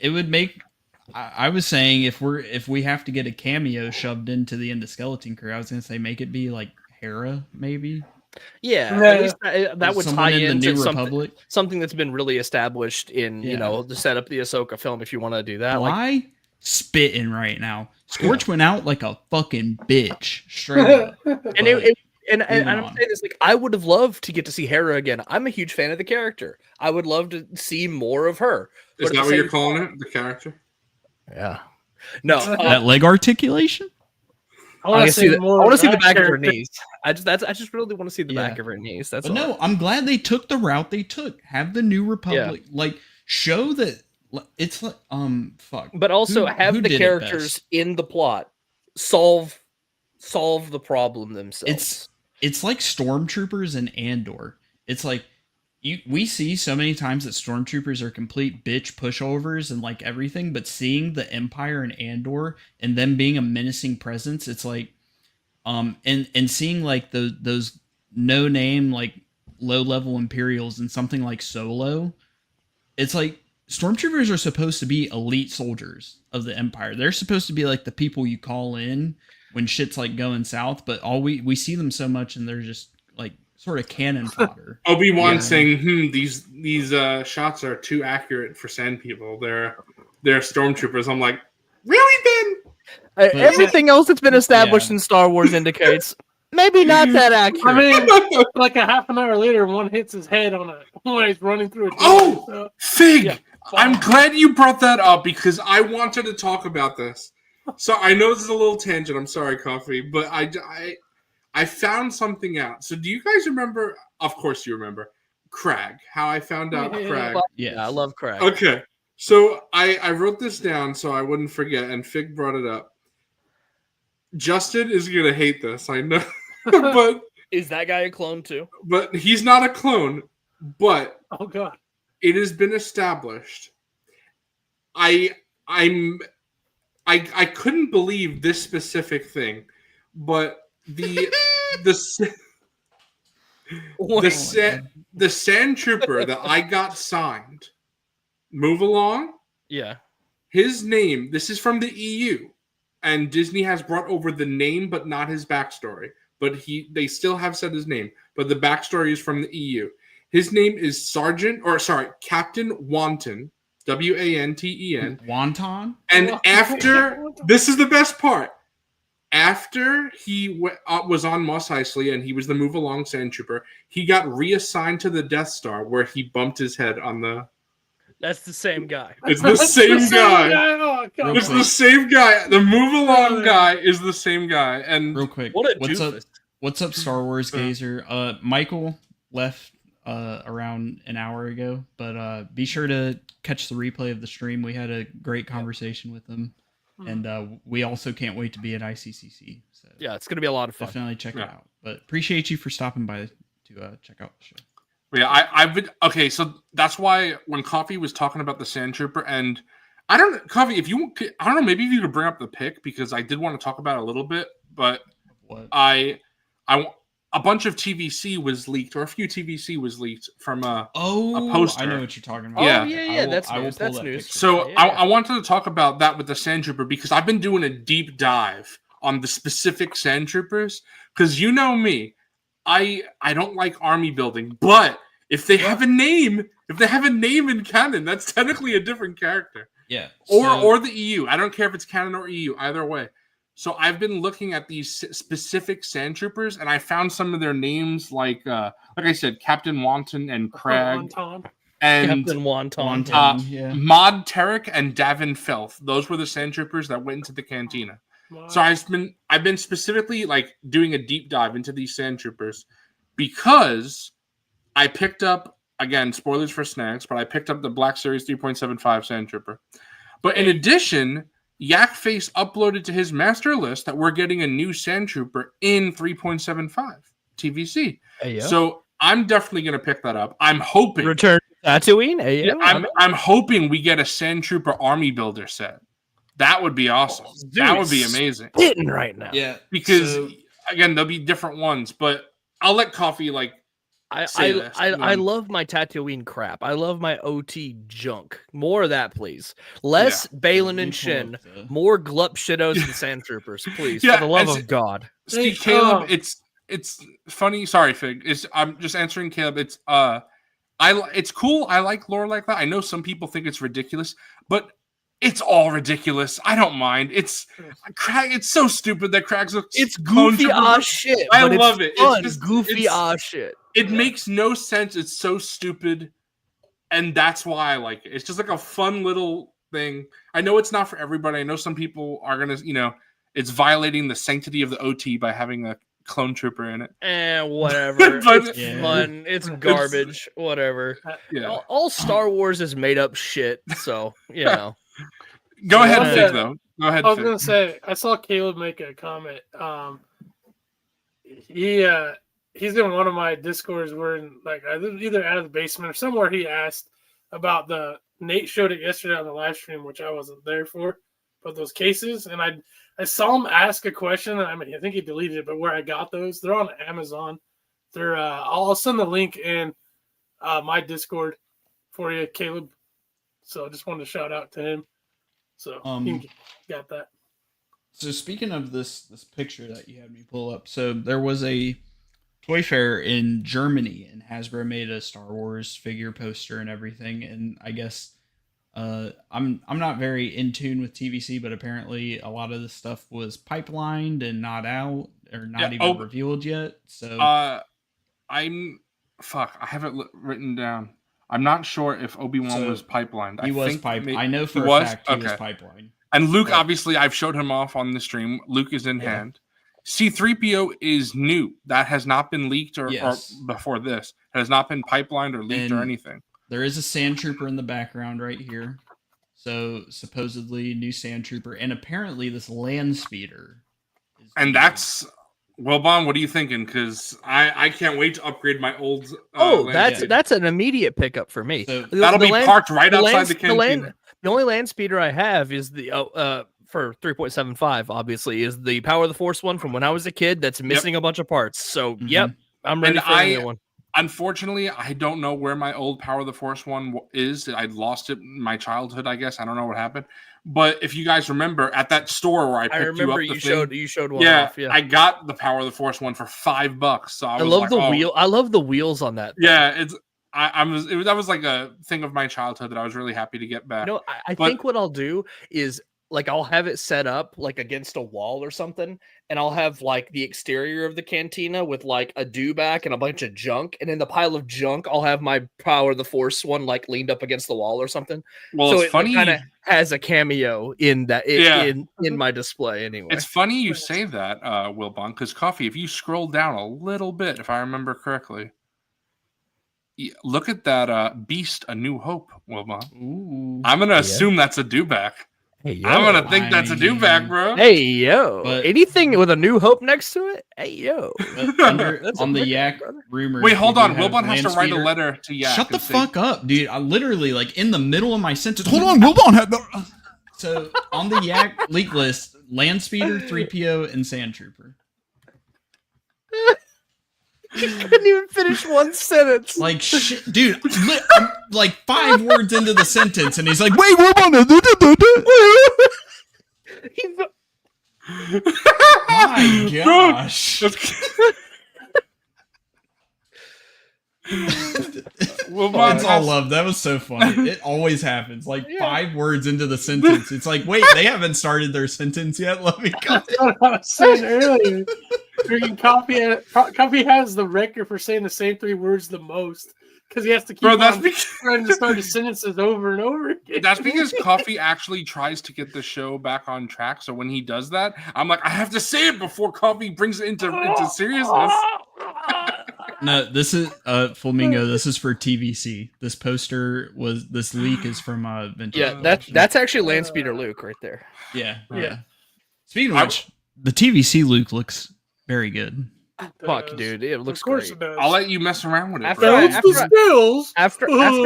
it would make. I was saying if we have to get a cameo shoved into the end of Skeleton Crew, I was gonna say make it be like Hera, maybe. Yeah, at least that would Someone tie in the into New something that's been really established in to set up the Ahsoka film. If you want to do that, Why spitting right now? Scorch went out like a fucking bitch, straight up. And And Moving I'm on. saying this, like, I would have loved to get to see Hera again. I'm a huge fan of the character. I would love to see more of her. Is But at that the what you're same calling time- it? The character? Yeah. No. That leg articulation? I I want want to to see the, more. I want to see the that back of her character. knees. I just really want to see the Yeah. back of her knees. That's But all. no, I'm glad they took the route they took. Have the New Republic like show that it's like fuck. But also have who the did it characters best? in the plot solve the themselves. It's like stormtroopers and Andor. It's like we see so many times that stormtroopers are complete bitch pushovers and like everything, but seeing the Empire and Andor and them being a menacing presence, it's like and seeing like those no name like low level Imperials and something like Solo, it's like stormtroopers are supposed to be elite soldiers of the Empire. They're supposed to be like the people you call in when shit's like going south, but all we see them so much and they're just like sort of cannon fodder. Obi-Wan saying, these shots are too accurate for Sand people. They're stormtroopers. I'm like, really, Ben? Everything else that's been established in Star Wars indicates maybe not that accurate. I mean, like a half an hour later, one hits his head on when he's running through a Oh, so. Fig! Yeah. I'm glad you brought that up because I wanted to talk about this. So I know this is a little tangent. I'm sorry, Coffee, but I found something out. So do you guys remember? Of course you remember Crag. How I found out Crag. Yeah, I love Crag. Okay, so I wrote this down so I wouldn't forget, and Fig brought it up. Justin is gonna hate this, I know, but Is that guy a clone too? but he's not a clone. But Oh god. it has been established. I couldn't believe this specific thing, but the sand trooper that I got signed, Move Along, Yeah. his name, this is from the EU, and Disney has brought over the name but not his backstory. But they still have said his name, but the backstory is from the EU. His name is Captain Wanton, Wanten. Wonton? And after, this is the best part, after he was on Mos Eisley and he was the Move Along Sand Trooper, he got reassigned to the Death Star where he bumped his head on the... That's the same guy. It's the same guy. Oh, God. It's the same guy. The Move Along guy is the same guy. And Real quick, What a what's up? doofus. What's up, Star Wars Gazer? Michael left around an hour ago, but be sure to catch the replay of the stream. We had a great conversation with him, and we also can't wait to be at ICCC. So Yeah, it's gonna be a lot of fun. definitely check it out. But appreciate you for stopping by to check out the show. yeah, I've been okay. So that's why when Coffee was talking about the Sand Trooper, and I don't know, Coffee, if you, I don't know, maybe if you could bring up the pic because I did want to talk about it a little bit, but What? a bunch of TVC was leaked, or a few TVC was leaked from a Oh, poster. I know what you're talking about. Yeah. Oh, yeah, I will that's news. pull That's that news. picture. So Yeah. I wanted to talk about that with the Sand Trooper because I've been doing a deep dive on the specific Sand Troopers because you know me, I don't like army building, but if they have a name, in canon, that's technically a different character. Yeah. Or the EU. I don't care if it's canon or EU, either way. So I've been looking at these specific Sand Troopers, and I found some of their names, like I said, Captain Wanton and Crag, and Captain Wonton. yeah. Mod Tarek and Davin Felth. Those were the Sand Troopers that went into the cantina. So I've been specifically like doing a deep dive into these Sand Troopers because I picked up, again, spoilers for snacks, but I picked up the Black Series 3.75 Sand Trooper. But in addition, Yakface uploaded to his master list that we're getting a new Sand Trooper in 3.75 TVC. Ayo. So I'm definitely going to pick that up. I'm hoping. Return to Tatooine. Ayo. Yeah, I'm hoping we get a Sand Trooper Army Builder set. That would be awesome. That would be amazing. Hitting right now. Yeah. Because so- again, there'll be different ones, but I'll let Coffee I love my Tatooine crap. I love my OT junk. More of that, please. Less Balin and Shin. More Glup Shidos and Sand Troopers, please. Yeah, for the love and of God. See, Caleb, it's funny. Sorry, Fig. I'm just answering Caleb. It's cool. I like lore like that. I know some people think it's ridiculous, but It's all ridiculous. I don't mind. It's so stupid that Craggs looks. It's goofy ass shit. I but love it's it. Fun, It's just goofy ass shit. It makes no sense. It's so stupid, and that's why I like it. It's just like a fun little thing. I know it's not for everybody. I know some people are gonna, it's violating the sanctity of the OT by having a clone trooper in it. Whatever. It's fun. It's garbage. Whatever. Yeah. All Star Wars is made up shit. So Go ahead, Fig, though. Go ahead. I was gonna say, I saw Caleb make a comment. He's in one of my Discords where, like, either out of the basement or somewhere. He asked about Nate showed it yesterday on the live stream, which I wasn't there for, but those cases, and I saw him ask a question. I mean, I think he deleted it, but where I got those, they're on Amazon. They're I'll send the link in my Discord for you, Caleb. So I just wanted to shout out to him. So he got that. So speaking of this picture that you had me pull up, so there was a toy fair in Germany, and Hasbro made a Star Wars figure poster and everything. And I guess I'm not very in tune with TVC, but apparently a lot of this stuff was pipelined and not out or not even revealed yet. So I have it written down. I'm not sure if Obi-Wan was pipelined. He was pipelined. I know for a fact he was pipelined. And Luke, obviously, I've showed him off on the stream. Luke is in hand. C-3PO is new. That has not been leaked or before this. It has not been pipelined or leaked or anything. There is a sand trooper in the background right here. So supposedly new sand trooper, and apparently this land speeder. And that's Bon, what are you thinking? Because I can't wait to upgrade my old. That's an immediate pickup for me. So that'll be parked right outside the canteen. The only land speeder I have is the for 3.75. Obviously, is the Power of the Force one from when I was a kid. That's missing a bunch of parts. So I'm ready for a new one. Unfortunately, I don't know where my old Power of the Force one is. I lost it in my childhood, I guess. I don't know what happened. But if you guys remember, at that store where I picked you up, you showed one off. Yeah, I got the Power of the Force one for $5. So I love the wheel. I love the wheels on that thing. Yeah, that was like a thing of my childhood that I was really happy to get back. I think what I'll do is, like, I'll have it set up like against a wall or something, and I'll have like the exterior of the cantina with like a dewback and a bunch of junk, and in the pile of junk, I'll have my Power of the Force one like leaned up against the wall or something. Well, so it's funny. It kind of has a cameo in that in my display anyway. It's funny you say that, Wilbon, because Coffee, if you scroll down a little bit, if I remember correctly, look at that Beast, A New Hope, Wilbon. Ooh, I'm gonna assume that's a dewback. Hey, yo. I'm gonna think that's a dewback, bro. Hey yo! But anything with a New Hope next to it? Hey yo! On the Yak rumor. Wait, hold on. Wilbon has to write a letter to Yak. Shut the fuck up, dude! I literally, like, in the middle of my sentence. Hold on, Wilbon had the. So on the Yak leak list, Land Speeder, 3PO, and Sand Trooper. He couldn't even finish one sentence. Like, shit, dude, I'm like 5 words into the sentence, and he's like, wait, we're on My gosh. It's all love. That was so funny. It always happens. Like 5 words into the sentence, it's like, wait, they haven't started their sentence yet. Let me go. That's what I was saying earlier. Freaking Coffee has the record for saying the same 3 words the most, because he has to keep trying to start his sentences over and over again. That's because Coffee actually tries to get the show back on track. So when he does that, I'm like, I have to say it before Coffee brings it into seriousness. No, this is Flamingo. This is for TVC. This leak is from Vintage. Yeah, that's actually Land Speeder Luke right there. Yeah. Speaking of which, the TVC Luke looks very good. Fuck, dude, it looks great. I'll let you mess around with it. After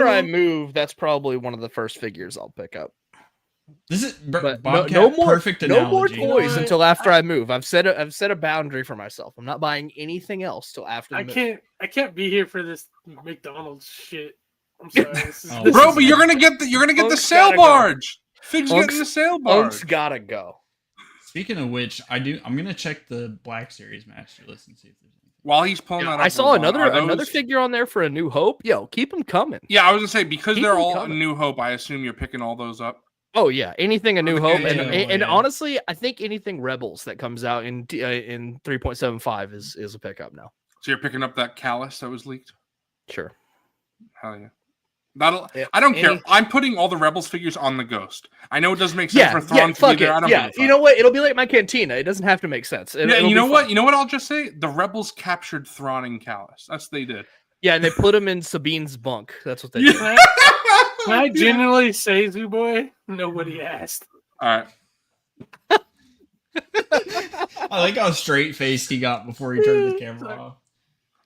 I move, that's probably one of the first figures I'll pick up. This is Bobcat, no more perfect analogy. No more toys until after I move. I've set a boundary for myself. I'm not buying anything else till after. I can't be here for this McDonald's shit. I'm sorry, bro. But you're gonna get the sail barge. Fig's getting the sail barge. Punk's gotta go. Speaking of which, I'm gonna check the Black Series master list and see if there's anything. While he's pulling that up, I saw another figure on there for A New Hope. Yo, keep them coming. Yeah, I was gonna say, because they're all A New Hope, I assume you're picking all those up. Oh yeah, anything A New Hope, and yeah. honestly, I think anything Rebels that comes out in 3.75 is a pickup now. So you're picking up that Callus that was leaked? Sure. Hell yeah. That'll. Yeah, I don't care. I'm putting all the Rebels figures on the Ghost. I know it doesn't make sense for Thrawn to be there. I don't give a fuck. You know what? It'll be like my Cantina. It doesn't have to make sense. You know what? You know what? I'll just say the Rebels captured Thrawn and Callus. That's what they did. Yeah, and they put him in Sabine's bunk. That's what they did. Can I genuinely say, Zoo Boy? Nobody asked. All right. I like how straight faced he got before he turned the camera off.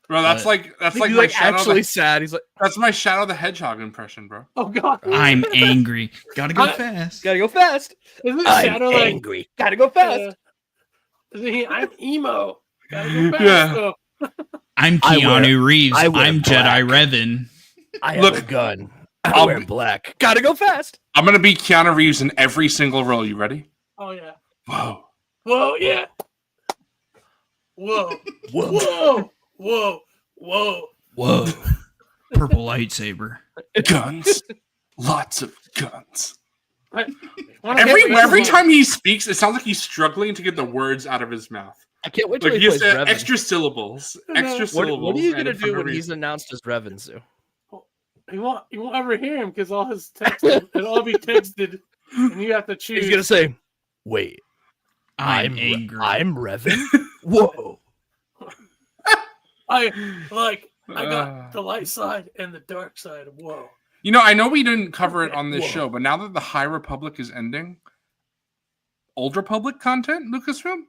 Bro, that's like He's my like Shadow actually sad. He's like, that's my Shadow the Hedgehog impression, bro. Oh God, I'm angry. Gotta go fast. gotta go fast. Isn't I'm Shadow angry. Gotta go fast. I'm emo. Gotta go fast. Yeah. though. I'm Keanu Reeves. I wear I'm black. Jedi Revan. I have Look, a gun. I'll I wear black. Gotta go fast. I'm gonna be Keanu Reeves in every single role. You ready? Oh yeah. Whoa. Whoa yeah. Whoa. Whoa. Whoa. Whoa. Whoa. Whoa. Purple lightsaber. Guns. Lots of guns. Every Every time he speaks, it sounds like he's struggling to get the words out of his mouth. I can't wait till Like he plays just Revan. extra syllables. Extra What syllables. are you and gonna for do no when reason. he's announced as Revan, Zoo? You won't ever hear him because all his text it'll all be texted, and you have to choose. He's gonna say, "Wait, I'm angry. I'm Revan." Whoa. I got the light side and the dark side. Whoa. You know, I know we didn't cover it on this Whoa. show, but now that the High Republic is ending, Old Republic content, Lucasfilm?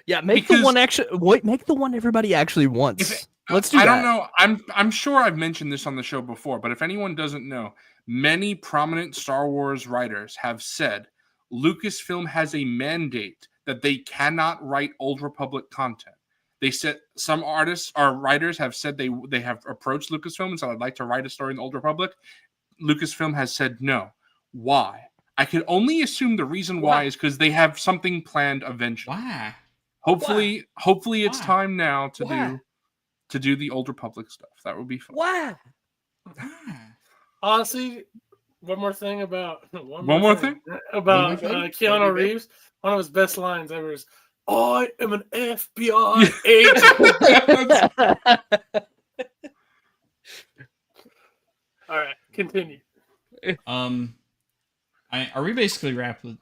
Yeah, make Because- the one actually. Wait, make the one everybody actually wants. Let's do I that. don't know. I'm sure I've mentioned this on the show before, but if anyone doesn't know, many prominent Star Wars writers have said Lucasfilm has a mandate that they cannot write Old Republic content. They said some artists or writers have said they have approached Lucasfilm and said, I'd like to write a story in the Old Republic. Lucasfilm has said no. Why? I can only assume the reason why is because they have something planned eventually. Why? Hopefully it's Why? time now to Why? do the Old Republic stuff. That would be fun. Why? Honestly, one more thing about One more thing? about One more thing? Keanu Reeves. One of his best lines ever is, "I am an FBI agent." All right, continue. Are we basically wrapped with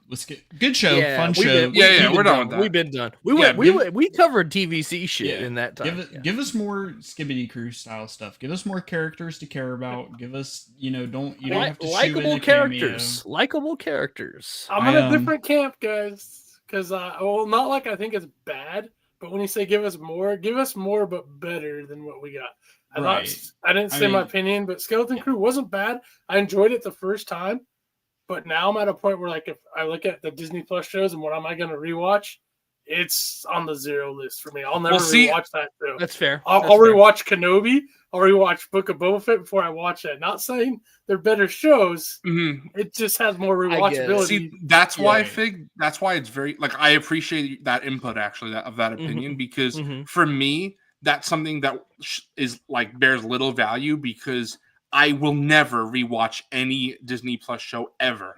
good show, Yeah, fun we've show? been- we're done with that. We've been done. We covered TVC shit in that time. Give us more Skibbity Crew style stuff. Give us more characters to care about. Give us, you don't have to shoe in a characters. Likeable characters. I'm in a different camp, guys. Because not like I think it's bad, but when you say give us more, but better than what we got. I didn't say my opinion, but Skeleton Crew wasn't bad. I enjoyed it the first time. But now I'm at a point where, like, if I look at the Disney Plus shows and what am I going to rewatch, it's on the 0 list for me. I'll never rewatch that show. That's fair. I'll rewatch Kenobi. I'll rewatch Book of Boba Fett before I watch that. Not saying they're better shows. Mm-hmm. It just has more I get it. rewatchability. See, that's why Fig. That's why it's very like I appreciate that input actually of that opinion because for me that's something that is like bears little value because I will never rewatch any Disney Plus show ever,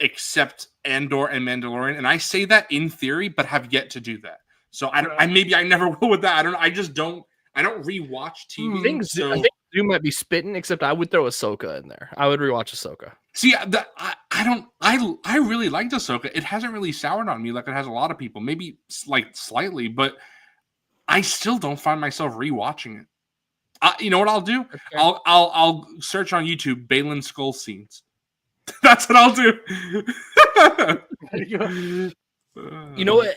except Andor and Mandalorian, and I say that in theory, but have yet to do that. So I never will with that. I don't rewatch TV. I think you might be spitting, except I would throw Ahsoka in there. I would rewatch Ahsoka. See, I really liked Ahsoka. It hasn't really soured on me like it has a lot of people. Maybe like slightly, but I still don't find myself rewatching it. You know what I'll do? Okay. I'll search on YouTube Balin skull scenes. That's what I'll do. You know what?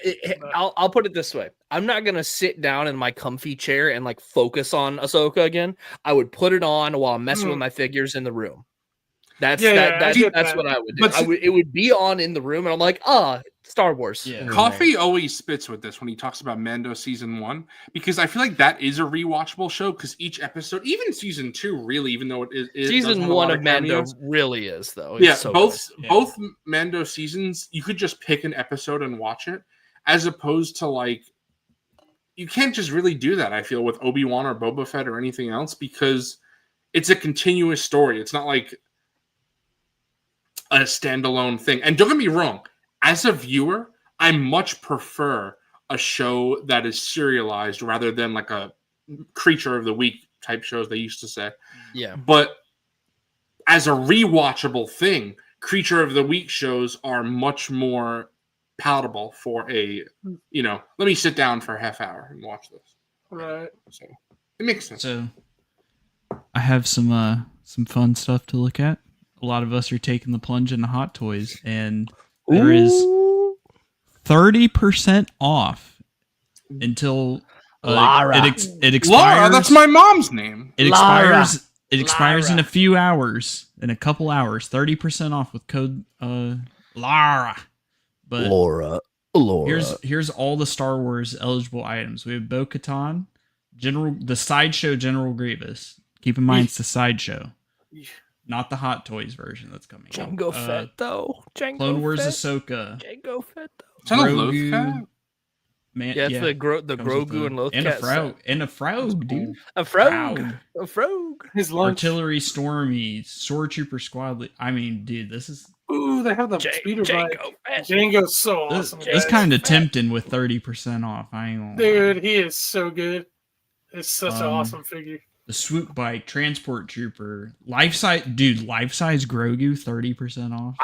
I'll put it this way. I'm not gonna sit down in my comfy chair and like focus on Ahsoka again. I would put it on while I'm messing with my figures in the room. That's what I would do. It would be on in the room, and I'm like, Star Wars. Yeah. Coffee always spits with this when he talks about Mando season 1 because I feel like that is a rewatchable show because each episode, even season 2, really, even though it is season 1 of Mando really is though. It's both Mando seasons. You could just pick an episode and watch it, as opposed to like you can't just really do that. I feel with Obi-Wan or Boba Fett or anything else because it's a continuous story. It's not like a standalone thing. And don't get me wrong, as a viewer, I much prefer a show that is serialized rather than like a Creature of the Week type shows they used to say. Yeah. But as a rewatchable thing, Creature of the Week shows are much more palatable for a, let me sit down for a half hour and watch this. Right. So it makes sense. So I have some fun stuff to look at. A lot of us are taking the plunge into Hot Toys, and there is 30% off until Lara. it expires. Laura, that's my mom's name. It Lara. expires. It expires in a few hours, in a couple hours. 30% off with code Lara. But Laura. here's all the Star Wars eligible items. We have Bo-Katan, the sideshow General Grievous. Keep in mind it's the sideshow, not the Hot Toys version that's coming. Jango Fett though. Jango Clone Wars Fett. Ahsoka. Jango Fett though. Is that a Grogu. Lothcat? Man, Yeah, it's the comes with Grogu and Lothcat. and a Frog, and a Frog, dude. A frog. A frog. His lunch. Artillery Stormy, Sword Trooper Squad. I mean, dude, this is Ooh, they have the speeder bike. Jango Fett. Django's so awesome. it's guys. kind of tempting with 30% off. I ain't gonna lie. Dude, he is so good. It's such an awesome figure. The Swoop Bike, Transport Trooper, life size Grogu, 30% off.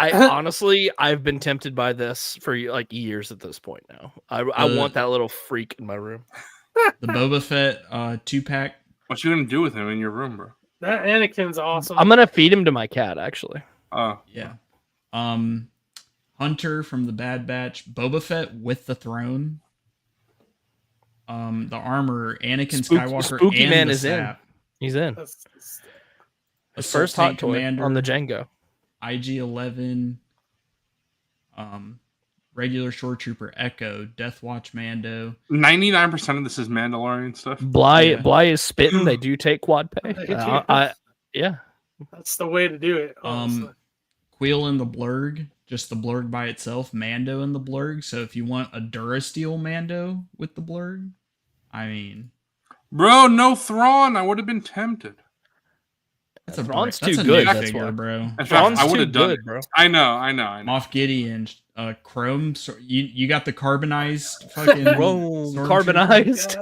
I've been tempted by this for like years at this point now. I want that little freak in my room. The Boba Fett 2-pack. What you gonna do with him in your room, bro? That Anakin's awesome. I'm gonna feed him to my cat actually. Oh, Yeah. Hunter from the Bad Batch, Boba Fett with the throne. The armor, Anakin Skywalker, Spooky and Man the is in. staff. He's in. That's- The Assault first hot Tank toy Commander, on the Django. IG-11, regular Shore Trooper Echo, Death Watch Mando. 99% of this is Mandalorian stuff. Bly Yeah. is spitting. They do take quad pay. Yeah. That's the way to do it. Honestly. Queel and the Blurg, just the Blurg by itself, Mando and the Blurg. So if you want a Durasteel Mando with the Blurg, I mean, Bro, no Thrawn. I would have been tempted. that's a Thrawn's that's too a good, new that's figure, why. bro. In fact, Thrawn's I would too have done good, it. bro. I know. Moff Gideon, Chrome. So you got the carbonized fucking Rome stormtrooper? carbonized.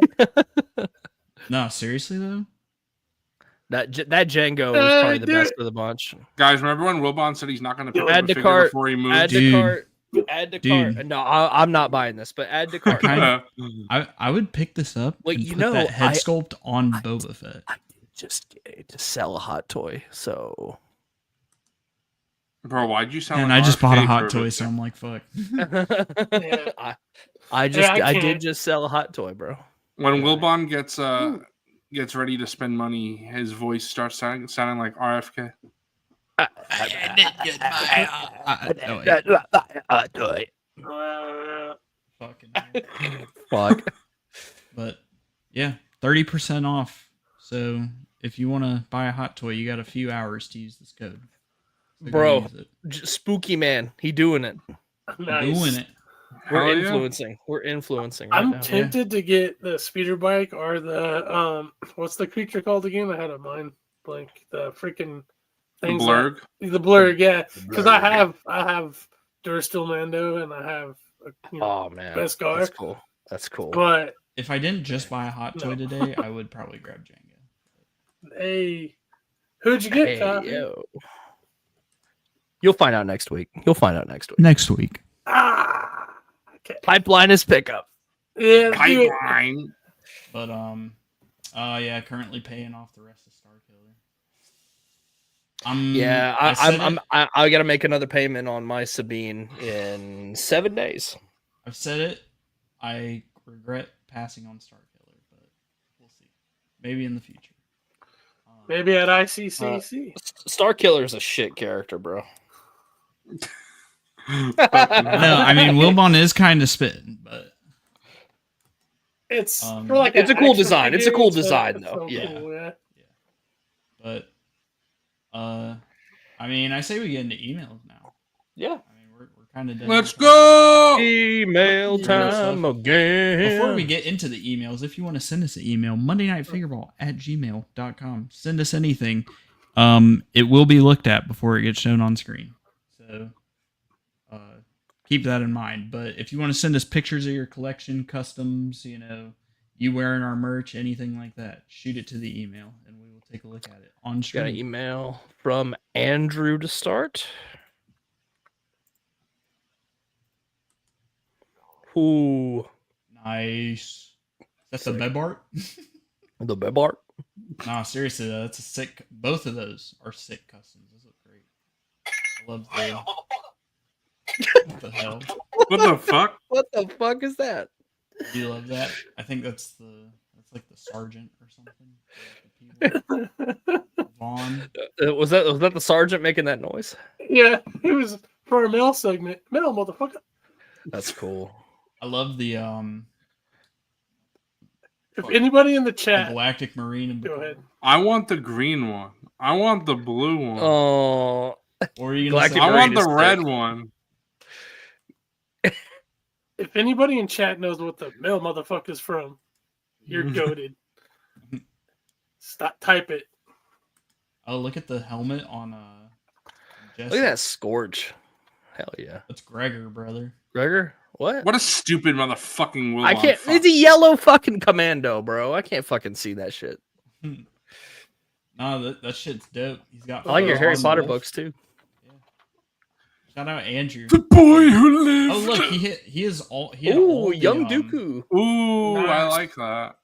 No, seriously though. That Django was probably the best of the bunch. Guys, remember when Wilbon said he's not going to pick up Add a to figure cart. before he moves? Add to Dude. cart. Add to Dude. cart. No, I'm not buying this, but add to cart. Kinda- I would pick this up. Wait, and you put know, that head I- sculpt on Boba Fett. I did just to sell a hot toy, so Bro, why'd you sound And like I just bought a RFK hot for toy, bit so there? I'm like, fuck. Yeah. I can't. did just sell a hot toy, bro. When Wilbon gets ready to spend money, his voice starts sounding like RFK. Hot toy. Fucking. Fuck. But yeah, 30% off. So if you want to buy a hot toy, you got a few hours to use this code. So go Bro, use it. Spooky man, he doing it. Nice. Doing it. We're Hell yeah. influencing. We're influencing right I'm now. tempted to get the speeder bike or the what's the creature called again? I had a mind blank. The freaking things. Blurg. The blurg, yeah. Because I have Durasteel Mando and I have Oh man, Beskar. that's cool. That's cool. But If I didn't just buy a hot toy today, I would probably grab Django. hey, who'd you get, Hey, Coffee? yo. You'll find out next week. Next week. Ah, okay. Pipeline is pickup. Yeah, do it. Pipeline. But yeah, currently paying off the rest of Starkiller. Yeah, I said it. I got to make another payment on my Sabine in 7 days. I've said it. I regret passing on Starkiller, but we'll see. Maybe in the future. Maybe at ICCC. Star Killer is a shit character, bro. No, I mean Wilbon is kind of spitting, but It's Um, for like It's an a cool action design. It's a figure, cool it's design, it's though. so Yeah. cool, yeah. but I mean, I say we get into emails now. Yeah. I mean, we're kind of done. Let's go. Email time time again. Before we get into the emails, if you want to send us an email, mondaynightfigureball@gmail.com. Send us anything. It will be looked at before it gets shown on screen. So So keep that in mind. But if you want to send us pictures of your collection, customs, you wearing our merch, anything like that, shoot it to the email and we will take a look at it on stream. Got an email from Andrew to start. Ooh. Nice. That's the web art? The web art? Nah, seriously, that's a sick. Both of those are sick customs. Those look great. I love the. What the hell? What the fuck? What the fuck is that? Do you love that? I think that's like the sergeant or something. Vaughn. Was that the sergeant making that noise? Yeah, it was for our mail segment. Mail, motherfucker. That's cool. I love the If anybody in the the chat, Galactic Marine and go ahead. I want the green one. I want the blue one. Oh, Or are you gonna Galactic say, I Marine want the is red sick. one. If anybody in chat knows what the mail motherfucker's from, you're goated. Stop, type it. oh, look at the helmet on Jesse. look at that Scorch. Hell yeah. That's Gregor, brother. Gregor? What? What a stupid motherfucking will. I can't. It's a yellow fucking commando, bro. I can't fucking see that shit. Nah, that shit's dope. He's got. I like your photos Harry on Potter the- books too. Shout out Andrew. The boy who lived. Oh look, he has all. He had Ooh, all the, young Dooku. Ooh, I Nice. like that.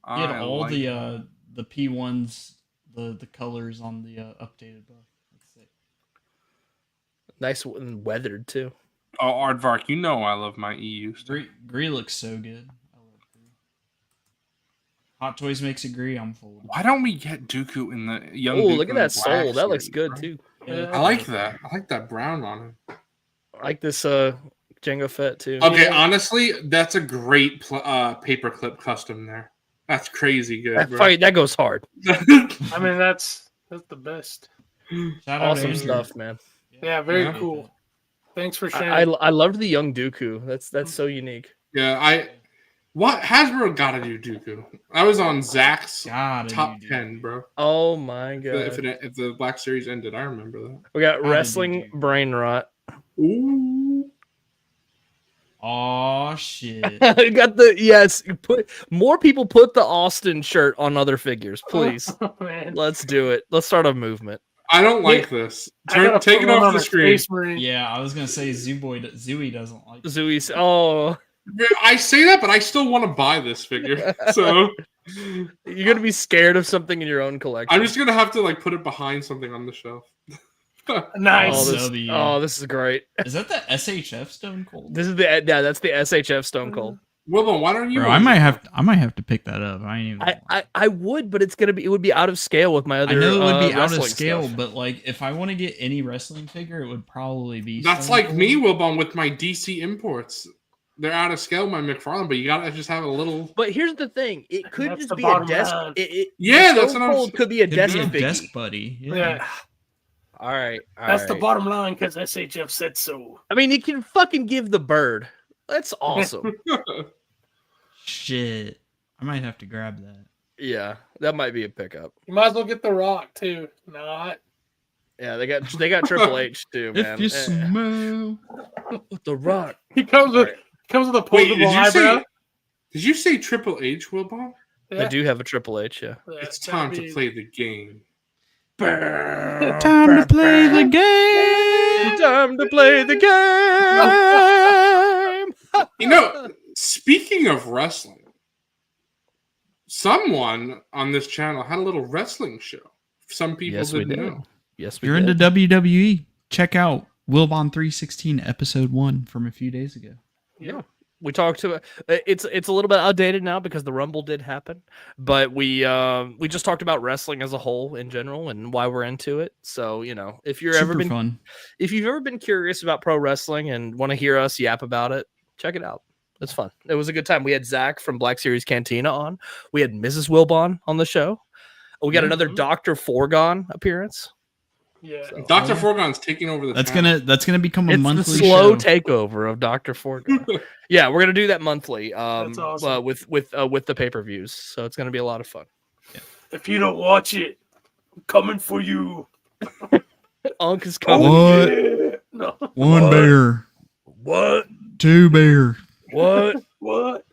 He had I all like the that. the P1s, the colors on the updated book. That's sick. Nice and weathered too. Oh, Aardvark, you know I love my EU stuff. Gree looks so good. I love Gree. Hot Toys makes it Gree. I'm full. Why don't we get Dooku in the young? Oh, Dooku look at in that the black soul. That looks series, good bro? too. Yeah. I like that. I like that brown on him. I like this Jango Fett too. Okay, Yeah. honestly, that's a great paperclip custom there. That's crazy good, That bro. fight that goes hard. I mean, that's the best. Shout out Awesome Andrew. stuff, man. Yeah, very Yeah. cool. Thanks for sharing. I loved the young Dooku. That's so unique. Yeah, what Hasbro got to do Dooku? I was on Zach's Gotta top do 10, bro. Oh my god. If the Black Series ended, I remember that. We got Gotta wrestling do. brain rot. Ooh. Oh shit. We got the yes. Put more people put the Austin shirt on other figures, please. Oh, man. Let's do it. Let's start a movement. I don't like this. I gotta Take put it one off on the a screen. Space Marine. Yeah, I was gonna say Zooey doesn't like. Zooey's. Oh, I say that, but I still want to buy this figure. So you're gonna be scared of something in your own collection. I'm just gonna have to like put it behind something on the shelf. Nice. Oh, this, W. this is great. Is that the SHF Stone Cold? This is that's the SHF Stone Cold. Wilbon, why don't you? Bro, I might have to pick that up. I ain't even. I would, but it would be out of scale with my other. I know it would be out of wrestling scale, stuff. but like if I want to get any wrestling figure, it would probably be. That's Stone like Cold. me, Wilbon, with my DC imports. They're out of scale, my McFarlane, but you gotta just have a little. But here's the thing: it could That's just the be a bottom desk. line. Yeah, the that's Stone what I'm Cold s- could be a Could desk be a figgy. desk buddy. Yeah. All right, That's the bottom line because SHF said so. I mean, you can fucking give the bird. That's awesome. Shit, I might have to grab that. Yeah, that might be a pickup. You might as well get the Rock too. Not. Yeah, they got Triple H too, man. If you smell, the Rock. He comes with Right. a Wait, posable eyebrow. did you say Triple H, Wilbon? I do have a Triple H. Yeah. Yeah, It's time to play the game. time to play the game. Time to play the game. You know, speaking of wrestling, someone on this channel had a little wrestling show. Some people Yes, we didn't did. know. Yes, we You're did. into WWE. Check out Wilbon 316 episode 1 from a few days ago. Yeah. We talked to it's a little bit outdated now because the Rumble did happen, but we just talked about wrestling as a whole in general and why we're into it. So, if you're Super ever been fun. if you've ever been curious about pro wrestling and want to hear us yap about it, check it out. It's fun. It was a good time. We had Zach from Black Series Cantina on. We had Mrs. Wilbon on the show. We got another Dr. Forgon appearance. Yeah. So, Dr. Forgon's taking over the That's channel. gonna become a it's the monthly slow show. takeover of Dr. Forgon. Yeah, we're gonna do that monthly. That's awesome. With the pay-per-views. So it's gonna be a lot of fun. If you don't watch it, I'm coming for you. Unk is coming. What? Yeah. No. One bear. What? Two bear. What? What?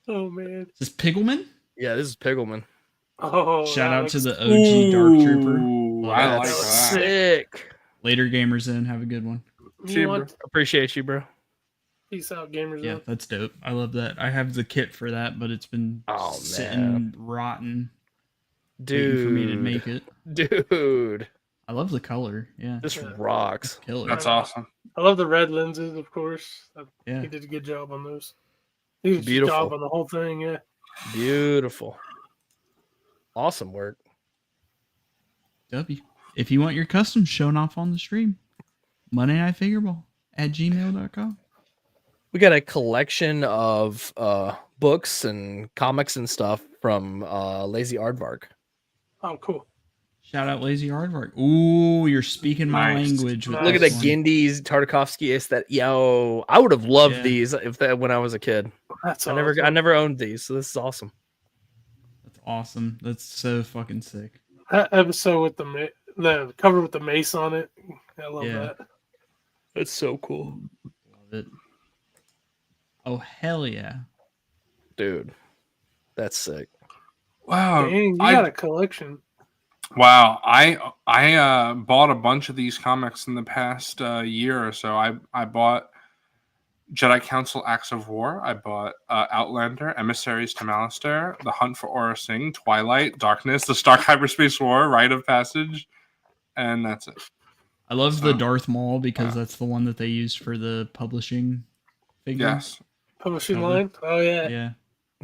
Oh man. Is this Piggleman? Yeah, this is Piggleman. Oh, Shout that out to looks- the OG Dark Trooper. Ooh, Love I that. like That's that. sick. Later gamers in. Have a good one. See you, bro. Appreciate you, bro. Peace out, gamers. Yeah, that's dope. I love that. I have the kit for that, but it's been sitting rotten, waiting for me to Dude. make it. Dude. I love the color. Yeah, This Yeah. rocks. killer. That's awesome. I love the red lenses, of course. Yeah. He did a good job on those. He did a good Beautiful. job on the whole thing. Yeah. Beautiful. Awesome work. W. If you want your customs shown off on the stream, Monday Night Figureball at gmail.com. We got a collection of books and comics and stuff from Lazy Aardvark. Oh, cool. Shout out Lazy Aardvark. Ooh, you're speaking my Nice. language. With Nice. Look at the this one. Gindi's Tartakovsky aesthetic. Yo, I would have loved Yeah. these when I was a kid. That's I awesome. never owned these, so this is awesome. That's awesome. That's so fucking sick. That episode with the cover with the mace on it. I love Yeah. that. That's so cool. Love it. Oh, hell yeah. Dude. That's sick. Wow. Dang, you I got a collection. Wow, I bought a bunch of these comics in the past year or so. I bought Jedi Council Acts of War. I bought Outlander, Emissaries to Malastare, The Hunt for Aurra Sing, Twilight, Darkness, The Stark Hyperspace War, Rite of Passage, and that's it. I love the So- Darth Maul because that's the one that they used for the publishing figure. Yes. Publishing Cover. line. Oh yeah. Yeah.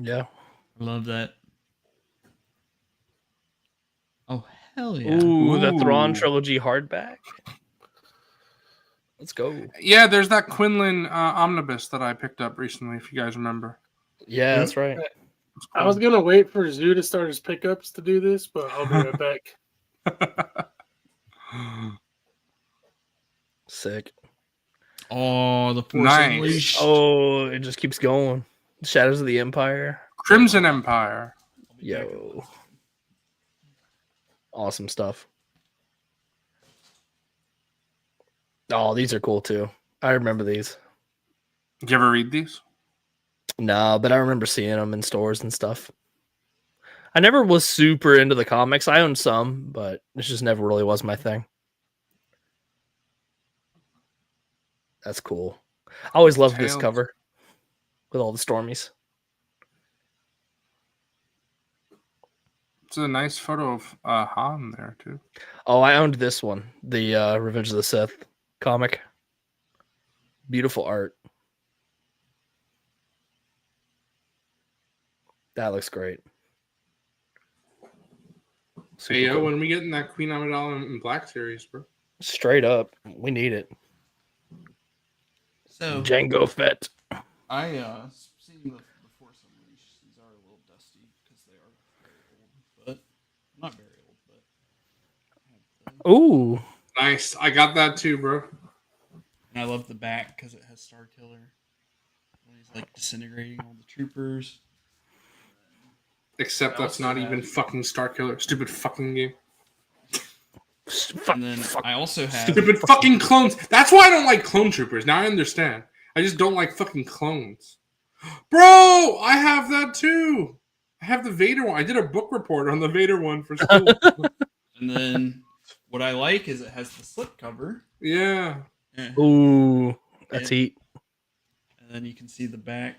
Yeah. I love that. Oh, hell yeah. Ooh, the Thrawn Ooh. trilogy hardback. Let's go. Yeah, there's that Quinlan omnibus that I picked up recently, if you guys remember. Yeah, that's right. It's I was gonna wait for Zoo to start his pickups to do this, but I'll be right back. cool. Sick. Oh, the Force Nice. Unleashed. Oh, it just keeps going. Shadows of the Empire. Crimson Empire. Yo. Awesome stuff. Oh, these are cool too. I remember these. Did you ever read these? No, but I remember seeing them in stores and stuff. I never was super into the comics. I owned some, but it just never really was my thing. That's cool. I always loved this Tails. cover with all the Stormies. It's a nice photo of Han there, too. Oh, I owned this one, the Revenge of the Sith comic. Beautiful art. That looks great. Super Hey, yo, cool. when we get in that Queen Amidala in Black series, bro. Straight up, we need it. So, Django Fett. I seen the Force Unleashed. These are a little dusty because they are very old, but not very old, but Ooh, Nice. I got that too, bro. and I love the back because it has Star Killer. When he's like disintegrating all the troopers. Except I that's also not have- even fucking Star Killer. Stupid fucking game. And then I also have Stupid fucking clones. That's why I don't like clone troopers. Now I understand. I just don't like fucking clones. Bro, I have that too. I have the Vader one. I did a book report on the Vader one for school. and then what I like is it has the slip cover. Yeah. Yeah. ooh, that's Yeah. heat. And then you can see the back.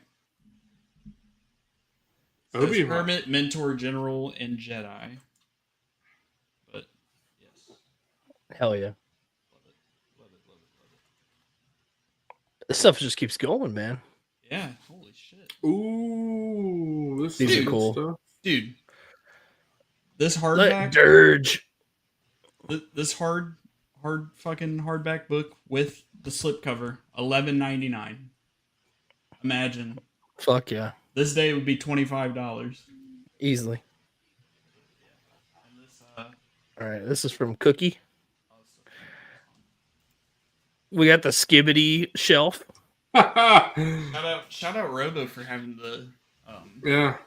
It Obi-Wan. says Hermit, Mentor, General, and Jedi. But yes, Hell yeah. love it, love it, love it, love it. This stuff just keeps going, man. Yeah, holy shit, Ooh, this These is are good cool. stuff. dude! This Let hardback, Dirge. this hard fucking hardback book with the slipcover, $11.99. Imagine Fuck yeah. this day would be $25. Easily. And this, All right, this is from Cookie. We got the Skibbity shelf. shout out Robo for having the Yeah.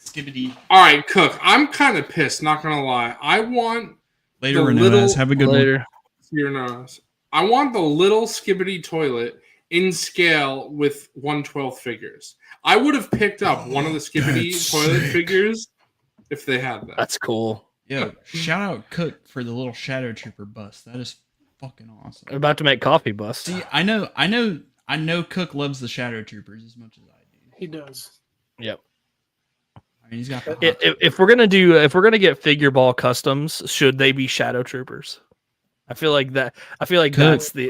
Skibbity. All right, Cook. I'm kind of pissed. Not gonna lie. I want Later, The Renez. little- Have a good one. Later. You're not. I want the little skibbity toilet in scale with 1/12 figures. I would have picked up one of the skibbity toilet figures if they had that. That's cool. Yo, shout out Cook for the little Shadow Trooper bust. That is fucking awesome. I'm about to make coffee bust. See, I know Cook loves the Shadow Troopers as much as I do. He does. Yep. I mean, he's got the If we're gonna get Figureball customs, should they be Shadow Troopers? I feel like Cook.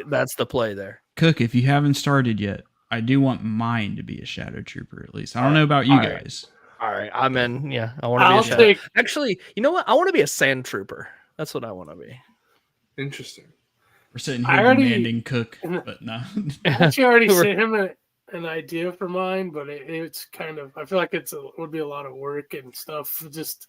that's the play there. Cook, if you haven't started yet, I do want mine to be a Shadow Trooper at least. I don't know about you All right. guys. All right, I'm in. Yeah, I want to I'll be a Shadow. take. Actually, you know what? I want to be a Sand Trooper. That's what I want to be. Interesting. We're sitting I here already- demanding Cook, but no. I actually already sent him an idea for mine, but it's kind of. I feel like it would be a lot of work and stuff. Just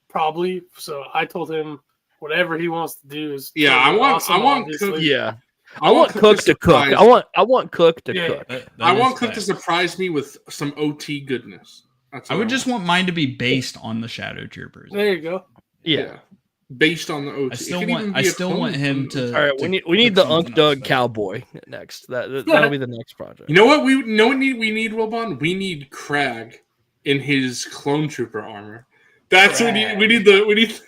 probably. So I told him whatever he wants to do is. Yeah, totally I want obviously. Cook. Yeah, I want Cook to cook. surprise- I want Cook to Yeah. cook. I want Cook to surprise me with some OT goodness. That's I what would just want mine to be based on the Shadow Troopers. There you go. Yeah. Based on the OT. I It still could want. even I be a still clone want him from- to. All right, to we need the cook Unk something Dug else, Cowboy next. That'll be the next project. You know what we need, Wilbon? We need Crag in his clone trooper armor. That's what we need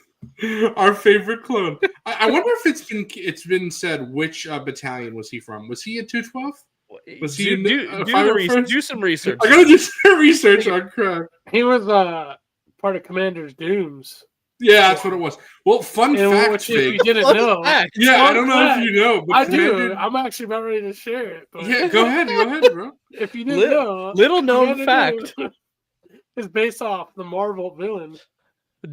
our favorite clone. I wonder if it's been said which battalion was he from? Was he a 212? Was he do some research? I gotta do some research on Crag. He was part of Commander's Dooms. Yeah, that's what it was. Well, fun And fact, which, if you Fig. didn't Fun know, fact. Yeah, I Fun don't know fact. if you know, but I do. Commander- I'm actually about ready to share it. But Yeah, go ahead, bro. if you didn't know, Little known Commander fact: Doom is based off the Marvel villain,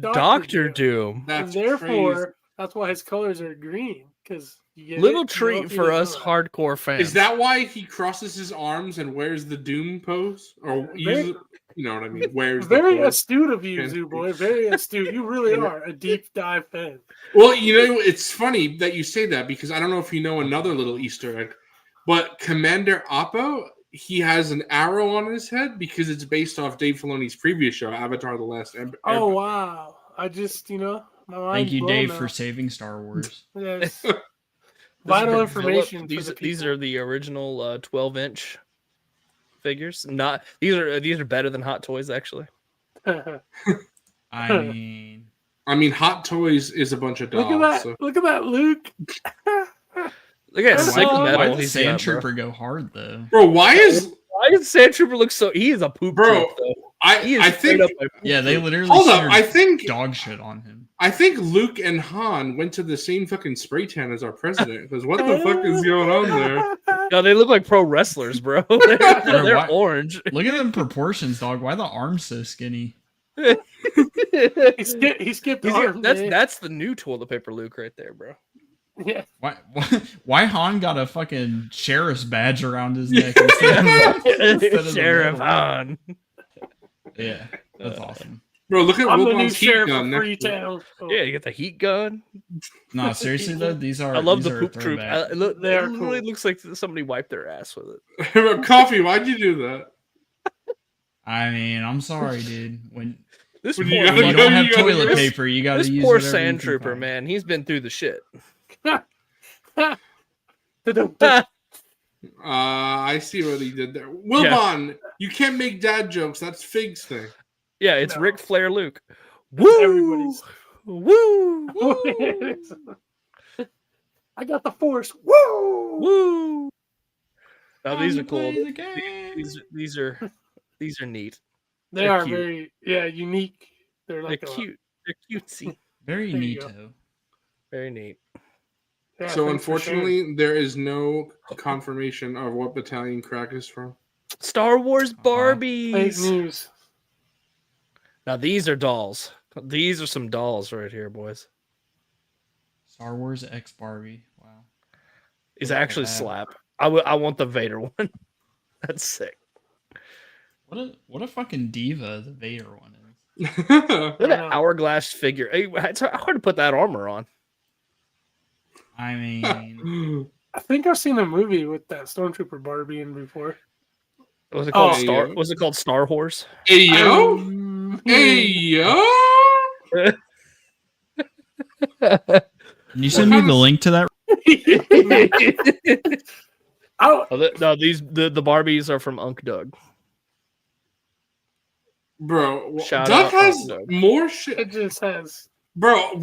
Doctor Doom. That's and therefore crazy. that's why his colors are green. Because Little treat for us hardcore fans. Is that why he crosses his arms and wears the Doom pose, or uses, you know what I mean? Wears Very the pose. astute of you, Zoo Boy. Very astute. You really are a deep dive fan. Well, you know, it's funny that you say that because I don't know if you know another little Easter egg, but Commander Oppo, he has an arrow on his head because it's based off Dave Filoni's previous show, Avatar: The Last Airbender. Oh wow! I just my mind's Thank you, blown Dave, now. for saving Star Wars. Yes. Vital information. for These the these people. are the original 12-inch figures. Not these are better than Hot Toys actually. I mean, Hot Toys is a bunch of dolls. Look at that! So. Look at that, Luke. Look at sick Why metal. why does he's Sand got, bro. Trooper go hard though? Bro, why is Sand Trooper look so? He is a poop Bro, troop, though. He is I straight think up a poop Yeah, they troop. literally hold up, smeared I think dog shit on him. Luke and Han went to the same fucking spray tan as our president. Because what the fuck is going on there? No, they look like pro wrestlers, bro. They're why- orange. Look at them proportions, dog. Why the arms so skinny? He skipped arm day. That's the new toilet paper Luke right there, bro. Yeah. Why Han got a fucking sheriff's badge around his neck instead of the Sheriff medal? Han. Yeah, that's awesome. Bro, look at I'm the new Wilbon's heat sheriff gun of next to it. Freetown. Oh. Yeah, you get the heat gun. No, seriously though, these are. I love these the are a poop troop. throwback. It They are literally cool. looks like somebody wiped their ass with it. Coffee, why'd you do that? I mean, I'm sorry, dude. When This When poor, you you gotta don't go, have you gotta toilet go. paper, you got to this use poor whatever you Sand can Trooper, find. man. He's been through the shit. I see what he did there. Wilbon, you can't make dad jokes. That's Fig's thing. Yeah, it's No. Ric Flair Luke. Woo! Everybody's. Woo! I got the force. Woo! Woo! Now these Time are to cool. play the game. These are neat. They They're are cute. very unique. They're They're like cute. They're cutesy. Very There you neato. Very neat. Yeah, So thanks for sharing. unfortunately, there is no confirmation of what battalion Crack is from. Star Wars Fake Barbies. news. Now these are dolls. These are some dolls right here, boys. Star Wars X Barbie. Wow. These Look at actually that. slap. I want the Vader one. That's sick. What a fucking diva the Vader one is. Look at that know. hourglass figure. Hey, it's hard to put that armor on. I mean, I think I've seen a movie with that Stormtrooper Barbie in before. Was it called Oh, Star? yeah. Was it called Star Horse? Hey yo, hey yeah. yo. can you send me the link to that? Oh, No, the Barbies are from Unc Doug. Bro, Shout Doug out, has Doug. more shit. it just has. Bro,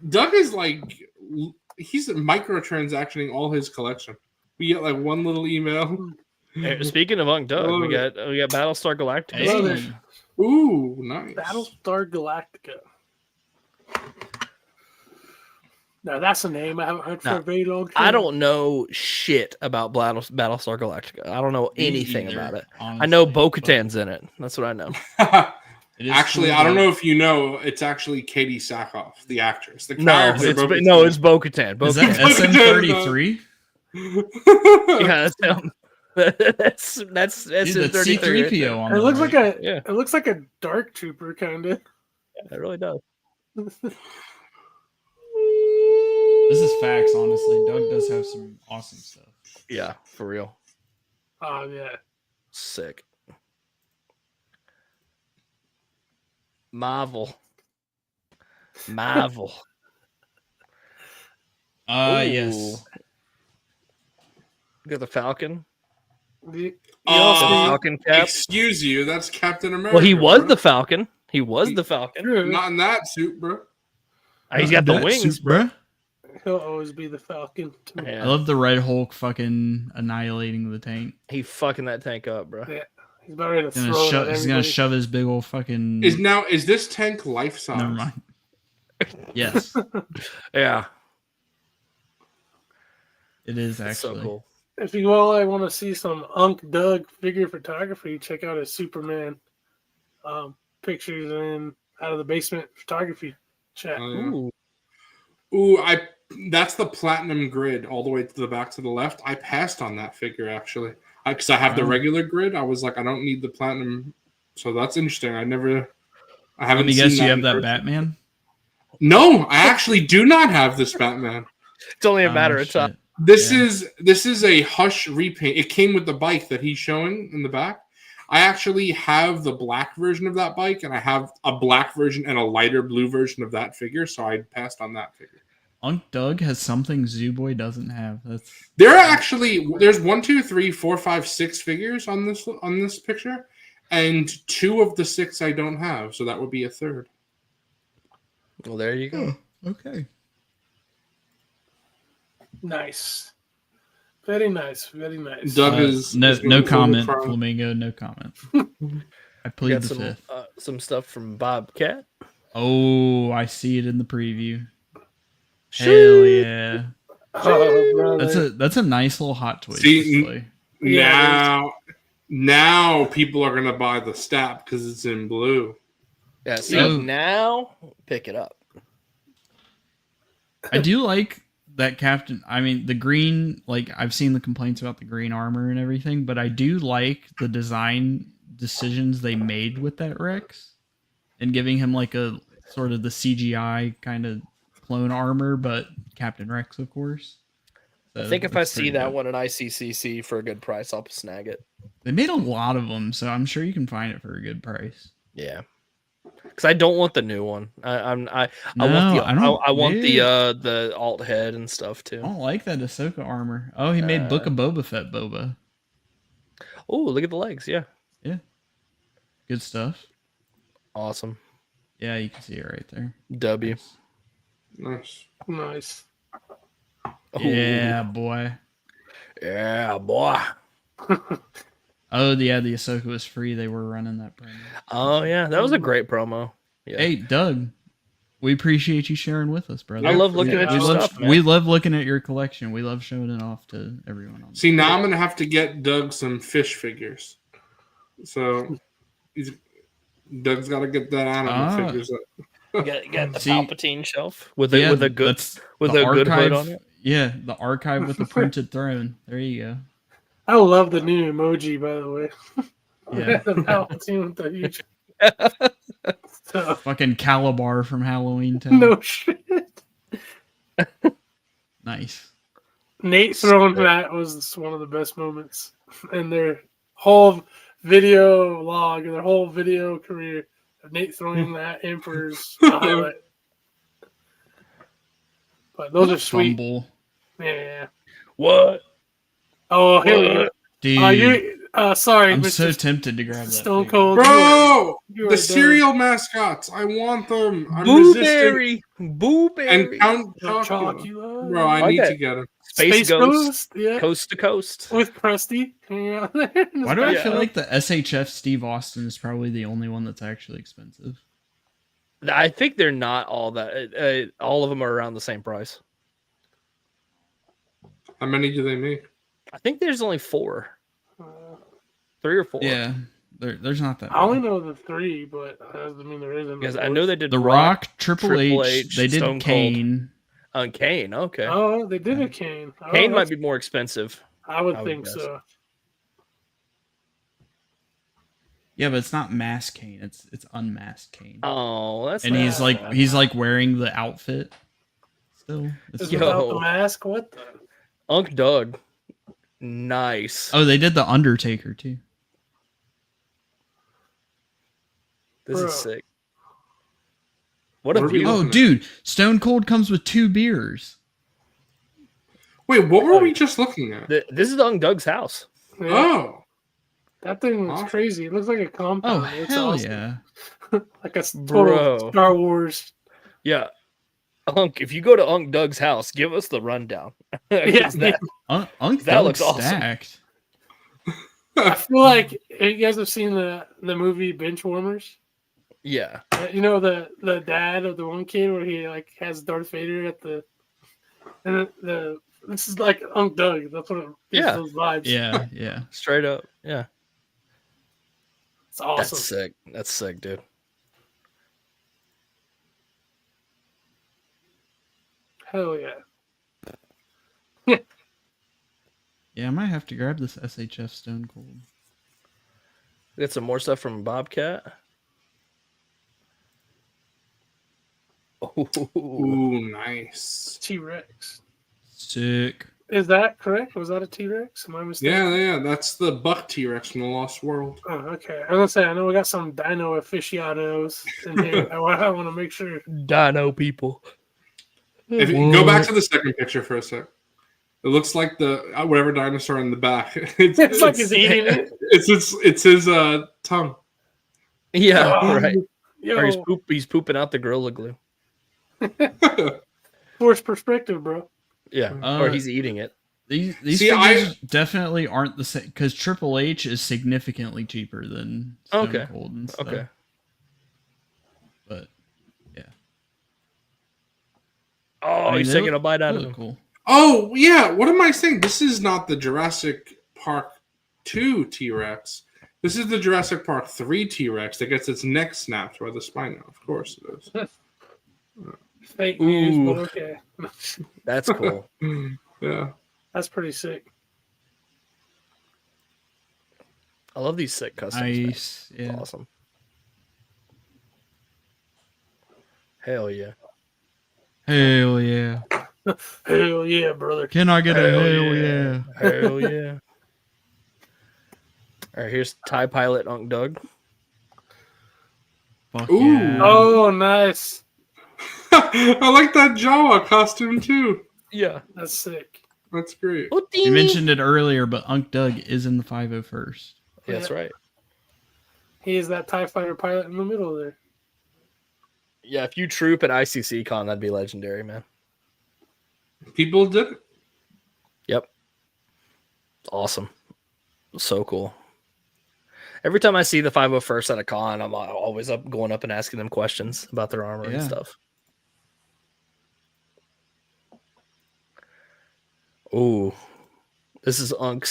Doug is like, he's microtransactioning all his collection. We get like one little email. Hey, speaking of Unc Doug, we got Battlestar Galactica. Hey. Ooh, nice. Battlestar Galactica. Now that's a name I haven't heard for a very long time. I don't know shit about Battlestar Galactica. I don't know Me anything either, about it. honestly, I know but Bo-Katan's in it. That's what I know. it is Actually, cool I don't that- know if you know, it's actually Katie Sackhoff, the actress. The No, character it's Bo-Katan. it's Bo-Katan. Is that SM33? Yeah, that's him. that's Dude, that's C-33 right there. C3PO on It the looks right. like a Yeah. it looks like a dark trooper kind of. Yeah, it really does. This is facts, honestly. Doug does have some awesome stuff. Yeah, for real. Oh yeah. Sick. Marvel. Yes. Ooh. You got the Falcon. The, Falcon cap. Excuse you, that's Captain America. Well, he was bro. the Falcon. He was the Falcon. true. Not in that suit, bro. He's got the That wings, suit, bro. bruh. He'll always be the Falcon to me. I Yeah. love the Red Hulk fucking annihilating the tank. He fucking that tank up, bro. Yeah. He's about ready to He's gonna, throw it at he's gonna everybody. shove his big old fucking. Is this tank life size? Never mind. Yes, Yeah. it is That's actually. so cool. If you all want to see some Unc Doug figure photography, check out his Superman pictures and out of the basement photography chat. Ooh. Ooh, that's the platinum grid all the way to the back to the left. I passed on that figure actually because I have the Oh. regular grid. I was like, I don't need the platinum, so that's interesting. I Let haven't me seen guess, you that have in that person. Batman. No, I actually do not have this Batman. It's only a matter Oh, of time. shit. This Yeah. is a Hush repaint. It came with the bike that he's showing in the back. I actually have the black version of that bike, and I have a black version and a lighter blue version of that figure, so I passed on that figure. Unc Doug has something Zooboy doesn't have. That's There's 1, 2, 3, 4, 5, 6 figures on this picture, and 2 of the 6 I don't have, so that would be a third. Well, there you go. okay. Nice. Very nice. Very nice. Doug is no going full comment, front. Flamingo. No comment. I We plead got the fifth. some stuff from Bobcat. Oh, I see it in the preview. Hell yeah! Oh, brother. That's a nice little Hot Toys See, display. Now people are gonna buy the stat because it's in blue. Yeah, see, Oh. now pick it up. I do like that Captain. I mean, the green. Like I've seen the complaints about the green armor and everything, but I do like the design decisions they made with that Rex, and giving him like a sort of the CGI kind of clone armor, but Captain Rex, of course. I So think if I that's see pretty that dope. one in ICCC for a good price, I'll snag it. They made a lot of them, so I'm sure you can find it for a good price. Yeah, because I don't want the new one. I No, want yeah. the alt head and stuff I too. don't like that Ahsoka armor. Oh, he made Book of Boba Fett Boba. Oh, look at the legs. Yeah, Good stuff. awesome. Yeah, you can see it right there. W. Nice. Nice. Yeah, boy. Yeah, boy. Oh, yeah, the Ahsoka was free. They were running that promo. Oh yeah, that was a great promo. Yeah. Hey, Doug, we appreciate you sharing with us, brother. I love looking Yeah, at we your love, stuff, man. we love looking at your collection. We love showing it off to everyone. On See, now I'm gonna have to get Doug some fish figures. So Doug's got to get that animal figures up. You got the See- Palpatine shelf with Yeah, a good that's with the a good hood archive- on it. Yeah, the archive with the printed throne. There you go. I love the new emoji, by the way. Yeah. The Palpatine with the huge. So, Fucking Calabar from Halloween Town. no shit. Nice. Nate throwing that was one of the best moments in their whole video log, their whole video career. Of Nate throwing that Emperor's highlight. But those are sweet. Fumble. Yeah. What? Oh, hell yeah. Dude, Sorry, I'm Mr. so tempted to grab that. Stone figure. Cold. Bro, you are the dumb. cereal mascots. I want them. I'm resisting. Boo And Berry. Count Chocula. Chocula. Bro, I Like need that. to get them. Space Ghost, yeah. Coast to Coast. With Krusty hanging out there. in his Why do I Yeah. feel backpack. like the SHF Steve Austin is probably the only one that's actually expensive? I think they're not all that. All of them are around the same price. How many do they make? I think there's only 4, Uh, 3 or 4. Yeah, there's not that I only many. know the 3, but I mean there isn't. Because I know they did The Rock, Triple H, they did Stone Cold. Kane. Kane. Okay, Oh, they did a Kane. Oh, Kane might that's- be more expensive. I would I would think guess. so. Yeah, but it's not mask Kane. It's unmasked Kane. Oh, that's and not he's like bad. he's like wearing the outfit still. It's Is Yo. without the mask? What the? Unc Doug. Nice. Oh, they did the Undertaker too. This Bro. is sick. What What a are we view. Oh, looking at? dude, Stone Cold comes with 2 beers. Wait, what were we just looking at? This is Unc Doug's house. Yeah, Oh, that thing looks Awesome. crazy. It looks like a compound. Oh, It's hell awesome. yeah. Like a total Bro. Star Wars. Yeah. Unc, if you go to Unc Doug's house, give us the rundown. 'Cause Yeah, that- Unc That Doug's looks awesome. stacked. I feel like you guys have seen the movie Benchwarmers. yeah. You know the dad of the one kid where he like has Darth Vader at the and the this is like Unc Doug. That's what it gives Yeah. those vibes. Yeah, yeah. Straight up. Yeah. It's awesome. That's sick. That's sick, dude. Hell yeah. Yeah, I might have to grab this SHF Stone Cold. Get some more stuff from Bobcat. Ooh. ooh, nice. T-Rex. Sick. Is that correct? Was that a T-Rex? Am I mistaken? Yeah, that's the Buck T-Rex from the Lost World. Oh, okay. I was gonna say I know we got some dino aficionados in here. I want to make sure. Dino people. If you go back to the second picture for a sec, it looks like the whatever dinosaur in the back. It's like he's eating it. It's his tongue. Yeah, Oh, right. Yo, Or he's pooping out the Gorilla Glue. forced perspective, bro. Yeah. Uh, or he's eating it. These See, figures definitely aren't the same because Triple H is significantly cheaper than Stone Okay. Cold and stuff. Okay. But yeah. Oh, I mean, he's they taking a bite they out of look him. cool. Oh yeah, what am I saying? This is not the Jurassic Park 2 T-Rex. This is the Jurassic Park 3 T-Rex that gets its neck snapped by the Spino. Of course it is. Fake news, Ooh. but okay. That's cool. Yeah. That's pretty sick. I love these sick customs. man. Nice. It's Yeah. awesome. Hell yeah. Hell yeah. Hell yeah, brother. Can I get a Hell hell yeah. yeah? Hell yeah. All right, here's TIE Pilot Unc Doug. Fuck Ooh. yeah. Oh, nice. I like that Jawa costume too. Yeah. That's sick. That's great. You mentioned it earlier, but Unc Doug is in the 501st. Yeah, that's right. He is that TIE fighter pilot in the middle there. Yeah, if you troop at ICC Con, that'd be legendary, man. People did it. Yep. Awesome. So cool. Every time I see the 501st at a con, I'm always going up and asking them questions about their armor and Yeah. stuff. Ooh. This is Unc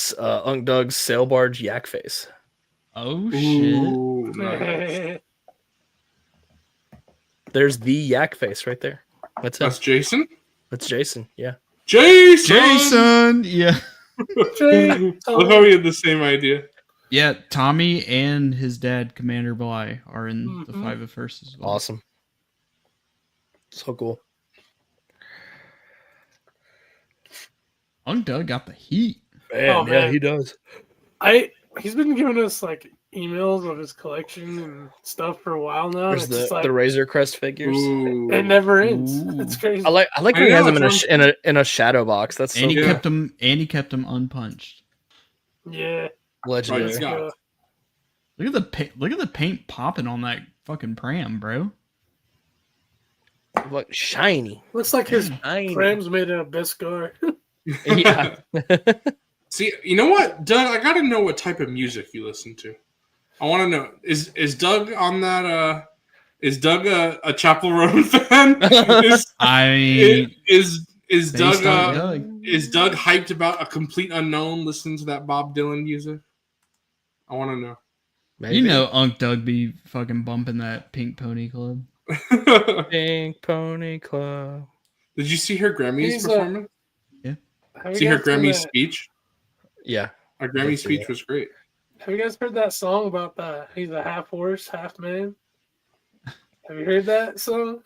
Doug's sail barge yak face. Oh shit. Ooh, nice. There's the yak face right there. That's him. That's Jason. That's Jason. Yeah. Jason. Jason. Yeah. Look how we had the same idea. Yeah, Tommy and his dad, Commander Bly, are in the Mhm. 501st as well. Awesome. So cool. Unc Doug got the heat. Man, Oh, yeah, man. he does. He's been giving us like emails of his collection and stuff for a while now. There's And it's just the like Razor Crest figures. Ooh. it never ends. Ooh. It's crazy. I like I when he know, has them it's in a shadow box. That's so And he cool. kept him unpunched. Yeah. Legendary. Right, yeah. Yeah. Look at the paint popping on that fucking pram, bro. Look, shiny. Looks like his Shiny. pram's made out of Beskar. Yeah. See, you know what, Doug? I gotta know what type of music you listen to. I want to know. Is Doug on that? Is Doug a Chapel Roan fan? Is Based Doug? on Doug. Is Doug hyped about a complete unknown listening to that Bob Dylan music? I want to know. Maybe. You know, Unc Doug be fucking bumping that Pink Pony Club. Pink Pony Club. Did you see her Grammys He's, performance? Have you See her guys heard Grammy that- speech? Yeah. Her Grammy Let's see speech that. was great. Have you guys heard that song about the he's a half horse, half man? Have you heard that song?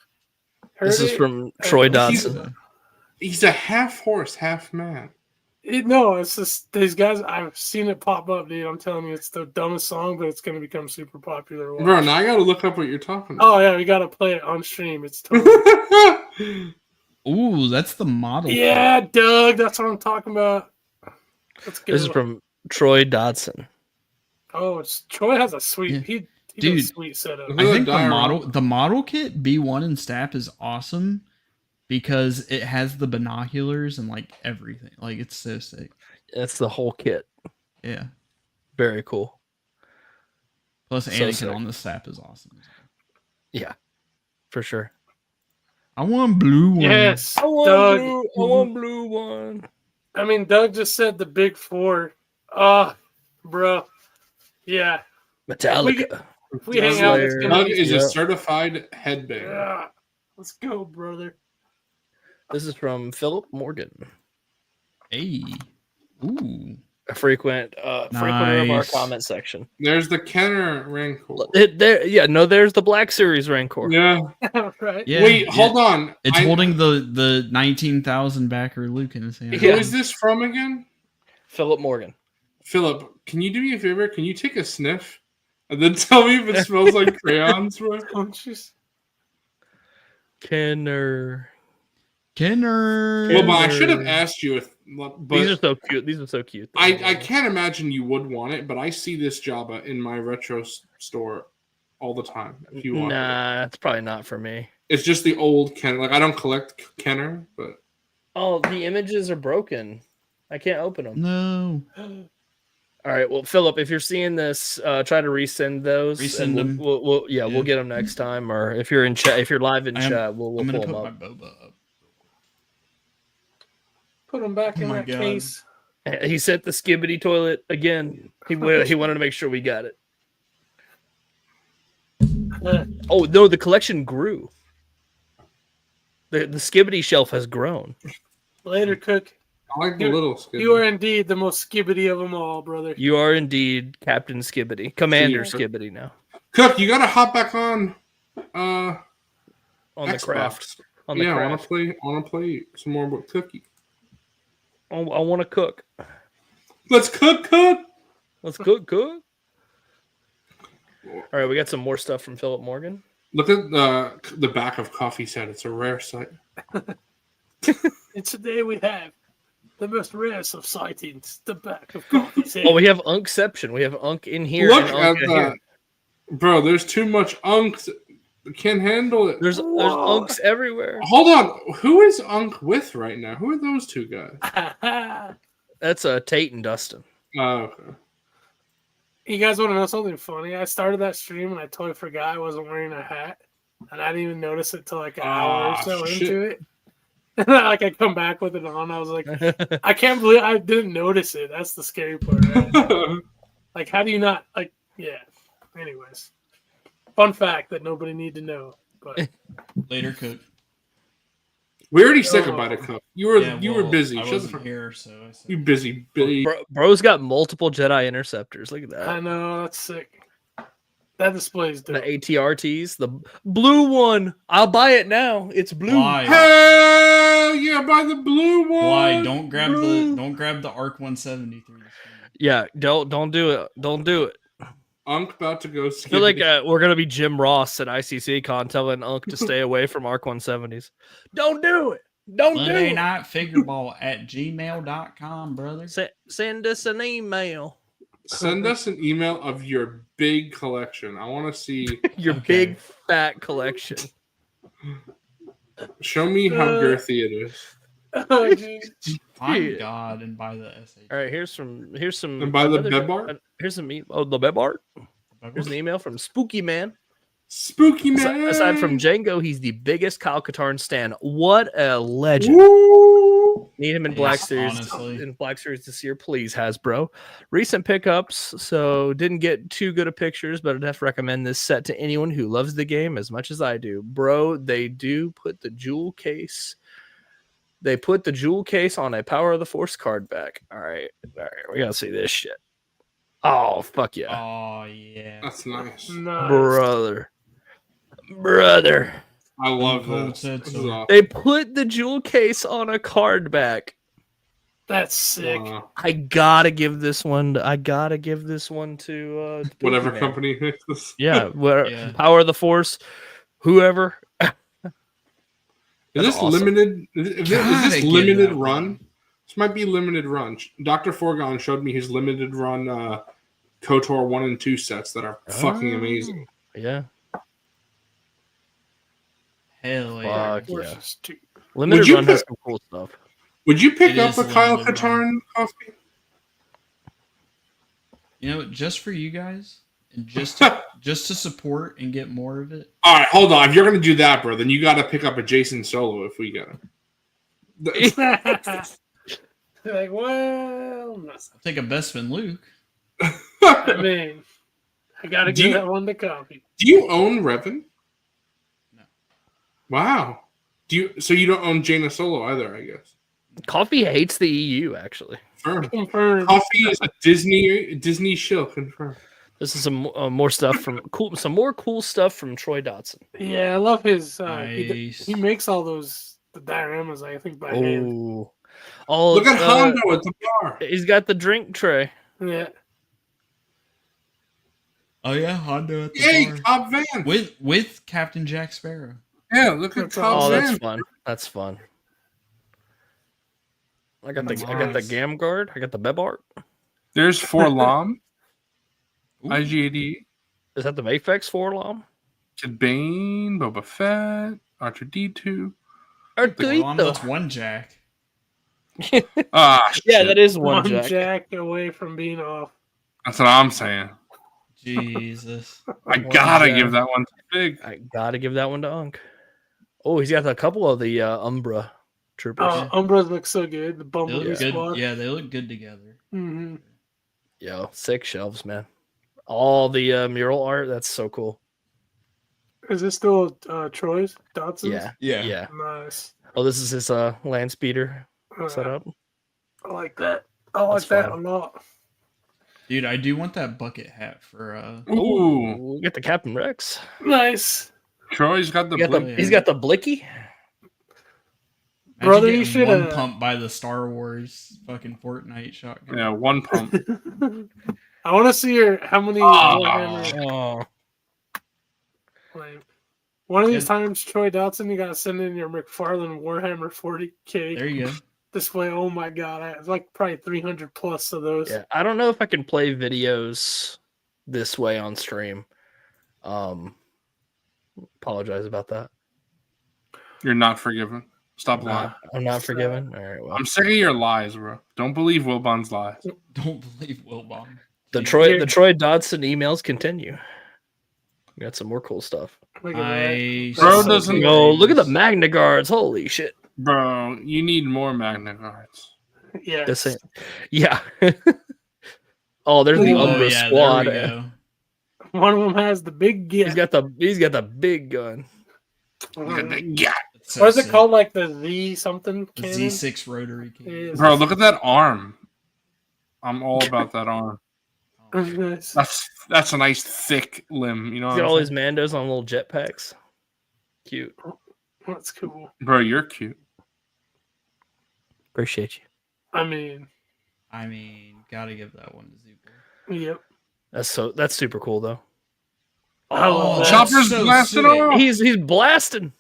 This is from Troy Dodson. He's a half horse, half man. No, it's just these guys. I've seen it pop up, dude. I'm telling you, it's the dumbest song, but it's gonna become super popular. Watch. Bro, now I gotta look up what you're talking about. Oh yeah, we gotta play it on stream. It's totally Ooh, that's the model. yeah, Doug. That's what I'm talking about. Let's go. This is from Troy Dodson. Oh, Troy has a sweet. Yeah. He Dude. does a sweet setup. I think Diorama. the model kit B1 and Stap is awesome because it has the binoculars and like everything. Like it's so sick. That's the whole kit. Yeah. Very cool. Plus So Anakin sick. on the Stap is awesome. Yeah. For sure. I want blue one. Yes, I want Doug. blue. I want blue one. I mean, Doug just said the big four. Ah, bro. Yeah. Metallica. If we hang out, it's gonna Doug be. is a Yeah. certified headbanger. Yeah. Let's go, brother. This is from Philip Morgan, Hey. Ooh. a frequenter of our Nice. comment section. There's the Kenner Rancor. There's the Black Series Rancor. Yeah. Right? Yeah. Wait, yeah. hold on. It's holding the 19,000 backer Luke in his hand. Who is this from again? Philip Morgan. Philip, can you do me a favor? Can you take a sniff and then tell me if it smells like crayons, bro? Oh, jeez. Kenner. Kenner. Well, I should have asked you if, but These are so cute. These are so cute. I can't imagine you would want it, but I see this Jabba in my retro store all the time. If you want it. Nah, it's probably not for me. It's just the old Kenner. Like I don't collect Kenner, but Oh, the images are broken. I can't open them. No. All right. Well, Philip, if you're seeing this, try to resend those. Resend and them. We'll get them next time. Or if you're in chat, if you're live in I'm chat, we'll I'm pull gonna them put my up. boba up. Put him back Oh in my that God. case. He sent the skibbity toilet again. He wanted to make sure we got it. Oh no, the collection grew. The skibbity shelf has grown. Later, Cook. I like the little skin. You are indeed the most skibbity of them all, brother. You are indeed Captain Skibbity, Commander See, Skibbity now Cook, you gotta hop back on on the Xbox. craft. On the Yeah, I craft. wanna play some more with Cookie. I want to cook. Let's cook. Let's cook. All right, we got some more stuff from Philip Morgan. Look at the back of Coffee Set. It's a rare sight. And today we have the most rarest of sightings, the back of Coffee's head. Oh, we have Unkception. We have Unk in here. Look and at Unk in here. that, bro. There's too much unks. I can't handle it. There's Unks everywhere. Hold on. Who is Unk with right now? Who are those two guys? That's Tate and Dustin. Oh, okay. You guys want to know something funny? I started that stream and I totally forgot I wasn't wearing a hat, and I didn't even notice it till like an hour or so shit. into it. And like I come back with it on, I was like, I can't believe I didn't notice it. That's the scary part. Right? Like, how do you not like? Yeah. Anyways, fun fact that nobody need to know. But Later, Cook. We already said goodbye to Cook. You were Yeah, were well, busy. I Shut the wasn't fuck. here, so I said. You busy. Bro's got multiple Jedi interceptors. Look at that. I know that's sick. That displays The dope. ATRTs, the blue one. I'll buy it now. It's blue. Why? Hell yeah! Buy the blue one. Why? Don't grab the ARC 170 through the screen. Yeah, don't do it. Don't do it. Unk about to go. I feel like we're gonna be Jim Ross at ICCC Con telling Unk to stay away from Arc 170s. Don't do it. Don't do Monday it. night figureball at gmail.com, brother. Send us an email. Send us an email of your big collection. I want to see. Your big fat collection. Show me how girthy it is. Oh, geez. My God, and by the SH. All right, here's some. And by the beb art? Here's some. The beb art. Here's an email from Spooky Man. Spooky Man. Aside from Django, he's the biggest Kyle Katarn stan. What a legend! Woo! Need him in Black Series. In Black Series this year, please, Hasbro. Recent pickups, so didn't get too good of pictures, but I'd have to recommend this set to anyone who loves the game as much as I do. Bro, they do put the jewel case. They put the jewel case on a Power of the Force card back. All right, we gotta see this shit. Oh fuck yeah! Oh yeah, That's nice. brother. I love this. This is awesome. They put the jewel case on a card back. That's sick. Wow. I gotta give this one. To Whatever Man. company makes this. Yeah, Yeah. Power of the Force, whoever. Is this awesome. limited? Is Gotta this give limited that run? This might be limited run. Dr. Forgon showed me his limited run KOTOR 1 and 2 sets that are fucking amazing. Yeah. hell yeah. Fuck yeah. Forces too. Limited you run has put- some cool stuff. Would you pick It up is a Kyle limited Katarn coffee? You know, just for you guys, and just to support and get more of it. All right, hold on. If you're gonna do that, bro, then you got to pick up a Jason Solo if we get him. Like, well, no. I'll take a Bespin Luke. I mean, I gotta Do give you- that one to copy. Do you own Revan? No. Wow. So you don't own Jaina Solo either, I guess. Coffee hates the EU, actually. Confirmed. Confirmed. Coffee is a Disney shill. Confirmed. This is some more stuff from some more cool stuff from Troy Dotson. Yeah, I love his. Nice. He makes all the dioramas, I think, by hand. Oh, Look at Hondo at the bar. He's got the drink tray. Yeah. Oh yeah, Hondo at the Yay, bar. Cobb Van. With Captain Jack Sparrow. Yeah, look at That's Cobb Oh, Van. that's fun. That's fun. I got the Gam Guard. I got the Beb art. There's Forlom. Ooh. IG-80. Is that the Mayfex Forlom? Kid Bane, Boba Fett, R2D2. Well, that's one Jack. Ah, Yeah, shit. that is one One Jack. jack away from being off. That's what I'm saying. Jesus. I One gotta Jack. give that one to Big. I gotta give that one to Unk. Oh, he's got a couple of the Umbra troopers. Oh, Umbras look so good. The They Bumblebee look good. squad. Yeah, they look good together. Mm-hmm. Yo, sick shelves, man. All the mural art. That's so cool. Is this still Troy's? Dotson's? Yeah. Nice. Oh, this is his land speeder Uh, setup. I like that. I like That's that fun. a lot. Dude, I do want that bucket hat for Ooh. We get the Captain Rex. Nice. Troy's got the He's got the Blicky. Brother, Imagine you getting should, one pump by the Star Wars fucking Fortnite shotgun. Yeah, one pump. I want to see how many Warhammer. Oh, Like, one of these times, Troy Dotson, you gotta send in your McFarlane Warhammer 40K There you go. display. Oh my god, it's like probably 300 plus of those. yeah. I don't know if I can play videos this way on stream. Apologize about that. You're not forgiven. Stop lying. I'm not forgiven. All right. Well, I'm sick of your lies, bro. Don't believe Wilbon's lies. Don't believe Wilbon. the Troy Dodson emails continue. We got some more cool stuff. Look at that. Bro doesn't- Oh, look at the Magna Guards. Holy shit. Bro, you need more Magna Guards. Yeah. This ain't. Yeah. Oh, there's the Oh, Umbra yeah, squad. there we go. One of them has the big He's get. got the big gun. Look at that. Yeah. That's so What is it sick. called? Like the Z something The cannon? Z6 rotary cannon. Yeah. Bro, look at that arm. I'm all about that arm. Nice. That's a nice thick limb. You know He's what got I'm all saying? his Mandos on little jetpacks. Cute. That's cool. Bro, you're cute. Appreciate you. I mean, I mean, gotta give that one to Zuko. yep. That's super cool though. I love that. Chopper's so blasting sick. off. He's blasting.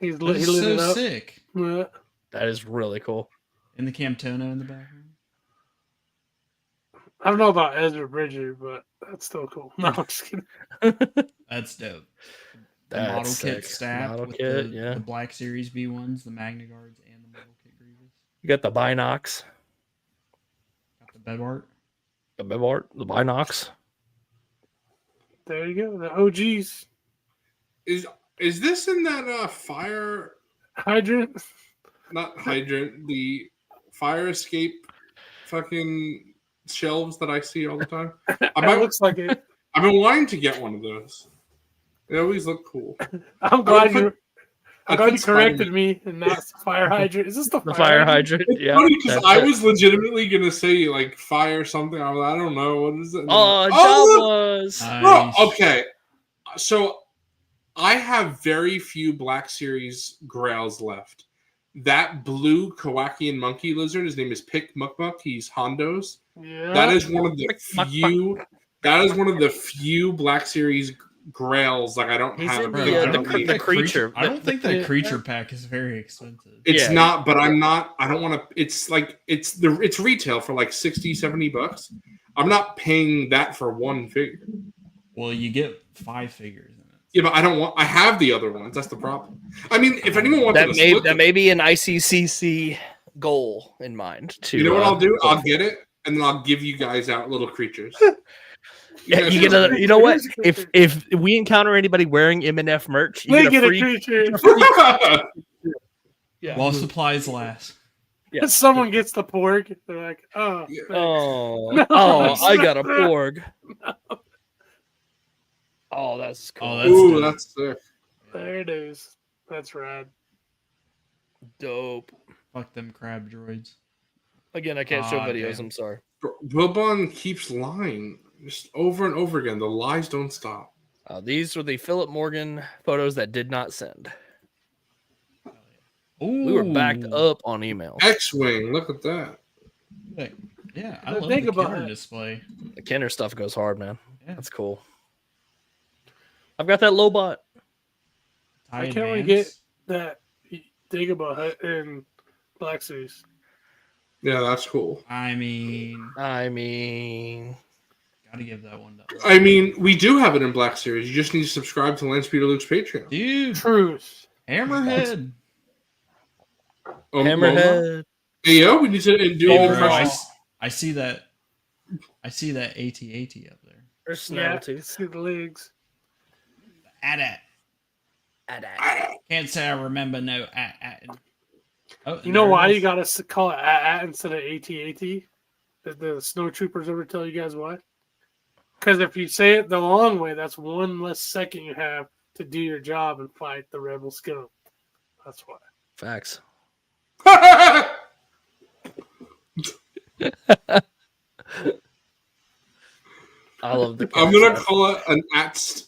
He That's lit so it up. sick. Yeah. That is really cool. And the Camtona in the background. I don't know about Ezra Bridger, but that's still cool. No, I'm just kidding. That's dope. The That's model sick. kit stacked Model with kit, the, yeah. the Black Series B1s, the Magna Guards, and the model kit Grievous. You got the Binox, Got the bed art. the Bibart, the Binox. There you go. The OGs. Is this in that fire? Hydrant. Not hydrant. The fire escape fucking shelves that I see all the time. It looks like it. I've been wanting to get one of those. They always look cool. I'm glad put- you corrected me and not fire hydrant. Is this the Fire hydrant. It's Yeah. funny because that's I it. was legitimately gonna say like fire something. I don't know what is it. Oh, look! Jawas. Bro, okay. So I have very few Black Series Grails left. That blue Kowakian monkey lizard, his name is Pic Mukmuk. He's Hondo's. Yeah. That is one of the Muck, few. That is one of the few Black Series Grails. Like I don't He's have. in it. the, I the don't cre- need the it. creature. I don't think that Yeah. creature pack is very expensive. It's Yeah. not, but I'm not. I don't want to. It's like it's retail for like $60-$70. I'm not paying that for one figure. Well, you get 5 figures in it. Yeah, but I don't want. I have the other ones. That's the problem. I mean, if anyone wants to split That may be an ICCC goal in mind. To you know what I'll do? I'll get it, and then I'll give you guys out little creatures. Yeah, you get a. You know what? If we encounter anybody wearing MNF merch, you They get a get a free. creature. Yeah. While supplies last. Yeah. Someone gets the porg. They're like, oh. Yeah. Oh, No, I got a porg. Oh, that's cool. Oh, that's Ooh, dope. that's sick. There it is. That's rad. dope. Fuck them crab droids. Again, I can't show Aw, videos. damn. I'm sorry. Wilbon keeps lying just over and over again. The lies don't stop. These were the Philip Morgan photos that did not send. Ooh. We were backed up on email. X-wing, look at that. Yeah, I The love thing the about Kenner it- display. The Kenner stuff goes hard, man. Yeah. That's cool. I've got that Lobot. I Tie can't wait to get Advance. that Dagobah hut in Black Series. Yeah, that's cool. I mean, gotta give that one to I mean, we do have it in Black Series. You just need to subscribe to Lance Peter Luke's Patreon. dude. Truth. Hammerhead. Hammerhead. Hey, yo, we need to do Hey, an bro, impression. I see that. I see that AT-AT up there. There's Yeah, Snaggletooth. see the legs. At Can't say I remember no at. Oh, You know there why it you is. gotta call it AT instead of AT-AT? Did the snow troopers ever tell you guys why? Because if you say it the long way, that's one less second you have to do your job and fight the rebel scum. That's why. Facts. I love the. I'm gonna call it an at.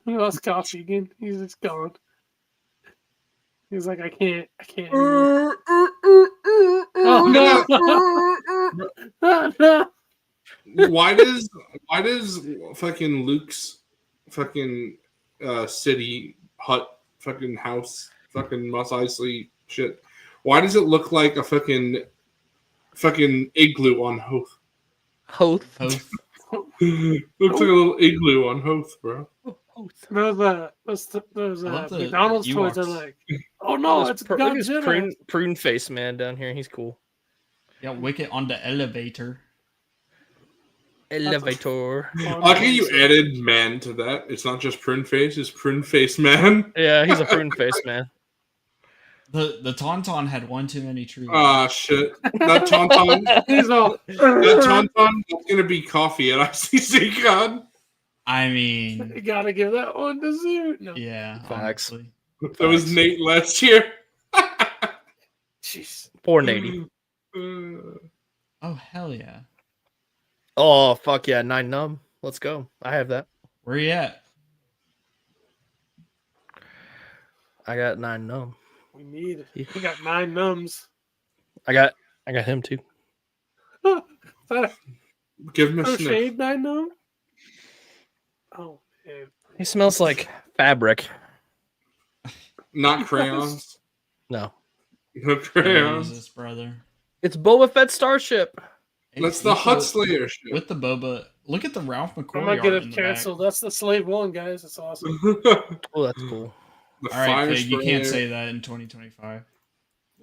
He lost coffee again. He's just gone. He's like, I can't. Uh, Oh no! No! why does fucking Luke's fucking city hut fucking house fucking Mos Eisley shit? Why does it look like a fucking igloo on Hoth? Hoth. Hoth. Looks like a little igloo on Hoth, bro. Those I love the McDonald's toys are Ewoks. like, oh no, it's Look at this Godzilla. prune face man down here. He's cool. Yeah, Wicket on the elevator. Elevator. I like how you added man to that. It's not just prune face, it's prune face man. Yeah, he's a prune face man. The Tauntaun had one too many trees. Ah, shit. That Tauntaun, He's all. that Tauntaun is going to be coffee at ICCC Con. I mean, You gotta give that one to Zoo. No. yeah, Facts. honestly. That was Nate last year. Jeez. 480. Oh hell yeah! Oh fuck yeah, 9 numb. Let's go. I have that. Where you at? I got 9 numb. We need. We got 9 numbs. I got him too. Give him a sniff. Crocheted I know. Oh man. He smells like fabric. Not crayons. No. No What crayons. is this, brother? It's Boba Fett Starship. That's the Hut Slayer shit. With the Boba. Look at the Ralph McCoy. I'm gonna get art it in the canceled. That's the Slave One, guys. It's awesome. Oh, that's cool. The All right, fire Fig, you can't sprayer. say that in 2025.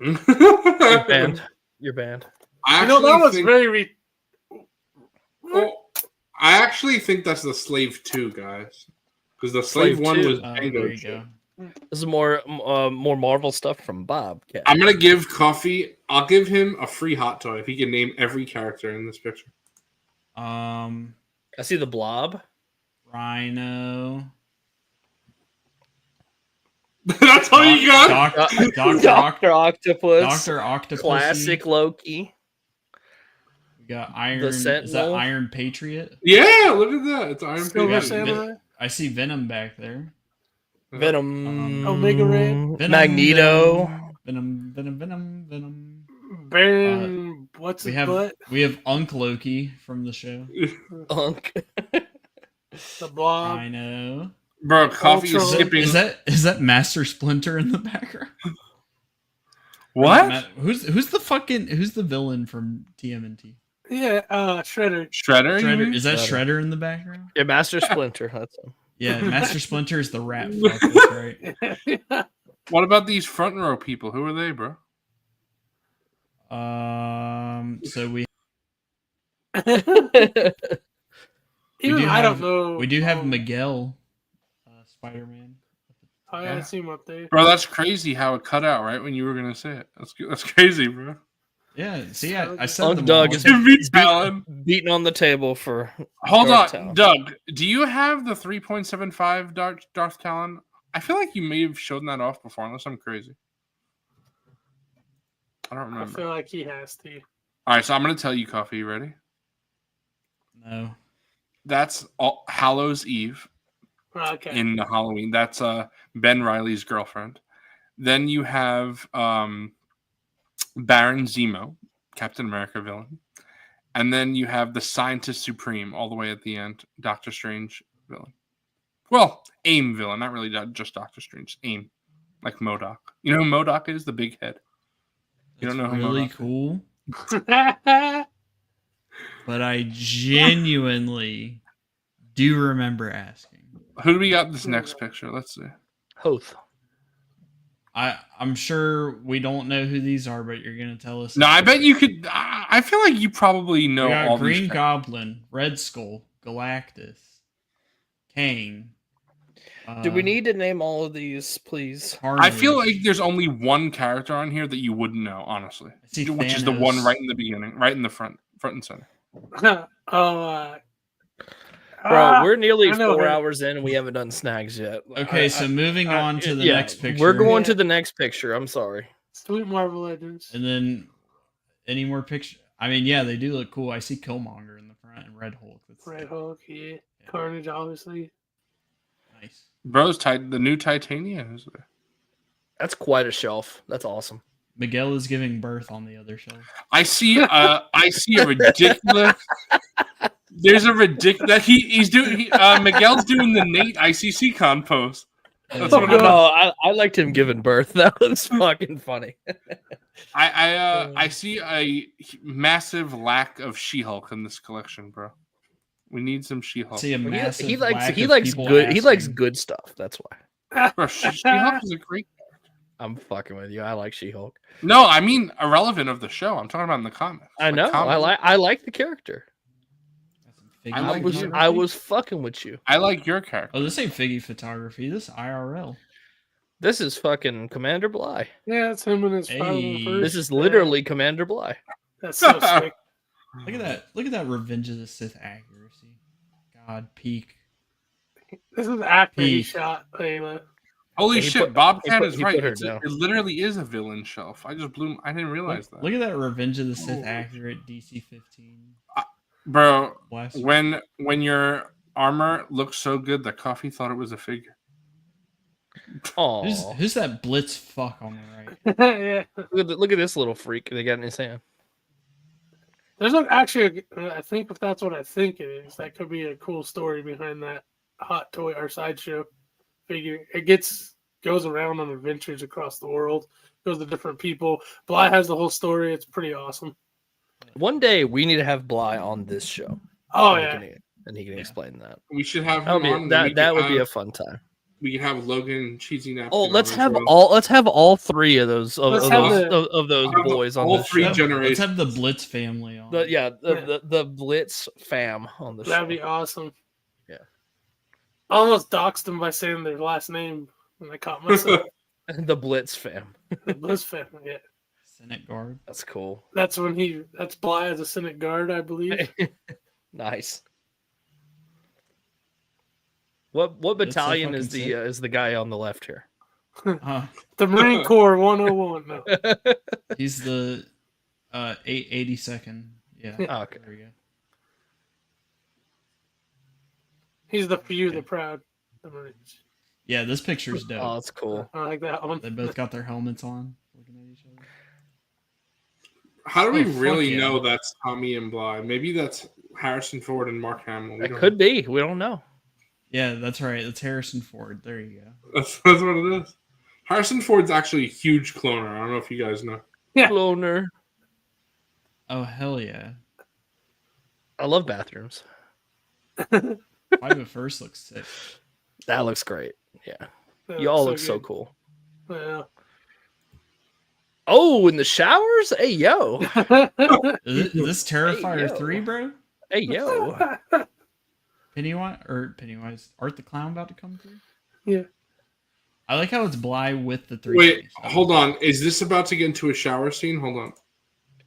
You're banned. You're banned. I You know, that actually was think- very. Oh, I actually think that's the Slave 2, guys. Because the Slave, Slave 1 2. was Oh, Tango there you shit. go. This is more Marvel stuff from Bob. Cat. I'm gonna give Coffee. I'll give him a free hot toy if he can name every character in this picture. I see the Blob. Rhino. That's all you got. Doctor Octopus. Doctor Octopus. Classic Loki. We got Iron. The Is that Sentinel. Iron Patriot? Yeah, look at that. It's Iron Silver Yeah, Patriot. Samurai. I see Venom back there. Venom. Omega Red. Venom, Magneto. Venom. Baron. What's We his have butt? Unk Loki from the show. Unk. The Blob. Rhino. Bro, Coffee is Ultron. skipping. Is that Master Splinter in the background? What? Who's the villain from TMNT? Yeah, Shredder. Shredder? you Shredder. mean? Is that Shredder. Shredder in the background? Yeah, Master Splinter. That's him. Yeah, Master Splinter is the rat fuck, that's right. What about these front row people? Who are they, bro? So we Even do I have- don't know. we do have Miguel, Spider-Man. I Yeah. see him up there. Bro, that's crazy how it cut out right when you were gonna say it. That's crazy, bro. Yeah, see, I said Unk them Doug all. is Give me Talon. beating on the table for. Hold Darth on, Talon. Doug. Do you have the 3.75 Darth Talon? I feel like you may have shown that off before, unless I'm crazy. I don't I remember. feel like he has to. All right, so I'm gonna tell you, Coffee. You ready? No. That's all Hallows Eve Okay. in the Halloween. That's Ben Riley's girlfriend. Then you have Baron Zemo, Captain America villain. And then you have the Scientist Supreme all the way at the end, Doctor Strange villain. Well, AIM villain, not really just Doctor Strange. AIM, like MODOK. You know who MODOK is? The big head. You don't know who really MODOK is? cool, but I genuinely do remember asking. Who do we got in this next picture? Let's see. Hoth. I'm sure we don't know who these are, but you're gonna tell us. No, I bet you could. I feel like you probably know We got all Green these. Goblin, Red Skull, Galactus, Kang. Do we need to name all of these, please? I feel Carnage. like there's only one character on here that you wouldn't know, honestly. I see Which is the Thanos. one right in the beginning, right in the front and center. Bro, we're nearly I know 4 her. hours in and we haven't done snags yet. Okay, so moving on to the yeah, next picture. We're going to Yeah. the next picture. I'm sorry. Sweet Marvel Legends. And then any more pictures? I mean, yeah, they do look cool. I see Killmonger in the front and Red Hulk. That's Red Hulk, yeah. Carnage, obviously. nice. Bro's the new Titanium. Is there? That's quite a shelf. That's awesome. Miguel is giving birth on the other shelf. I see a ridiculous. There's a ridiculous. He's doing. Miguel's doing the Nate ICC Con pose. That's what it is. No, I liked him giving birth. That was fucking funny. I see a massive lack of She-Hulk in this collection, bro. We need some She-Hulk. See a massive He likes lack he of likes people good he likes asking. good stuff. That's why. Bro, She-Hulk is a great. I'm fucking with you. I like She-Hulk. No, I mean irrelevant of the show. I'm talking about in the comics. I know. I like the character. I I like was you. I was fucking with you. I like your character. Oh, this ain't Figgy photography. This is IRL. This is fucking Commander Bly. Yeah, it's him and his Hey. father first. This is literally Commander Bly. That's so sick. Look at that. Look at that Revenge of the Sith accuracy. God, peak. This is after he Peak. shot Layla. Holy He shit, put- Bobcat he is put right. her It down. literally is a villain shelf. I didn't realize that. Look at that Revenge of the Sith accurate DC 15. Bro, Blast. when Oh. your armor looks so good that Coffee thought it was a figure. Oh, Who's that Blitz fuck on the right? yeah. look at this little freak they got in his hand. There's actually, I think if that's what I think it is, that could be a cool story behind that Hot Toy or Sideshow figure. It goes around on adventures across the world, goes to different people. Bly has the whole story. It's pretty awesome. One day we need to have Bly on this show. Oh, and yeah. He can explain that. We should have him on. That would be a fun time. We could have Logan Cheesy Napkin. Oh, let's have all three of those Let's of have those boys on all this three show. generations. Let's have the Blitz family on. The Blitz fam on the show. That'd be awesome. Yeah. I almost doxed them by saying their last name when I caught myself. The Blitz fam. The Blitz family, yeah. Senate Guard. That's cool. That's Bly as a Senate Guard, I believe. Nice. What battalion is the guy on the left here? The Marine Corps 101. No. He's the 82nd. Yeah. Oh, okay. There we go. He's the few, the proud. The Marines. Yeah, this picture's dope. Oh, that's cool. I like that one. They both got their helmets on, looking at each other. How do we fuck really yeah. know that's Tommy and Bly? Maybe that's Harrison Ford and Mark Hamill. It could be. We don't know. Yeah, that's right. That's Harrison Ford. There you go. That's what it is. Harrison Ford's actually a huge cloner. I don't know if you guys know. Yeah. Cloner. Oh, hell yeah. I love bathrooms. Private First looks sick. That looks great. Yeah. Yeah, You all so look so good. cool. Yeah. Oh, in the showers? Hey, yo. Is this Terrifier yo. 3, bro? Hey, yo. Pennywise. Art the Clown about to come through? Yeah. I like how it's Bly with the 3. Wait, hold on. Is this about to get into a shower scene? Hold on.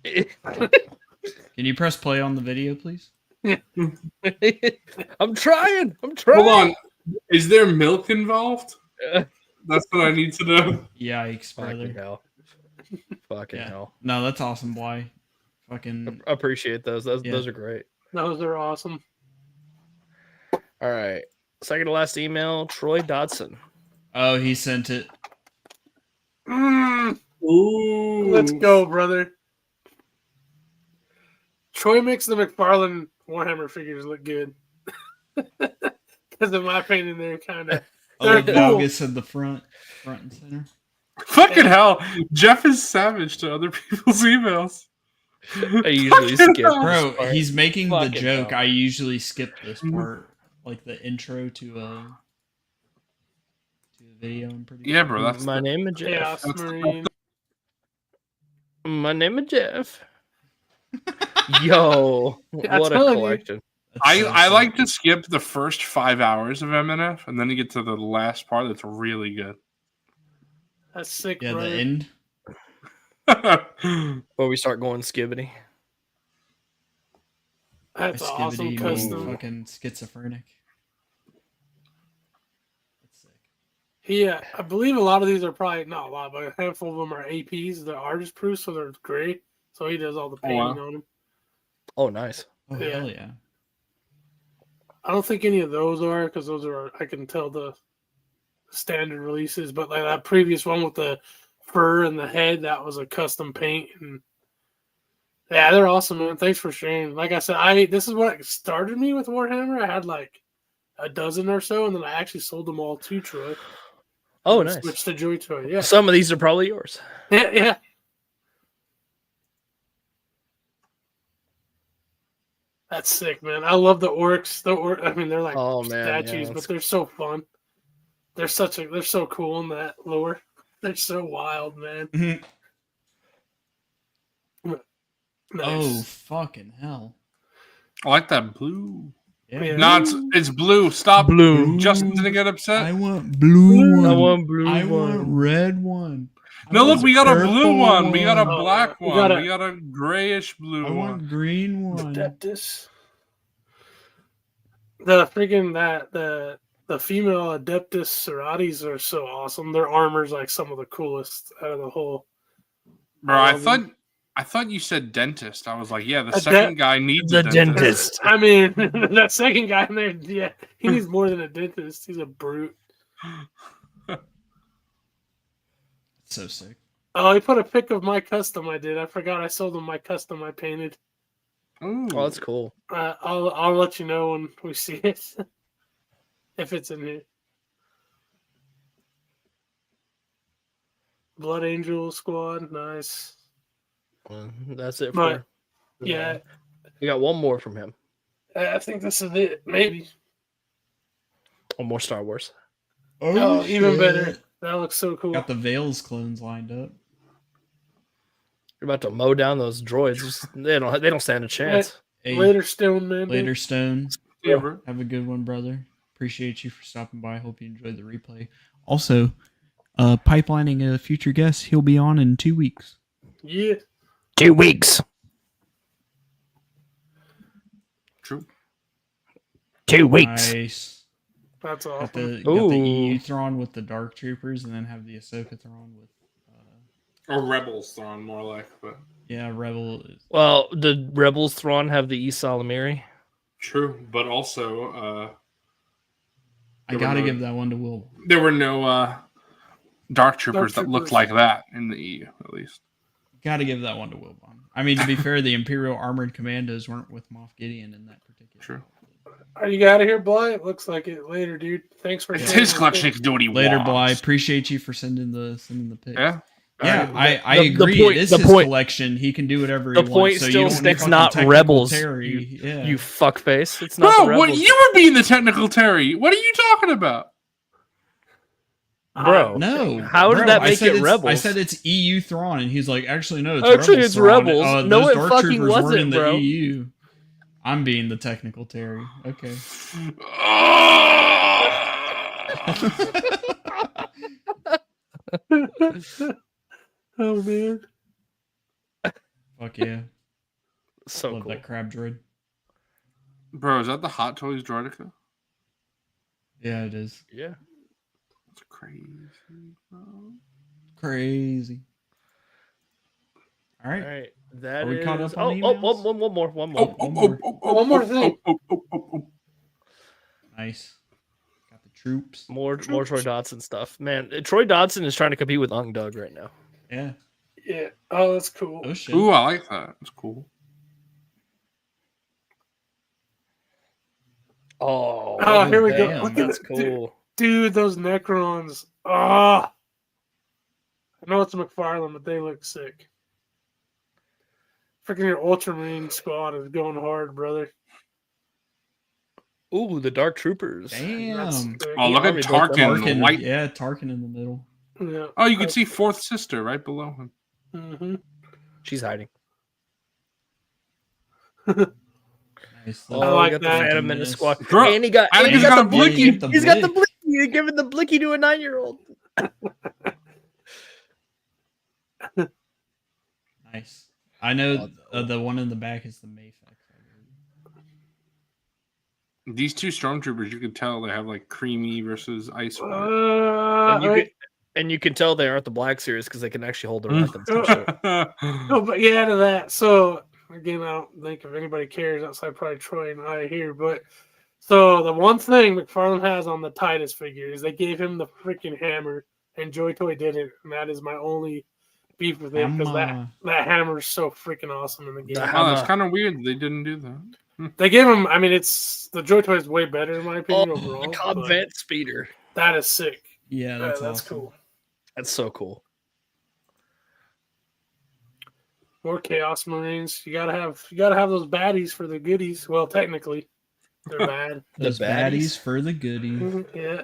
Can you press play on the video, please? I'm trying. Hold on. Is there milk involved? That's what I need to know. Yikes, Fucking brother. hell. Fucking Yeah. hell. No, that's awesome, Bly. Fucking Appreciate those. Those Yeah. are great. Those are awesome. All right. Second to last email, Troy Dodson. Oh, he sent it. Ooh. Let's go, brother. Troy makes the McFarlane Warhammer figures look good. Because in my opinion, they're kind of Oh, cool. Valgus in the front and center. Fucking hell. Jeff is savage to other people's emails. I usually skip. Bro, part. he's making the Fucking joke. hell. I usually skip this part, like the intro to the video. I'm pretty Yeah, sure. bro. That's My name is Chaos Jeff. Marine. My name is Jeff. Yo, I'm what a telling you. collection. That's so I sick. like to skip the first 5 hours of MNF, and then you get to the last part that's really good. That's sick, Yeah, the brother. end. Before we start going skibbity. That's My awesome skivity custom. fucking schizophrenic. That's sick. Yeah, I believe a lot of these are probably not a lot, but a handful of them are APs. They're artist proof, so they're gray. So he does all the painting wow. on them. Oh, nice. Oh, Yeah. hell yeah. I don't think any of those are because those are I can tell the standard releases, but like that previous one with the fur and the head, that was a custom paint, and yeah, they're awesome, man. Thanks for sharing. Like I said, this is what started me with Warhammer. I had like a dozen or so, and then I actually sold them all to Troy. Oh, And nice. Switched to Joy Toy. Yeah, Some of these are probably yours. yeah. That's sick, man. I love the orcs. I mean, they're like Oh, man, yeah, statues, but that's- they're so fun. They're so cool in that lore. They're so wild, man. Nice. Oh, fucking hell. I like that blue. Yeah. No, it's blue. Stop. Blue. Justin's gonna get upset. I want blue one. I want blue I one. want red one. I No, want look, we got a blue purple one. We got a Oh, black we one. got a- We got a grayish blue I one. want green one. Adeptus. The freaking the female Adeptus Seratis are so awesome. Their armor's like some of the coolest out of the whole. Bro, I thought you said dentist. I was like, yeah, the A second guy needs the a dentist. dentist. I mean, that second guy in there, yeah, he needs more than a dentist. He's a brute. So sick. Oh, he put a pic of my custom I did. I forgot I sold him my custom I painted. Ooh. Oh, that's cool. I'll let you know when we see it. If it's in here. Blood Angel Squad, nice. That's it But, for. yeah, We got one more from him. I think this is it. Maybe. One more Star Wars. Oh, even shit. better. That looks so cool. Got the Veils clones lined up. You're about to mow down those droids. They don't stand a chance. Hey, Later, Stone Man. later, Stone. Yeah, bro. Have a good one, brother. Appreciate you for stopping by. Hope you enjoyed the replay. Also, pipelining a future guest. He'll be on in 2 weeks. Yeah. 2 weeks. True. 2 weeks. Nice. That's Got awesome. the EU Thrawn with the Dark Troopers, and then have the Ahsoka Thrawn with Or Rebels Thrawn, more like. But Rebel. Well, did Rebels Thrawn have the Isa Lamiri? true, but also I gotta give that one to Will. there were no Dark Troopers that looked Troopers. like that in the EU, at least. Gotta give that one to Wilbon. I mean, to be fair, the Imperial Armored Commandos weren't with Moff Gideon in that particular. True. Are you out of here, Bly? It looks like it. Later, dude. Thanks for It's sharing his this collection. He thing. can do what he Later, wants. Bly. Appreciate you for sending the pics. Yeah. Yeah, Alright. I The- the agree. point- it is the his point- collection. He can do whatever The he point wants. So you still don't need sticks, fucking not technical Rebels. Terry. Yeah. You fuckface. It's not Bro, the Rebels. what you were being the technical Terry. What are you talking about? Bro. No. How did bro, that I make said it it's- Rebels? I said it's EU Thrawn, and he's like, actually, no, it's Actually, Rebels it's Thrawn. Rebels. No, Those it Dark fucking Troopers weren't wasn't, in the bro. EU. I'm being the technical Terry. Okay. Oh, man. Fuck yeah. So Love cool. that crab droid. Bro, is that the Hot Toys Droidica? Yeah, it is. Yeah. That's crazy, bro. Crazy. All right. All right. That Are we is... caught up oh, on oh, emails? one more. One Oh, more. One more thing. Nice. Got the troops. More Troy Dodson stuff. Man, Troy Dodson is trying to compete with Ung Doug right now. Yeah. Yeah. Oh, that's cool. Oh shit. Ooh, I like that. It's cool. Oh, Oh, here we go. damn, Look at that's that. cool. Dude, those Necrons. Ah. I know it's McFarlane, but they look sick. Freaking your Ultramarine squad is going hard, brother. Ooh, the Dark Troopers. That's Damn. sick. Oh, look at Army built them. Tarkin. The white. Yeah, Tarkin in the middle. Yeah. Oh, you can see Fourth Sister right below him. Mm-hmm. She's hiding. Nice. Oh, I like got that. the Phantom in the squad. Bro, and he got, and and he's he got got a the blicky. blicky. He's got the blicky. You're giving the blicky to a 9-year-old. Nice. I know the one in the back is the Mayfix. These two stormtroopers, you can tell they have like creamy versus ice white. And you can tell they aren't the Black Series because they can actually hold their weapons. and shit. Oh, but yeah, to that. So again, I don't think if anybody cares outside probably Troy and I here, but so the one thing McFarlane has on the Titus figure is they gave him the freaking hammer, and Joy Toy didn't, and that is my only beef with it because that hammer is so freaking awesome in the game. Oh, that's kind of weird. They didn't do that. They gave him. I mean, it's the Joy Toy is way better in my opinion overall. The Cobb but Vent Speeder. that is sick. Yeah, that's awesome. cool. That's so cool. More Chaos Marines. You gotta have those baddies for the goodies. Well, technically, they're bad. Those The baddies baddies. for the goodies. Yeah.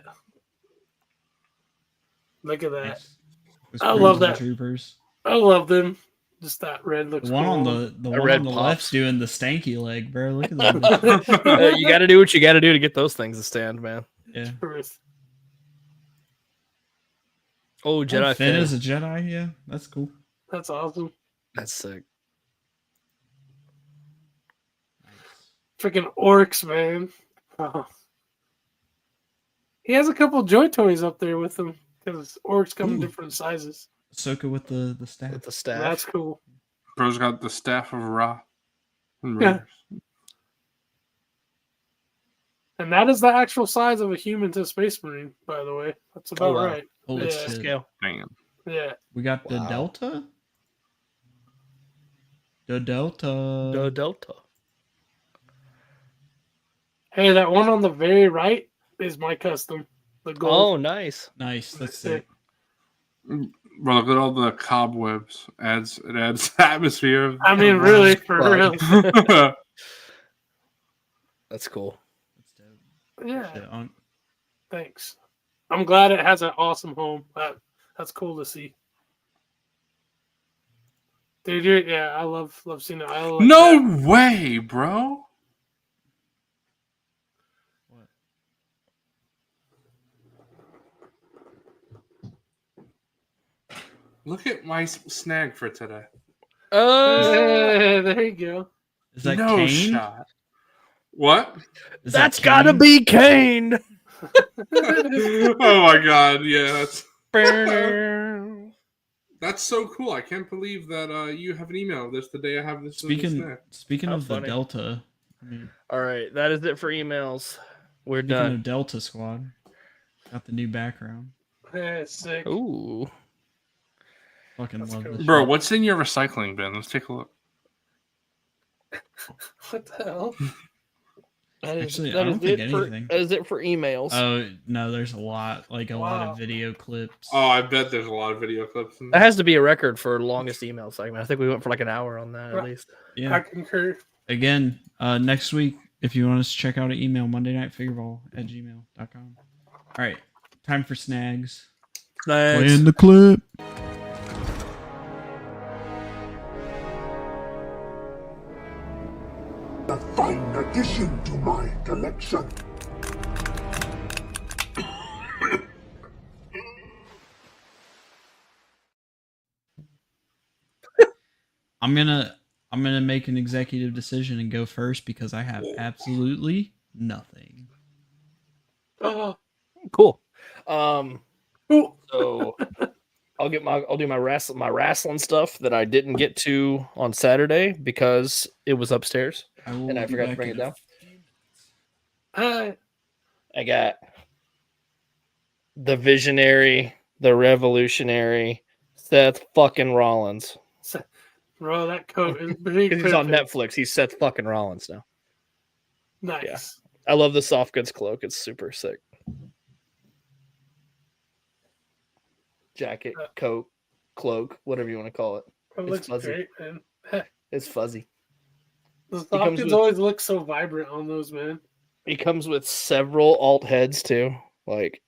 Look at that. Nice. Those I love crimson that. Troopers. I love them. Just that red looks The one cool. on the one red on the pops. left's doing the stanky leg, bro. Look at that. You got to do what you got to do to get those things to stand, man. Yeah. Oh, Jedi Finn Finn. is a Jedi. Yeah, that's cool. That's awesome. That's sick. Freaking orcs, man. Oh. He has a couple Joy Toys up there with him because orcs come in Ooh. different sizes. Ahsoka with the staff. With the staff. That's cool. Bro's got the staff of Ra. And Yeah. Raiders. And that is the actual size of a human to Space Marine, by the way. That's about wow. right. Holy Yeah. shit. Scale. Damn. Yeah. We got the Wow. Delta. The Delta. The Delta. Hey, that one on the very right is my custom. The gold. Oh, nice. Nice. That's sick. Bro, look at all the cobwebs. It adds atmosphere. I mean, really, for real. That's cool. That's dope. Yeah. Shit, Thanks. I'm glad it has an awesome home. That's cool to see. Dude, yeah, I love seeing it. No way, bro. What? Look at my snag for today. There you go. Is that no Kane? shot. What? Is That's that gotta Kane? be Kane. Oh my god, yeah. That's so cool. I can't believe that you have an email of this the day I have this. Speaking How of funny. the Delta, I mean, All right, that is it for emails. We're speaking done. of Delta Squad, got the new background. Yeah, sick. Ooh. Fucking That's love cool. this. Bro, shit. what's in your recycling bin? Let's take a look. What the hell? Actually, I don't think anything. That is it for emails. Oh no, there's a lot, like a lot Wow. of video clips. Oh, I bet there's a lot of video clips. In That there. has to be a record for longest email segment. I think we went for like an hour on that at least. Yeah. I concur. Again, next week, if you want us to check out an email, mondaynightfigureball@gmail.com. All right, time for snags. Playing the clip. A fine addition to my collection. I'm gonna make an executive decision and go first because I have absolutely nothing. Oh, Cool. ooh. So I'll do my wrestling stuff that I didn't get to on Saturday because it was upstairs I will and I be forgot to back bring it in a down. Hi. I got the visionary, the revolutionary, Seth fucking Rollins. Bro, that coat is big. Because he's on Netflix. He's Seth fucking Rollins now. Nice. I love the soft goods cloak. It's super sick. Jacket, coat, cloak, whatever you want to call it. It It's looks fuzzy. great, man. It's fuzzy. The comes soft goods with- always look so vibrant on those, man. He comes with several alt heads too. Like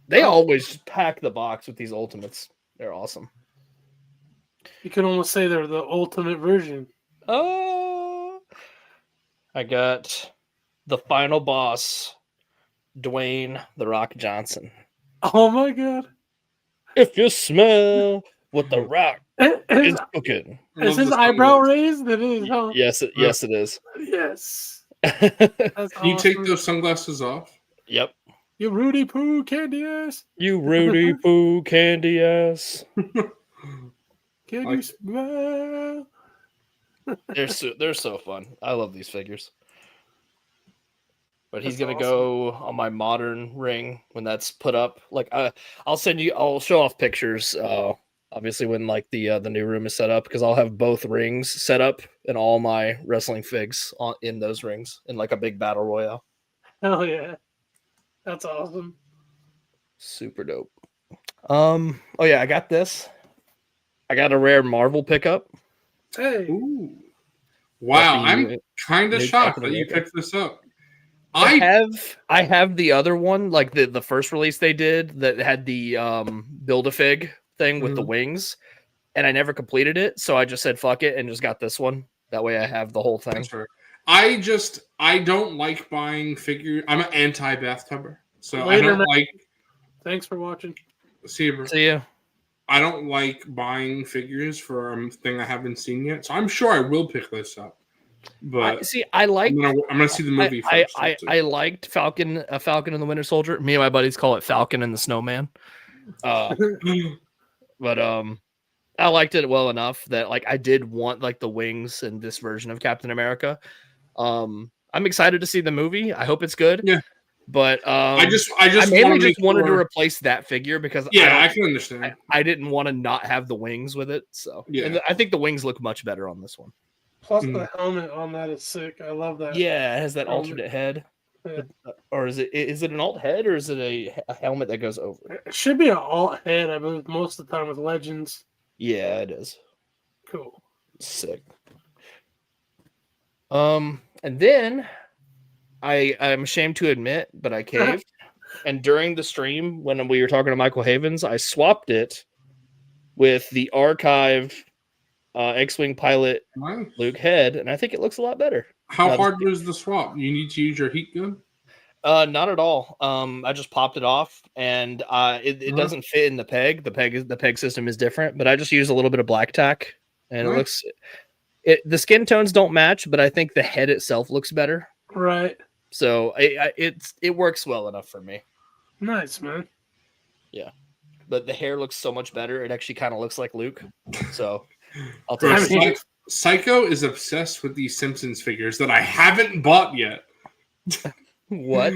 they always pack the box with these ultimates. They're awesome. You can almost say they're the ultimate version. Oh, I got the final boss, Dwayne the Rock Johnson. Oh my god. If you smell what the Rock Is, is cooking, is Love his the eyebrow sunglasses. raised? It is, huh? yes, it is. Yes. That's Can you take awesome. those sunglasses off? Yep. You Rudy Poo candy ass. You Rudy Poo candy ass. Can Like- you smell? They're so fun. I love these figures. But he's That's gonna go on my modern ring when that's put up. Like I'll show off pictures. Obviously when like the new room is set up because I'll have both rings set up and all my wrestling figs in those rings in like a big battle royale. Hell yeah. That's awesome. Super dope. Oh yeah, I got this. I got a rare Marvel pickup. Hey. Ooh. Wow, Lucky I'm you- kind of new shocked Captain that you America. picked this up. I have the other one, like the first release they did that had the Build-A-Fig thing with the wings, and I never completed it, so I just said fuck it and just got this one. That way I have the whole thing. Sure. I don't like buying figures. I'm an anti-bathtubber, so I Later, don't man. like. Thanks for watching. See you, bro. See ya. I don't like buying figures for a thing I haven't seen yet, so I'm sure I will pick this up. But I like. I'm gonna see the movie first. I liked Falcon and the Winter Soldier. Me and my buddies call it Falcon and the Snowman. But I liked it well enough that like I did want like the wings in this version of Captain America. I'm excited to see the movie. I hope it's good. Yeah. But I mainly wanna just wanted to make sure- replace that figure because Yeah, I can understand. I didn't want to not have the wings with it. So Yeah. and I think the wings look much better on this one. Plus the helmet on that is sick. I love that. Yeah, it has that helmet. alternate head. Or is it an alt head or is it a helmet that goes over? It should be an alt head, I believe, most of the time with Legends. Yeah, it is. Cool. Sick. And then I'm ashamed to admit, but I caved. And during the stream, when we were talking to Michael Havens, I swapped it with the archive X-Wing pilot Nice. Luke head, and I think it looks a lot better. How hard was the swap? You need to use your heat gun? Not at all. I just popped it off, and it doesn't fit in the peg. The peg system is different, but I just use a little bit of black tack, and the skin tones don't match, but I think the head itself looks better. Right. So it works well enough for me. Nice, man. Yeah, but the hair looks so much better. It actually kind of looks like Luke. So I'll Bro, take it. Psycho is obsessed with these Simpsons figures that I haven't bought yet. What?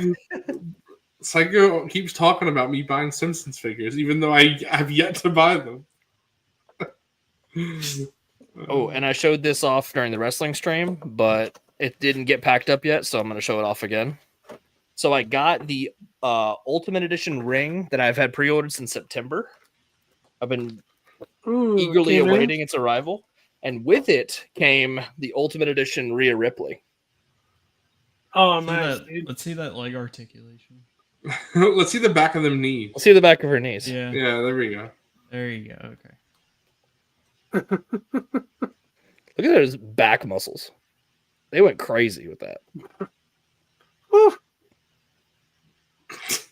Psycho keeps talking about me buying Simpsons figures, even though I have yet to buy them. Oh, and I showed this off during the wrestling stream, but it didn't get packed up yet, so I'm going to show it off again. So I got the Ultimate Edition ring that I've had pre-ordered since September. I've been eagerly awaiting its arrival. And with it came the Ultimate Edition Rhea Ripley. Oh, nice, dude. Let's see that leg articulation. Let's see the back of them knees. Let's see the back of her knees. Yeah. Yeah, there we go. There you go. Okay. Look at those back muscles. They went crazy with that.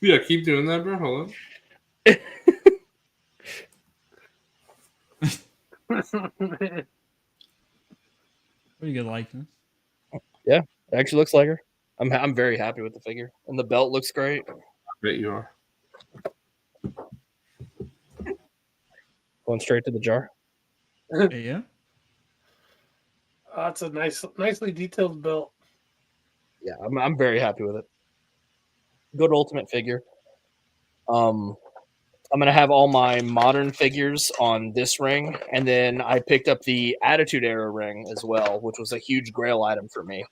Yeah, keep doing that, bro. Hold on. Pretty good likeness. Yeah, it actually looks like her. I'm very happy with the figure. And the belt looks great. I bet you are. Going straight to the jar. Yeah. That's a nicely detailed belt. Yeah, I'm very happy with it. Good ultimate figure. I'm gonna have all my modern figures on this ring, and then I picked up the Attitude Era ring as well, which was a huge grail item for me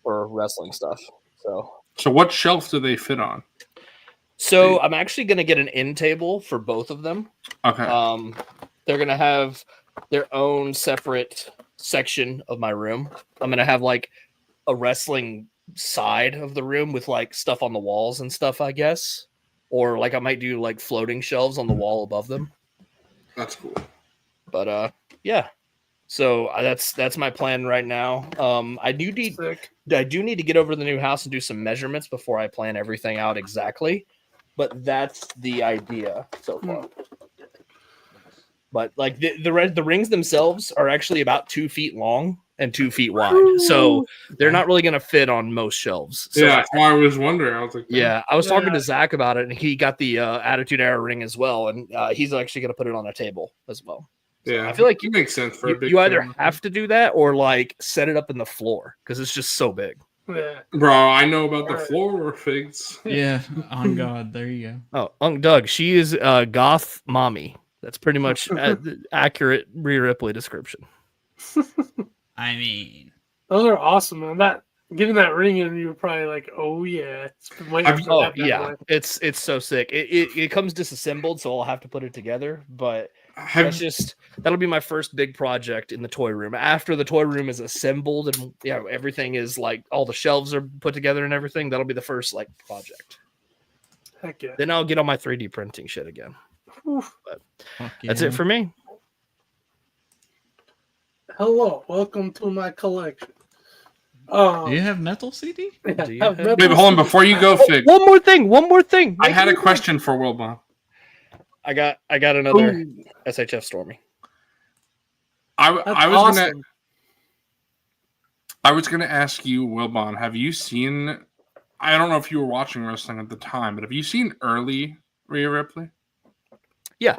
for wrestling stuff. So what shelf do they fit on? So I'm actually gonna get an end table for both of them. Okay. They're gonna have their own separate section of my room. I'm gonna have like a wrestling side of the room with like stuff on the walls and stuff, I guess. Or like I might do like floating shelves on the wall above them. That's cool. But yeah. So that's my plan right now. I do need to get over to the new house and do some measurements before I plan everything out exactly. But that's the idea so far. But like the rings themselves are actually about 2 feet long and 2 feet wide, so they're not really going to fit on most shelves. So yeah, that's why I was wondering. I was like, I was talking to Zach about it, and he got the Attitude Era ring as well, and he's actually going to put it on a table as well. So yeah, I feel like it makes sense for a big. You either have to do that or like set it up in the floor because it's just so big. Yeah. Bro, I know about the floor figs. Yeah, on God, there you go. Oh, Unc Doug, she is goth mommy. That's pretty much accurate Rhea Ripley description. I mean, those are awesome, man. That getting that ring in, you were probably like, "Oh yeah, it's so sick." It comes disassembled, so I'll have to put it together. But that'll be my first big project in the toy room. After the toy room is assembled and everything is like all the shelves are put together and everything, that'll be the first like project. Heck yeah! Then I'll get on my 3D printing shit again. But that's it for me. Hello, welcome to my collection. Do you have metal CD? Wait, hold on before you go, Fig. One more thing. I had a question for Wilbon. I got another SHF Stormy. I was gonna ask you, Wilbon, have you seen? I don't know if you were watching wrestling at the time, but have you seen early Rhea Ripley? Yeah,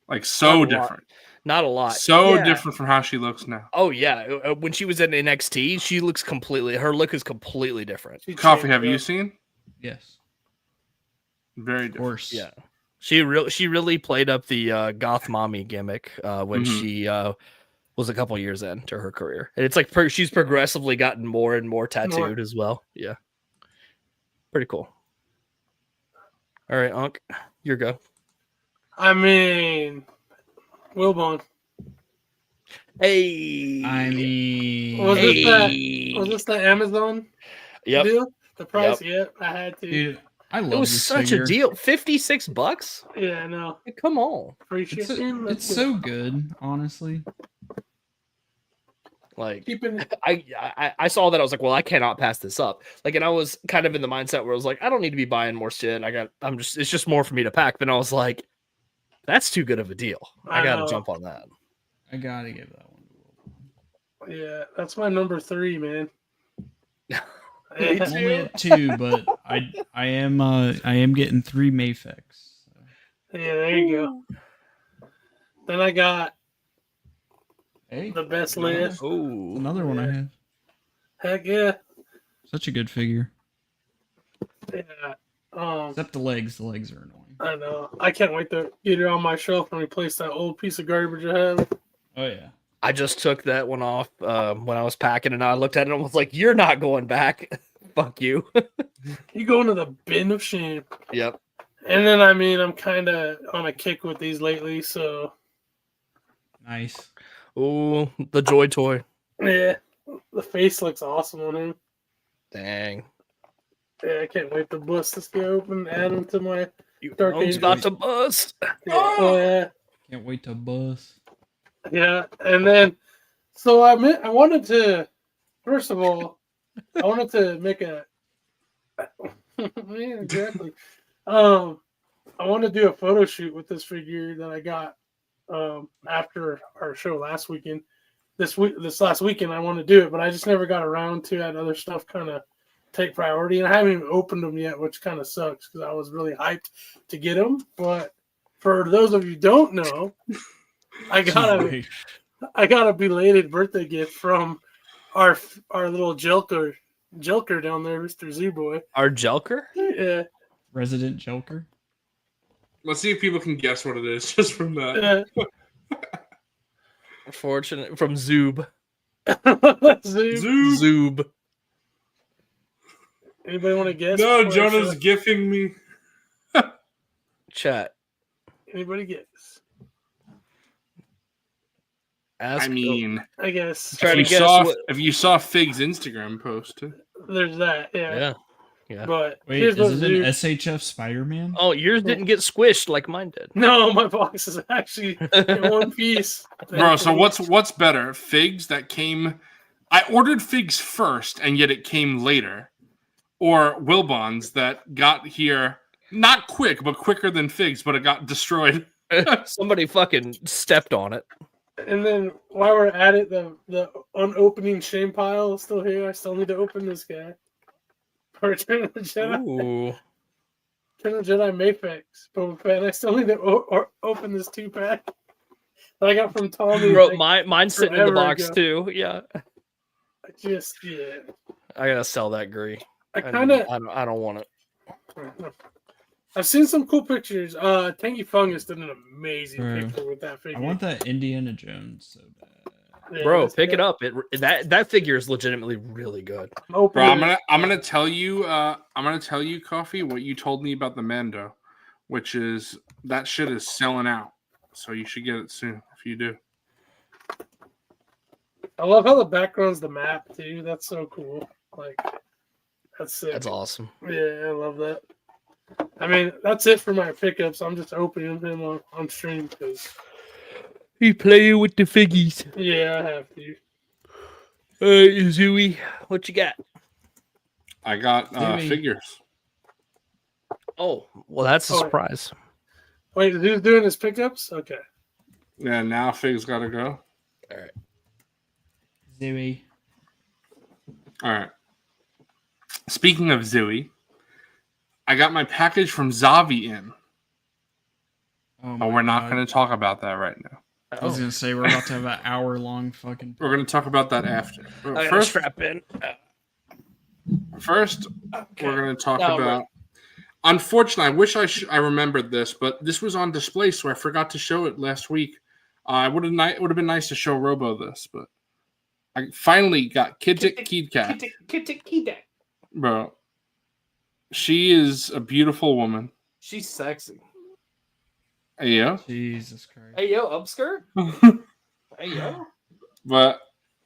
like so different. Not a lot. So different from how she looks now. Oh yeah, when she was in NXT, she looks her look is completely different. Coffee, have you seen? Yes. Very different. Of course. Yeah. She really played up the goth mommy gimmick when she was was a couple years into her career. And it's like she's progressively gotten more and more tattooed as well. Yeah. Pretty cool. All right, Unc, your go. I mean, Wilbon. Hey. I mean, Was this the Amazon deal? The price? Yep, I had to. dude, I love It was this such figure. a deal. $56? Yeah, I know. Hey, come on. Free It's, shipping. it's so good, honestly. Like, Keeping I saw that. I was like, well, I cannot pass this up. Like, and I was kind of in the mindset where I was like, I don't need to be buying more shit. It's just more for me to pack. Then I was like, that's too good of a deal. I got to jump on that. I gotta give that one to Wilbon. Yeah, that's my number 3, man. Me I'm only at 2, but I am getting 3 Mayfex. So. Yeah, there you go. Then I got the best list. Oh, Another one I have. Heck yeah. Such a good figure. Yeah. Except the legs. The legs are annoying. I know. I can't wait to get it on my shelf and replace that old piece of garbage I have. Oh yeah. I just took that one off when I was packing, and I looked at it and was like, "You're not going back. Fuck you." You go into the bin of shame. Yep. And then I'm kind of on a kick with these lately, so Nice. Oh, the Joy Toy. yeah, the face looks awesome on him. Dang. Yeah, I can't wait to bust this guy open, add him to my You Dark Dark Angels. about to bust. Yeah. Oh yeah. Can't wait to bust. Yeah, and then so I wanted to, first of all, I wanted to make a yeah, exactly. I want to do a photo shoot with this figure that I got after our show last weekend. This last weekend I want to do it, but I just never got around to. I had other stuff kind of take priority, and I haven't even opened them yet, which kind of sucks because I was really hyped to get them. But for those of you who don't know, I got a belated birthday gift from our little Jelker down there, Mr. Z Boy. Our Jelker? Yeah. Resident Joker. Let's see if people can guess what it is just from that. Fortunate from Zoob. Zoom. Zoob. Anybody want to guess? No, before I Jonah's show? gifting me. Chat. Anybody guess? Ask, I mean, I guess. Try to if guess what- you saw Fig's Instagram post, There's that. Yeah. Yeah. But Wait, here's what is it Zoom- an SHF Spider-Man? Oh, yours didn't get squished like mine did. No, my box is actually in one piece. bro. So what's better, Figs that came? I ordered Figs first, and yet it came later, or Wilbons that got here not quick, but quicker than Figs, but it got destroyed. Somebody fucking stepped on it. And then while we're at it, the unopening shame pile is still here. I still need to open this guy. For Return of the Jedi. Ooh. Return of the Jedi Mayfex. Boba Fett. I still need to open this 2-pack that I got from Tommy. Bro, like, mine's sitting in the forever box ago. too. Yeah. I just, yeah. I gotta sell that Gree. I kind of. I don't want it. I've seen some cool pictures. Tangy Fungus did an amazing Bro, picture with that figure. I want that Indiana Jones so bad. Yeah, Bro, that's pick good. it up. That figure is legitimately really good. I'm opening Bro, it. I'm gonna tell you, Coffee, what you told me about the Mando, which is that shit is selling out. So you should get it soon if you do. I love how the background's the map too. That's so cool. Like, that's sick. That's awesome. Yeah, I love that. I mean, that's it for my pickups. I'm just opening them on stream because, You playing with the figgies. yeah, I have to. Zooey, what you got? I got Jimmy. figures. Oh, well, that's a Oh, surprise. Wait, who's doing his pickups? Okay. Yeah, now Fig's got to go. Zooey. All right. Speaking of Zooey, I got my package from Zavi in. Oh, We're not going to talk about that right now. I was gonna say we're about to have an hour-long fucking. We're going to talk about that after. I gotta First, strap in. First, we're going to talk No, about. Unfortunately, I wish I remembered this, but this was on display, so I forgot to show it last week. It would have been nice to show Robo this, but I finally got Kittik Keedak. Bro, she is a beautiful woman. She's sexy. Hey, yo. Jesus Christ. Hey, yo, upskirt. Hey, yo. But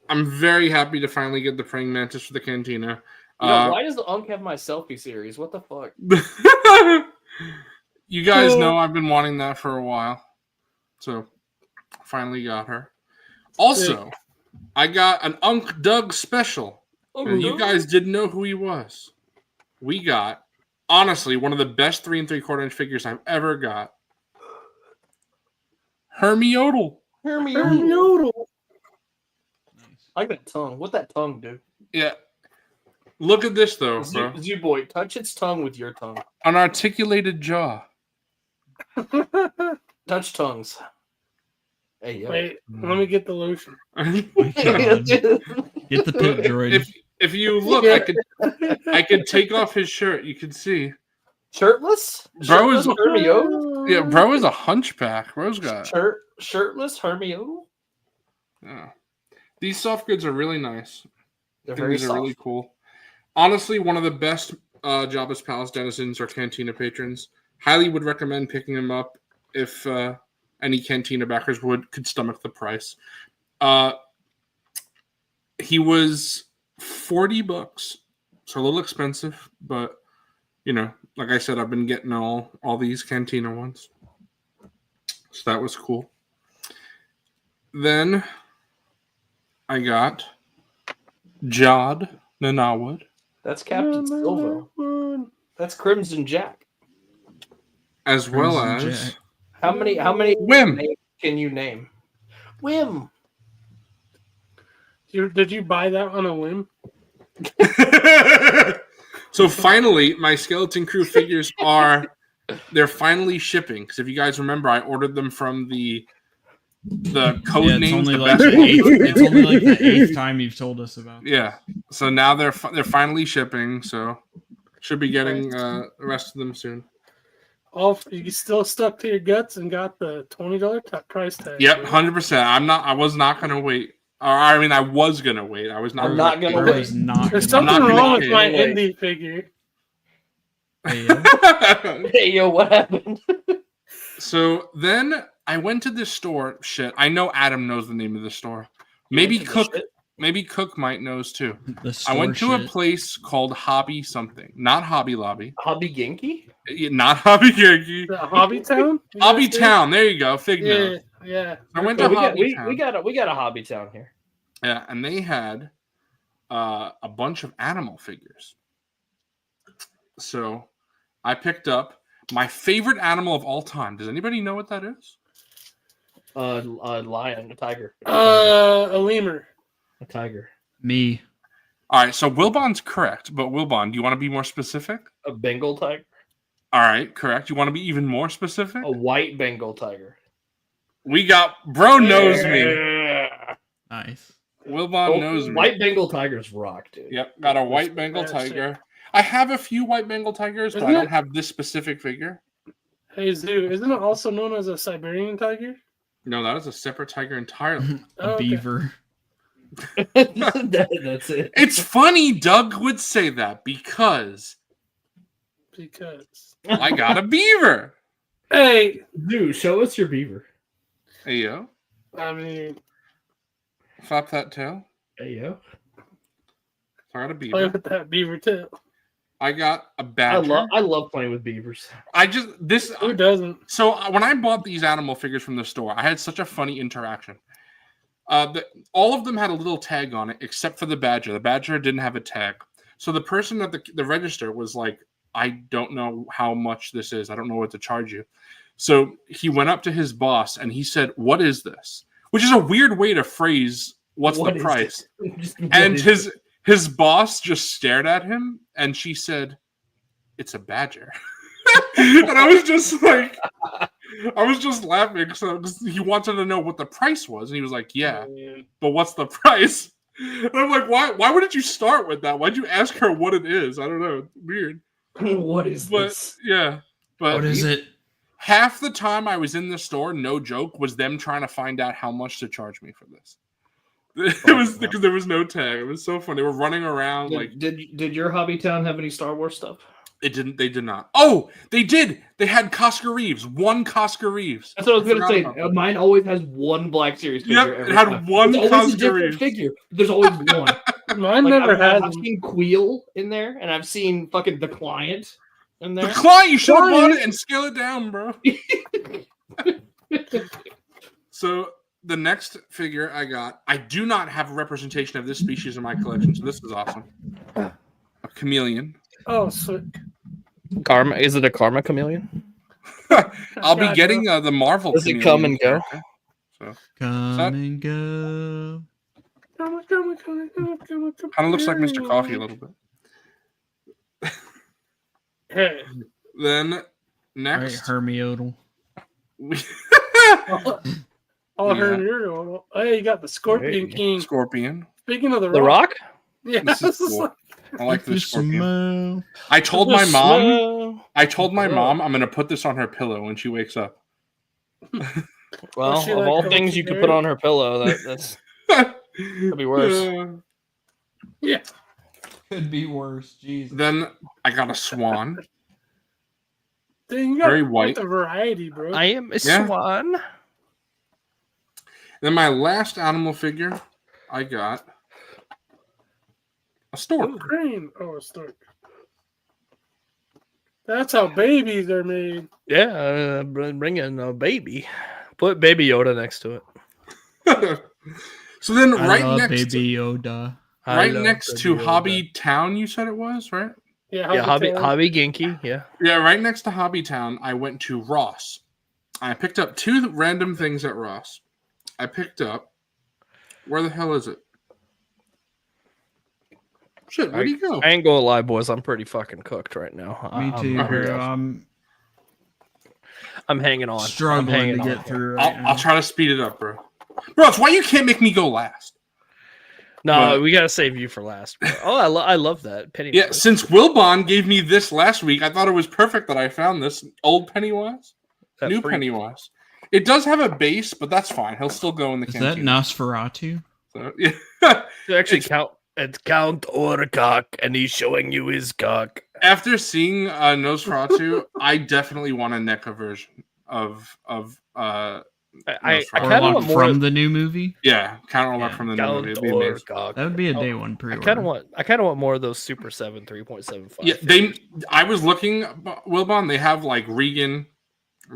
I'm very happy to finally get the praying mantis for the cantina. Why does the Unk have my selfie series? What the fuck? You guys know I've been wanting that for a while. So, finally got her. Also, I got an Unk Doug special. And you guys didn't know who he was. We got, honestly, one of the best 3 3/4 inch figures I've ever got. Hermiodal. Hermiodal. I like that tongue. What'd that tongue do? Yeah. Look at this, though, bro. Zoo boy, touch its tongue with your tongue. An articulated jaw. Touch tongues. Hey, yo. Wait, let me get the lotion. Get the pit droid. If you look, I could take off his shirt. You can see. Shirtless? Bro is Hermione? Yeah, bro is a hunchback. Bro's got shirtless Hermione? Yeah. These soft goods are really nice. They're very These are soft. really cool. Honestly, one of the best Jabba's Palace denizens or Cantina patrons. Highly would recommend picking them up if any Cantina backers could stomach the price. He was $40, so a little expensive, but you know, like I said, I've been getting all these Cantina ones, so that was cool. Then I got Jod Nanawood. That's Captain Silver. That's Crimson Jack. As well Crimson as Jack. How many Whim. names can you name? Whim. Did you buy that on a whim? So finally, my Skeleton Crew figures they're finally shipping. Because if you guys remember, I ordered them from the code Yeah, names. it's only like the eighth time you've told us about. Yeah. So now they're finally shipping. So should be getting the rest of them soon. You still stuck to your guts and got the $20 price tag. Yep, 100%. I was not gonna wait. Or I mean, I was gonna wait. I was not. I'm not gonna Bro wait. is not There's gonna- something not wrong gonna with my wait. indie figure. Hey, yeah. Hey, yo, what happened? So then I went to this store. Shit, I know Adam knows the name of the store. Maybe Cook might knows too. The I went to store a shit. place called Hobby something, not Hobby Lobby, Hobby Genki? not Hobby Yankee. The Hobby Town? Hobby Town. There you go. Fig Yeah, nose. yeah. I went Yeah, to Hobby Town. we got a Hobby Town here. Yeah, and they had a bunch of animal figures. So I picked up my favorite animal of all time. Does anybody know what that is? A lion, a tiger. A lemur. A tiger. Me. All right, so Wilbon's correct, but Wilbon, do you want to be more specific? A Bengal tiger. All right, correct. You want to be even more specific? A white Bengal tiger. We got Bro knows me. Yeah. Nice. Wilbon knows me. White Bengal tigers rock, dude. Yep, got a white Bengal tiger. I have a few white Bengal tigers, but I don't have this specific figure. Hey, Zoo, isn't it also known as a Siberian tiger? No, that is a separate tiger entirely. A okay. beaver. That's it. It's funny Doug would say that because I got a beaver. Hey, Dude, show us your beaver. Hey, yo. I mean, Flap that tail. Hey, yo. I got a play beaver. with that beaver too. I got a badger. I love playing with beavers. Who doesn't? So when I bought these animal figures from the store, I had such a funny interaction. All of them had a little tag on it, except for the badger. The badger didn't have a tag. So the person at the register was like, I don't know how much this is. I don't know what to charge you. So he went up to his boss and he said, "What is this?" Which is a weird way to phrase what's the price. And his boss just stared at him and she said, "It's a badger." And I was just like, I was just laughing. So he wanted to know what the price was. And he was like, "Yeah, but what's the price?" And I'm like, why wouldn't you start with that? Why'd you ask her what it is? I don't know. Weird. What is this? Yeah. But What is it? half the time I was in the store, no joke, was them trying to find out how much to charge me for this. It was because there was no tag. It was so funny. They were running around Did your hobby town have any Star Wars stuff? It didn't. They did not. Oh, they did. They had Cosca Reeves. One Cosca Reeves. That's what I was gonna say. Mine always has one Black Series figure. Yep, it had one Cosca Reeves figure. There's always one. Mine never had. I've seen Queel in there, and I've seen fucking the Client in there. The Client, you should have bought it and scale it down, bro. So the next figure I got, I do not have a representation of this species in my collection, so this is awesome. A chameleon. Oh, so Karma, is it a Karma chameleon? I'll be getting the Marvel. Does it come and go? So Come and go. Kind of looks like Mr. Coffee a little bit. Hey. Then next, Right, Hermiodal. Hermiodal. Hey, you got the Scorpion King. Scorpion. Speaking of the Rock? Yeah, this is cool. I like this Scorpion. I told my mom I'm going to put this on her pillow when she wakes up. Well, of all things you could put on her pillow, that's could be worse. Yeah. Could be worse. Jeez. Then I got a swan. Dang, you got Very white. The variety, bro. I am a swan. Then my last animal figure, I got a stork. Crane. Oh, a stork. That's how babies are made. Yeah, bring in a baby. Put Baby Yoda next to it. So then, I love Baby Yoda. Right next to Hobby Town, you said it was, right? Yeah, Hobby Genki, yeah. Yeah, right next to Hobby Town, I went to Ross. I picked up 2 random things at Ross. I picked up... Where the hell is it? Shit, where'd he go? I ain't gonna lie, boys. I'm pretty fucking cooked right now. Me too, bro. I'm hanging on. Struggling to get through right now. I'll try to speed it up, bro. Bro, it's why you can't make me go last. No, we gotta save you for last. Bro. Oh, I love that. Pennywise. Yeah, since Wilbon gave me this last week, I thought it was perfect that I found this old Pennywise, new Pennywise. It does have a base, but that's fine. He'll still go in the cantina. Is that Nosferatu? So, yeah. Actually, it's Count Orcock, and he's showing you his cock. After seeing Nosferatu, I definitely want a NECA version of I kind of want more from the new movie. Yeah, Count Orcock from the new movie. It'd be amazing. That would be a day one pre-order. I kind of want more of those Super 7 3.75. Yeah, I was looking, Wilbon. They have like Regan. I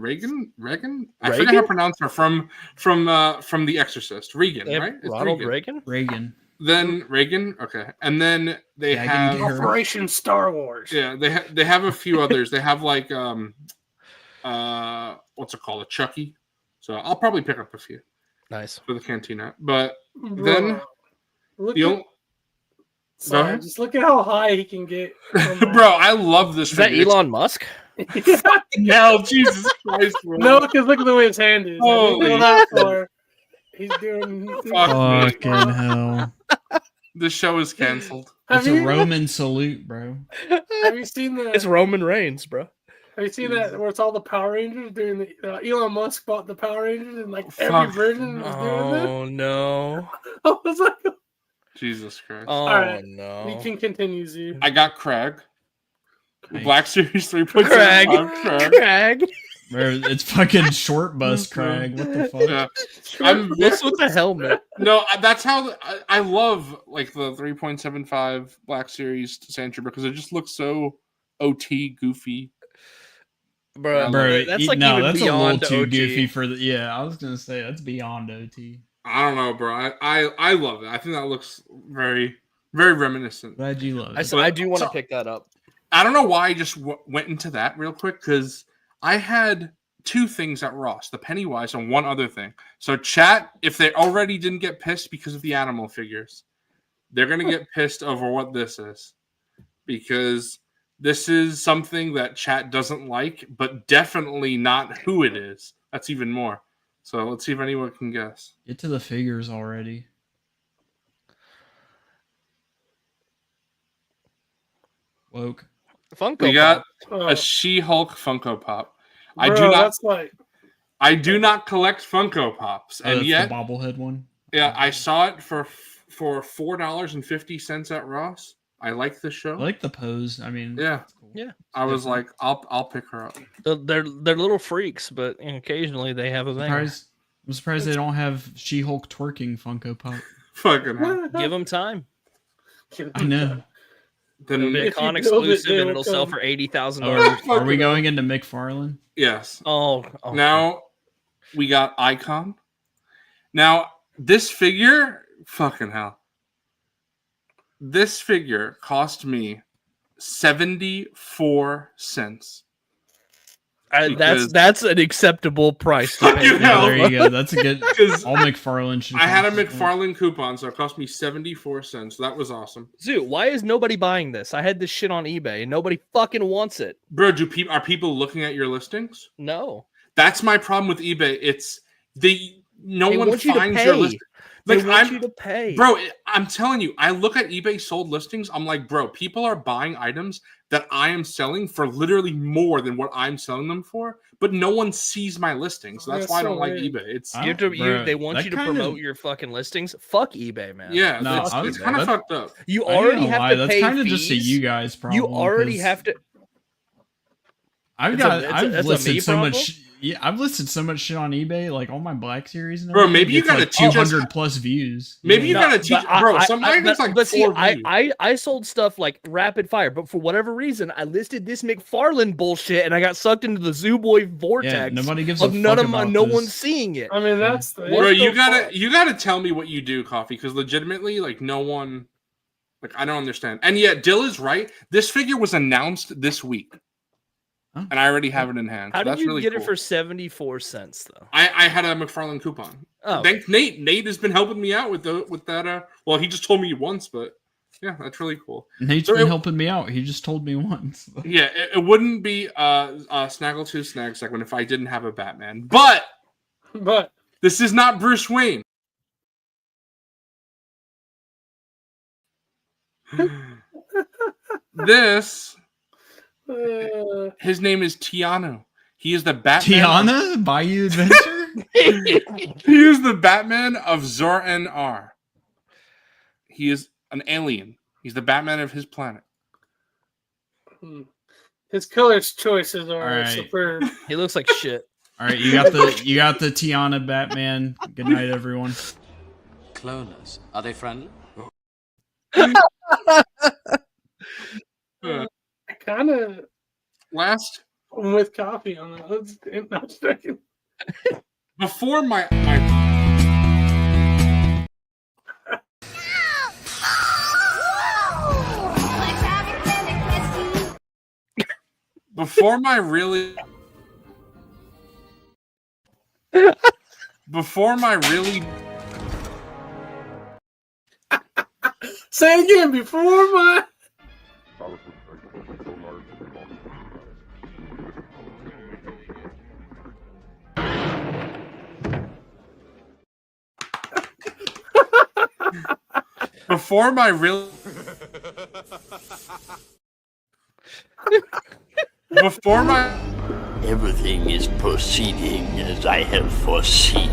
forget how to pronounce her from The Exorcist. Regan, right? It's Ronald Regan. Reagan. Then Reagan, okay, and then they have Operation Star Wars. Yeah, they have a few others. They have like what's it called, a Chucky. So I'll probably pick up a few. Nice for the cantina. But then just look at how high he can get. Bro, I love this. Is that Elon Musk? No, Jesus Christ, bro. No, because look at the way his hand is. Holy he's doing fucking hell. The show is canceled. It's a Roman salute, bro. Have you seen that? It's Roman Reigns, bro. Have you seen that where it's all the Power Rangers doing the Elon Musk bought the Power Rangers and like every version was doing that? Oh no. I was like, Jesus Christ. Oh all right, no. we can continue, Z. I got Craig. Nice. Black Series 3.75 Craig. Bro, it's fucking short bus Craig. What the fuck? Yeah. What's with the helmet? No, that's how I love like the 3.75 Black Series Sandra because it just looks so OT goofy. Bro, that's like no, even that's beyond a little too OT. goofy for the. Yeah, I was gonna say that's beyond OT. I don't know, bro. I love it. I think that looks very, very reminiscent. Glad you love it. I do want to pick that up. I don't know why I just went into that real quick because I had 2 things at Ross, the Pennywise and one other thing. So chat, if they already didn't get pissed because of the animal figures, they're going to get pissed over what this is. Because this is something that chat doesn't like, but definitely not who it is. That's even more. So let's see if anyone can guess. Get to the figures already. Woke. Funko We got Pop. a She-Hulk Funko Pop. I Bro, do not. That's like I do not collect Funko Pops, Oh, and that's yet, the bobblehead one. yeah, I saw it for $4.50 at Ross. I like the show. I like the pose. I mean, Yeah, it's cool. Yeah. I was different. like, I'll pick her up. They're little freaks, but occasionally they have a thing. I'm surprised they don't have She-Hulk twerking Funko Pop. Fucking hell. Give them time. I know. It'll be Then a If con you build it, exclusive, they and will it'll sell come. for $80,000. Are we going into McFarlane? yes. Oh, Now we got Icon. Now this figure, fucking hell. This figure cost me 74 cents. because- that's an acceptable price to Fucking pay. Yeah, hell. there you go. That's a good. Because All McFarlane should. I had a cost us that. McFarlane coupon, so it cost me 74 cents. So that was awesome. Zoo, why is nobody buying this? I had this shit on eBay and nobody fucking wants it. Bro, are people looking at your listings? No. That's my problem with eBay. It's no They one want you to finds your pay. listing. They Like want you to pay. bro, I'm telling you, I look at eBay sold listings. I'm like, bro, people are buying items that I am selling for literally more than what I'm selling them for, but no one sees my listings. So that's That's why I so don't like weird. eBay. It's I You have to, Bro, they want that you to kinda- promote your fucking listings. Fuck eBay, man. yeah, No, it's, I it's was- kind of that- fucked up. You I ain't already gonna have lie, to that's pay kind of fees. just a you guys problem. You already 'cause have to. I've it's a- got. it's a- I've it's a listed me so problem? much. Yeah, I've listed so much shit on eBay, like all my Black Series and Bro, everything, maybe you it's gotta like teach us- 200 plus views. Maybe you No, gotta teach, but bro. Some items like but see, 4 views. I sold stuff like rapid fire, but for whatever reason, I listed this McFarlane bullshit, and I got sucked into the Zoo Boy vortex. Yeah, nobody gives of a none fuck of my, about no this. one's seeing it. I mean, that's the Bro, it's you the gotta tell me what you do, Coffee, because legitimately, like, no one, like, I don't understand. And yet, Dill is right. This figure was announced this week, Huh? and I already have it in hand. How So did that's you really get cool. it for 74 cents though? I had a McFarlane coupon. Oh, Thanks, Nate. Nate has been helping me out with that. Well, he just told me once, but yeah, that's really cool. Nate's So been it- helping me out. He just told me once. Yeah, it wouldn't be Snaggle 2 Snag segment if I didn't have a Batman. But but this is not Bruce Wayne. This, his name is Tiano. He is the Batman. Tiana, Bayou Adventure. He is the Batman of Zor-N-R. He is an alien. He's the Batman of his planet. his color choices are Alright. superb. he looks like shit. All right, you got the Tiana Batman. Good night, everyone. Cloners. Are they friendly? Uh, Kind of last, with coffee on it. Let's not second. before my before my really Say it again before my. before my really before my Everything is proceeding as I have foreseen.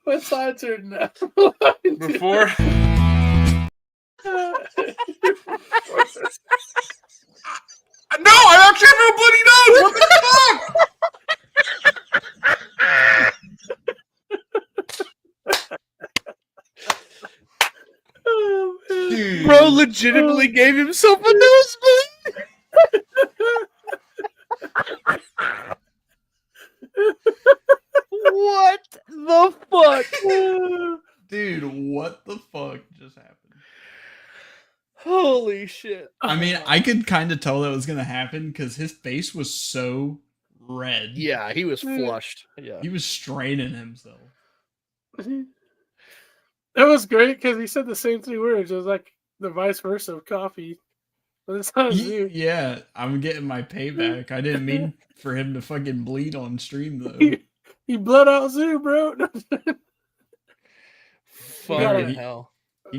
What side's are now? before No, I actually have a bloody nose. What the fuck? Oh, man. Bro legitimately gave himself a nosebleed. What the fuck? Dude, what the fuck just happened? Holy shit. I mean, I could kind of tell that was gonna happen because his face was so red. Yeah, he was flushed. Yeah. He was straining himself. That was great because he said the same 3 words. It was like the vice versa of coffee. But it's not you. Yeah, I'm getting my payback. I didn't mean for him to fucking bleed on stream though. He bled out Zoo, bro. Fucking hell. He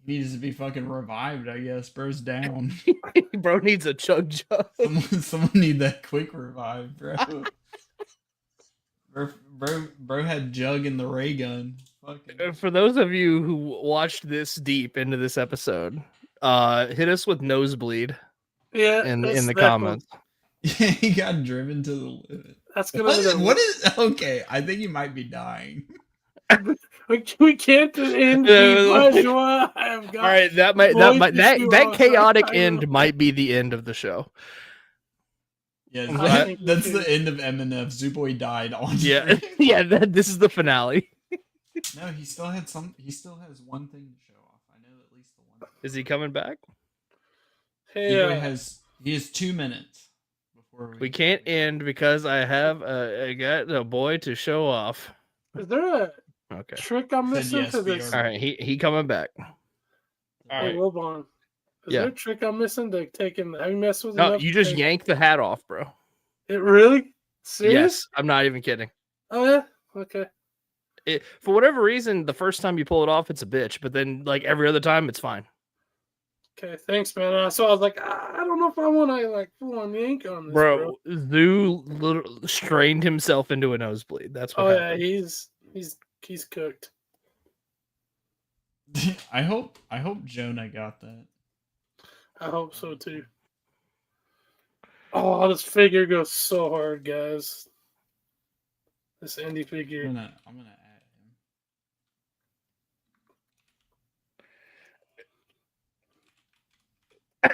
needs to be fucking revived, I guess. Bro's down. Bro needs a chug jug. Someone need that quick revive, bro. Bro had Jug in the ray gun. Fucking. For those of you who watched this deep into this episode, hit us with nosebleed. Yeah, in the comments. Yeah, he got driven to the limit. That's gonna be what is okay? I think he might be dying. We can't end the I have got all right, that chaotic end might be the end of the show. Yeah, that's the end of MNF. Zooboy died on. Yeah, yeah. This is the finale. No, he still had some. He still has one thing to show off. I know at least the one. Is he coming back? Hey, he has 2 minutes before we can't end because I got a boy to show off. Is there a okay trick I'm missing to this? All right, he coming back. All right, Wilbon. Is there a trick I'm missing to take him? Have you messed with? No, you just yank the hat off, bro. It really? Serious? Yes, I'm not even kidding. Oh yeah. Okay. For whatever reason, the first time you pull it off, it's a bitch, but then like every other time, it's fine. Okay, thanks, man. So I was like, I don't know if I want to like full on yank on this, bro. Zoo literally strained himself into a nosebleed. That's what. Yeah, he's cooked. I hope Jonah got that. I hope so too. Oh, this figure goes so hard, guys. This indie figure. I'm gonna add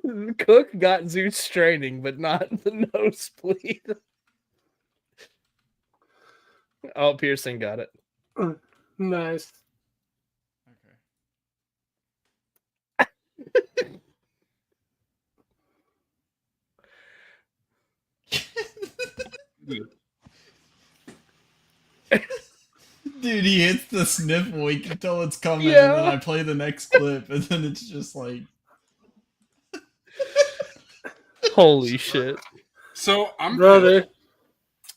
him. Cook got Zeus straining, but not the nosebleed. Oh, Pearson got it. Nice. Dude, he hits the sniffle. He can tell it's coming, and then I play the next clip, and then it's just like, holy shit! So I'm brother,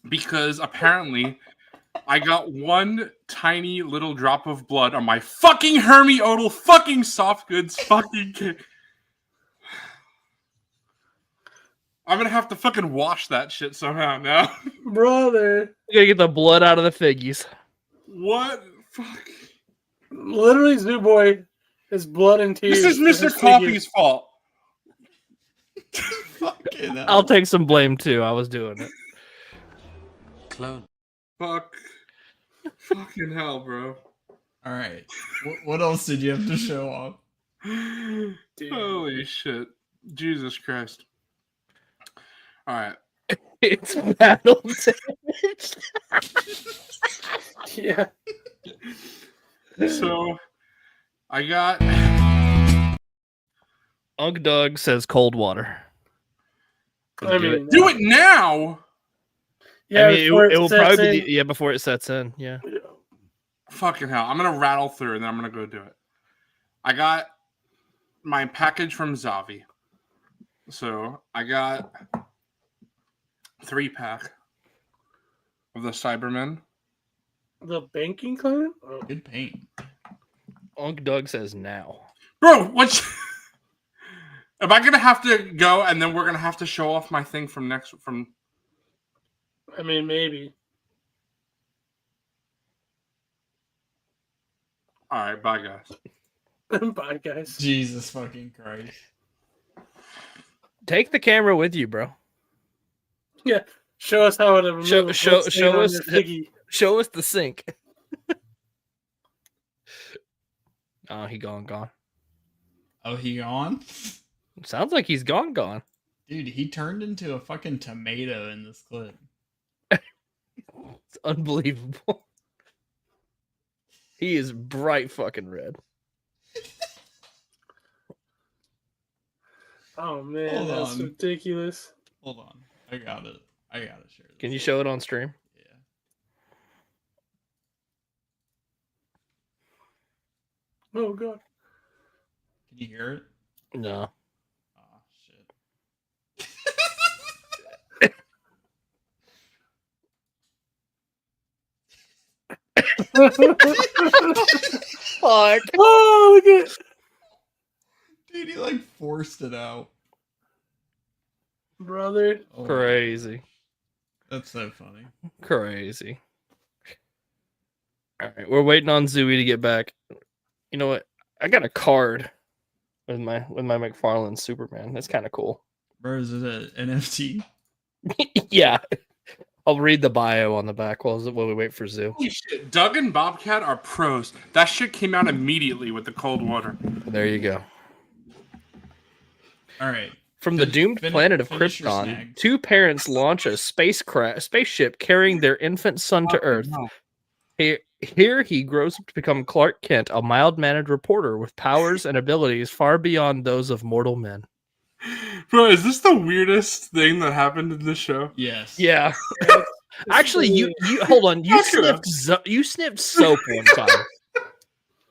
because apparently I got one tiny little drop of blood on my fucking Hermie Odal fucking soft goods fucking kit. I'm gonna have to fucking wash that shit somehow now. Brother. You gotta get the blood out of the figgies. What? Fuck. Literally, Zooboy is blood and tears. This is Mr. Coffee's fault. I'll take some blame too. I was doing it. Clone. Fuck. Fucking hell, bro. Alright. What else did you have to show off? Dude. Holy shit. Jesus Christ. Alright. It's battle damage. Yeah. So, I got... Unc Doug says cold water. I mean, do it now! Yeah, I mean, it will probably be before it sets in. Yeah. Fucking hell. I'm going to rattle through and then I'm going to go do it. I got my package from Zavi. So, I got 3-pack of the Cybermen. The banking clan? Oh. Good paint. Unc Doug says now. Bro, what's... Am I going to have to go and then we're going to have to show off my thing from next... I mean, maybe. Alright, bye, guys. Bye, guys. Jesus fucking Christ. Take the camera with you, bro. Yeah. Show us how it show us the sink. Oh, he gone. Oh, he gone? Sounds like he's gone. Dude, he turned into a fucking tomato in this clip. It's unbelievable. He is bright fucking red. Oh man, that's ridiculous. Hold on. I got it. I gotta share this. Can you show it on stream? Yeah. Oh god. Can you hear it? No. Oh shit. Fuck. Oh, look at Dude, he like forced it out. brother. Oh, Crazy. that's so funny. Crazy. All right, we're waiting on Zooey to get back. You know what? I got a card with my McFarlane Superman. That's kind of cool. Bro, is it an NFT? Yeah. I'll read the bio on the back while we wait for Zoo. Holy shit. Doug and Bobcat are pros. That shit came out immediately with the cold water. There you go. All right. From the doomed planet of finish your Krypton, snag. 2 parents launch a spaceship carrying their infant son to Earth. No. Here he grows up to become Clark Kent, a mild-mannered reporter with powers and abilities far beyond those of mortal men. Bro, is this the weirdest thing that happened in this show? Yes. Yeah. Actually, you hold on. You sniffed soap one time.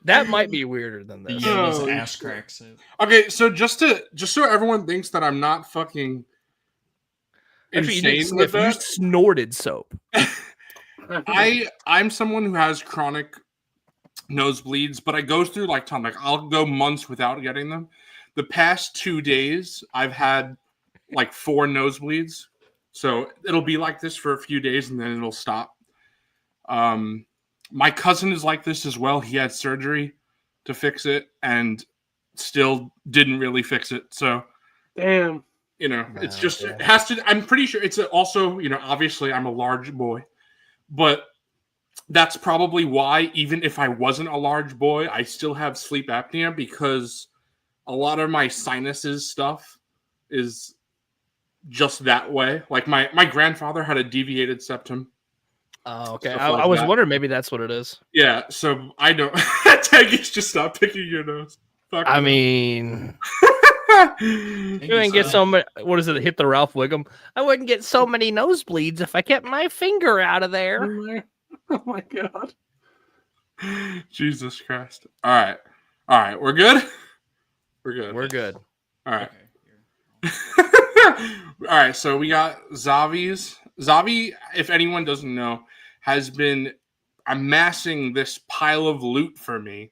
That might be weirder than The this. Yoda's Holy ass shit. crack soap. Okay, so just so everyone thinks that I'm not fucking Actually, you didn't insane with sniff. You that, snorted soap. I'm someone who has chronic nosebleeds, but I go through like time. Like I'll go months without getting them. The past 2 days, I've had like 4 nosebleeds. So it'll be like this for a few days and then it'll stop. My cousin is like this as well. He had surgery to fix it and still didn't really fix it. So, Damn. you know, it's just, it has to, I'm pretty sure it's also, you know, obviously I'm a large boy, but that's probably why, even if I wasn't a large boy, I still have sleep apnea because a lot of my sinuses stuff is just that way. Like my grandfather had a deviated septum. Oh, okay. Stuff I like was that. wondering maybe that's what it is. Yeah, so I don't. Tangus, just stop picking your nose. Fuck I you. mean, Thank you wouldn't get so much. What is it? Hit the Ralph Wiggum. I wouldn't get so many nosebleeds if I kept my finger out of there. Oh my god. Jesus Christ. All right. We're good. We're good. All right. Okay. All right. So we got Zavi's. Zavi, if anyone doesn't know, has been amassing this pile of loot for me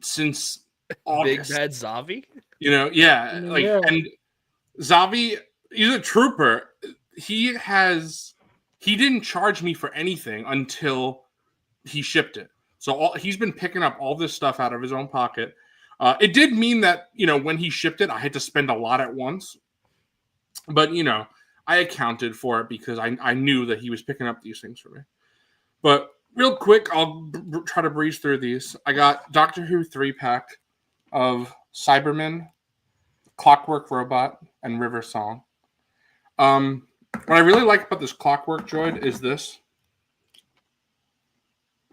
since August. Big Bad Zavi. You know, yeah, like, Yeah. and Zavi, he's a trooper. He didn't charge me for anything until he shipped it. So he's been picking up all this stuff out of his own pocket. It did mean that, you know, when he shipped it, I had to spend a lot at once. But, you know, I accounted for it because I knew that he was picking up these things for me. But real quick, I'll try to breeze through these. I got Doctor Who 3-pack of Cyberman, Clockwork Robot, and River Song. What I really like about this Clockwork droid is this.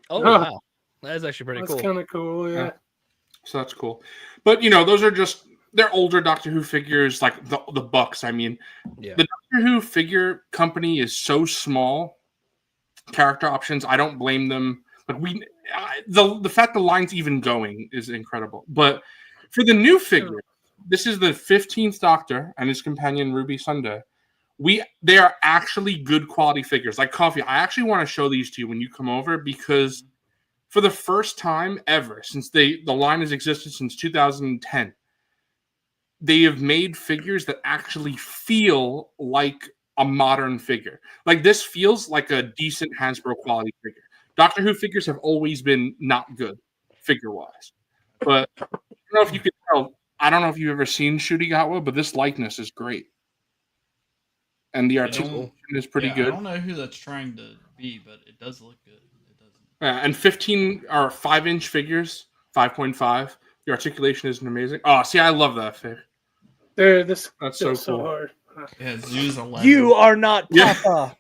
Oh Huh. wow, that is actually pretty That's cool. kind of cool, yeah. So that's cool. But, you know, those are just, they're older Doctor Who figures, like the Bucks. I mean, Yeah. the Doctor Who figure company is so small. Character options, I don't blame them. Like the fact the line's even going is incredible. But for the new figure, this is the 15th Doctor and his companion Ruby Sunday. They are actually good quality figures. Like Coffee, I actually want to show these to you when you come over because for the first time ever since the line has existed since 2010, they have made figures that actually feel like a modern figure. Like this feels like a decent Hasbro quality figure. Doctor Who figures have always been not good figure-wise. But I don't know if you can tell. I don't know if you've ever seen Ncuti Gatwa, but this likeness is great. And the articulation is pretty good. I don't know who that's trying to be, but it does look good. It doesn't. And 15 or 5-inch figures, 5.5. The articulation isn't amazing. Oh, see, I love that fig. Dude, this That's is so cool. hard. Yeah, Zoo's a legend. You are not Yeah. Papa.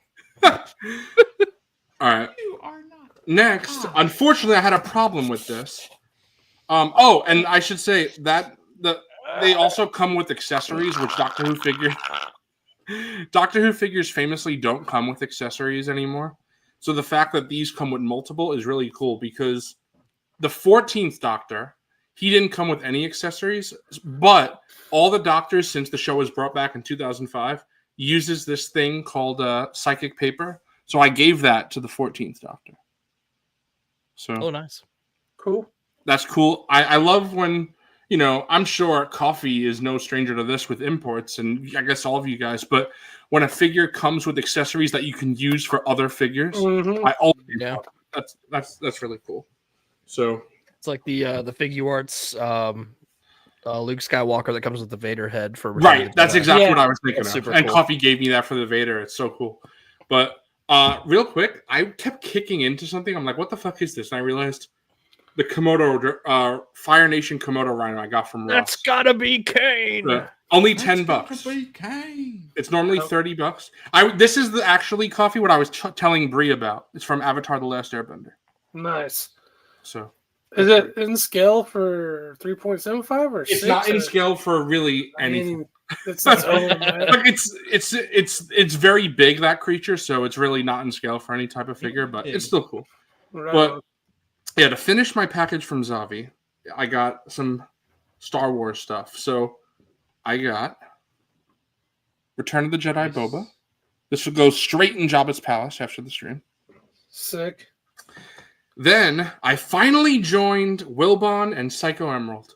All right. You are not. Next, unfortunately, I had a problem with this. Oh, and I should say that they also come with accessories, which Doctor Who figures famously don't come with accessories anymore. So the fact that these come with multiple is really cool because the 14th Doctor, he didn't come with any accessories, but all the Doctors since the show was brought back in 2005 uses this thing called psychic paper. So I gave that to the 14th Doctor. So Oh, nice. Cool. that's cool. I love when, you know, I'm sure Coffee is no stranger to this with imports, and I guess all of you guys, but when a figure comes with accessories that you can use for other figures, Mhm. I always Yeah. that's really cool. So It's like the Figuarts Luke Skywalker that comes with the Vader head for Return right, of the that's Jedi. exactly Yeah. what I was thinking That's of. super And cool. Coffee gave me that for the Vader. It's so cool. But real quick, I kept kicking into something. I'm like, what the fuck is this? And I realized the Komodo Fire Nation Komodo Rhino I got from Ross. That's gotta be Kane. Only $10. It's normally $30. This is actually Coffee what I was telling Bree about. It's from Avatar: The Last Airbender. Nice. So Is it in scale for 3.75 or it's 6? not in or- scale for really I anything. mean, it's not Like it's very big, that creature, so it's really not in scale for any type of figure, but it's still cool. Right But on. yeah, to finish my package from Zavi, I got some Star Wars stuff. So I got Return of the Jedi Boba. This will go straight in Jabba's palace after the stream. Sick. Then I finally joined Wilbon and Psycho Emerald,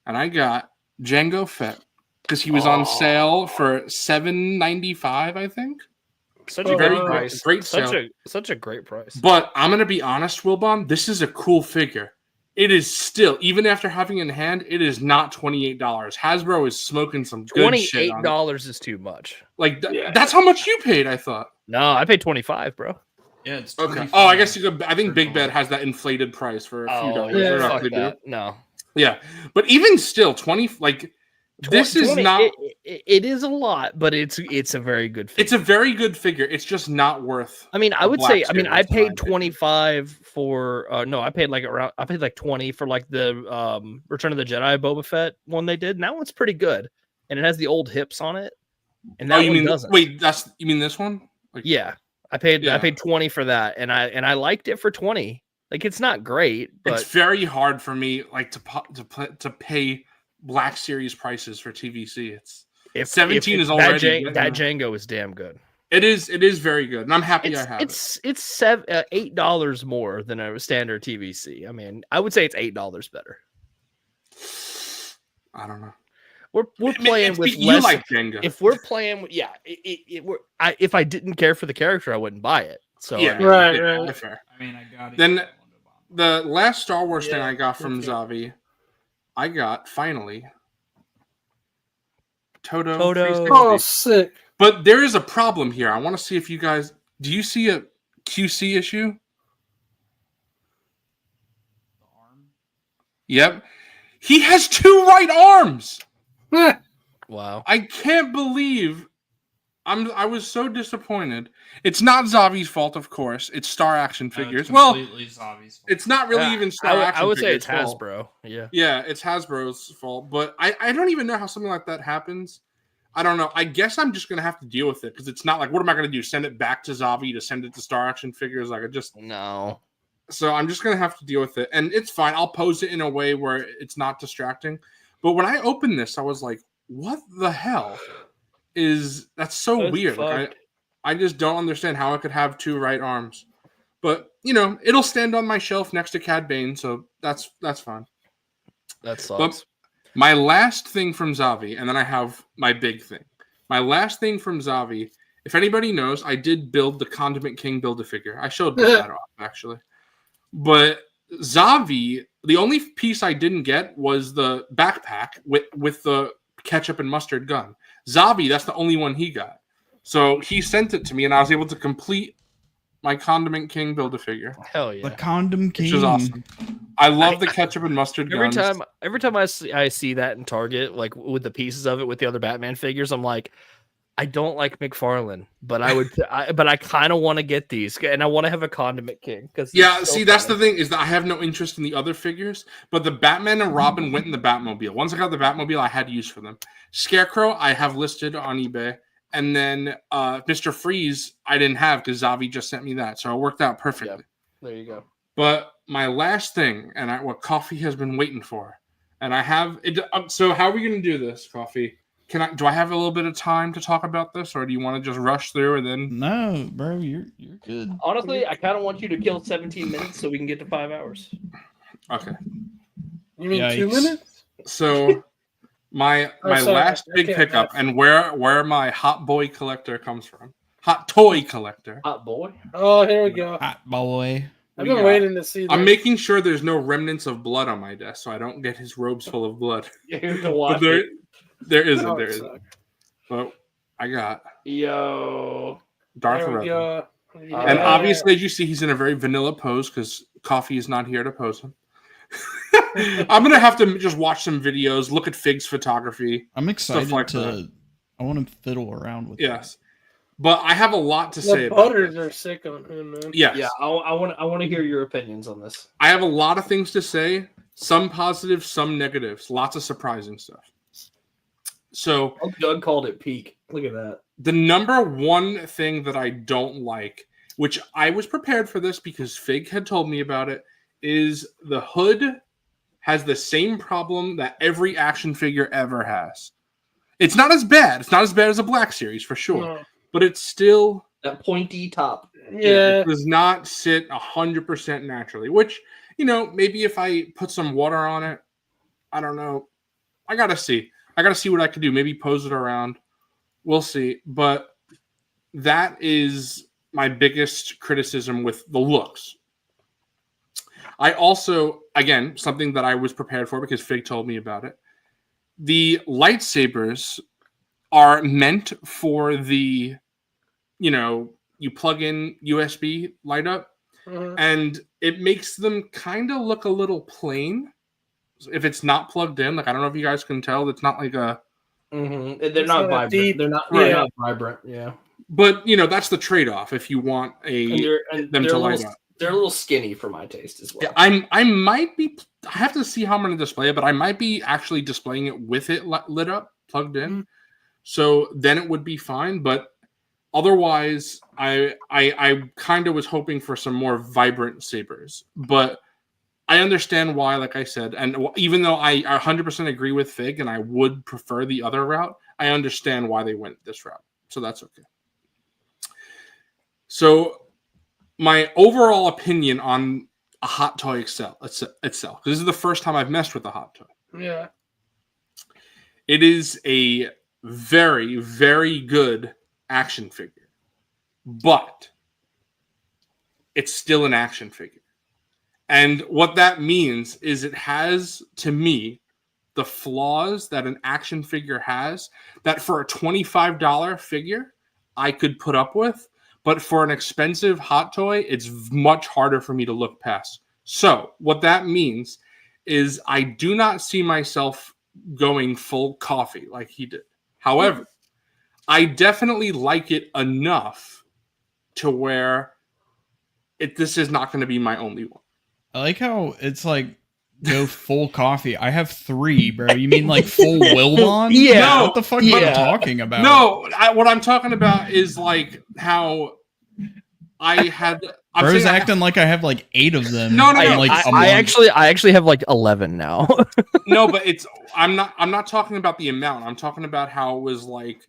and I got Jango Fett because he was on sale for $7.95, I think. Such Oh, a great wow. price. Great Such a great price. But I'm gonna be honest, Wilbon, this is a cool figure. It is still, even after having it in hand, it is not $28. Hasbro is smoking some good shit on it. $28 is too much. Like that's how much you paid, I thought. No, I paid 25, bro. Yeah, it's Okay. 25. Oh, I guess you could. I think Big Bad has that inflated price for a few dollars. yeah, They're not fuck gonna do that. it. No. Yeah, but even still, 20. Like this is 20 not. It is a lot, but it's a very good figure. It's a very good figure. It's just not worth. I mean, I would Black say, I mean, I Series, in my paid opinion. 25 for no, I paid like 20 for like the Return of the Jedi Boba Fett one they did. And that one's pretty good. And it has the old hips on it. And that Oh, you one mean doesn't. wait? You mean this one? Like, Yeah. I paid Yeah. 20 for that, and I liked it for 20. Like it's not great, but it's very hard for me like to pay Black Series prices for TVC. It's 17 is already that Django is damn good. It is very good, and I'm happy I have it. It's $8 more than a standard TVC. I mean, I would say it's $8 better. I don't know. We're playing with you less. like Jenga. If we're playing with if I didn't care for the character, I wouldn't buy it. So Yeah, I mean, Right, yeah, right. that's fair. I mean, I got it. Then the last Star Wars thing Yeah, I got from okay. Zavi, I got finally Toto. Toto. 360. Oh, sick. But there is a problem here. I want to see if you guys do you see a QC issue? Yep. He has two right arms. wow. I can't believe I was so disappointed. It's not Zavi's fault, of course. It's Star Action Figures. Well, it's not really even Star Action I would say Figures' it's fault. Hasbro. Yeah. Yeah, it's Hasbro's fault. But I don't even know how something like that happens. I don't know. I guess I'm just going to have to deal with it because it's not like, what am I going to do? Send it back to Zavi to send it to Star Action Figures? Like, I just. No. So I'm just going to have to deal with it. And it's fine. I'll pose it in a way where it's not distracting. But when I opened this, I was like, what the hell? That's so That's weird. Like, fucked. I just don't understand how it could have two right arms. But, it'll stand on my shelf next to Cad Bane, so that's fine. That sucks. But my last thing from Zavi, and then I have my big thing. My last thing from Zavi, if anybody knows, I did build the Condiment King Build-A-Figure. I showed that off, actually. But Zavi, the only piece I didn't get was the backpack with the ketchup and mustard gun. Zavi, that's the only one he got. So he sent it to me, and I was able to complete my Condiment King Build-A-Figure. Hell yeah. The Condom King. Which is awesome. I love the ketchup and mustard guns. Every time I see that in Target, like with the pieces of it with the other Batman figures, I'm like, I don't like McFarlane, but I kind of want to get these, and I want to have a Condiment King because that's the thing is that I have no interest in the other figures, but the Batman and Robin went in the Batmobile. Once I got the Batmobile, I had use for them. Scarecrow, I have listed on eBay, and then Mr. Freeze, I didn't have because Zavi just sent me that, so it worked out perfectly. Yep. There you go. But my last thing, and what Coffee has been waiting for, and I have it. So how are we going to do this, Coffee? Do I have a little bit of time to talk about this, or do you want to just rush through and then? No, bro, you're good. Honestly, I kind of want you to kill 17 minutes so we can get to 5 hours. Okay. You mean Yikes. 2 minutes? So my sorry, last I big can't pickup, have- and where my hot boy collector comes from, hot toy collector. Hot boy. Oh, here we go. Hot boy. I've We been got- waiting to see. I'm this. making sure there's no remnants of blood on my desk, so I don't get his robes full of blood. You have to But watch there, it. there isn't. Oh, There it isn't. sucks. But I got Yo. Darth There we Vader. go. And Yeah. obviously, as you see, he's in a very vanilla pose because Coffee is not here to pose him. I'm gonna have to just watch some videos, look at Fig's photography. I'm excited like to. that. I want to fiddle around with. Yes, but I have a lot to say The about butters this. are sick on him, man. Yes, Yeah, I want to hear your opinions on this. I have a lot of things to say. Some positive, some negatives. Lots of surprising stuff. So Doug called it peak. Look at that. the number one thing that I don't like, which I was prepared for this because Fig had told me about it, is the hood has the same problem that every action figure ever has. It's not as bad. It's not as bad as a Black Series for sure, No. but it's still That pointy top. Yeah. it does not sit 100% naturally. Which, you know, maybe if I put some water on it, I don't know. I gotta see. I gotta see what I can do. Maybe pose it around. We'll see. But that is my biggest criticism with the looks. I also, again, something that I was prepared for because Fig told me about it. The lightsabers are meant for the, you know, you plug in USB light up, Mhm. and it makes them kind of look a little plain if it's not plugged in. Like, I don't know if you guys can tell. It's not like a, Mm-hmm. They're It's not not a vibrant. deep- they're not. yeah. They're not vibrant. Yeah. but you know, that's the trade-off if you want And them they're to a light little, up. they're a little skinny for my taste as well. Yeah, I might be. I have to see how I'm going to display it, but I might be actually displaying it with it lit up, plugged in. Mhm. So then it would be fine. But otherwise, I kind of was hoping for some more vibrant sabers. But I understand why, like I said, and even though I 100% agree with Fig, and I would prefer the other route, I understand why they went this route. So that's okay. So my overall opinion on a hot toy itself, because this is the first time I've messed with a hot toy. Yeah. It is a very, very good action figure, but it's still an action figure. And what that means is it has, to me, the flaws that an action figure has that for a $25 figure I could put up with. But for an expensive hot toy, it's much harder for me to look past. So what that means is I do not see myself going full Coffee like he did. However, I definitely like it enough to where this is not going to be my only one. I like how it's like go full Coffee. I have 3, bro. You mean like full Wilbon? Yeah. No, What the fuck am I yeah. talking about? No, what I'm talking about is like how I had. I'm Bro's saying I- acting like I have like 8 of them. No, no, in, no. like, a I month. actually have like 11 now. no, but I'm not talking about the amount. I'm talking about how it was like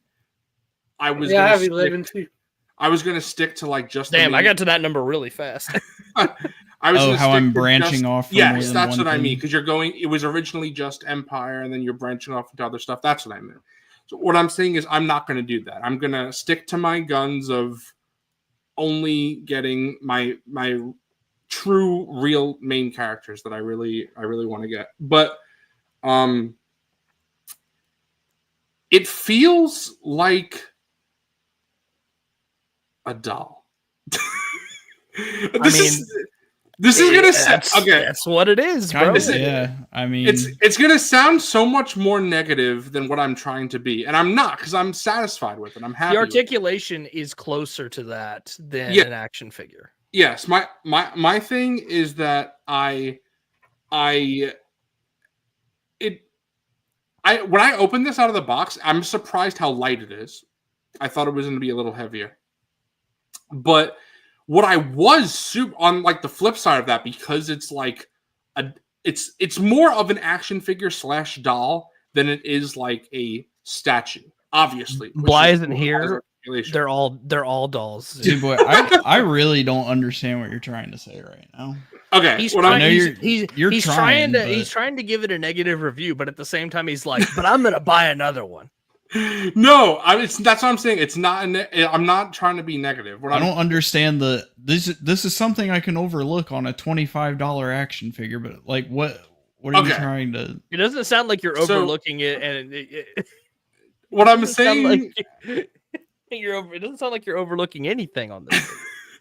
I was. Yeah, I gonna have stick- 11 too. I was going to stick to like just. Damn, the I main- got to that number really fast. I was Oh, gonna how stick I'm to branching off from more Yes, than that's one what I mean. thing. Because you're going. It was originally just Empire, and then you're branching off into other stuff. That's what I meant. So what I'm saying is, I'm not going to do that. I'm going to stick to my guns of only getting my true, real main characters that I really want to get. But it feels like a doll. This is gonna sound okay. That's what it is, bro. Kind Is of, it- yeah. I mean, It's gonna sound so much more negative than what I'm trying to be, and I'm not because I'm satisfied with it. I'm happy. The with it. articulation is closer to that than Yeah. an action figure. Yes, my thing is that when I opened this out of the box, I'm surprised how light it is. I thought it was going to be a little heavier. But what I was on like the flip side of that, because it's like it's more of an action figure / doll than it is like a statue, obviously. which Bly is isn't what here. has articulation. They're all dolls. Dude, boy, I really don't understand what you're trying to say right now. Okay, He's what trying, I'm- he's trying to give it a negative review, but at the same time he's like, but I'm gonna buy another one. No, that's what I'm saying. It's not. I'm not trying to be negative. I don't understand this is something I can overlook on a $25 action figure, but like what are you trying to? It doesn't sound like you're overlooking it, and what I'm saying, it doesn't sound like you're overlooking anything on this.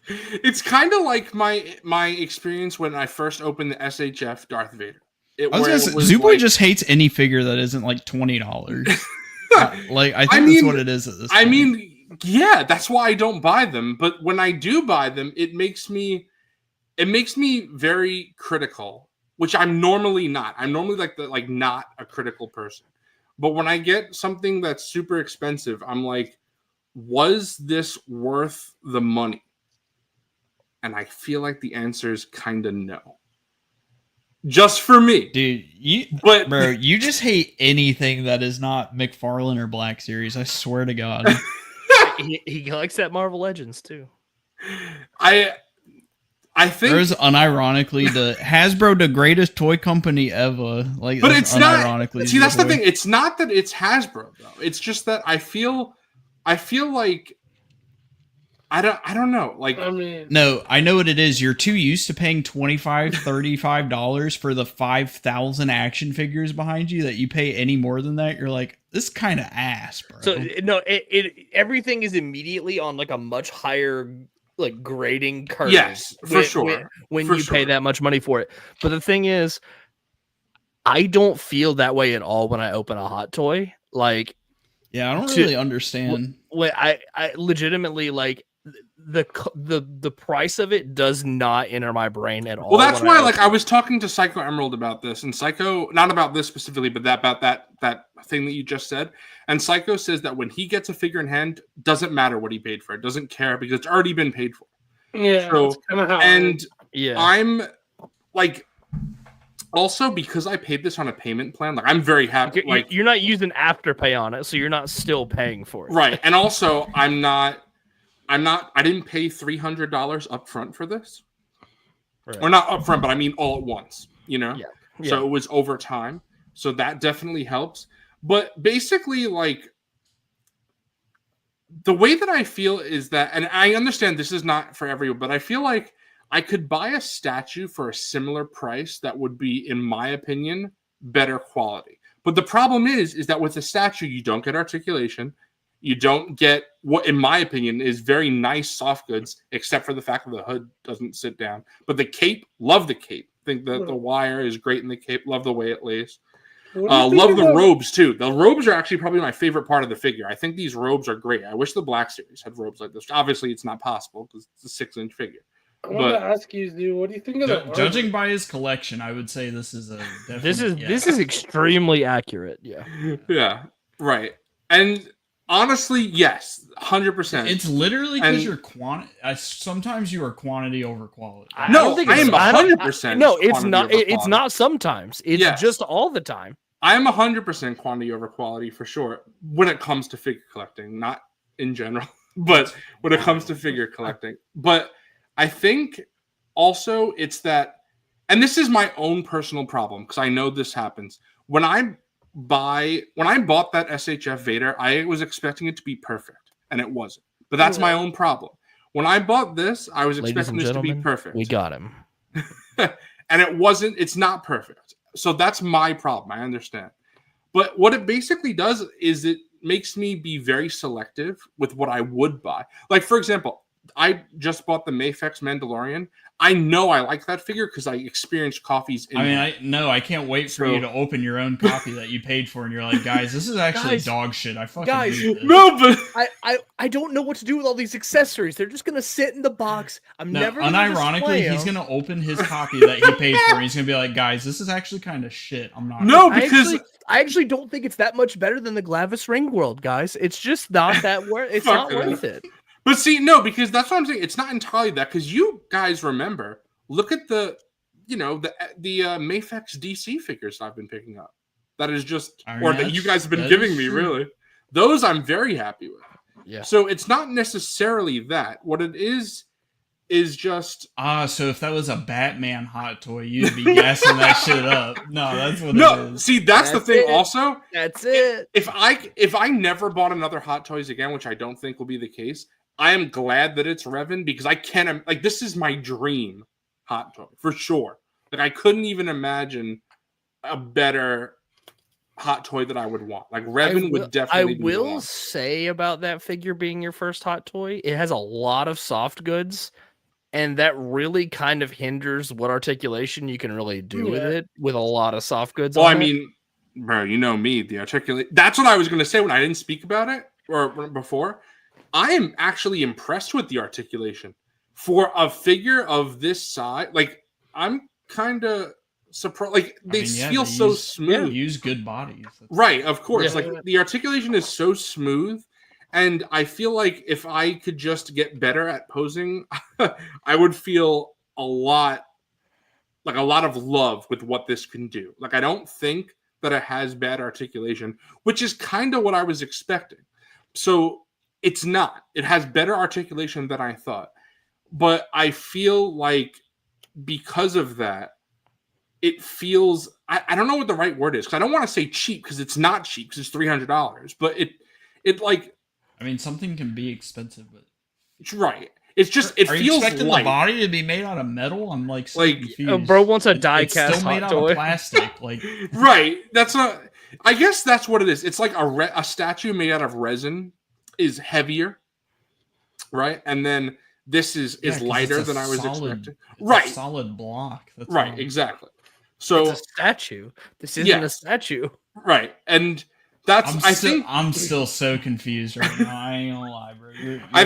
It's kind of like my experience when I first opened the SHF Darth Vader. Zooboy just hates any figure that isn't like $20. Like I think that's what it is at this point. I mean, yeah, that's why I don't buy them. But when I do buy them, it makes me very critical, which I'm normally not. I'm normally not a critical person. But when I get something that's super expensive, I'm like, was this worth the money? And I feel like the answer is kind of no. Just for me, dude. Bro, you just hate anything that is not McFarlane or Black Series. I swear to God. he likes that Marvel Legends too. I think there's unironically the Hasbro, the greatest toy company ever. Like, but it's not. See, that's the thing. It's not that it's Hasbro though. It's just that I feel like. I don't know. Like, I mean, no, I know what it is. You're too used to paying $25, $35 for the 5,000 action figures behind you that you pay any more than that. You're like, this kind of ass, bro. So no, everything is immediately on like a much higher like grading curve. Yes, for sure. When you pay that much money for it. But the thing is, I don't feel that way at all when I open a hot toy. Like, yeah, I don't really understand. When I legitimately like. The price of it does not enter my brain at all. Well, that's why I was talking to Psycho Emerald about this, and Psycho, not about this specifically, but about that thing that you just said. And Psycho says that when he gets a figure in hand, doesn't matter what he paid for it, doesn't care because it's already been paid for. Yeah, so, that's kind of how. I'm like, also because I paid this on a payment plan, like I'm very happy. Like you're not using Afterpay on it, so you're not still paying for it, right? And also, I didn't pay $300 up front for this. Right. Or not up front, but I mean all at once, you know? Yeah. So it was over time. So that definitely helps. But basically, like, the way that I feel is that, and I understand this is not for everyone, but I feel like I could buy a statue for a similar price that would be, in my opinion, better quality. But the problem is that with a statue, you don't get articulation. You don't get what, in my opinion, is very nice soft goods, except for the fact that the hood doesn't sit down. But the cape, love the cape. Think that the wire is great in the cape. Love the way it lays. Love the robes, too. The robes are actually probably my favorite part of the figure. I think these robes are great. I wish the Black Series had robes like this. Obviously, it's not possible because it's a 6-inch figure. I want to ask you, dude, what do you think of that? Judging by his collection, I would say this is this is extremely accurate. Yeah. Yeah. Right. And honestly, yes, 100%. It's literally because you're sometimes you are quantity over quality. No, I am 100%. No, it's not. It's not sometimes. It's just all the time. I am 100% quantity over quality for sure when it comes to figure collecting, not in general, but when it comes to figure collecting. But I think also it's that, and this is my own personal problem because I know this happens when I bought that SHF Vader, I was expecting it to be perfect, and it wasn't. But that's my own problem. When I bought this, I was expecting this to be perfect. We got him. And it wasn't. It's not perfect. So that's my problem. I understand. But what it basically does is it makes me be very selective with what I would buy. Like, for example, I just bought the Mafex Mandalorian. I know I like that figure because I experienced coffees. I can't wait for you to open your own copy that you paid for, and you're like, guys, this is actually dog shit. I fucking hate this. No, but I don't know what to do with all these accessories. They're just gonna sit in the box. Unironically, he's gonna open his copy that he paid for, and he's gonna be like, guys, this is actually kind of shit. I'm not. No, because I actually don't think it's that much better than the Glavis Ring World, guys. It's just not that worth. It's not worth it. But see, no, because that's what I'm saying. It's not entirely that, because you guys remember, look at the Mafex DC figures I've been picking up. That is just, that you guys have been giving me, really. Those I'm very happy with. Yeah. So it's not necessarily that. What it is just so if that was a Batman hot toy, you'd be gassing that shit up. No, that's what it is. See, that's the thing. Also, That's it. if I never bought another Hot Toys again, which I don't think will be the case, I am glad that it's Revan because I can't like this is my dream Hot Toy for sure. Like I couldn't even imagine a better Hot Toy that I would want. Like Revan would definitely. I will say about that figure being your first Hot Toy, it has a lot of soft goods. And that really kind of hinders what articulation you can really do with it, with a lot of soft goods. Well, I mean, bro, you know me, the articulate. That's what I was going to say when I didn't speak about it or before. I am actually impressed with the articulation for a figure of this size. Like, I'm kind of surprised. Like, they feel so smooth. Use good bodies. Right, of course. Yeah. Like, the articulation is so smooth. And I feel like if I could just get better at posing, I would feel a lot of love with what this can do. Like, I don't think that it has bad articulation, which is kind of what I was expecting. So it's not. It has better articulation than I thought. But I feel like because of that, it feels, I don't know what the right word is, because I don't want to say cheap, because it's not cheap, because it's $300. But it like, I mean, something can be expensive, but right. It's just it Are feels you expecting light. the body to be made out of metal? I'm like confused. Bro wants a die it's cast still made hot out toy. of plastic. Like right. That's not. I guess that's what it is. It's like a statue made out of resin is heavier, right? And then this is lighter than I was expecting. Right. A solid block. That's right. Exactly. So it's a statue. This isn't a statue. Right. And that's I'm still so confused right now. I ain't gonna lie, bro. You're I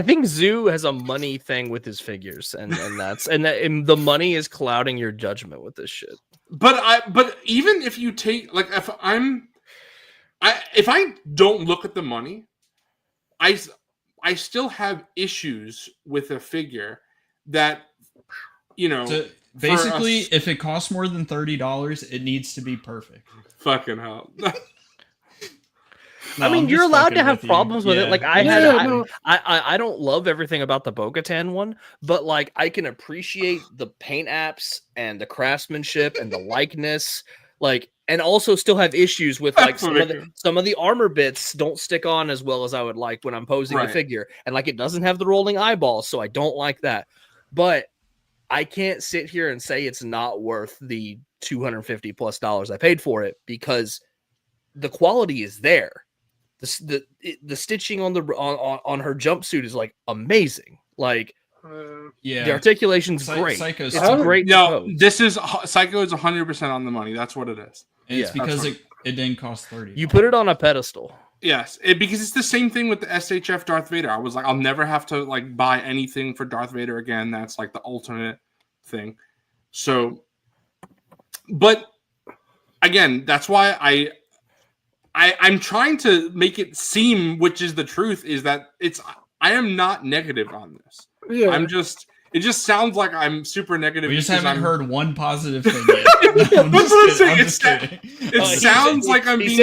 think Zoo has a money thing with his figures, and the money is clouding your judgment with this shit. But even if you take like if I don't look at the money, I still have issues with a figure that So basically, if it costs more than $30, it needs to be perfect. Fucking hell. I mean, you're allowed to have problems with it. Like I don't love everything about the Bo-Katan one, but like I can appreciate the paint apps and the craftsmanship and the likeness, like, and also still have issues with like some of the armor bits don't stick on as well as I would like when I'm posing the figure, and like it doesn't have the rolling eyeballs, so I don't like that. But I can't sit here and say it's not worth the $250+ I paid for it, because the quality is there. The stitching on her jumpsuit is like amazing. Like the articulation's great. Psycho's it's great. No, this is Psycho is 100% on the money. That's what it is. And it's because it didn't cost $30. You put it on a pedestal. Yes, because it's the same thing with the SHF Darth Vader. I was like, I'll never have to like buy anything for Darth Vader again. That's like the alternate thing. So, but again, that's why I'm trying to make it seem, which is the truth, is that I am not negative on this. Yeah. It just sounds like I'm super negative. We just haven't heard one positive thing yet. It sounds like I'm being... He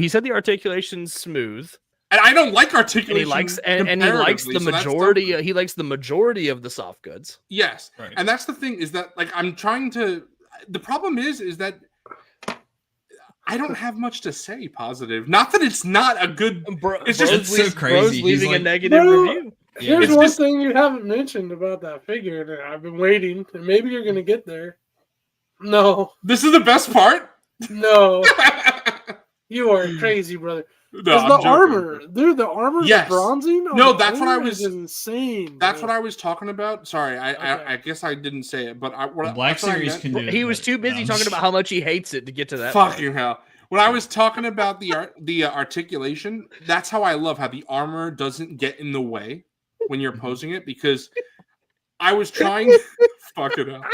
said the articulation's smooth. And I don't like articulation. And he likes the majority. He likes the majority of the soft goods. Yes. Right. And that's the thing, is that like I'm trying to... The problem is that I don't have much to say positive. Not that it's not a good... It's so crazy. Bro's leaving a negative review. Here's one thing you haven't mentioned about that figure that I've been waiting, and maybe you're going to get there. No. This is the best part? No. You are crazy, brother. No, the armor. Dude, the armor's bronzing? No, that's what I was... insane. That's what I was talking about. Sorry, I guess I didn't say it, but the Black Series can do it. He was too busy talking about how much he hates it to get to that. Fucking hell. When I was talking about the articulation, that's how I love how the armor doesn't get in the way when you're posing it, because I was trying... Fuck it up.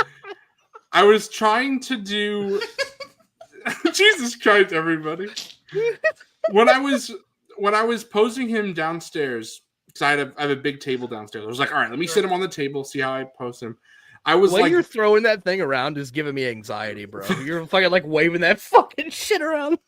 I was trying to do... Jesus Christ, everybody. When I was posing him downstairs, because I have a big table downstairs, I was like, all right, let me sit him on the table, see how I pose him. I was you're throwing that thing around is giving me anxiety, bro. You're fucking like waving that fucking shit around.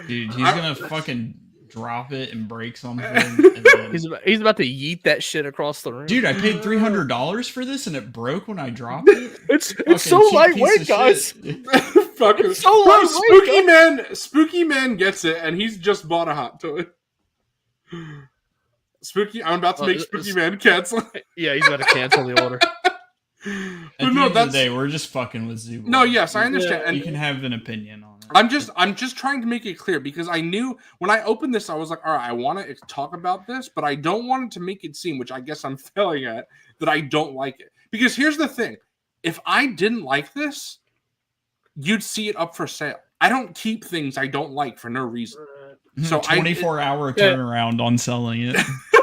Dude, he's gonna fucking drop it and break something. And then... He's about to yeet that shit across the room. Dude, I paid $300 for this and it broke when I dropped it. It's so lightweight, guys. Fucking It's so lightweight. Spooky Man gets it, and he's just bought a hot toy. I'm about to make Spooky Man cancel. Yeah, he's about to cancel the order. At the end of the day, we're just fucking with Zubo. No, yes, I understand. Yeah, and you can have an opinion on it. I'm just trying to make it clear because I knew when I opened this, I was like, all right, I want to talk about this, but I don't want it to make it seem, which I guess I'm failing at, that I don't like it. Because here's the thing. If I didn't like this, you'd see it up for sale. I don't keep things I don't like for no reason. So 24-hour turnaround on selling it.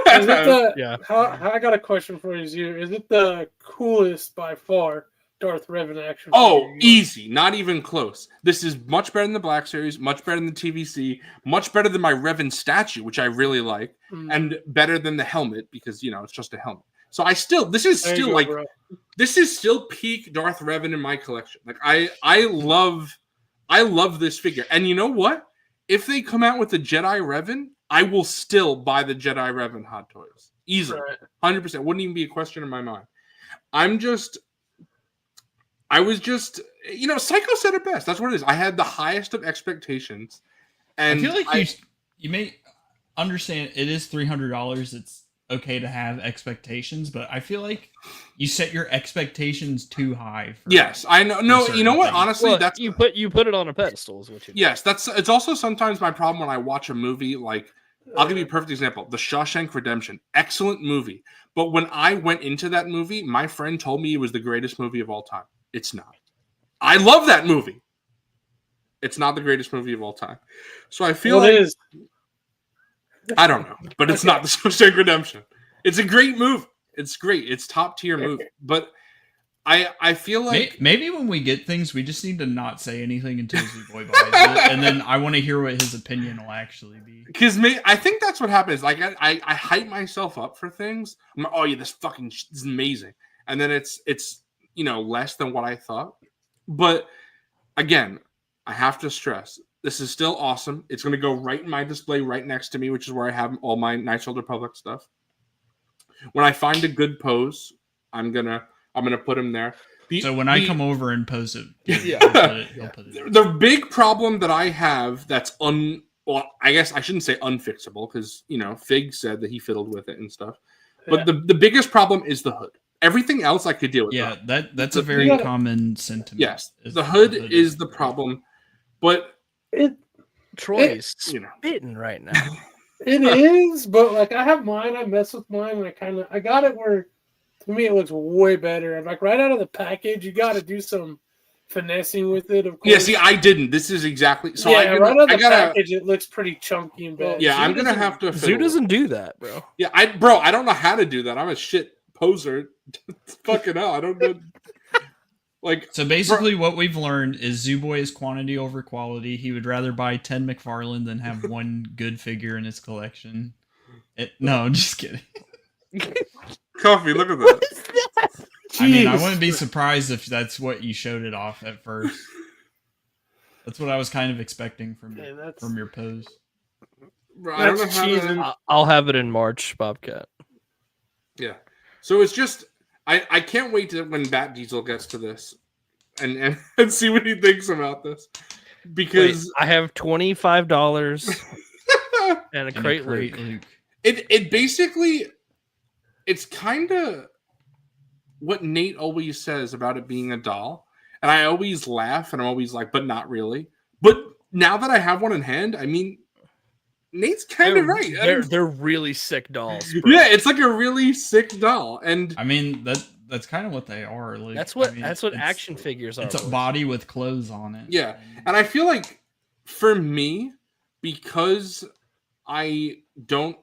I got a question for you, Zero. Is it the coolest by far Darth Revan action figure? Oh, easy. Not even close. This is much better than the Black Series, much better than the TVC, much better than my Revan statue, which I really like, and better than the helmet because, it's just a helmet. So this is still peak Darth Revan in my collection. Like I love this figure. And you know what? If they come out with the Jedi Revan, I will still buy the Jedi Revan hot toys. Easily. 100%. Wouldn't even be a question in my mind. Psycho said it best. That's what it is. I had the highest of expectations. And I feel like you may understand it is $300. It's okay to have expectations, but I feel like you set your expectations too high. Yes, I know. No, you know what? Honestly, that's you put it on a pedestal. Is what you. Yes, it's also sometimes my problem when I watch a movie. Like, I'll give you a perfect example: The Shawshank Redemption, excellent movie. But when I went into that movie, my friend told me it was the greatest movie of all time. It's not. I love that movie. It's not the greatest movie of all time. So I feel it is. I don't know, but it's not The Shawshank Redemption. It's a great movie. It's great. It's top tier movie. But I feel like maybe when we get things, we just need to not say anything until Zuboy buys it, and then I want to hear what his opinion will actually be. Because I think that's what happens. Like I hype myself up for things. I'm like, oh yeah, this fucking is amazing, and then it's less than what I thought. But again, I have to stress. This is still awesome. It's going to go right in my display right next to me, which is where I have all my Knights of the Republic stuff. When I find a good pose, I'm gonna put him there. So when I come over and pose it, you'll put it. The big problem that I have that's well, I guess I shouldn't say unfixable because Fig said that he fiddled with it and stuff. But the biggest problem is the hood. Everything else I could deal with. Yeah, that's a very common sentiment. Yes, the hood is the problem, but. Troy's spitting right now. It is, but like I have mine, I mess with mine, and I got it where to me it looks way better. And like right out of the package, you got to do some finessing with it. Of course. Yeah, see, I didn't. This is exactly so. Yeah, right out of the package, it looks pretty chunky and bad. Yeah, I'm gonna have to. Zoo doesn't do that, bro. Yeah, I don't know how to do that. I'm a shit poser. Fucking hell, I don't know. So basically what we've learned is Zuboy is quantity over quality. He would rather buy 10 McFarlane than have one good figure in his collection. No, I'm just kidding. Coffee, look at that. I mean, I wouldn't be surprised if that's what you showed it off at first. That's what I was kind of expecting from your pose. I don't know I'll have it in March, Bobcat. Yeah. So it's just I can't wait to when Bat Diesel gets to this and see what he thinks about this. Because I have $25 and a crate Luke. It basically it's kind of what Nate always says about it being a doll. And I always laugh and I'm always like, but not really. But now that I have one in hand, I mean, Nate's kind of right. They're really sick dolls. Bro. Yeah, it's like a really sick doll, and I mean that's kind of what they are. Like that's what action figures are. It's a body with clothes on it. Yeah, and I feel like for me, because I don't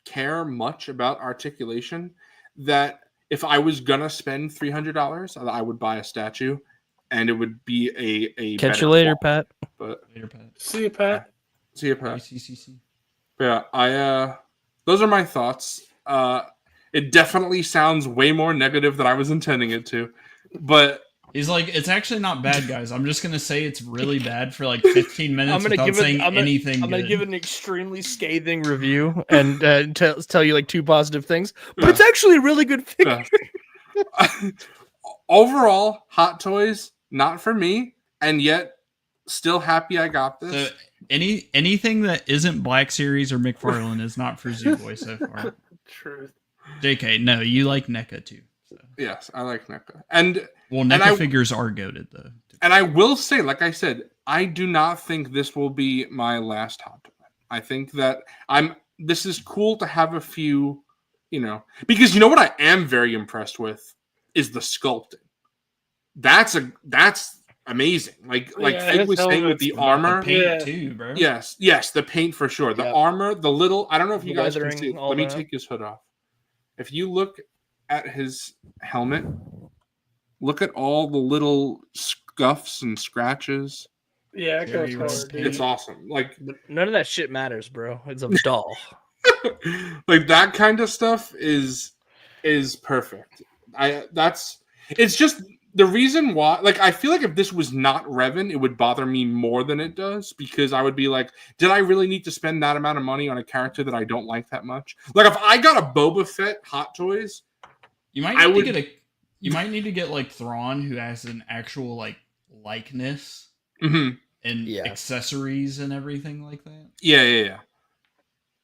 care much about articulation, that if I was gonna spend $300, I would buy a statue, and it would be a catch you later, Pat. But later, Pat. See you, Pat. See you, Pat. ICCC. Yeah, those are my thoughts. It definitely sounds way more negative than I was intending it to, but He's like, it's actually not bad, guys. I'm just gonna say it's really bad for like 15 minutes without saying anything. I'm gonna give it an extremely scathing review and tell you like 2 positive things, but it's actually a really good figure. Overall, Hot Toys not for me, and yet still happy I got this. So anything that isn't Black Series or McFarlane is not for Z-Boy so far. Truth. JK, no, you like NECA too. So. Yes, I like NECA. And NECA figures are goated though. And I will say, like I said, I do not think this will be my last Hot Toy. I think that this is cool to have a few, because you know what I am very impressed with is the sculpting. That's amazing. Like Fig was saying with the armor. The paint too, bro. Yes, the paint for sure. The armor, the little, I don't know if you guys can see. Let me take his hood off. If you look at his helmet, look at all the little scuffs and scratches. Yeah, it goes hard, dude. It's awesome. Like none of that shit matters, bro. It's a doll. Like that kind of stuff is perfect. It's just the reason why. Like I feel like if this was not Revan, it would bother me more than it does because I would be like, did I really need to spend that amount of money on a character that I don't like that much? Like if I got a Boba Fett Hot Toys, you might need to get like Thrawn, who has an actual like likeness and accessories and everything like that. Yeah.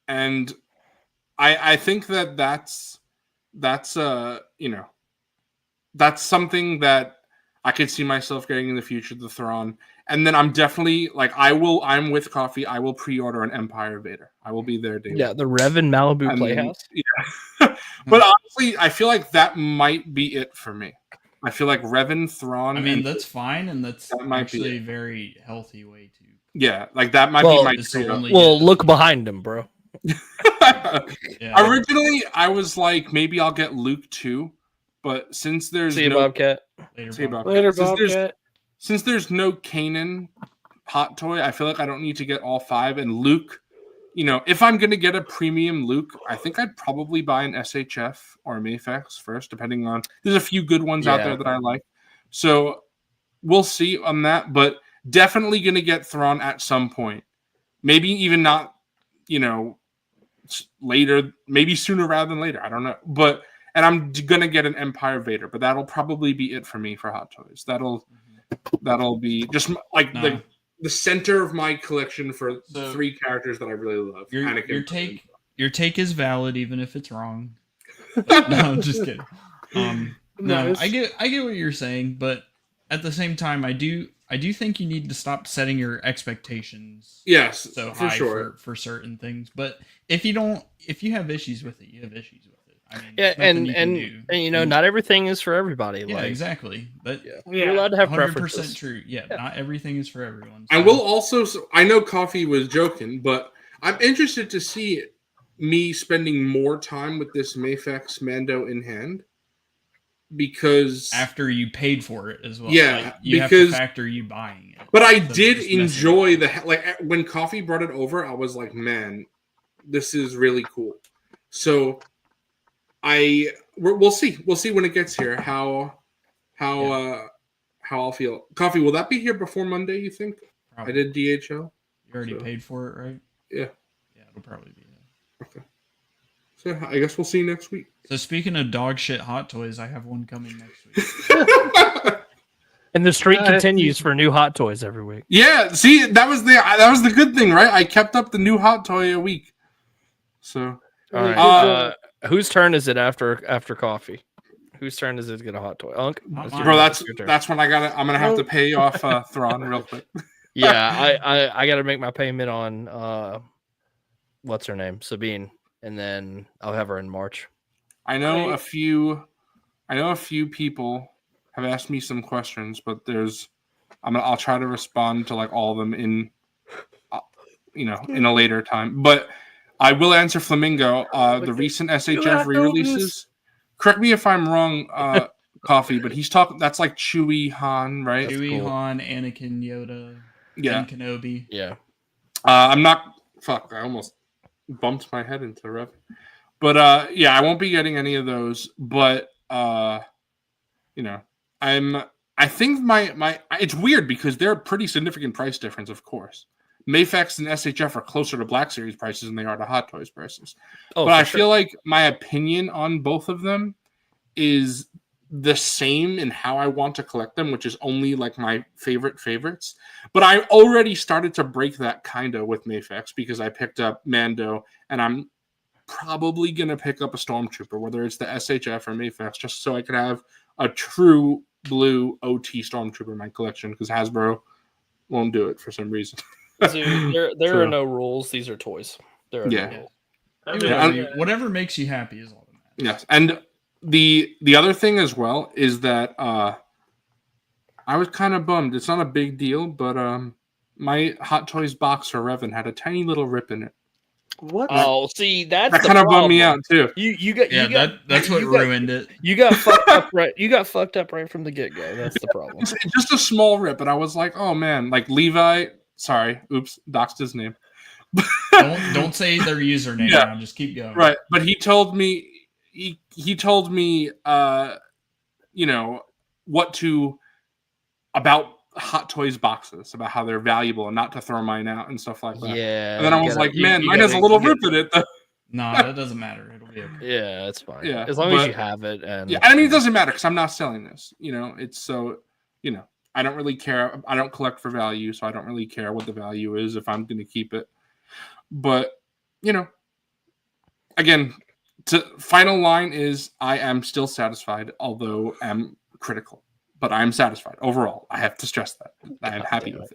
And I think that's something that I could see myself getting in the future, the Thrawn. And then I'm definitely like I'm with Coffee. I will pre-order an Empire Vader. I will be there, David. Yeah, the Revan Malibu Playhouse. Yeah. But honestly, I feel like that might be it for me. I feel like Revan, Thrawn. I mean, that's fine, and that might actually a very healthy way to. Yeah, like that might be my. Look behind him, bro. Originally, I was like, maybe I'll get Luke too, but since there's Bobcat. Later, Bobcat. Since there's no Kanan Hot Toy, I feel like I don't need to get all 5. And Luke, if I'm going to get a premium Luke, I think I'd probably buy an SHF or a Mafex first, depending on... There's a few good ones out there that I like. So we'll see on that, but definitely going to get Thrawn at some point. Maybe even not, later, maybe sooner rather than later. I don't know. And I'm going to get an Empire Vader, but that'll probably be it for me for Hot Toys. That'll be just like the center of my collection for 3 characters that I really love. Your take is valid, even if it's wrong. No, I'm just kidding. I get what you're saying, but at the same time, I do think you need to stop setting your expectations. Yes, so high for certain things. But if you have issues with it, you have issues with it. I mean, and not everything is for everybody. Yeah, exactly. But you're allowed to have 100% preferences. True. Yeah, not everything is for everyone. So. I will also. I know Coffee was joking, but I'm interested to see me spending more time with this Mafex Mando in hand because after you paid for it as well. Yeah, you have to factor you buying it. But I did enjoy when Coffee brought it over. I was like, man, this is really cool. So. We'll see. We'll see when it gets here how I'll feel. Coffee, will that be here before Monday? You think? Probably. I did DHL. You already paid for it, right? Yeah. Yeah, it'll probably be there. Okay. So I guess we'll see you next week. So speaking of dog shit Hot Toys, I have one coming next week. And the streak continues for new Hot Toys every week. Yeah. See, that was the good thing, right? I kept up the new Hot Toy a week. So. All right. Whose turn is it after Coffee? Whose turn is it to get a Hot Toy? Unk? Bro, that's when I'm gonna have to pay off Thrawn real quick. Yeah, I gotta make my payment on what's her name? Sabine, and then I'll have her in March. I know a few people have asked me some questions, but I'll try to respond to like all of them in a later time. But I will answer Flamingo. The recent SHF re-releases. Correct me if I'm wrong, Coffee, but he's talking. That's like Chewie Han, right? Chewie Han, Anakin, Yoda, Ben Kenobi. Yeah. I'm not. Fuck! I almost bumped my head into Rev. But I won't be getting any of those. But I'm I think my it's weird because they're a pretty significant price difference, of course. Mafex and SHF are closer to Black Series prices than they are to Hot Toys prices. Oh, but I sure. feel like my opinion on both of them is the same in how I want to collect them, which is only like my favorites. But I already started to break that kind of with Mafex because I picked up Mando, and I'm probably going to pick up a Stormtrooper, whether it's the SHF or Mafex, just so I could have a true blue OT Stormtrooper in my collection because Hasbro won't do it for some reason. Dude, there are no rules. These are toys. There are no rules. Whatever makes you happy is all that matters. Yes, and the other thing as well is that I was kind of bummed. It's not a big deal, but my Hot Toys box for Revan had a tiny little rip in it. What? Oh, see, that's that kind of bummed me out too. That's what ruined it. You got fucked up right. You got fucked up right from the get go. That's the problem. It's just a small rip, and I was like, oh man, like Levi. Sorry, oops, doxed his name. don't say their username. Yeah. Now. Just keep going. Right, but he told me he told me what to about Hot Toys boxes, about how they're valuable and not to throw mine out and stuff like that. Yeah. And then I was like, man, mine has a little rip in it. No, that doesn't matter. It'll be okay. Yeah, it's fine. Yeah, as long as you have it. And yeah, I mean, it doesn't matter because I'm not selling this. It's so I don't really care. I don't collect for value, so I don't really care what the value is if I'm going to keep it. But again, final line is I am still satisfied, although I'm critical. But I'm satisfied overall. I have to stress that I am happy with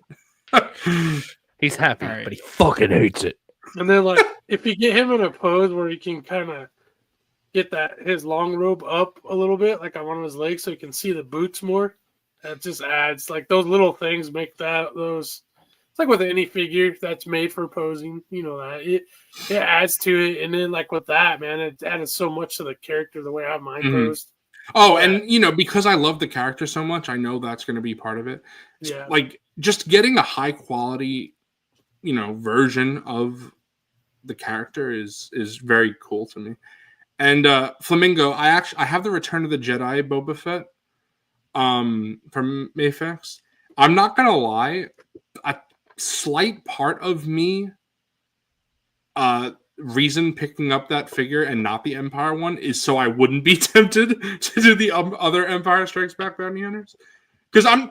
it. He's happy, but he fucking hates it. And then, like, if you get him in a pose where he can kind of get his long robe up a little bit, like on one of his legs, so he can see the boots more, that just adds, like, those little things make those. It's like with any figure that's made for posing, that it adds to it. And then, like with that, man, it added so much to the character the way I have mine posed. Oh, and because I love the character so much, I know that's going to be part of it. Yeah, like just getting a high quality, version of the character is very cool to me. And Flamingo, I have the Return of the Jedi Boba Fett from Mafex. I'm not gonna lie, a slight part of me reason picking up that figure and not the Empire one is so I wouldn't be tempted to do the other Empire Strikes Back bounty hunters. Because I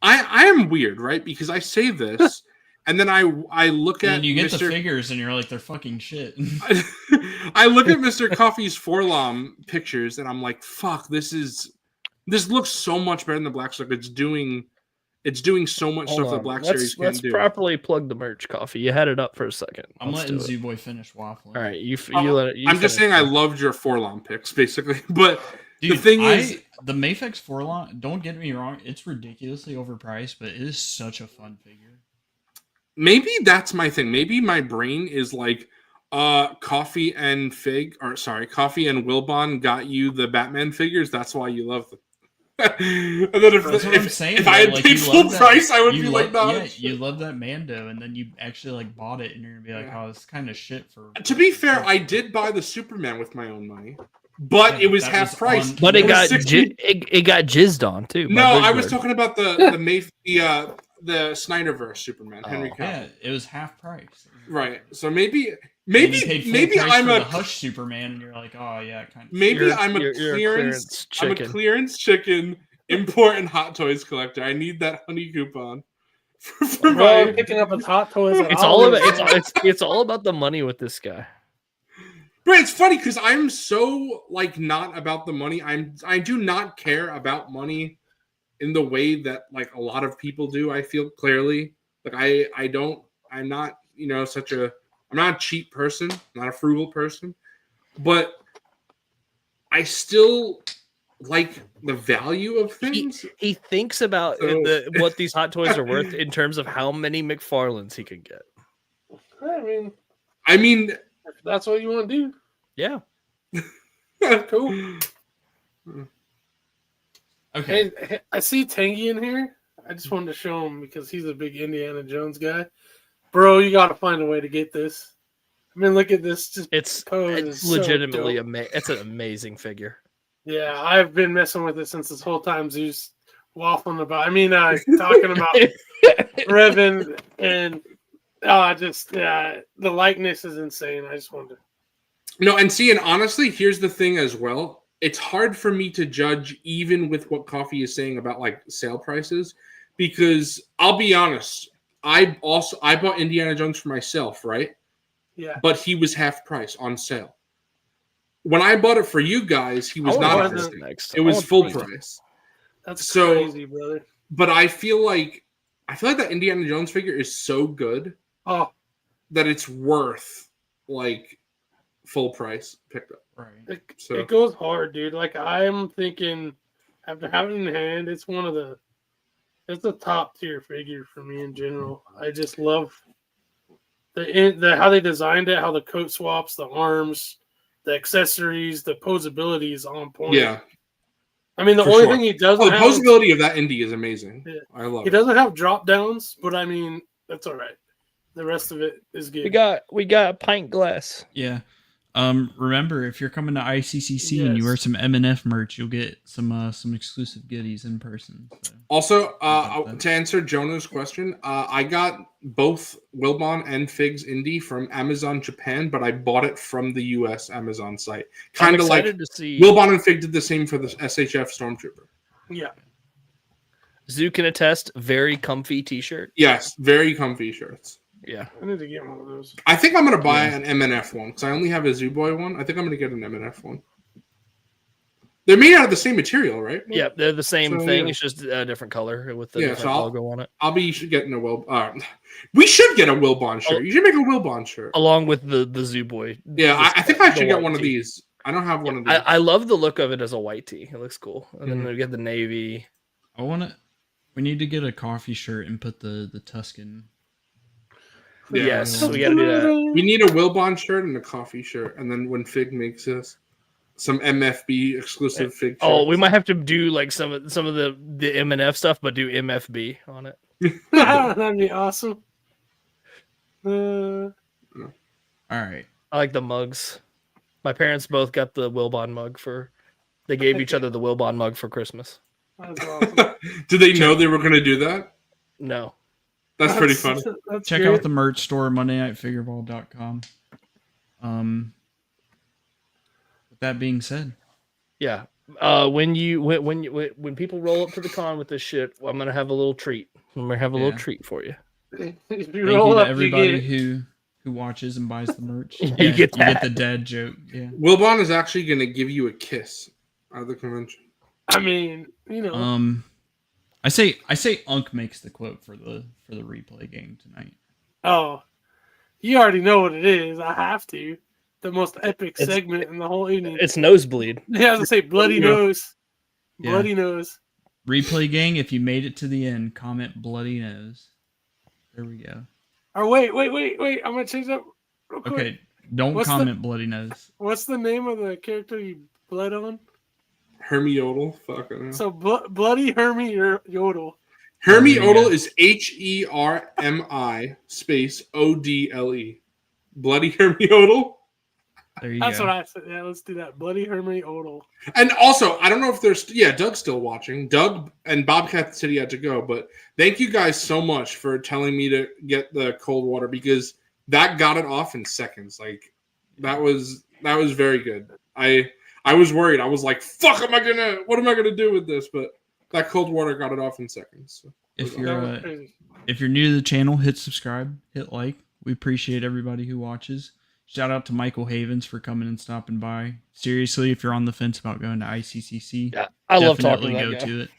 am weird, right? Because I say this and then I look at you get the figures and you're like, they're fucking shit. I look at Mr. Coffee's Forlom pictures and I'm like, fuck, this looks so much better than the Black Stuff. It's doing so much stuff that Black Series can't do. Let's properly plug the merch, Coffee. You had it up for a second. I'm letting Z-Boy finish waffling. All right, you let it. I'm just saying I loved your Forlom picks, basically. But dude, the thing is, the Mafex Forlom, don't get me wrong, it's ridiculously overpriced, but it is such a fun figure. Maybe that's my thing. Maybe my brain is like, Coffee and Wilbon got you the Batman figures. That's why you love them. And then if I had paid full price, I would be like, no. Yeah, you love that Mando, and then you actually like bought it, and you're gonna be like, oh, it's kind of shit for. To be fair, I did buy the Superman with my own money, but it was half price. But it got jizzed on too. No, I was talking about the Snyderverse Superman, Henry Cavill. Yeah, it was half price. Right. So maybe I'm a Hush Superman, and you're like, oh yeah, kind of. Maybe I'm a clearance chicken. I'm a clearance chicken important Hot Toys collector. I need that honey coupon for picking up a Hot Toys. It's all about it's all about the money with this guy. But it's funny because I'm so like not about the money. I do not care about money in the way that like a lot of people do. I feel clearly like I'm not I'm not a cheap person, not a frugal person, but I still like the value of things. He thinks about what these Hot Toys are worth in terms of how many McFarlanes he can get. I mean, if that's what you want to do. Yeah. Cool. Okay. Hey, I see Tangy in here. I just wanted to show him because he's a big Indiana Jones guy. Bro, you got to find a way to get this. I mean, look at this. It's legitimately amazing. It's an amazing figure. Yeah, I've been messing with it since this whole time. Zeus waffling about. I mean, talking about Revan and the likeness is insane. I just wanted to. No, and honestly, here's the thing as well. It's hard for me to judge even with what Coffee is saying about like sale prices, because I'll be honest, I bought Indiana Jones for myself, right? Yeah. But he was half price on sale. When I bought it for you guys, he was not. It was full price. That's crazy, brother. But I feel like that Indiana Jones figure is so good that it's worth like full price pickup. Right. It goes hard, dude. Like I'm thinking, after having it in hand, it's a top tier figure for me in general. I just love the how they designed it, how the coat swaps, the arms, the accessories, the posability is on point. Yeah. I mean, the only thing he doesn't have... the posability of that Indy is amazing. Yeah. I love it. He doesn't have drop downs, but I mean, that's all right. The rest of it is good. We got pint glass. Yeah. Remember, if you're coming to ICCC and you wear some M&F merch, you'll get some exclusive goodies in person. So. Also, to answer Jonah's question, I got both Wilbon and Figs Indie from Amazon Japan, but I bought it from the US Amazon site. Kind of like to see... Wilbon and Fig did the same for the SHF Stormtrooper. Yeah. Zoo can attest, very comfy t-shirt. Yes, very comfy shirts. Yeah, I need to get one of those. I think I'm gonna buy an MNF one because I only have a Zoo Boy one. I think I'm gonna get an MNF one. They're made out of the same material, right? Yeah, they're the same thing. Yeah. It's just a different color with the different logo on it. You should get we should get a Wilbon shirt. You should make a Wilbon shirt along with the Zoo Boy. Yeah, I think I should get one of these. I don't have one of these. I love the look of it as a white tee. It looks cool. And then we get the navy. We need to get a coffee shirt and put the Tuscan. Yeah. Yes, we gotta do that. We need a Wilbon shirt and a coffee shirt, and then when Fig makes us some MFB exclusive Fig shirts. Oh, we might have to do like some of the MNF stuff, but do MFB on it. That'd be awesome. All right. I like the mugs. My parents both got the Wilbon mug they gave each other the Wilbon mug for Christmas. That's awesome. Did they know they were going to do that? No. That's pretty funny. Check out the merch store, MondayNightFigureball.com. With that being said, yeah. When people roll up to the con with this shit, I'm gonna have a little treat. I'm gonna have a little treat for you. Thank you to everybody who watches and buys the merch. You get the dad joke. Yeah. Wilbon is actually going to give you a kiss at the convention. I mean, you know. I say Unc makes the quote for the replay game tonight. Oh, you already know what it is. I have to. The most epic segment in the whole evening. It's nosebleed. Yeah, I was gonna say bloody nose. Bloody nose. Replay gang, if you made it to the end, comment bloody nose. There we go. Or wait. I'm gonna change that real quick. Okay, don't comment bloody nose. What's the name of the character you bled on? Hermie Yodel. Fuck it. So bloody Hermie Yodel. Hermie Yodel is HERMI space ODLE. Bloody Hermie Yodel. There you That's go. what I said. Yeah, let's do that. Bloody Hermie Yodel. And also, I don't know if there's Doug's still watching. Doug and Bobcat City had to go, but thank you guys so much for telling me to get the cold water because that got it off in seconds. Like that was very good. I was worried. I was like, "Fuck, what am I gonna do with this?" But that cold water got it off in seconds. So. If you're new to the channel, hit subscribe, hit like. We appreciate everybody who watches. Shout out to Michael Havens for coming and stopping by. Seriously, if you're on the fence about going to ICCC, I love talking to that guy. to it.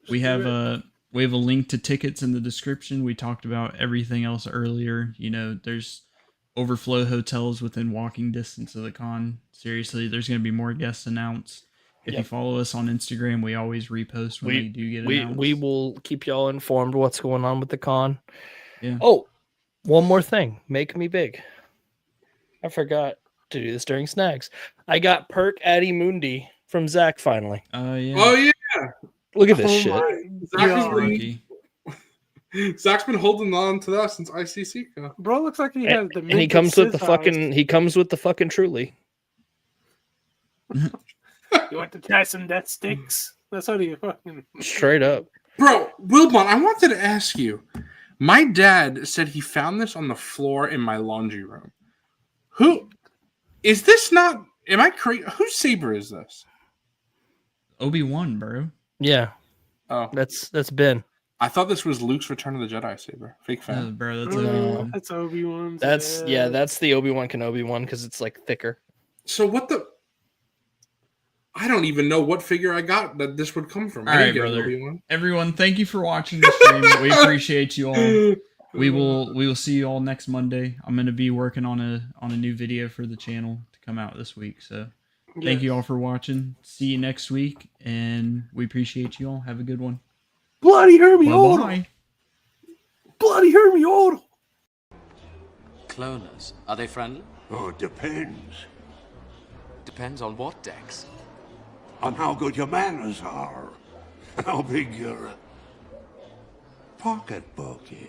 We have a link to tickets in the description. We talked about everything else earlier. You know, there's overflow hotels within walking distance of the con. Seriously, there's going to be more guests announced. If you follow us on Instagram, we always repost when we do get announced. We will keep y'all informed what's going on with the con. Yeah. Oh, one more thing. Make me big. I forgot to do this during snags. I got Perk Addy Mundi from Zach finally. Yeah. Oh, yeah. Look at this shit. Zach's been holding on to that since ICC. Bro, looks like he has the. And he comes with the fucking. He comes with the fucking Truly. You You want to try some death sticks? That's how do you fucking Straight up. Bro, Wilbon, I wanted to ask you. My dad said he found this on the floor in my laundry room. Who is this? Not am I crazy? Whose saber is this? Obi-Wan, bro. Yeah. Oh, That's Ben. I thought this was Luke's Return of the Jedi saber. Fake fan. Bro, that's Obi-Wan. That's Obi-Wan. That's that's the Obi-Wan Kenobi one because it's like thicker. So what the? I don't even know what figure I got that this would come from. All I right, didn't get an brother. Obi-Wan. Everyone, thank you for watching the stream. We appreciate you all. We will see you all next Monday. I'm gonna be working on a new video for the channel to come out this week. So thank you all for watching. See you next week, and we appreciate you all. Have a good one. Bloody Hermione. Bye. Bloody Hermione. Cloners, are they friendly? Oh, it depends Depends on what, Dex. on how good your manners are, how big your pocketbook is.